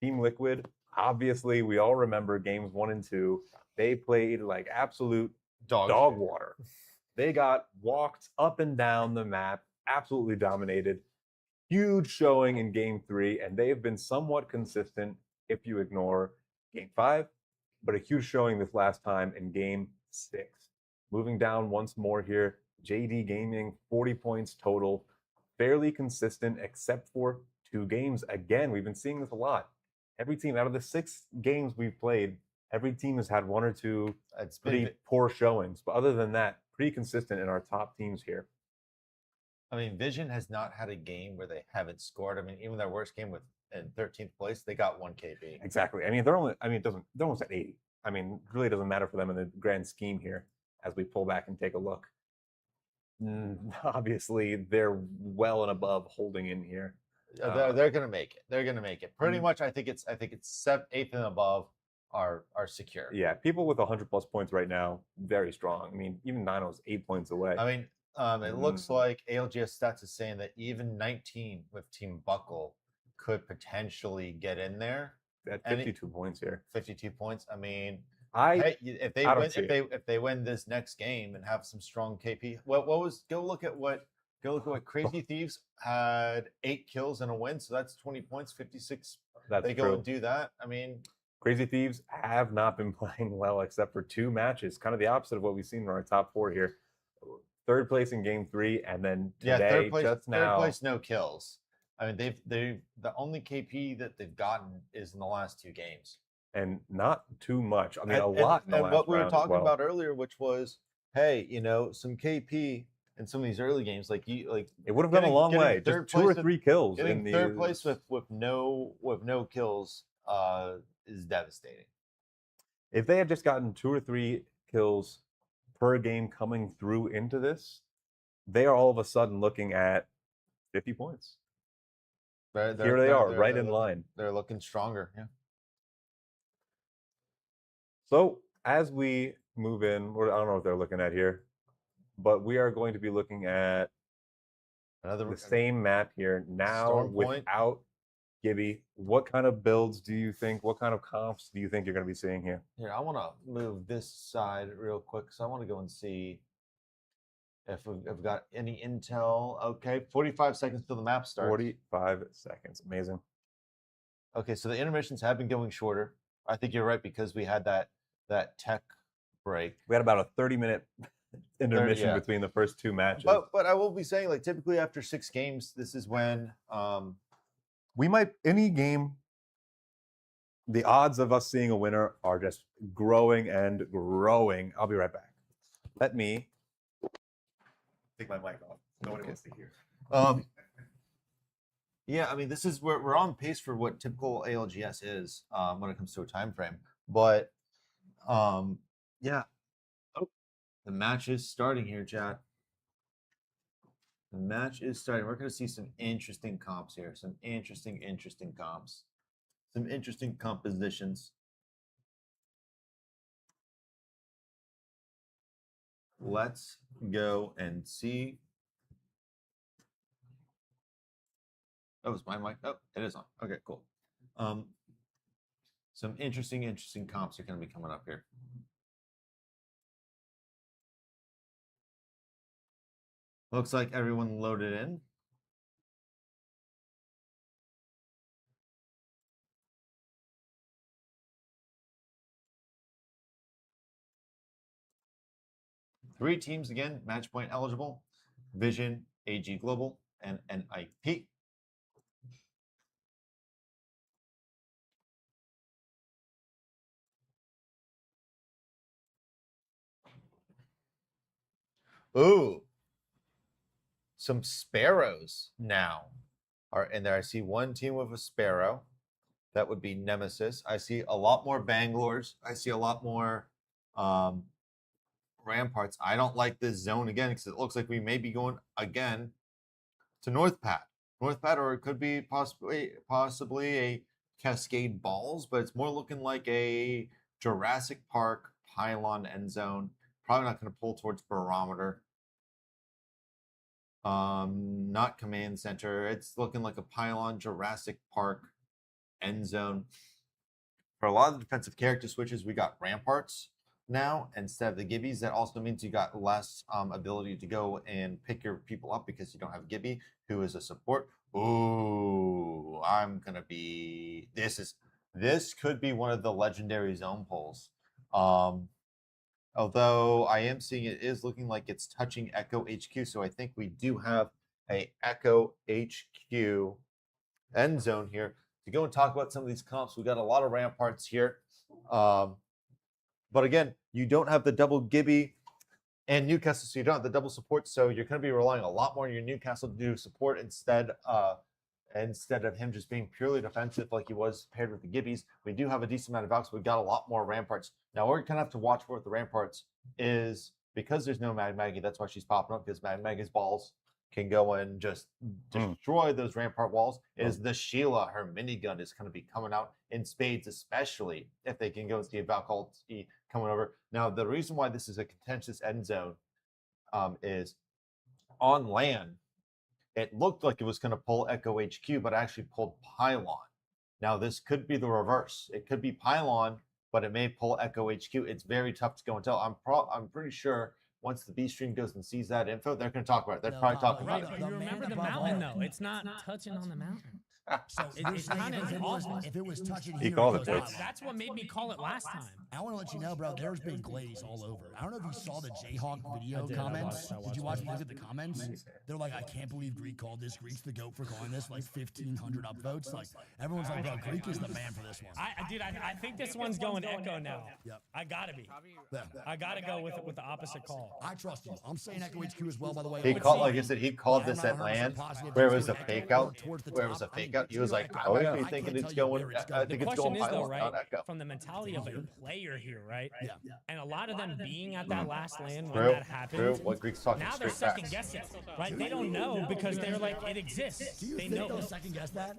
Team Liquid, obviously, we all remember games 1 and 2. They played like absolute dog water. They got walked up and down the map, absolutely dominated. Huge showing in game 3, and they've been somewhat consistent if you ignore game 5, but a huge showing this last time in game 6. Moving down once more here, JD Gaming, 40 points total, fairly consistent except for 2 games. Again, we've been seeing this a lot. Every team, out of the 6 games we've played, every team has had 1 or 2 pretty poor showings. But other than that, pretty consistent in our top teams here. I mean, Vision has not had a game where they haven't scored. I mean, even their worst game in 13th place, they got 1 KP. Exactly. I mean, they're almost at 80. I mean, it really doesn't matter for them in the grand scheme here as we pull back and take a look. Obviously, they're well and above holding in here. They're going to make it. They're going to make it. Pretty much, I think it's 7th, 8th and above are secure. Yeah, people with 100 plus points right now, very strong. I mean, even Nino is 8 points away. I mean, it looks like ALGS stats is saying that even 19 with Team Buckle could potentially get in there. At 52 points here. 52 points. I mean, if they win this next game and have some strong KP, go look at what Crazy Thieves had 8 kills and a win, so that's 20 points, 56. That's they go and do that. I mean, Crazy Thieves have not been playing well except for 2 matches. Kind of the opposite of what we've seen in our top 4 here. 3rd place in game 3, and then today, third place, just now. 3rd place, no kills. I mean, they've the only KP that they've gotten is in the last 2 games, and not too much. I mean, a lot. And what we were talking about earlier, which was, hey, some KP in some of these early games. Like it would have gone a long way. Just 2 or 3 kills in the third place with no kills is devastating. If they had just gotten 2 or 3 kills per game coming through into this, they are all of a sudden looking at 50 points. Here they are, right in line. They're looking stronger. Yeah. So as we move in, I don't know what they're looking at here, but we are going to be looking at the same map here now without Gibby. What kind of builds do you think? What kind of comps do you think you're going to be seeing here? Here, I want to move this side real quick, so I want to go and see if we've got any intel. Okay, 45 seconds till the map starts. 45 seconds. Amazing. Okay, so the intermissions have been going shorter. I think you're right because we had that tech break. We had about a 30-minute intermission between the first 2 matches. But I will be saying, like, typically after 6 games, this is when we might, any game, the odds of us seeing a winner are just growing and growing. I'll be right back. Let me take my mic off. Nobody wants to hear. Yeah, I mean, this is where we're on pace for what typical ALGS is when it comes to a time frame. But yeah. Oh, the match is starting here, chat. The match is starting. We're going to see some interesting comps here. Some interesting comps. Some interesting compositions. Let's go and see. Oh, is my mic? Oh, it is on. Okay, cool. Some interesting comps are going to be coming up here. Looks like everyone loaded in. Three teams again, match point eligible: Vision, AG Global, and NIP. Ooh, some sparrows now are in there. I see one team with a sparrow. That would be Nemesis. I see a lot more Bangalores. I see a lot more Ramparts. I don't like this zone again because it looks like we may be going again to North Pad, or it could be possibly a Cascade Balls, but it's more looking like a Jurassic Park pylon end zone. Probably not going to pull towards Barometer. Not Command Center. It's looking like a pylon Jurassic Park end zone. For a lot of the defensive character switches, we got Ramparts now instead of the Gibbies. That also means you got less ability to go and pick your people up because you don't have Gibby, who is a support. Ooh, I'm gonna be. This could be one of the legendary zone pulls. Although I am seeing it is looking like it's touching Echo HQ, so I think we do have a Echo HQ end zone here to go and talk about some of these comps. We got a lot of Ramparts here. But again, you don't have the double Gibby and Newcastle, so you don't have the double support. So you're going to be relying a lot more on your Newcastle to do support instead of him just being purely defensive like he was paired with the Gibbies. We do have a decent amount of Algs. We've got a lot more Ramparts. Now, we're going to have to watch for with the Ramparts is because there's no Mad Maggie. That's why she's popping up, because Mad Maggie's balls can go and just destroy those Rampart walls. Is the Sheila, her minigun, is going to be coming out in spades, especially if they can go and see a Valkyrie coming over. Now, the reason why this is a contentious end zone is on land, it looked like it was going to pull Echo HQ, but actually pulled Pylon. Now, this could be the reverse. It could be Pylon, but it may pull Echo HQ. It's very tough to go and tell. I'm pretty sure once the B stream goes and sees that info, they're going to talk about it. They're probably talking about it. You remember the mountain, though. It's not touching on the mountain. So It's kind of awful. if it was touching He here, called it it goes quits. out. That's what made me call it last time. I want to let you know, bro, there's been glaze all over. I don't know if you saw the Jayhawk video I did, I comments. watched Did you look at the comments? They're like, I can't believe Greek called this. Greek's the GOAT for calling this. Like 1,500 upvotes. Like, everyone's like, bro, Greek is the man for this one. I think this one's going Echo now. Yep. I gotta be. Yeah. I gotta go with the opposite call. I trust you. I'm saying Echo HQ as well, by the way. He But called, see, like I said, he called I'm this not at 100% land positive where it it's was a going fake Echo or out. towards the Where it was a top. I fake mean, out. He was like, I I'm yeah. actually I thinking can't it's tell you going. where it's I going. think The it's going question is though, pylon, right? not Echo. From the mentality of a player here, right? Yeah. And a lot of them being at that last land when True, that happened. true. What Greek's talking Now they're straight second facts. guessing, right? They don't know because they're like, it exists. Do you They think know. they'll second guess that?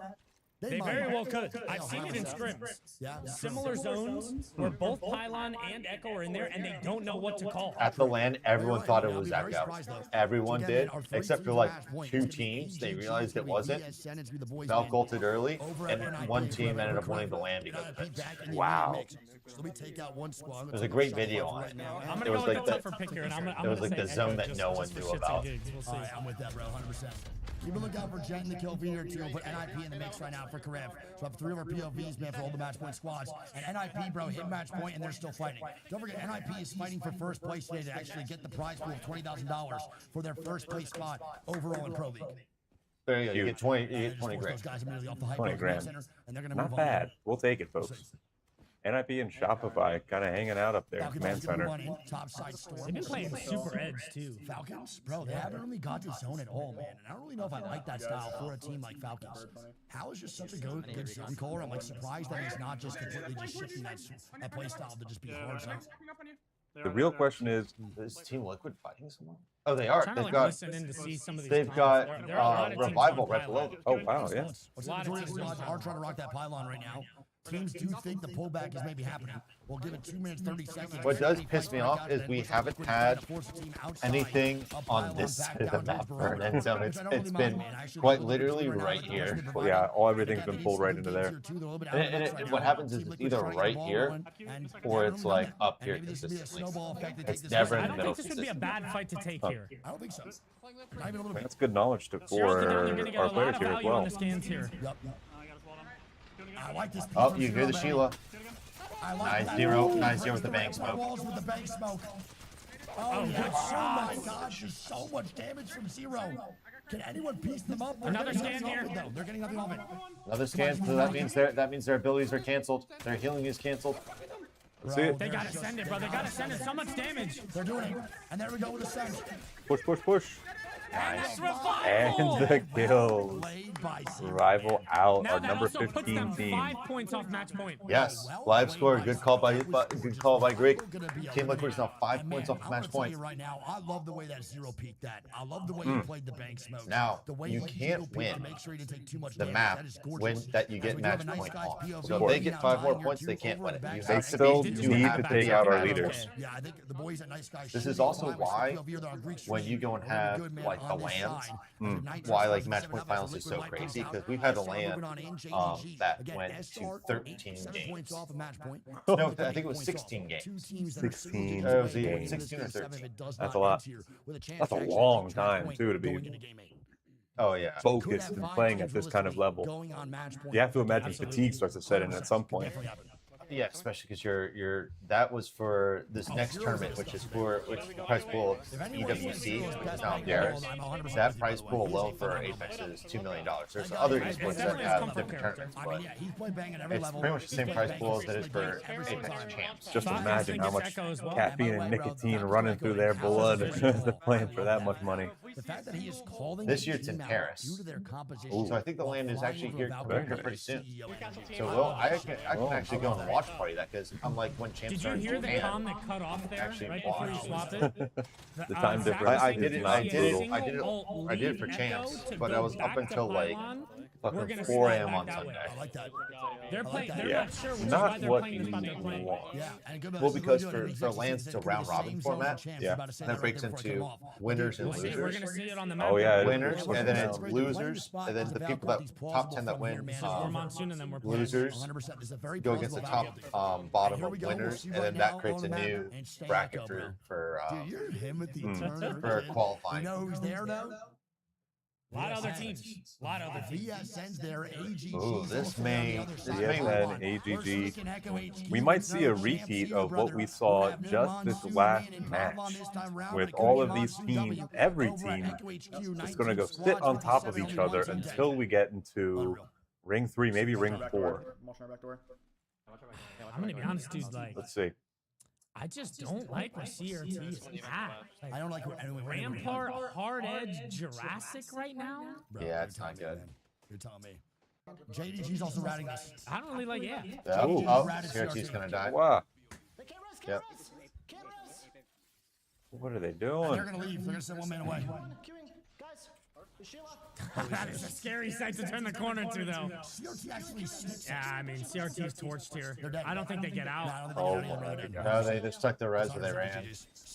They might. very well could. I've Yeah, seen it in 100%. scrims. Yeah. Similar zones where both Pylon and Echo are in there and they don't know what to call. At the land, everyone thought it I'll was be very Echo. surprised, though. Everyone Again, did, our three except for teams like match point. two It's gonna be teams. They EGG, realized it's it gonna be wasn't. VS Sen, it's gonna be the boys' Val band. ulted early, Over at and NIP, one team whoever ended up correct. winning the land because NIP of it. back in the Wow. mix. So let me take out one squad. There's a great video on it. I'm It gonna was go with like the the- tougher pick here, and I'm it gonna was like say the zone Echo that just- no one just for knew shits and about. gigs. We'll see. All right, I'm with that, bro, 100%. Keep a lookout for Jet and the kill feeder too. Put NIP in the mix right now for Karev. So I have 3 of our POVs, man, for all the match point squads. And NIP, bro, hit match point, and they're still fighting. Don't forget, NIP is fighting for first place today to actually get the prize pool of $20,000 for their first place spot overall in Pro League. There you go. You Huge. get 20. You And get just 20 force grand. those guys immediately off the hype 20 command grand. center, and they're gonna Not move on. bad. We'll take it, folks. NIP and Shopify kind of hanging out up there. Falcons Command gonna move center. on in, top side storm. They've been playing super edge too. Falcons, bro, they haven't really got to zone at all, man. And I don't really know if I like that style for a team like Falcons. Hal is just such a good zone caller. I'm like surprised that he's not just completely just shifting that play style to just be hard zone. The real question is, Is Team Liquid fighting someone? Oh, they are. Trying to They've like got. listen in to see some of these. They've comps. got There are a lot of teams Revival on right Pylon. below them. oh wow, yeah. What's A lot the of majority of teams squads are trying to rock that pylon right now. Teams do think the pullback is maybe happening. We'll give it 2 minutes, 30 seconds. What does piss me off is we haven't had anything on this side of the map for an end zone. It's been quite literally right here. Well, yeah, everything's been pulled right into there. And what happens is it's either right here or it's like up here consistently. It's never in I the don't middle think this would be a bad fight to take here. I don't think so. Not even a little bit. That's good knowledge Zero's for gonna get our a lot players of here as value on well. the scans here. Yep. I like this. Oh, you hear the Sheila. I like that. 9-0, Ooh, 9-0 with the breaks bank the smoke. walls with the bank smoke. Oh, good yeah. Oh my shots. gosh, there's so much damage from Zero. Can anyone piece them up? They're Another getting scan nothing here. off it, though. They're getting nothing off it. Another scan, so that means their abilities are canceled. Their healing is canceled. Let's see it. They gotta send it, bro. They gotta send it. So much damage. They're doing it. And there we go with the send. Push, push, push. Nice. And the kills. Played by Zero. Rival out, Now our that number also puts 15 them team. 5 points off match point. Yes, live score. Good call by Greg. Team Liquid's now 5 And points man, off I'm match gonna tell point. you right now, I love the way that Zero peaked that. I love the way you played the bank smoke. Now, the way you played can't Zero peak win to make sure you didn't take too much the damage. map That is when gorgeous. that you As get we do have match a nice point guy's off. POV So if they right get now, 5 more tying points, your they two can't over win the it. back You They have still to need have to take be out our advantage. leaders. Yeah, I think the boys at Nice Guys. This should is be also alive with why the POV of our Greek when you stream. go and We're gonna be have good, man, like the on this lands, side. why like match point finals is so crazy because we've had a land that went to 13 games. No, I think it was 16 games. 16 It was games. 16 or 13. That's a lot. That's a long time, too, to be Oh yeah. focused and playing at this kind of level. You have to imagine fatigue starts to set in at some point. Yeah, especially because that was for this next tournament, which the prize pool of EWC, which is now theirs. That prize pool alone for Apex is $2 million. There's other esports that have different tournaments, but it's pretty much the same prize pool as it is for Apex champs. Just Falcons imagine think how it's much Echo as well. caffeine and nicotine running through their blood they're playing for that much money. The fact that he is calling This the year it's in team out Paris. due to their composition So I think the land is while actually flying here over Valkyrie pretty with soon. CEO energy. So I can actually go and watch party that because I'm like when champs Did you are in hear the Japan. com that cut off there Actually right before you watched. swapped it? The time Zach difference I was did saying it. that I he did it. single I did it. alt I did it lead for Echo champs, to but go I was up back to until like Pylon. We're fucking gonna 4 slide a.m. on back that way. Sunday. I like that. They're playing. They're Yeah. not sure, which is Not why they're what playing the spot they're playing. want. Yeah, and good Well, because for Lance, it's a round robin same format, zone as champs. yeah. I was about to say And that right breaks there before I cut him into off. winners and We'll see. We're losers. gonna see it on the map. Oh yeah, Winners, it's and then down. it's losers, and then the people that top 10 that win We're Monsoon and then we're playing. losers 100%. This is a very go against the top bottom of winners, and then that creates a new bracket for Dude, you're him with the for Turner. qualifying. You know who's there though? A lot of other teams. A lot of other teams. VSN's there. AGG. Ooh, this may VSN, AGG. We might see a repeat of what we saw just this last match, with all of these teams, every team is going to go sit on top of each other until we get into ring 3, maybe ring 4. I'm gonna be honest, dude. Like, Let's see. I just don't like where CRT is at. Like, I don't like Rampart, Hard Edge, Jurassic right now. Bro, Yeah, you're it's not telling me, good. man. You're telling me. JDG's also routing this. I don't really like. Yeah. Oh, Ratted CRT's CRT. gonna die. Wow. Yep. What are they They're doing? gonna leave. They're gonna send one man away. That is a scary sight to turn the corner to, though. CRT actually sits. Yeah, I mean, CRT's torched here. They're dead. I don't think they get out. Oh my God. No, they just took the res where they ran.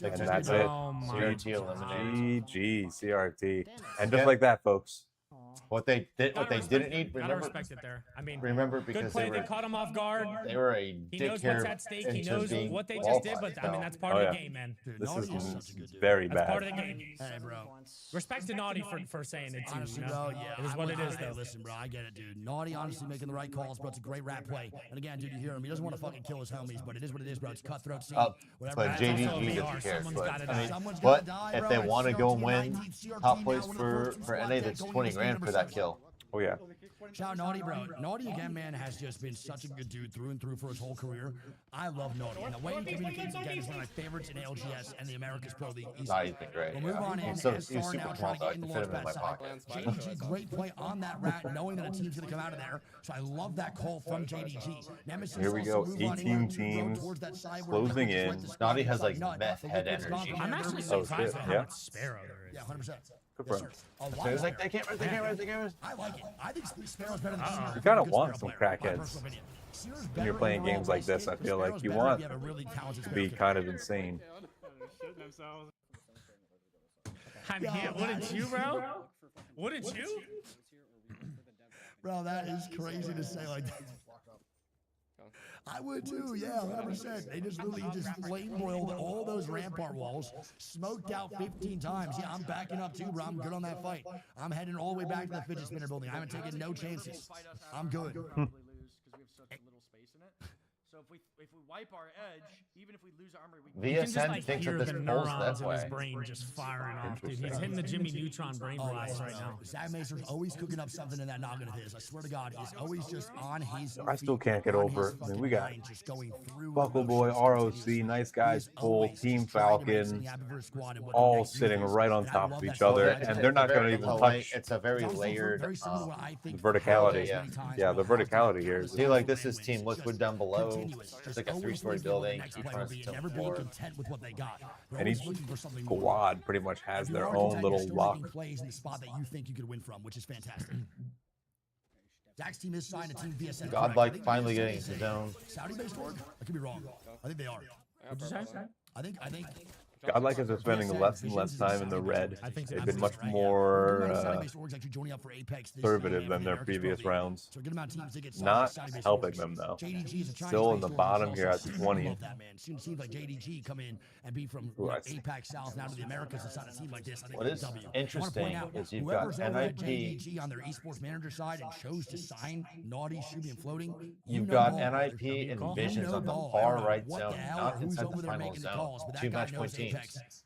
They And just that's did it. Oh my CRT eliminated. GG, CRT. And just Yeah. like that, folks. What they did, what Gotta they respect didn't it. need. Gotta Remember, respect it there. I mean, remember good because play. they They were caught him off guard. they were a He dick knows here what's at stake. He into knows being what they wall just did, but fight, I mean, so. that's part Oh, of yeah. the game, man. Dude, This Naughty is such a good dude. very That's part bad. of the game. Hey, bro. Respect to Naughty for saying it too. Honestly, You know? bro, yeah. It is what it is, though. Listen, bro, I get it, dude. Naughty honestly making the right calls, bro. It's a great rap play. And again, dude, you hear him. He doesn't want to fucking kill his homies, but it is what it is, bro. It's cutthroat scene. But That's JDG also a doesn't VR. care. Someone's But gotta I die. mean, Someone's but gonna die, if bro. they It's want to go and 19, win 19, top CRT place now in the for first for squad NA, deck that's going 20 into grand number for that 7. kill. Oh, yeah. Shout out Naughty, bro. Naughty again, man, has just been such a good dude through and through for his whole career. I love Naughty. And the way he communicates again is one of my favorites in LGS and the Americas Pro League. Nah, he's been great. We'll move on in. He's so SR he's super now small, trying to so I get in can the fit him in my launchpad side. pocket. JDG, great play on that rat, knowing that a team's going to come out of there. So I love that call from JDG. Nemesis Here we also go. move on 18 inward to teams towards that side where closing Liquid's in. right to spot Naughty him has, like like, nut. meth The head Liquid's gone energy. from I'm there. actually Oh, surprised shit, at how yeah. much Sparrow there is. Yeah, 100%. Good Yes, for him. sir. A lot So it's of like Sparrow. they can't res, they can't res, they can't res. I like it. I think Sparrow's better than Sears. You kinda Good want Sparrow some player, my crackheads personal opinion. Sears When better you're playing overall games like this, I play feel like Sparrow's you better if want you have a really talented to be Sparrow kind of insane. I mean, yeah, wouldn't you, bro? Wouldn't you? Bro, that is crazy to say like that. I would too, yeah, 100%. They just literally just flame broiled all those rampart walls, smoked out 15 times. Yeah, I'm backing up too, bro. I'm good on that fight. I'm heading all the way back to the fidget spinner building. I haven't taken no chances. I'm good. Probably lose because we have such a little space in it. So if we wipe our edge, even if we lose armor, we can You can just VSN like thinks hear that the this pulls neurons that in his way. brain just firing off, dude. He's Interesting. hitting the Jimmy Neutron brain Oh, blast yeah, right now. Zach Macer's always cooking up something in that noggin of his. I swear to God, he's always just on his. I still feet, can't get on over his it. I mean, fucking we got mind, just going through Buckle Boy, motions ROC, continuously. nice He guys, is full always Team just trying to make Falcon, something happen for his squad and what the all next move sitting is. right on And I top love of that each so other, much. and they're not going to even touch. It's a very Also layered. very similar to what I think verticality, yeah. many times Yeah, the about how verticality here is- See, like this is Team Liquid down below. continuous. It's Just like a always 3-story looking for what the building. next Each play one will has be, its own never being floor. content with what they got. They're And always each looking for something more. squad pretty much has If you their are own content, little you're still lock. making plays in the spot that you think you could win from, which is fantastic. Zach's team is signed to Team VSN. correct? I Godlike think finally VSN getting is into a zone. Saudi-based org? I could be wrong. I think they are. What'd you say? I think. Godlike has been spending VSN less and Visions less is a time in the Saudi-based red. org. I think They've so. been much Right, yeah. more Good amount of Saudi-based orgs actually joining up for Apex this conservative time than for their America's previous Pro League. rounds. So a good amount of teams that get signed Not to Saudi-based helping orgs. them, though. JDG is a Chinese Still in the based org, bottom he's here also- at the 20. I love that, man. Seems like JDG come in and be from Ooh, I see. APAC South now to the Americas and sign a team like this. I think What it's a is W. interesting I wanna point out, is you've got whoever's over at NIP. JDG on their esports manager side and chose to sign Naughty, Shuby, and Floating. You You've know got ball. NIP and You Visions know on the ball. I far don't know right what zone, the hell not or who's inside over the there final making the zone. calls, but that Two guy match point knows teams. Apex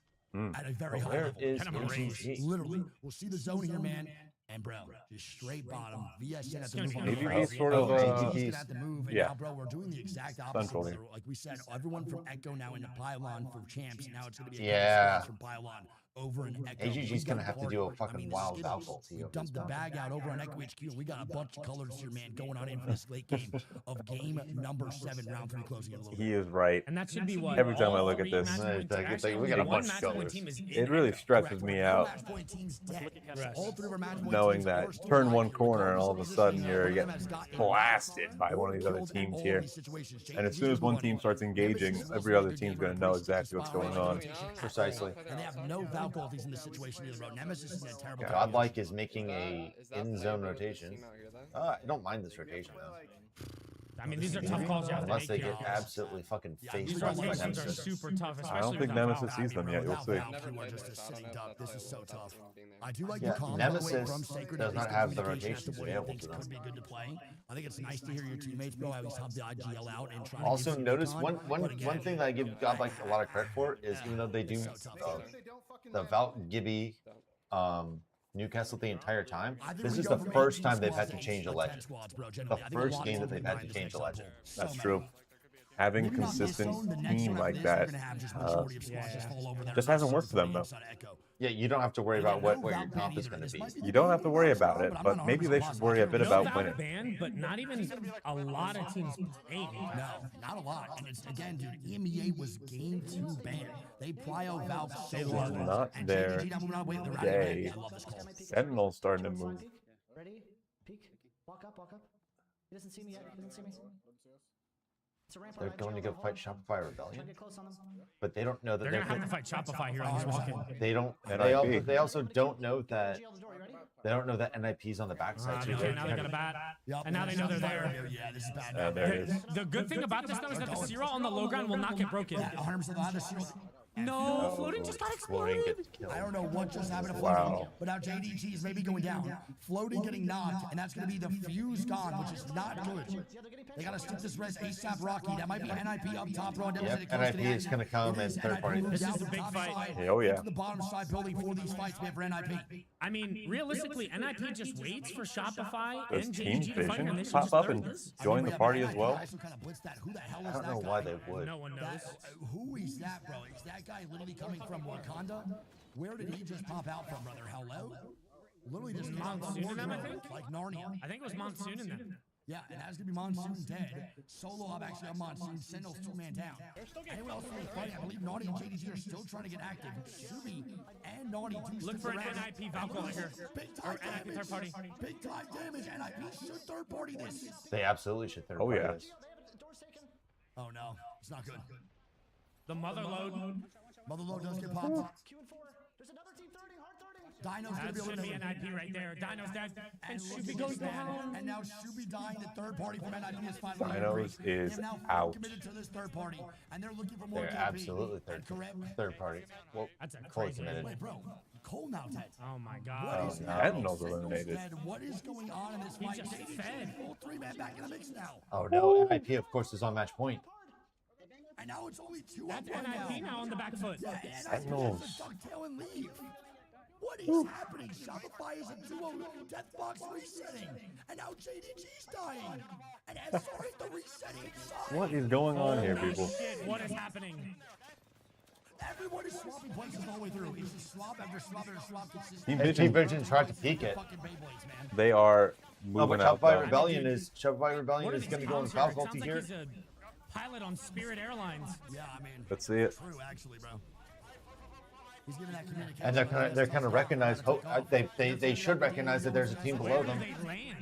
at a very high Where level. is Kind of a range. AGG? Literally, we'll see the zone here, man. And bro, just straight bottom. VSN at the move on Maybe the he's front. sort of, he's gonna have to move. And yeah. now, bro, we're doing the exact opposite. Central. Where, like we said, everyone from Echo now into Pylon for champs. Now it's gonna be a Yeah. couple squads from Pylon over in Echo. AGG's We gonna got have to part- do a I fucking mean, wild this is alcohol We too. dumped the bag out over on Echo HQ, and we got a bunch of colors here, man, going on in for this late game of game number 7, round 3 closing in a little bit. He is right. And that should be what Every time I all look at three this, match Like, points- like, actually, we only got a one bunch of match point colors. team is in It really Echo. stresses me out Match point teams dead. Yes. All 3 of our match point knowing teams that first turn line, one corner and all of a regardless sudden position, you're one of them getting has gotten blasted by one of these other killed in teams all here. these situations. And as soon as one team starts engaging, every other team's going to know exactly what's going on. Precisely. And they have no difficulties in this situation either, bro. Nemesis is in a terrible Godlike is making a in-zone rotation. I don't mind this rotation though. I mean, these are tough calls you have to Unless they make get here. absolutely fucking faced These by rotations are Nemesis. super tough, especially I don't think without Nemesis Valve. sees them yet. You'll see. You are just a sitting duck. This is so tough. I do like Yeah, the comms, by the way, Nemesis from Sacred, does at not least have the communication as to rotations what he available thinks to them. could be good to play. I think it's nice to hear your teammates, bro, at least help the IGL out and try to Also, give some notice recon, one but again, thing that I give God like a lot of credit for is even though they do it's so tough. the Valk Gibby Newcastle the entire time, I think this we is go the from first 18 time they've had squads to change a like 10 legend. squads, bro, The generally. I think a first lot game of that they've people had to grind change a this legend. so That's many. true. Having Maybe not this consistent zone, the next team one like after this, that we're gonna have just majority of squads just fall over there. just hasn't worked for them, though. Inside of Echo. Yeah, you don't have to worry Again, about what no your Valve comp ban is either. going This to be. might be You the don't game have to we worry lost about on, it, I'm but not maybe they 100% should worry a bit No about Valve winning. ban, but not even a lot of teams playing. No, not a lot. And it's again, dude, EMEA was game 2 ban. They prio Valve so This is hard. not And their JDG, now we're not waiting, they're out day. again. I love this call. Sentinel's starting to move. Ready? Peek. Walk up, walk up. He doesn't see me yet. He doesn't see me. It's a ramp They're on going to Jail, go hold. fight Shopify Try Rebellion, to get close on them. but they don't know that They're they're gonna have to fight Shopify here on this walk-in. They don't. NIP. They also don't know that Jail the door, you ready? they don't know that NIP's on the backside too. Okay, They're now they got a bat. Yup, And now they know they're there. Yeah, this is bad. There it is. The good thing about this though is that the Zero on the low ground will not get broken. Yeah, 100% they'll have the shield. No, floating just got Floating exploded. gets killed. I don't know what just happened to Floating, Wow. but now JDG is maybe going down. Floating getting knocked, and that's going to be the fuse gone, which is not good. They got to stick this res ASAP Rocky. That might be NIP up top, bro. Yep, NIP is going to come and third party. This is the big fight. Oh, yeah. To the bottom side building for these fights, man, for NIP. I mean, realistically, NIP just waits for Shopify Does and Team JDG to fight, and Vision they should pop just up third and this. join the party as well? I don't know why they would. No one knows. Who is that, bro? Is that guy literally coming from Wakanda? Where did he just pop out from, brother? Hello? Literally just came out Monsoon from in them, I Warzone, think? like Narnia. I think it was Monsoon in them. Yeah, and that's gonna be Monsoon dead. Solo up actually on Monsoon. Sentinel's 2-man down. Anyone else really fighting? I believe Naughty and JDG are still trying to get active. Subi and Naughty do Look stick for an around. NIP Valkyrie here. Big Or time NIP damage. third party. Big time damage. NIP should third party this. They absolutely should third Oh, party yeah. this. Oh no, it's not good. The mother load. Motherload does get popped. Q and 4. There's another team thirding, hard thirding. Dino's gonna That be should be eliminated. NIP right there. Dino's dead. And Looking Shubi at goes this man, down. and now Shubi dying. The third party from NIP is finally Dinos They is have now fully out. committed to this third party, and they're looking for more They're KP. absolutely And Karev- third party. Well, That's a fully crazy. committed. Wait, bro, Cole now dead. Oh my What god. is no. happening? Sentinel's Sentinel's eliminated. dead. What is going on in this He fight? just JDG, fed. full 3-man back in the mix now, Oh no, NIP of course is on match point. and now it's only 2 That's up right NIP now on the back foot. Yeah, and Sentinels. has to ducktail and leave. What is happening? Shopify is a duo. Deathbox resetting. And now JDG's dying. And SR is the resetting inside. What is going on here, people? Shit, what is happening? Everyone is swapping places all the way through. It's just swap after swap after swap consistently. Team And Team Vision, Vision tried to peek it. Fucking Beyblades, man. they are No, but moving out. Shopify though. Rebellion is going What are to these go in comms here? Valve It multi sounds like here. he's a pilot on Spirit Airlines. Yeah, I mean, Let's see it. true, actually, bro. He's giving that communication. And they're kind of recognize. They should recognize that there's a team below Where do them. they land?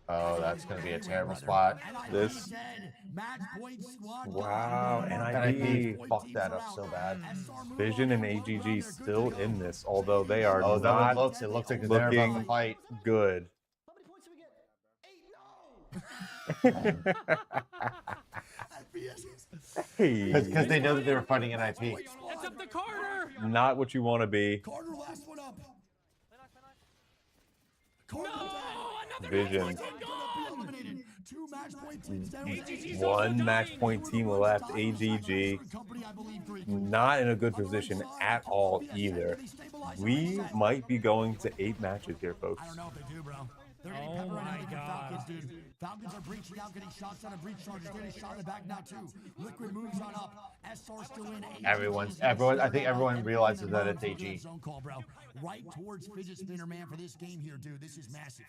Oh, that's going to be a terrible spot. This- Wow, NIP NIP. fucked that up so bad. Vision and AGG still in this, although they are Oh, that not looks. It looks like they're about looking to fight. good. How many points do we get? 8, no! Hey, Because they know that they were fighting NIP. It's up to Carter. not what you want to be. Carter, last one up. No, Carter another Vision. match point gone. eliminated. 2 match point teams down. AGG's One also match dying. point team left. AGG Company, I believe, 3. not in a good position at all either. We might be going to 8 matches here, folks. I don't know if they do, bro. They're getting Oh pepper right my now with the God. Falcons, dude. Falcons are breaching out, getting shots out of breach charges, getting shot in the back now too. Liquid moves on up. SR still in. Everyone. I think everyone realizes that it's AG. Zone call, bro. Right towards fidget spinner, man, for this game here, dude. This is massive.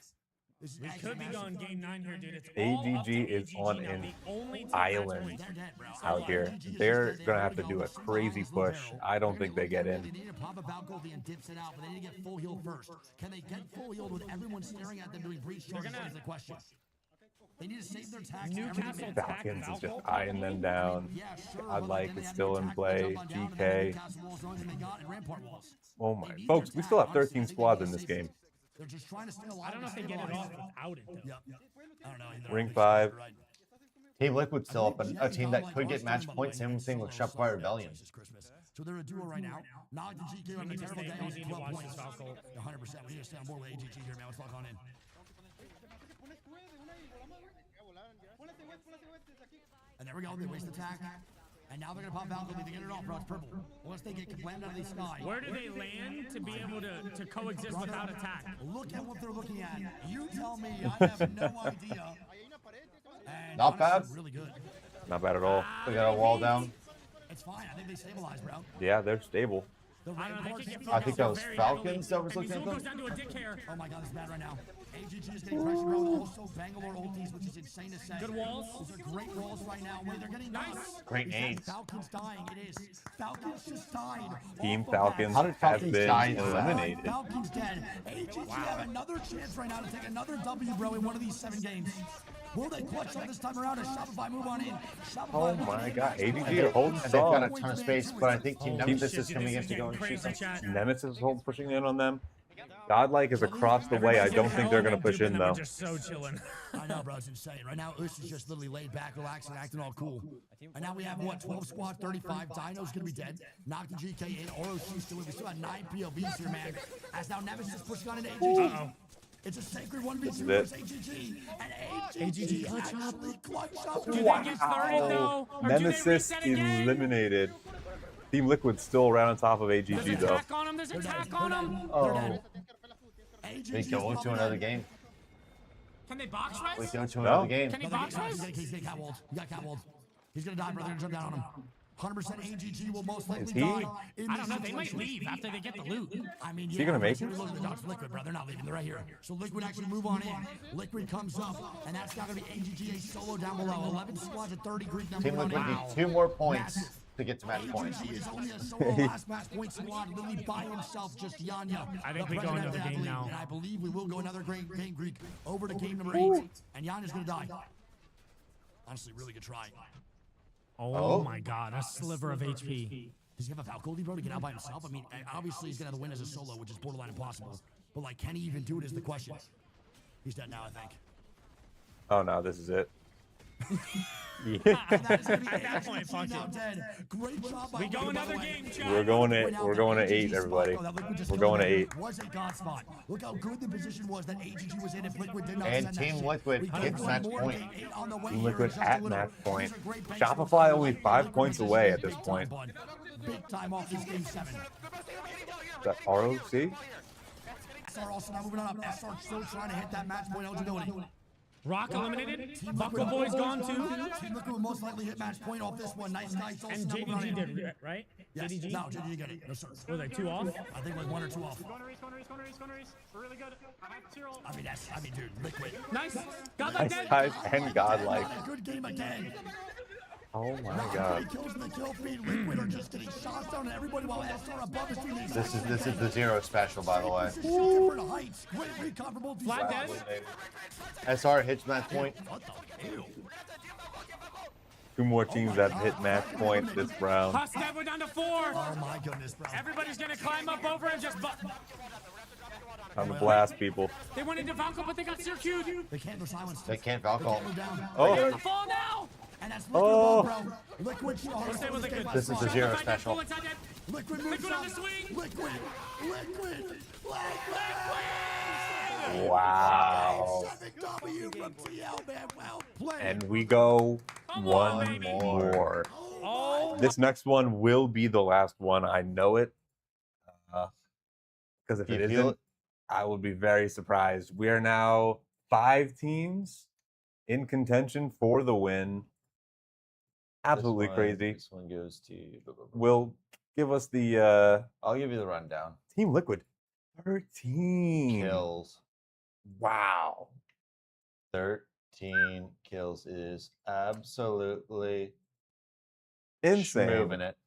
This is We actually could be massive. going game 9 here, dude. It's all up AGG to is AGG on now, an the only team island. match point. They're dead, bro. Out here, they're gonna have to do a crazy push. I don't think they get They in. need to pop a Valkyrie and dips it out, but they need to get full heal first. Can they get full healed with everyone staring at them doing breach charges? gonna- Is the question. They need to save their tax. Newcastle every minute. Falcons is just Valkyrie. eyeing them down. Yeah, sure, I'd but like then they it's have still the in attack play. jump on down, and GK. then Newcastle walls on, and they got and Rampart walls. Oh my, They need folks, their we still have attack, honestly. 13 They squads need in to this save game. it. They're just trying to stay alive. I don't know if they and get it stabilize. off without it, though. Yep. I don't know. Either. Ring 5. Right. Team Liquid still up, I think a team that Jay could got, get match like, points. Same thing with Shopify Rebellion. This Christmas. So they're a duo right now. Nog the GK on a terrible day. We On need to 12 watch points. this Falco. 100%. We need to stay on board with AGG here, man. Let's lock on in. And there we go. They waste attack. And now they're going to pop Falco. They get it off, bro. It's purple. Unless they get land out of the sky. Where do they land to be able to coexist without attack? Look at what they're looking at. You tell me. I have no idea. And Not bad. honestly, really good. Not bad at all. They got a wall down. It's fine. I think they stabilized, bro. Yeah, they're stable. The I don't know, they Rainforest- can I think that was very Falcons that heavily, was and looking at Mizuho goes them. down to a dick hair. Oh my god, it's bad right now. AGG is getting pressure, bro. Also, Bangalore ultis, which is insane to say. Good walls. Those are great walls right now. Wait, they're getting Nice. Great He said nades. Falcons dying. It is. Falcons just died. Team Off of Falcons How did has Falcons been die in that? eliminated. Falcons dead. AGG have another chance right now to take another W, bro, in one of these 7 games. Will they clutch up this time around as Shopify move on in? Shopify Oh looking my in god, match AGG point. are holding And they've got a strong. ton of space, but I think Team Nemesis Shit, is dude, coming this in to go and shoot crazy, them. chat. Nemesis is pushing in on them. Godlike is across the way. I don't think they're going to push in, though. Just so chilling. I know, bro. It's insane. Right now, Us is just literally laid back, relaxing, acting all cool. And now we have, what, 12 squad, 35. Dino's going to be dead. Knocked the GK in. ROC still in. We still have 9 POVs here, man. As now Nemesis pushing on an AGG. Uh-oh. It's a sacred 1v2 This is versus AGG. And AGG clutch up. actually clutch up. Do they get started, though? Or do they Nemesis reset again? eliminated. Team Liquid still right on top of There's AGG, though. attack on him. There's attack on him. Oh, we go into another game. Can they box We res? go to No. another game. Can he box res? He's getting catwalled. He got catwalled. He's gonna die, brother. They're gonna jump down on him. 100% AGG will most likely he? die. In I this don't know. They might situation. leave after they get the loot. I mean, he gonna make it? Look at the dots. Liquid, bro. They're not leaving. They're right here. So Liquid actually move on in. Liquid comes up, and that's got to be AGG a solo down below. 11 squads at 30. Greek number Team 1. Liquid need 2 more points to get to match points. AGG is only a solo last match point squad, literally by himself, just Yanya. I think the we go president another of the game athlete, now. And I believe we will go another game, Greek, over to game number 8. And Yanya's gonna die. Honestly, really good try. Oh my god, a sliver of HP. Does he have a Falcone, bro, to get out by himself? I mean, obviously he's gonna have the win as a solo, which is borderline impossible. But like, can he even do it? Is the question. He's dead now, I think. Oh, no, this is it. That is gonna be At that AGG point, fuck now it. dead. Great job by We go Liquid, by another the way. game, chat. We're going to Point out we're that going to AGG 8, spot, everybody. though, that Liquid just We're killed going to him 8. Was a god spot. Look how good the position was that AGG was in if Liquid did not And send that Team shit. Liquid We got gets one match more point. game, 8 on the way Team here, Liquid just a at little. match point. These are great bench Shopify scores. only 5 Liquid points is away at big this time, point. bud. Big time off this game 7. That ROC? SR also now moving on up. SR still trying to hit that match point eligibility. Rock eliminated. Team Buckle Liquid- Boy's gone too. Team Liquid will most likely hit match point off this one. Nice guy. Tulsa And now moving on JDG in. did, right? Yes. JDG? No, JDG got it. No, sir. Were they 2 off? I think like 1 or 2 off. Going to race, going to race, going to race, going to race. We're really good. I have 0. I mean, dude, Liquid. Nice. Got Nice like that. guys and Godlike. A good game again. Oh my Not god. many kills in the kill feed. Liquid are just getting shots down and everybody while SR above is doing these. This is the 0 special, by the way. This is different heights. Great recon for both these Flat guys. dead. SR hits match point. What the hell? 2 more teams that hit match point this round. Husk dead. We're down to 4. Oh my goodness, bro. Everybody's gonna climb up over and just. Time to blast people. They went into Falco, but they got circued. They can't go silence. They can't Falco. Move down. Oh, Fall now. And that's Liquid Oh. above, bro. Liquid shot. Stay with Liquid. This is the 0 special. Inside dead. Liquid moves Liquid on up. the swing. Liquid. Liquid. wow. 7W from TL, man. Well played. And we go Come one on, baby. more. Oh. This next one will be the last one. I know it. Because if You it feel isn't, it? I would be very surprised. We are now 5 teams in contention for the win. Absolutely crazy. This one goes to. Will give us the I'll give you the rundown. Team Liquid. 13 Kills. Wow. 13 kills is absolutely Insane. moving it.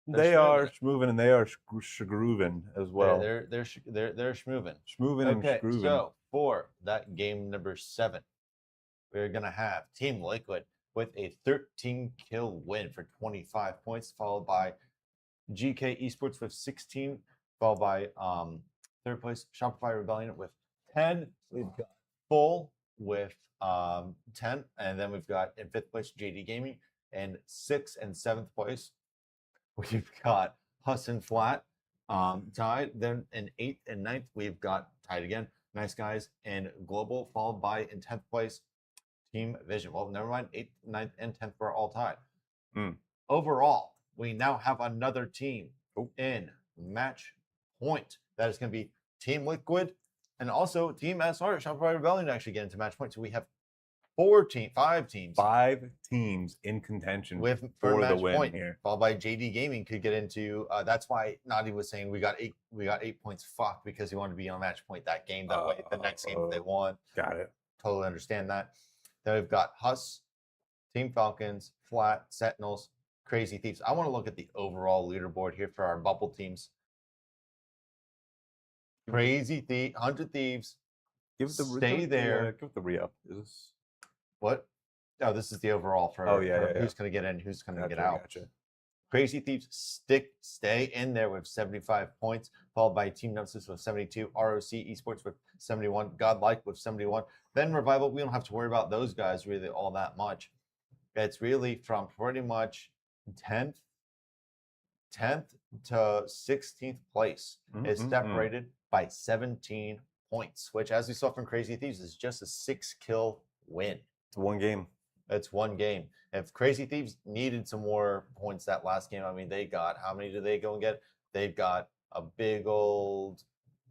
They They're are schmoovin'. schmoovin' and they are schgroovin as well. They're schmoovin'. Schmoovin and Okay, schgroovin. so for that game number 7, we're gonna have Team Liquid with a 13 kill win for 25 points, followed by GK Esports with 16, followed by third place Shopify Rebellion with 10. We've got full with 10, and then we've got in 5th place JD Gaming, and 6th and 7th place we've got Husson Flat tied. Then in 8th and 9th we've got tied again. Nice Guys and Global, followed by in 10th place Team Vision. Well, never mind. 8th, 9th, and 10th were all tied. Overall, we now have another team in match point. That is going to be Team Liquid and also Team SR, Shopify Rebellion, to actually get into match point. So we have 5 teams. 5 teams in contention with for the match win point, here. followed by JD Gaming could get into. That's why Nadi was saying we got 8 points. Fuck, because he wanted to be on match point that game. That way, the next game they won. Got it. Totally understand that. Then we've got Huss, Team Falcons, Flat, Sentinels, Crazy Thieves. I want to look at the overall leaderboard here for our bubble teams. Crazy Thief, 100 Thieves. Stay there. Give it the re-up. Is this what? No, this is the overall for, who's going to get in, who's going to get out. Gotcha. Crazy Thieves stay in there with 75 points, followed by Team Nemesis with 72, ROC Esports with 71, Godlike with 71. Then Revival, we don't have to worry about those guys really all that much. It's really from pretty much 10th to 16th place is separated by 17 points, which, as we saw from Crazy Thieves, is just a 6-kill win. It's one game. It's one game. If Crazy Thieves needed some more points that last game, I mean, they got, how many did they go and get? They've got a big old,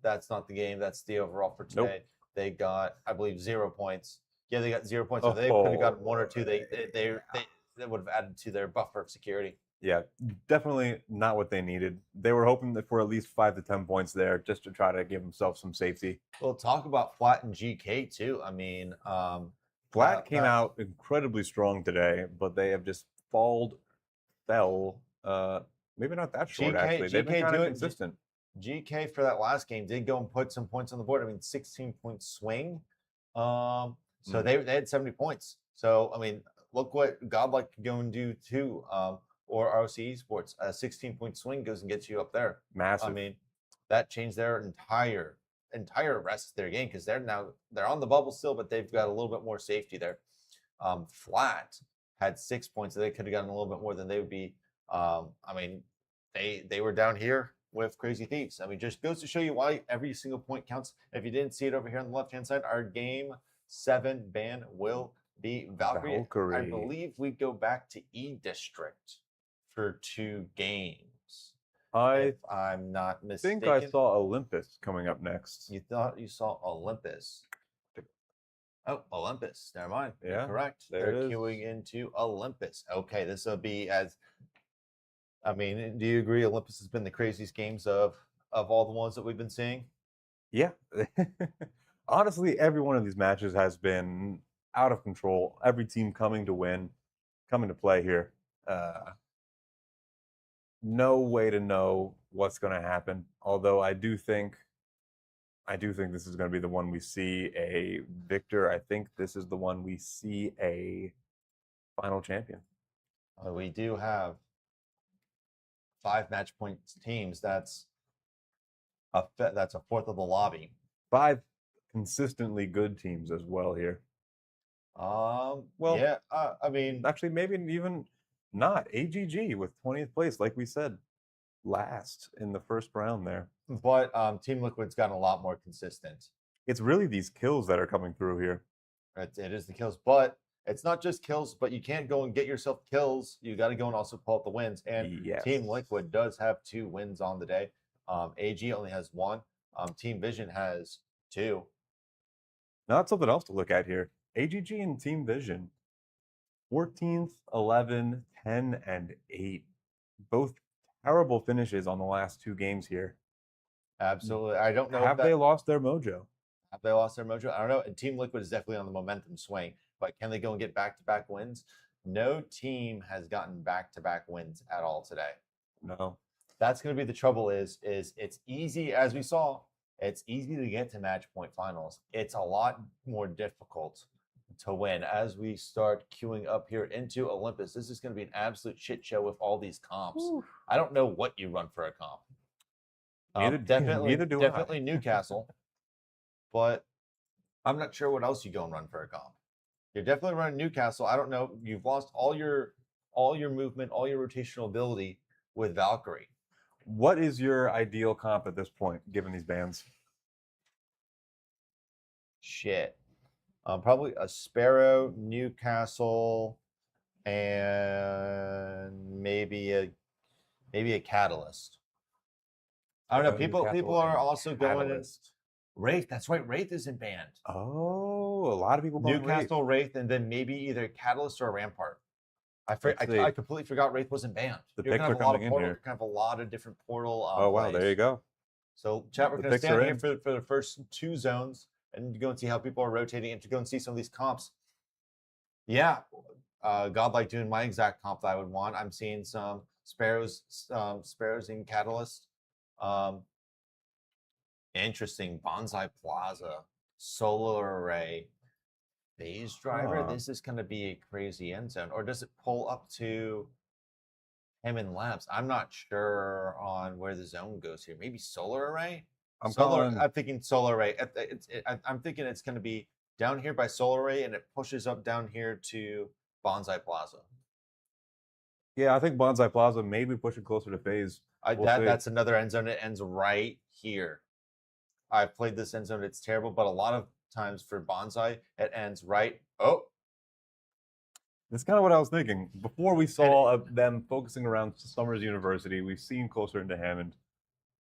that's not the game, that's the overall for today. Nope. They got, I believe, 0 points. Yeah, they got 0 points. If they could have gotten 1 or 2, they would have added to their buffer of security. Yeah, definitely not what they needed. They were hoping that for at least 5 to 10 points there, just to try to give themselves some safety. We'll talk about Flat and GK too. I mean, Flat came out incredibly strong today, but they have just fell. Maybe not that short, actually. They've been kind of consistent. GK for that last game did go and put some points on the board. I mean, 16-point swing. So they had 70 points. So, I mean, look what Godlike could go and do too. Or ROC Esports, a 16-point swing goes and gets you up there. Massive. I mean, that changed their entire rest of their game, because they're on the bubble still, but they've got a little bit more safety there. Flat had 6 points, so they could have gotten a little bit more than they would be. I mean, they were down here with Crazy Thieves. I mean, just goes to show you why every single point counts. If you didn't see it over here on the left-hand side, our game 7 ban will be Valkyrie. I believe we go back to E District for 2 games. If I'm not mistaken. I think I saw Olympus coming up next. You thought you saw Olympus? Oh, Olympus. Never mind. Yeah, you're correct. They're queuing into Olympus. Okay, this will be as. I mean, do you agree? Olympus has been the craziest games of all the ones that we've been seeing. Yeah, honestly, every one of these matches has been out of control. Every team coming to play here. No way to know what's going to happen. Although I do think this is going to be the one we see a victor. I think this is the one we see a final champion. We do have 5 match point teams. That's a fourth of the lobby. 5 consistently good teams as well here. Well, yeah. I mean, actually, maybe even not. AGG with 20th place, like we said, last in the first round there. But Team Liquid's gotten a lot more consistent. It's really these kills that are coming through here. It is the kills, but it's not just kills. But you can't go and get yourself kills. You got to go and also pull out the wins. And Team Liquid does have 2 wins on the day. AG only has 1. Team Vision has 2. Now that's something else to look at here. AGG and Team Vision, 14th, 11, 10, and 8. Both terrible finishes on the last 2 games here. Absolutely. I don't know. Have they lost their mojo? Have they lost their mojo? I don't know. And Team Liquid is definitely on the momentum swing. But can they go and get back-to-back wins? No team has gotten back-to-back wins at all today. No. That's going to be the trouble is it's easy, as we saw, it's easy to get to match point finals. It's a lot more difficult to win as we start queuing up here into Olympus. This is going to be an absolute shit show with all these comps. Ooh. I don't know what you run for a comp. Definitely Newcastle. But I'm not sure what else you go and run for a comp. You're definitely running Newcastle. I don't know. You've lost all your movement, all your rotational ability with Valkyrie. What is your ideal comp at this point, given these bans? Shit. Probably a Sparrow, Newcastle, and maybe a Catalyst. I don't know. People are also going Catalyst. Wraith. That's right. Wraith isn't banned. Oh, a lot of people going Newcastle, Wraith, and then maybe either Catalyst or Rampart. I completely forgot Wraith wasn't banned. The You're picks gonna are have a lot of coming in portal, here. kind of a lot of different portal. Oh wow, plays. there you go. So chat, we're The going to picks stand are here in. for the first 2 zones and go and see how people are rotating and to go and see some of these comps. Yeah, Godlike doing my exact comp that I would want. I'm seeing some Sparrows in Catalyst. Interesting. Bonsai Plaza, Solar Array, Phase Driver. Huh. This is going to be a crazy end zone. Or does it pull up to Hammond Labs? I'm not sure on where the zone goes here. Maybe Solar Array? I'm thinking Solar Array. I'm thinking it's going to be down here by Solar Array and it pushes up down here to Bonsai Plaza. Yeah, I think Bonsai Plaza may be pushing closer to phase. That's another end zone. It ends right here. I've played this end zone. It's terrible, but a lot of times for Bonsai, it ends right. Oh, that's kind of what I was thinking. Before we saw them focusing around Summers University, we've seen closer into Hammond.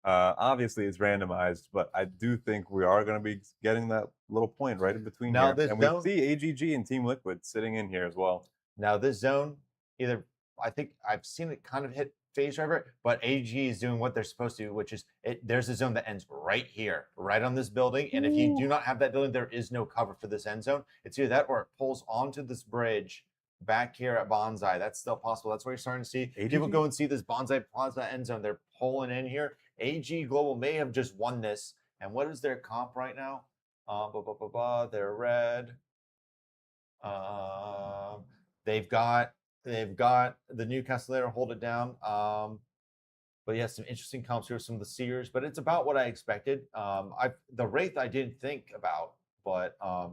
Obviously, it's randomized, but I do think we are going to be getting that little point right in between now here. And we see AGG and Team Liquid sitting in here as well. Now this zone, I think I've seen it kind of hit phase driver, but AG is doing what they're supposed to, which is there's a zone that ends right here, right on this building. And if you do not have that building, there is no cover for this end zone. It's either that or it pulls onto this bridge back here at Bonsai. That's still possible. That's where you're starting to see people go and see this Bonsai Plaza end zone. They're pulling in here. AG Global may have just won this. And what is their comp right now? They're red. They've got the Newcastle there, hold it down. But yeah, some interesting comps here, some of the Seers, but it's about what I expected. The Wraith I didn't think about, but I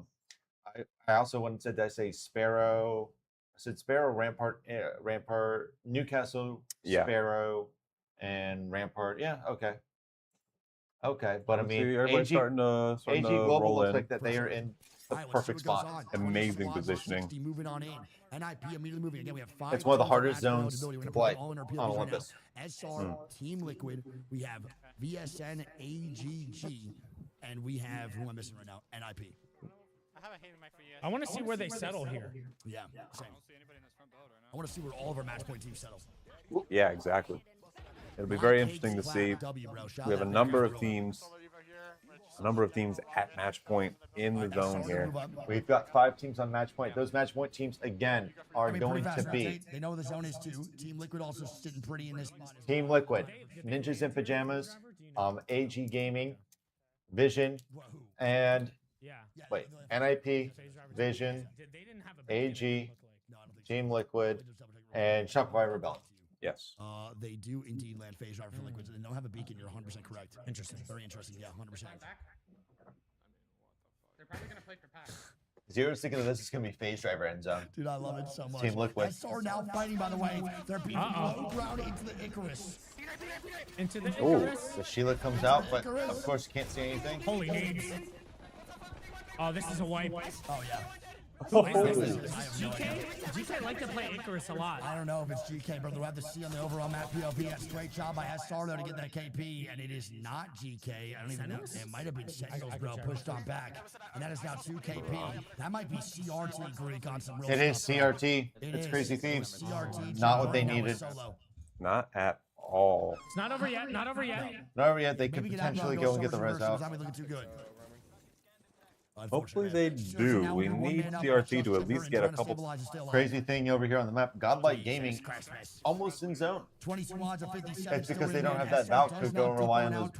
also wanted to say Sparrow. I said Sparrow, Rampart, Newcastle, Sparrow, and Rampart. Yeah, okay. But I mean, everybody's starting to AG Global looks like that they are in the perfect spot. Amazing positioning. Moving on in. NIP immediately moving. Again, we have 5. It's one of the hardest zones to play on Olympus. SR, Team Liquid. We have VSN, AGG, and we have, who am I missing right now? NIP. I want to see where they settle here. Yeah, same. I want to see where all of our match point teams settle. Yeah, exactly. It'll be very interesting to see. We have a number of teams at match point in the zone here. We've got 5 teams on match point. Those match point teams, again, are going to be. They know the zone is 2. Team Liquid also sitting pretty in this. Team Liquid, Ninjas in Pajamas, AG Gaming, Vision, and NIP, Vision, AG, Team Liquid, and Shopify Rebellion. Yes. They do indeed land phase driver for Liquids, and they don't have a beacon. You're 100% correct. Interesting. Very interesting. Yeah, 100%. They're probably gonna play for pack. Zero's thinking of this is going to be phase driver end zone. Dude, I love it so much. Team Liquid. SR now fighting, by the way. They're beating low ground into the Icarus. Into the Oh, Icarus. the Sheila comes out, but of course you can't see anything. Holy names. Oh, this is a wipe. Oh, yeah. Who is this? GK? GK like to play Icarus a lot. I don't know if it's GK, brother. We'll have to see on the overall map PLP. That's a great job by SR, though, to get that KP, and it is not GK. I don't even know. It might have been Sentinels, bro, pushed on back. And that is now 2 KP. That might be CRT Greek on some real It is stuff. CRT. It's Crazy Thieves. CRT. Not what they needed. Solo. Not at all. It's not over yet. Not over yet. Not over yet. They could Maybe potentially go and get the res out. Looking too good. Hopefully they do. We need CRT to at least get a couple. Crazy thing over here on the map, Godlike Gaming, almost in zone. 20 squads of 57. It's because they don't have that Valk to go and rely on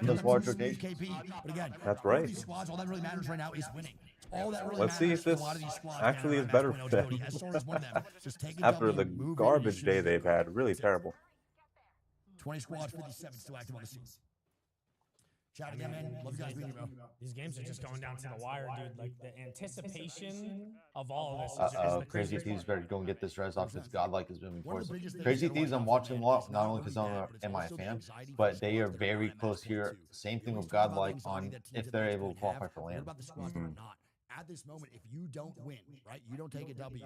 those large rotations. But again, That's right. these squads, all that really matters right now is winning. All that really Let's see matters if for a this lot of these squads actually now is are better match for point them. OD. SR is one of them. Just take a After W the and move in garbage as day soon as they've had, really terrible. 20 squads, 57 still active on the scene. Chat again, man. Love you guys meeting you, bro. These games are just going down to the wire, dude. Like the anticipation of all of this is the Crazy craziest Thieves part. better go and get this res off because Godlike has been One of before. the biggest things Crazy that Thieves, right I'm now watching for a lot, it's not not only because really I'm that, a but it's am I a also the fan, anxiety but for they squads are that are very not close MSP here. too. Same We thing always with talk about the Godlike anxiety on that teams if at they're match able point to qualify have. for What land. about the squads that are not? At this moment, if you don't win, right, you don't take a W,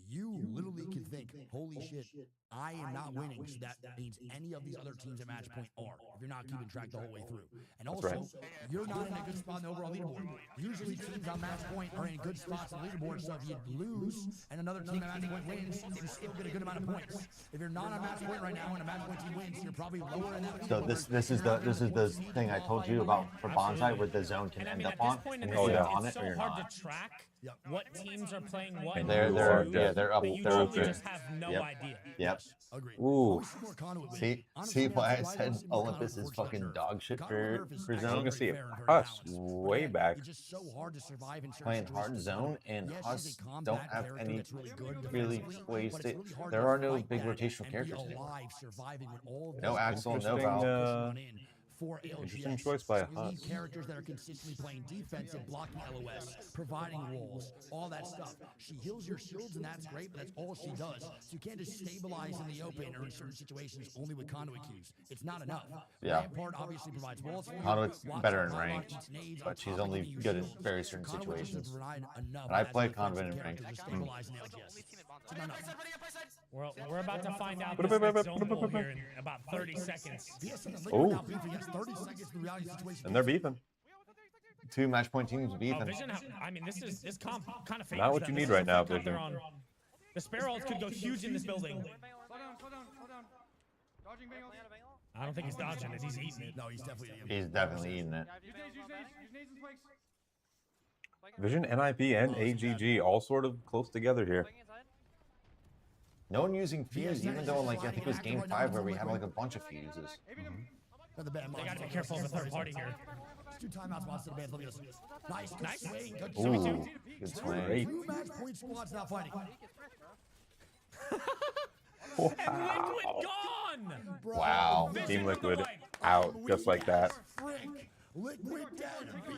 you literally can think, holy shit, I am not winning. So that means any of these other teams at match point are, if you're not keeping track the whole way through. And That's also, right. you're not in a good spot in the overall leaderboard. Usually teams on match point are in good spots in the leaderboard, so if you lose and another team at match point wins, you still get a good amount of points. If you're not on match point right now and a match point team wins, you're probably lower in that So leaderboard. this is the thing I told you about for Bonsai, where the zone can And I end mean, up at this on, point in and the you're season, either on it's it or so you're hard not. to track Yep. what teams are playing what. And They're you they're are yeah just- they're up but you they're truly up there. just have no Yep. idea. Yep. Agreed. Ooh. Always see more conduit win. See Honestly, see man, why I I'm said surprised to see more conduit Olympus is before she got fucking nerfed. dog shit The conduit for nerf is for actually zone. I was gonna very see fair and very Huss balanced. But way again, back. It's just so hard to survive in certain Playing situations hard with zone conduit. and Yes, Huss she's a combat don't have character any that's really good really defensively, ways but to. it's really hard There to are no fight big that rotational and characters be anymore. alive surviving with all of No those Axel, no Interesting, Val. pushing on in for Interesting LGS. choice by So you need Huss. characters that are consistently playing defensive, blocking LOS, providing walls, all that stuff. She heals your shields, and that's great, but that's all she does. So you can't just stabilize in the open or in certain situations only with conduit queues. It's not enough. Yeah. Rampart obviously provides walls for you. Conduit's Watch better out, in hotline ranked, eats nades but on she's top of only giving you good in shields. very So certain conduit doesn't situations. provide enough And I as a play defensive conduit in character ranked. to stabilize in the LGS. It's not enough. We're about to find out this next zone pool here in about 30 seconds. BSN and Oh. Liquid now beefing against 30 seconds in the reality situation. And they're beefing. Two match point teams Oh, beefing. Vision, I mean, this comp kind of favors Not what them. you This need is the right now, first comp they're Vision. on. The Sparrows could go huge in this building. Slow down, slow down, slow down. Dodging Bengals. I don't think he's dodging it. He's eating it. No, he's definitely. He's definitely eating it. Use nades, use nades, use nades and spikes. Vision, NIP, and AGG all sort of close together here. No one using fuse, even though like I think it was game 5 where we had like a bunch of fuses. Another bad They gotta be careful of the third party here. Two timeouts, spots to the band. Let me just. Nice, good Nice. swing, good Ooh, swing. good swing. Great. Two match point squads now fighting. And Liquid gone! Wow. Team Liquid out just like that. Frick. Liquid dead.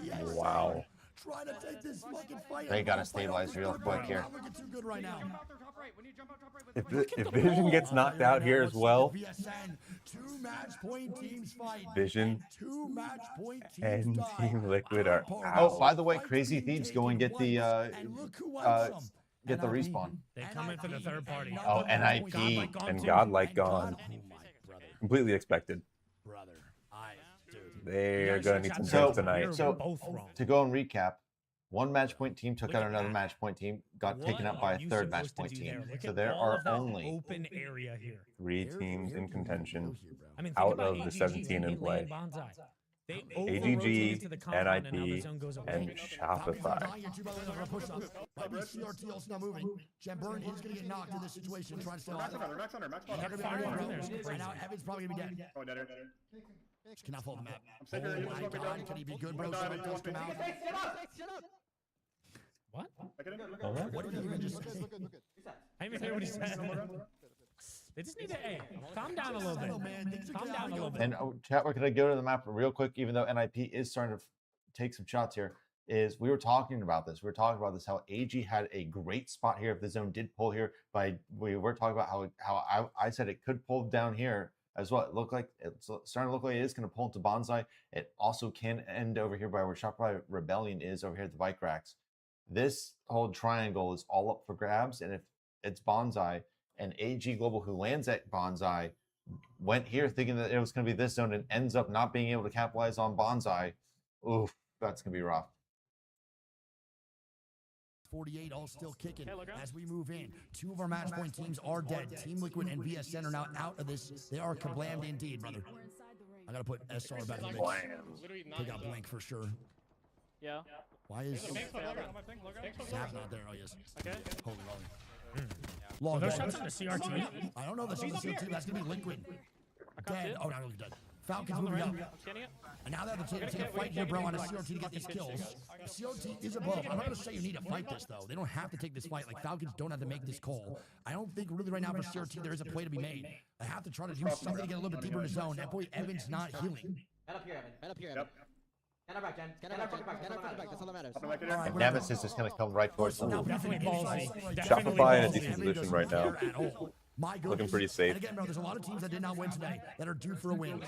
BSN. Wow. Trying to take this fucking fight. They gotta stabilize real quick here. Not looking too good right now. Jump out there, top right. When you jump out top right with If, the if Vision gets knocked out here as well, BSN. Two match point teams fight. Vision Two match point teams and die. Team Liquid are Oh, out. by the way, Crazy Thieves go and get the And look who wipes them. get the NIP. respawn. They come in for the third party. Oh, NIP. Godlike gone And too. Godlike gone. Oh my brother, Completely expected. brother. Dude. They are going to need some So- saves tonight. You're So- both wrong. To go and recap, one match point team took Look out at another that. match point team, got What taken out by are a you third match supposed to point do team. Look So at there all are of that only open area here. 3 teams in contention. I mean, think Out about of the AGG, 17 in they play. land Bonsai. They AGG, over-rotated to the compound, and now the NIP, zone goes away. and Shopify. Might be CRT also not moving. Jen Burn is going to get knocked in this situation, trying to stay alive. Fire through there is crazy. And now Evan's probably going to be dead. Just cannot follow the map. Oh my god, can he be good, bro? Someone does come out. What? What did he even just say? I didn't even hear what he said. They just need to, hey, calm down a little bit. Settle, man. Things are Calm down a chaotic little over bit. and chat. We're gonna go to the map real quick, even though NIP is starting to take some shots here. Is we were talking about this. We were talking about this. How AG had a great spot here if the zone did pull here. But we were talking about how I said it could pull down here as well. It looked like it's starting to look like it is going to pull into Bonsai. It also can end over here by where Shopify Rebellion is over here at the bike racks. This whole triangle is all up for grabs, and if it's Bonsai and AG Global, who lands at Bonsai, went here thinking that it was going to be this zone and ends up not being able to capitalize on Bonsai, oof, that's going to be rough. 48 all still kicking as we move in. Two of our match point teams are dead. Team Liquid and VSN are now out of this. They are kablammed indeed, brother. I gotta put SR back in the mix. Take out Blink for sure. Yeah. Why is Zap not there? Oh yes. Okay. Holy moly. Are Log those dead. shots on the CRT? I don't know the CRT. That's gonna be Liquid. Dead. Oh no, look dead. Falcons moving up. I'm scanning it. And now they have to take a fight here, bro, on a CRT to get these kills. CRT is above. I'm not going to say you need to fight this, though. They don't have to take this fight. Like, Falcons don't have to make this call. I don't think really right now for CRT there is a play to be made. They have to try to do something to get a little bit deeper in the zone. That boy Evans not healing. Head up here, Evan. Head up here, Evan. Get our back, Jen. Get our back, that's all that matters. And Nemesis is going to come right towards them. Definitely ballsy. Shopify in a Definitely decent ballsy. position right now. My Looking goodness. pretty safe. And again, bro, there's a lot of teams that did not win today that are due for a win.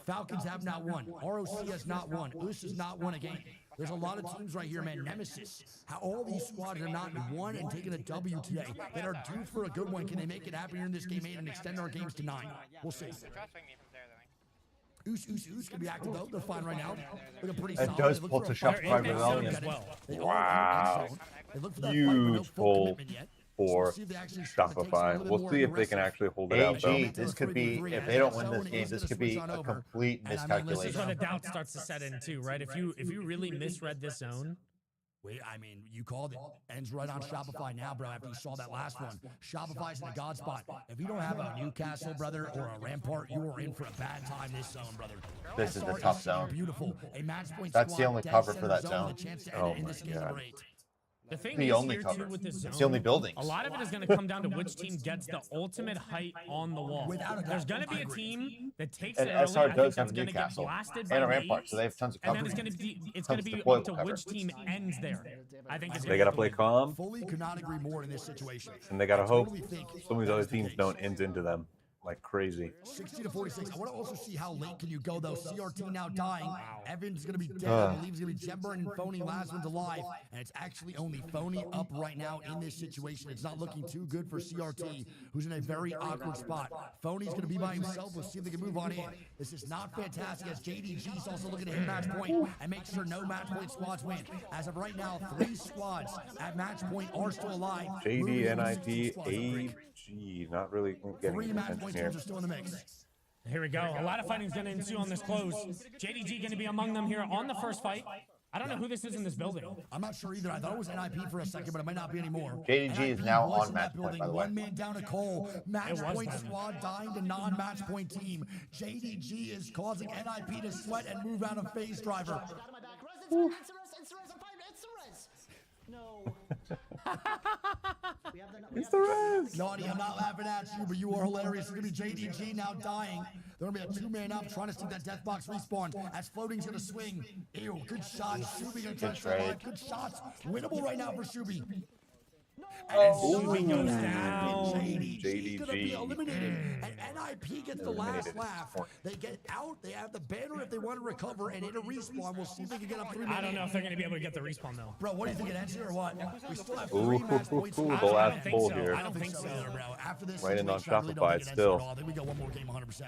Falcons have not won. ROC has not won. Us has not won a game. There's a lot of teams right here, man. Nemesis. How all these squads are not won and taking a W today that are due for a good one. Can they make it happen here in this game 8 and extend our games to 9? We'll see. Us can be active though. They're fine right now. Looking pretty solid. It does They look pull for to a fight. Shopify They're in Rebellion. zone as well. They are Wow. in zone. They look for that fight, but Huge no full pull commitment yet. for See if they actually start to take some a Shopify. little bit We'll more see if they can aggressive. actually hold it out though. AG, this could be, if they don't win this game, this could be a complete This is miscalculation. where the doubt starts to set in too, right? If you really misread this zone, Wait, I mean, you called it. Ends right on Shopify now, bro, after you saw that last one. Shopify's in a god spot. If you don't have a Newcastle, brother, or a Rampart, you are in for a bad time this zone, brother. This is the SR tough so zone. Beautiful. A match point That's the squad, only dead cover center for that with zone. a chance to Oh end in my this game God. number 8. the thing The is only here cover. too with this zone, It's the only buildings. a lot of it is going to come down to which team gets the ultimate height on the wall. Without a doubt, There's going to be I a agree. team that takes And it early. SR I think does that's have going to get Newcastle blasted and a by Rampart, the so they have tons of and cover. then it's going to be Tons of up to deployable which cover. team ends there. I think it's They got to play calm, Fully could not agree more in this situation. and they got to I hope totally think some of these other that's the teams case. don't end into them like crazy. 60 to 46. I want to also see how late can you go though. CRT now dying. Evans gonna be dead. I believe he's gonna be Jember and Phony. Last one's alive, and it's actually only Phony up right now in this situation. It's not looking too good for CRT, who's in a very awkward spot. Phony's gonna be by himself. Let's see if they can move on in. This is not fantastic as JDG's also looking to hit match point and make sure no match point squads win. As of right now, 3 squads at match point are still alive. JD, Moving on to NIP, 16 squads at break. AG, not really getting 3 any match attention point here. teams are still in the mix. Here we go. A lot of fighting is going to ensue on this close. JDG going to be among them here on the first fight. I don't know who this is in this building. I'm not sure either. I thought it was NIP for a second, but it might not be anymore. JDG is NIP now was on in match that point, building. by the way. One man down to Cole. Match It was point them. squad dying to non-match point team. JDG is causing NIP to sweat and move out of phase driver. Out of my back. Res, it's the res, I'm fine. It's the res. No. It's the res. Naughty, I'm not laughing at you, but you are hilarious. It's going to be JDG now dying. They're going to be a 2-man up trying to see that death box respawn as Floating's going to swing. Ew, good shot. Shuby going to try to survive. Good shots. Winnable right now for Shuby. Shuby goes down. JDG gonna be JDG. eliminated, and NIP gets the last Eliminated. laugh. They get out. They have the banner if they want to recover, and in a respawn, we'll see if they can get up 3 I don't know if they're going to be able to get the respawn though. Bro, what do you think it ends here or what? We still have Ooh, 3 match points. the I last don't think pull so. here. I don't think so. either, bro. After this Right in on situation, I really don't Shopify think it ends still. at all. I think we got one more game 100%.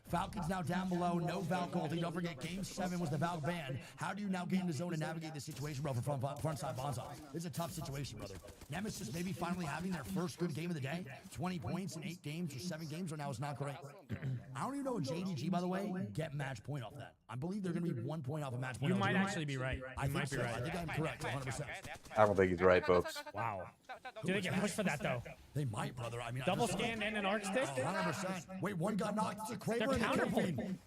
Falcons now down below, no Valk ulti. Don't forget, Game 7 was the Valk ban. How do you now game the zone and navigate this situation, bro, for frontside Bonza? This is a tough situation, brother. Nemesis maybe finally having their first good game of the day. 20 points in 8 games or 7 games right now is not great. I don't even know if JDG, by the way, get match point off that. I believe they're going to be 1 point off a match point. You might actually be right. I You think might be so. right. I think I'm correct, 100%. I don't think he's right, folks. Wow. Do they get pushed for that though? They might, brother. I mean, Double scan and an arc stick? 100%. Wait, one got knocked. It's a Kraber They're and a counterpoint. Kingpin.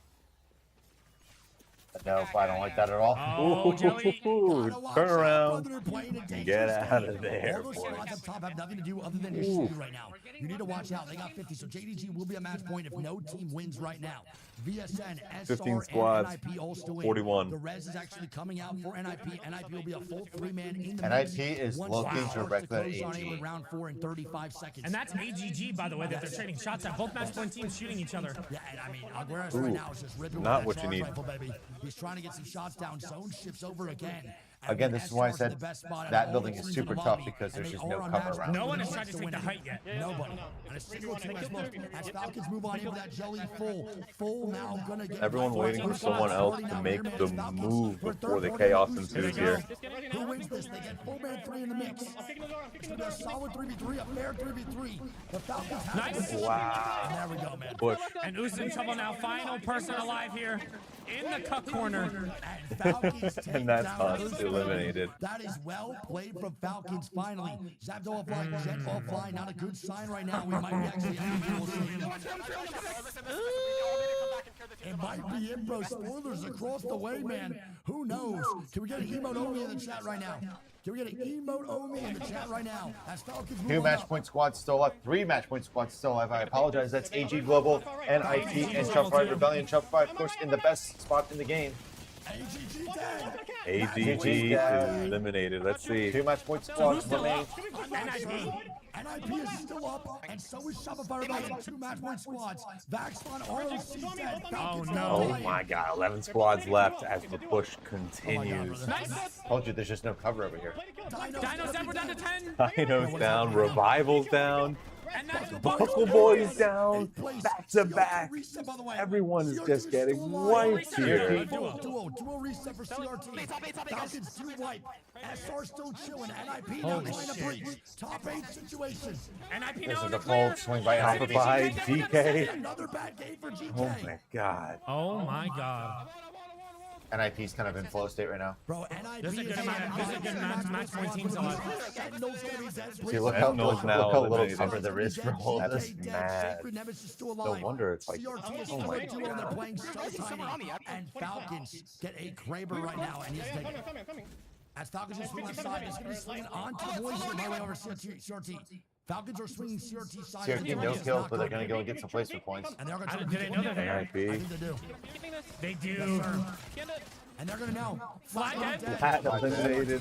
No, I don't like that at all. Oh, Jelly. Ooh, turn around. And Get out of there, All those boy. spots up top have nothing to do other than just shoot you right now. You need to watch out. They got 50, so JDG will be a match point if no team wins right now. VSN, SR, 15 and squads, NIP all still in. 41. The res is actually coming out for NIP. NIP will be a full 3-man in the NIP mix. is Once looking it starts directly at close on AG. with round 4 in 35 seconds. And that's AGG, by the way, that they're trading shots at. Both match point teams shooting each other. Yeah, and I mean, Aguirre's right now is just ripping not with what that you charge need. rifle, baby. He's trying to get some shots down. Zone shifts over again. Again, this is why I said that building is super tough because there's just no cover around. No one has tried to take the height yet. Nobody. And a single team has looked. As Falcons move on into that jelly full now gonna get. Everyone waiting for someone else to make the move before the chaos ensues here. Who wins this? They get full man 3 in the mix. It's gonna be a solid 3v3, a fair 3v3. The Falcons have Nice. it. Wow. And there we go, man. Push. And Us in trouble now. Final person alive here in the cut corner. And Falcons take And that's down us Us. eliminated. That is well played from Falcons finally. Zapdo offline, Jet offline. Not a good sign right now. We might be actually we'll see. It might be it, bro. Spoilers across the way, man. Who knows? Can we get an emote only in the chat right now? Can we get an emote only in the chat right now? As Falcons move 2 on match up. point squads still left. 3 match point squads still left. I apologize. That's AG Global, NIP, and Shopify Rebellion. Shopify, of course, in the best spot in the game. AGG dead. AGG is eliminated. Let's see. 2 match point squads still remain. up? NIP is still up, and so is Shopify Rebellion. 2 match point squads. Vaxfon ROC dead. Oh, Falcons no. Oh my God, 11 squads left as the push continues. Told you there's just no cover over here. Dino's down, we're down to 10. Dino's down, Revival's down, And that's Buckle Boys down, back to back. Everyone's just getting wiped here. Duo reset for CRT. Falcons 2 wipe. SR still chilling. NIP now trying to breach. Top 8 situation. NIP This now is in a the cold swing by NIP. Shopify, GK. Another bad game for GK. Oh my God. Oh my God. NIP's kind of in flow state right now. Bro, NIP This is a good match point teams alive. See, look how Sentinels now little eliminated. cover there is for all of That's this. mad. No wonder it's like, CRT is oh still my a duo and they're God. playing so tiny. And Falcons get a Kraber right now, and he's taking it. As Falcons are swinging side, it's going to be swinging onto the boys here, by the way, over CRT. Falcons are swinging CRT side. CRT no kills, but they're going to go and get some placement points. And they're going Do they know that they are? NIP. I think they do. They do. And they're going to know. Fly dead. Pat eliminated.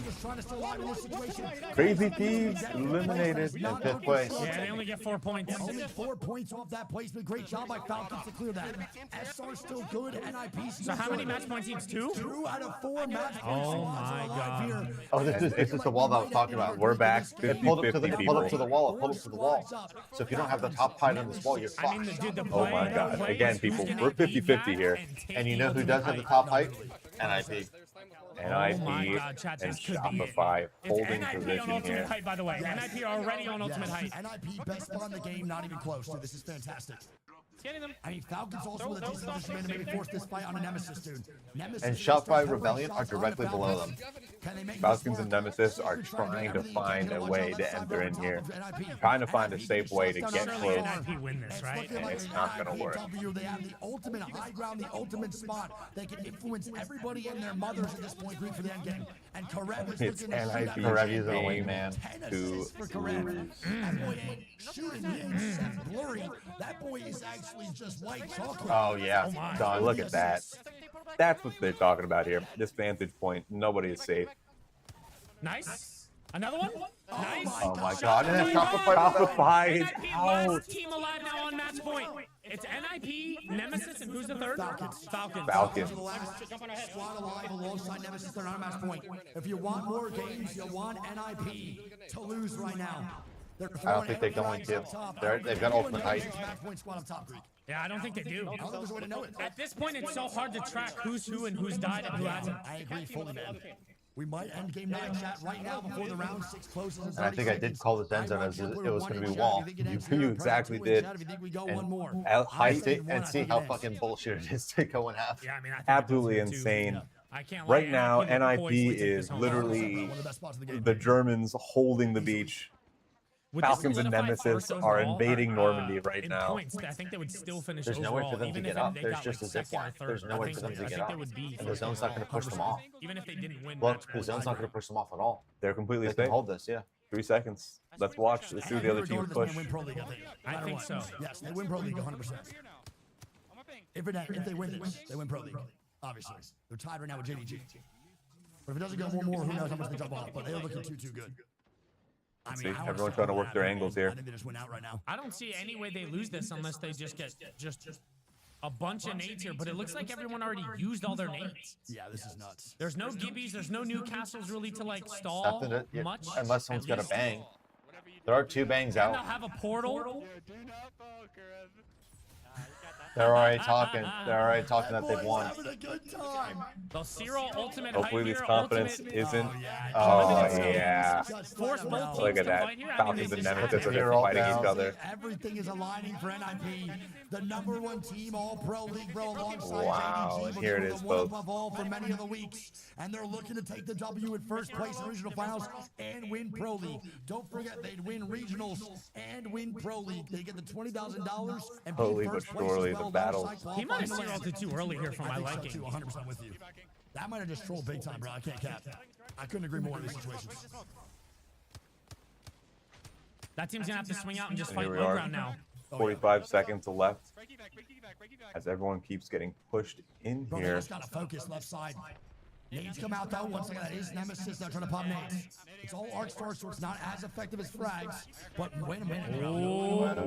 Crazy Thieves eliminated. In 5th place. Yeah, they only get 4 points. Only 4 points off that placement. Great job by Falcons to clear that. SR still good. NIP still So how many good. match point teams? 2? 2 out of 4 match points. Oh my God. Oh, this is the wall that I was talking about. We're back. Pull up to the 50-50 pull up to people. the wall. Pull up to the wall. So if you don't have the top height on this wall, you're I mean, fucked. dude, the Oh play, my the God. play Again, is people, who's we're gonna beat 50-50 that here. take And you know who ultimate does have the height. top height? NIP. Oh my NIP God, chat, and this could be it. Shopify It's holding NIP on position ultimate here. height, by the way. NIP are already on ultimate height. NIP best spot in the game, not even close. Dude, this is fantastic. Getting them. I mean, Falcons also with a decent position to maybe force this fight on a Nemesis, dude. Nemesis And is gonna start Shopify covering Rebellion are shots on directly the below Falcons. them. Can they make this Falcons and work? Nemesis are They're trying to everything they find can a watch way on the to side enter in on here. top of NIP. Trying to find a NIP safe way to gets get touchdowns Surely close. early on. NIP win this, It's right? looking like It's an not gonna work. NIPW. They have the ultimate high ground, the ultimate spot. They can influence everybody and their mothers at this point three for the end game. And Karev is It's looking to shoot NIP. that Karev is a game wingman. 10 to assists for Karev. That boy ain't shooting, he ain't set blurry. That boy is actually just white chocolate. Oh, yeah. Done. Look at that. That's what they're talking about here. This vantage point, nobody is safe. Nice. Another one? Nice. Oh, my God. And then Shopify Rebellion. Shopify is NIP out. last team alive now on match point. It's NIP, Nemesis, and who's the third? Falcons. Falcons. To the last squad alive alongside Nemesis. They're not a match point. If you want more games, you want NIP to lose right now. I don't think they're going to. They've got ultimate height. Match point squad up top, Greek. Yeah, I don't think they do. I don't think there's a way to know it. At this point, it's so hard to track who's who and who's died and who hasn't. I agree fully, man. We might end game 9 chat right now before the round 6 closes. in And I 30 think I did seconds. call this end zone I as want it you to was put going to one be in wall. chat if you think it ends You here. exactly Put two in did. chat if you think we go And one more. height And see how fucking bullshit it is to go in half. Yeah, I mean, I think Absolutely that's it too. insane. I can't lie. Right now, look NIP poised to take is this home. literally One of the best spots in the game. the Germans holding the beach. Would this Falcons and solidify Nemesis first are overall, invading or, Normandy right in now. Points, I think they would still finish There's nowhere for overall, them to even get if up. they There's got, just a like, zip second or line. third. There's I nowhere think for them so. to I get think up. they would be And the zone's not going to push them off. even if they didn't win. Well, match the points. zone's not going to push them off at all. They're completely They can safe. hold this, yeah. 3 seconds. Let's watch. Let's see what the other teams push. They win Pro League, I think. I No matter think what. so. Yes, they win Pro League 100%. If they win this, they win Pro League. Obviously, they're tied right now with JDG. But if it doesn't go one more, who knows how much they jump off? But they are looking too good. I See, I wanna everyone start trying to with work that. their I think angles they- here. I think they just win out right now. I don't see any way they lose this unless they just get just a bunch of nades here. But it looks like everyone already used all their nades. Yeah, this is nuts. There's no Gibbies. There's no Newcastles really to like stall Nothing to, yeah, much. unless someone's at got a least. bang. There are 2 bangs And they'll out. have a portal. They're already talking. They're already talking that they've Boys won. having a good time. They'll Zero ultimate. Hopefully, height this here, confidence ultimate- isn't. Oh, yeah. Force both teams Look at to that. fight here. I mean, Falcons this and is Nemesis are happening. just all fighting down. each other. Everything is aligning for NIP. The #1 team, all pro league, bro, alongside Wow, JDG. and looking here it for is, the one folks. above all for many of the weeks. And they're looking to take the W in first place in regional finals and win pro league. Don't forget, they'd win regionals and win pro league. They get the $20,000 and be Slowly first but place surely, as well the battles. alongside He might have qualifying zeroed the it too early here for I my think so liking. too, 100% with you. That might have just trolled big time, bro. I can't cap that. I couldn't agree more in these situations. That team's gonna have to swing out and just And fight here we low are. ground now. 45 seconds left as everyone keeps getting pushed in Bro, they here. just gotta focus left side. Nades come out though. Once again, that is Nemesis now trying to pop nades. It's all arc stars, so it's not as effective as frags. But wait a minute, bro.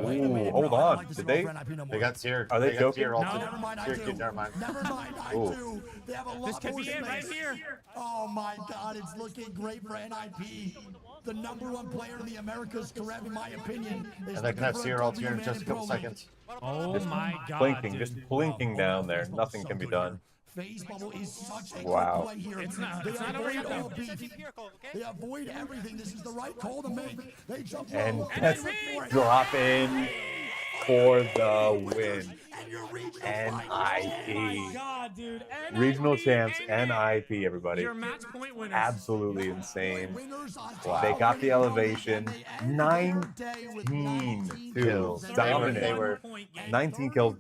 Wait a minute, hold bro. I don't on. like this Did at all they- for NIP no more. They got Seer. Are they got joking? Seer No. ulted. Never mind, I Seer do. kid, never mind. Never mind, I Ooh. do. They have a lot This could more be it right space. here. Oh my God, it's looking great for NIP. The #1 player in the Americas, Karev, in my opinion, is And they can have looking for Seer a ult W here in man just a couple Pro League. seconds. Oh my god, Blinking, dude. just blinking down there. Phase Nothing Bubble's can be so done. good here. Phase Bubble is such a Wow. good play here. It's not They over yet, avoid all though. beef. They avoid everything. This is the right call to make. They jump And low. that's Look for it. drop in for the win. And your regional NIP. God, dude. Regional champs, NIP. NIP, everybody. Your match point winners. Absolutely insane. winners on Wow. top. They got the elevation. And they end their day with 19 kills. kills. They Dominant. were 19 kills.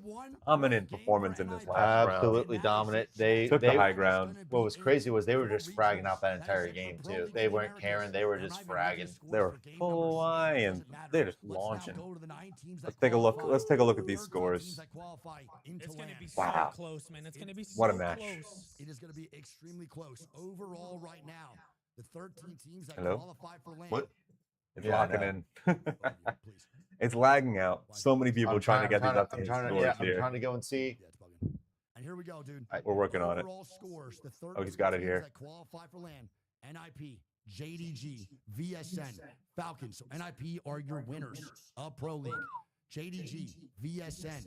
Dominant performance in this last round. Absolutely dominant. They Took the high ground. What was crazy was they were just fragging out that entire game too. They weren't caring. They were just fragging. They were flying. They're just launching. Let's take a look. Let's take a look at these scores. It's gonna be Wow. so close, man. It's gonna be so What a match. close. It is going to be extremely close. Overall, right now, the 13 teams that Hello? qualify for land. What? It's Yeah, I locking know. in. Please. It's lagging out. So many people trying to get these up to I'm his trying to, scores yeah, I'm here. trying to go and see. Yeah, it's bugging. And here we go, dude. We're working on it. Overall scores, the Oh, he's got it 13 here. teams that qualify for land. NIP, JDG, VSN, Falcons. So NIP are your winners of Pro League. JDG, VSN,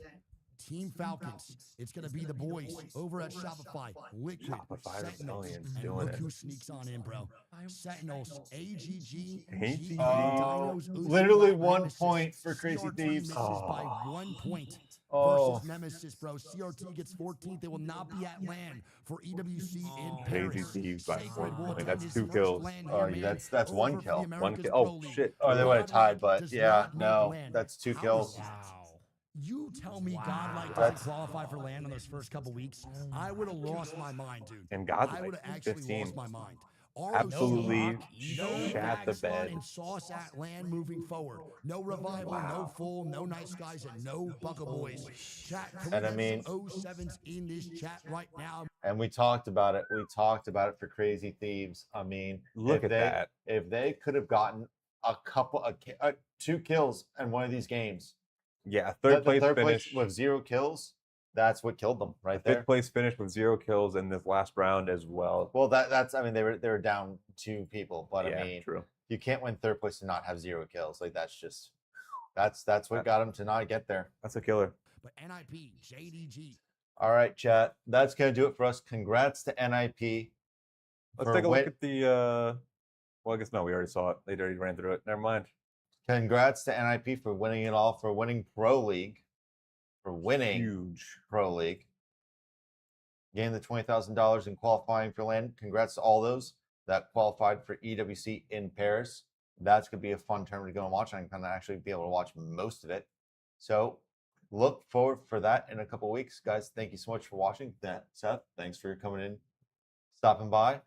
Team Falcons. It's going to be the boys over at Shopify. Liquid, Shopify Sentinels, Rebellion's and doing look it. who sneaks on in, bro. Sentinels, AGG, AGG. Dinos, Literally Uzi, 1 Nemesis. point for Crazy CRT Thieves. misses by 1 point Oh. versus Nemesis, bro. CRT gets 14th. They will not be at land for EWC in Crazy Paris. Thieves by Sacred 1 will point. attend That's his 2 first kills. land Oh, here, man. that's one Over for kill. the One Americas kill. Pro Oh, League. shit. Oh, they would have tied, but Does yeah, not make no, land. that's 2 How kills. is this? Wow. You tell me Godlike That's- doesn't qualify for land in those first couple weeks. I would have lost my mind, dude. And I Godlike, would have actually 15. lost my mind. Absolutely no shat the backslide bed. and sauce at land moving forward. No revival, no full, no nice guys, and no buckle boys. Chat, can we And I get mean- some 07s in this chat right now? And we talked about it. We talked about it for Crazy Thieves. I mean, Look if at they, that. If they could have gotten a couple, 2 kills in one of these games, Yeah, the third place third finish. place with 0 kills, that's what killed them right there. Fifth place finish with 0 kills in this last round as well. Well, that's I mean they were down 2 people, but Yeah, I mean true. you can't win third place and not have 0 kills. Like that's what got them to not get there. That's a killer. But NIP, JDG. All right, chat. That's gonna do it for us. Congrats to NIP. Let's for take a win- look at the. Well, I guess no, we already saw it. They already ran through it. Never mind. Congrats to NIP for winning it all, for winning Pro League, for winning Huge. Pro League. Gained the $20,000 in qualifying for land. Congrats to all those that qualified for EWC in Paris. That's going to be a fun tournament to go and watch. I'm going to actually be able to watch most of it. So look forward for that in a couple weeks. Guys, thank you so much for watching. Seth, thanks for coming in, stopping by.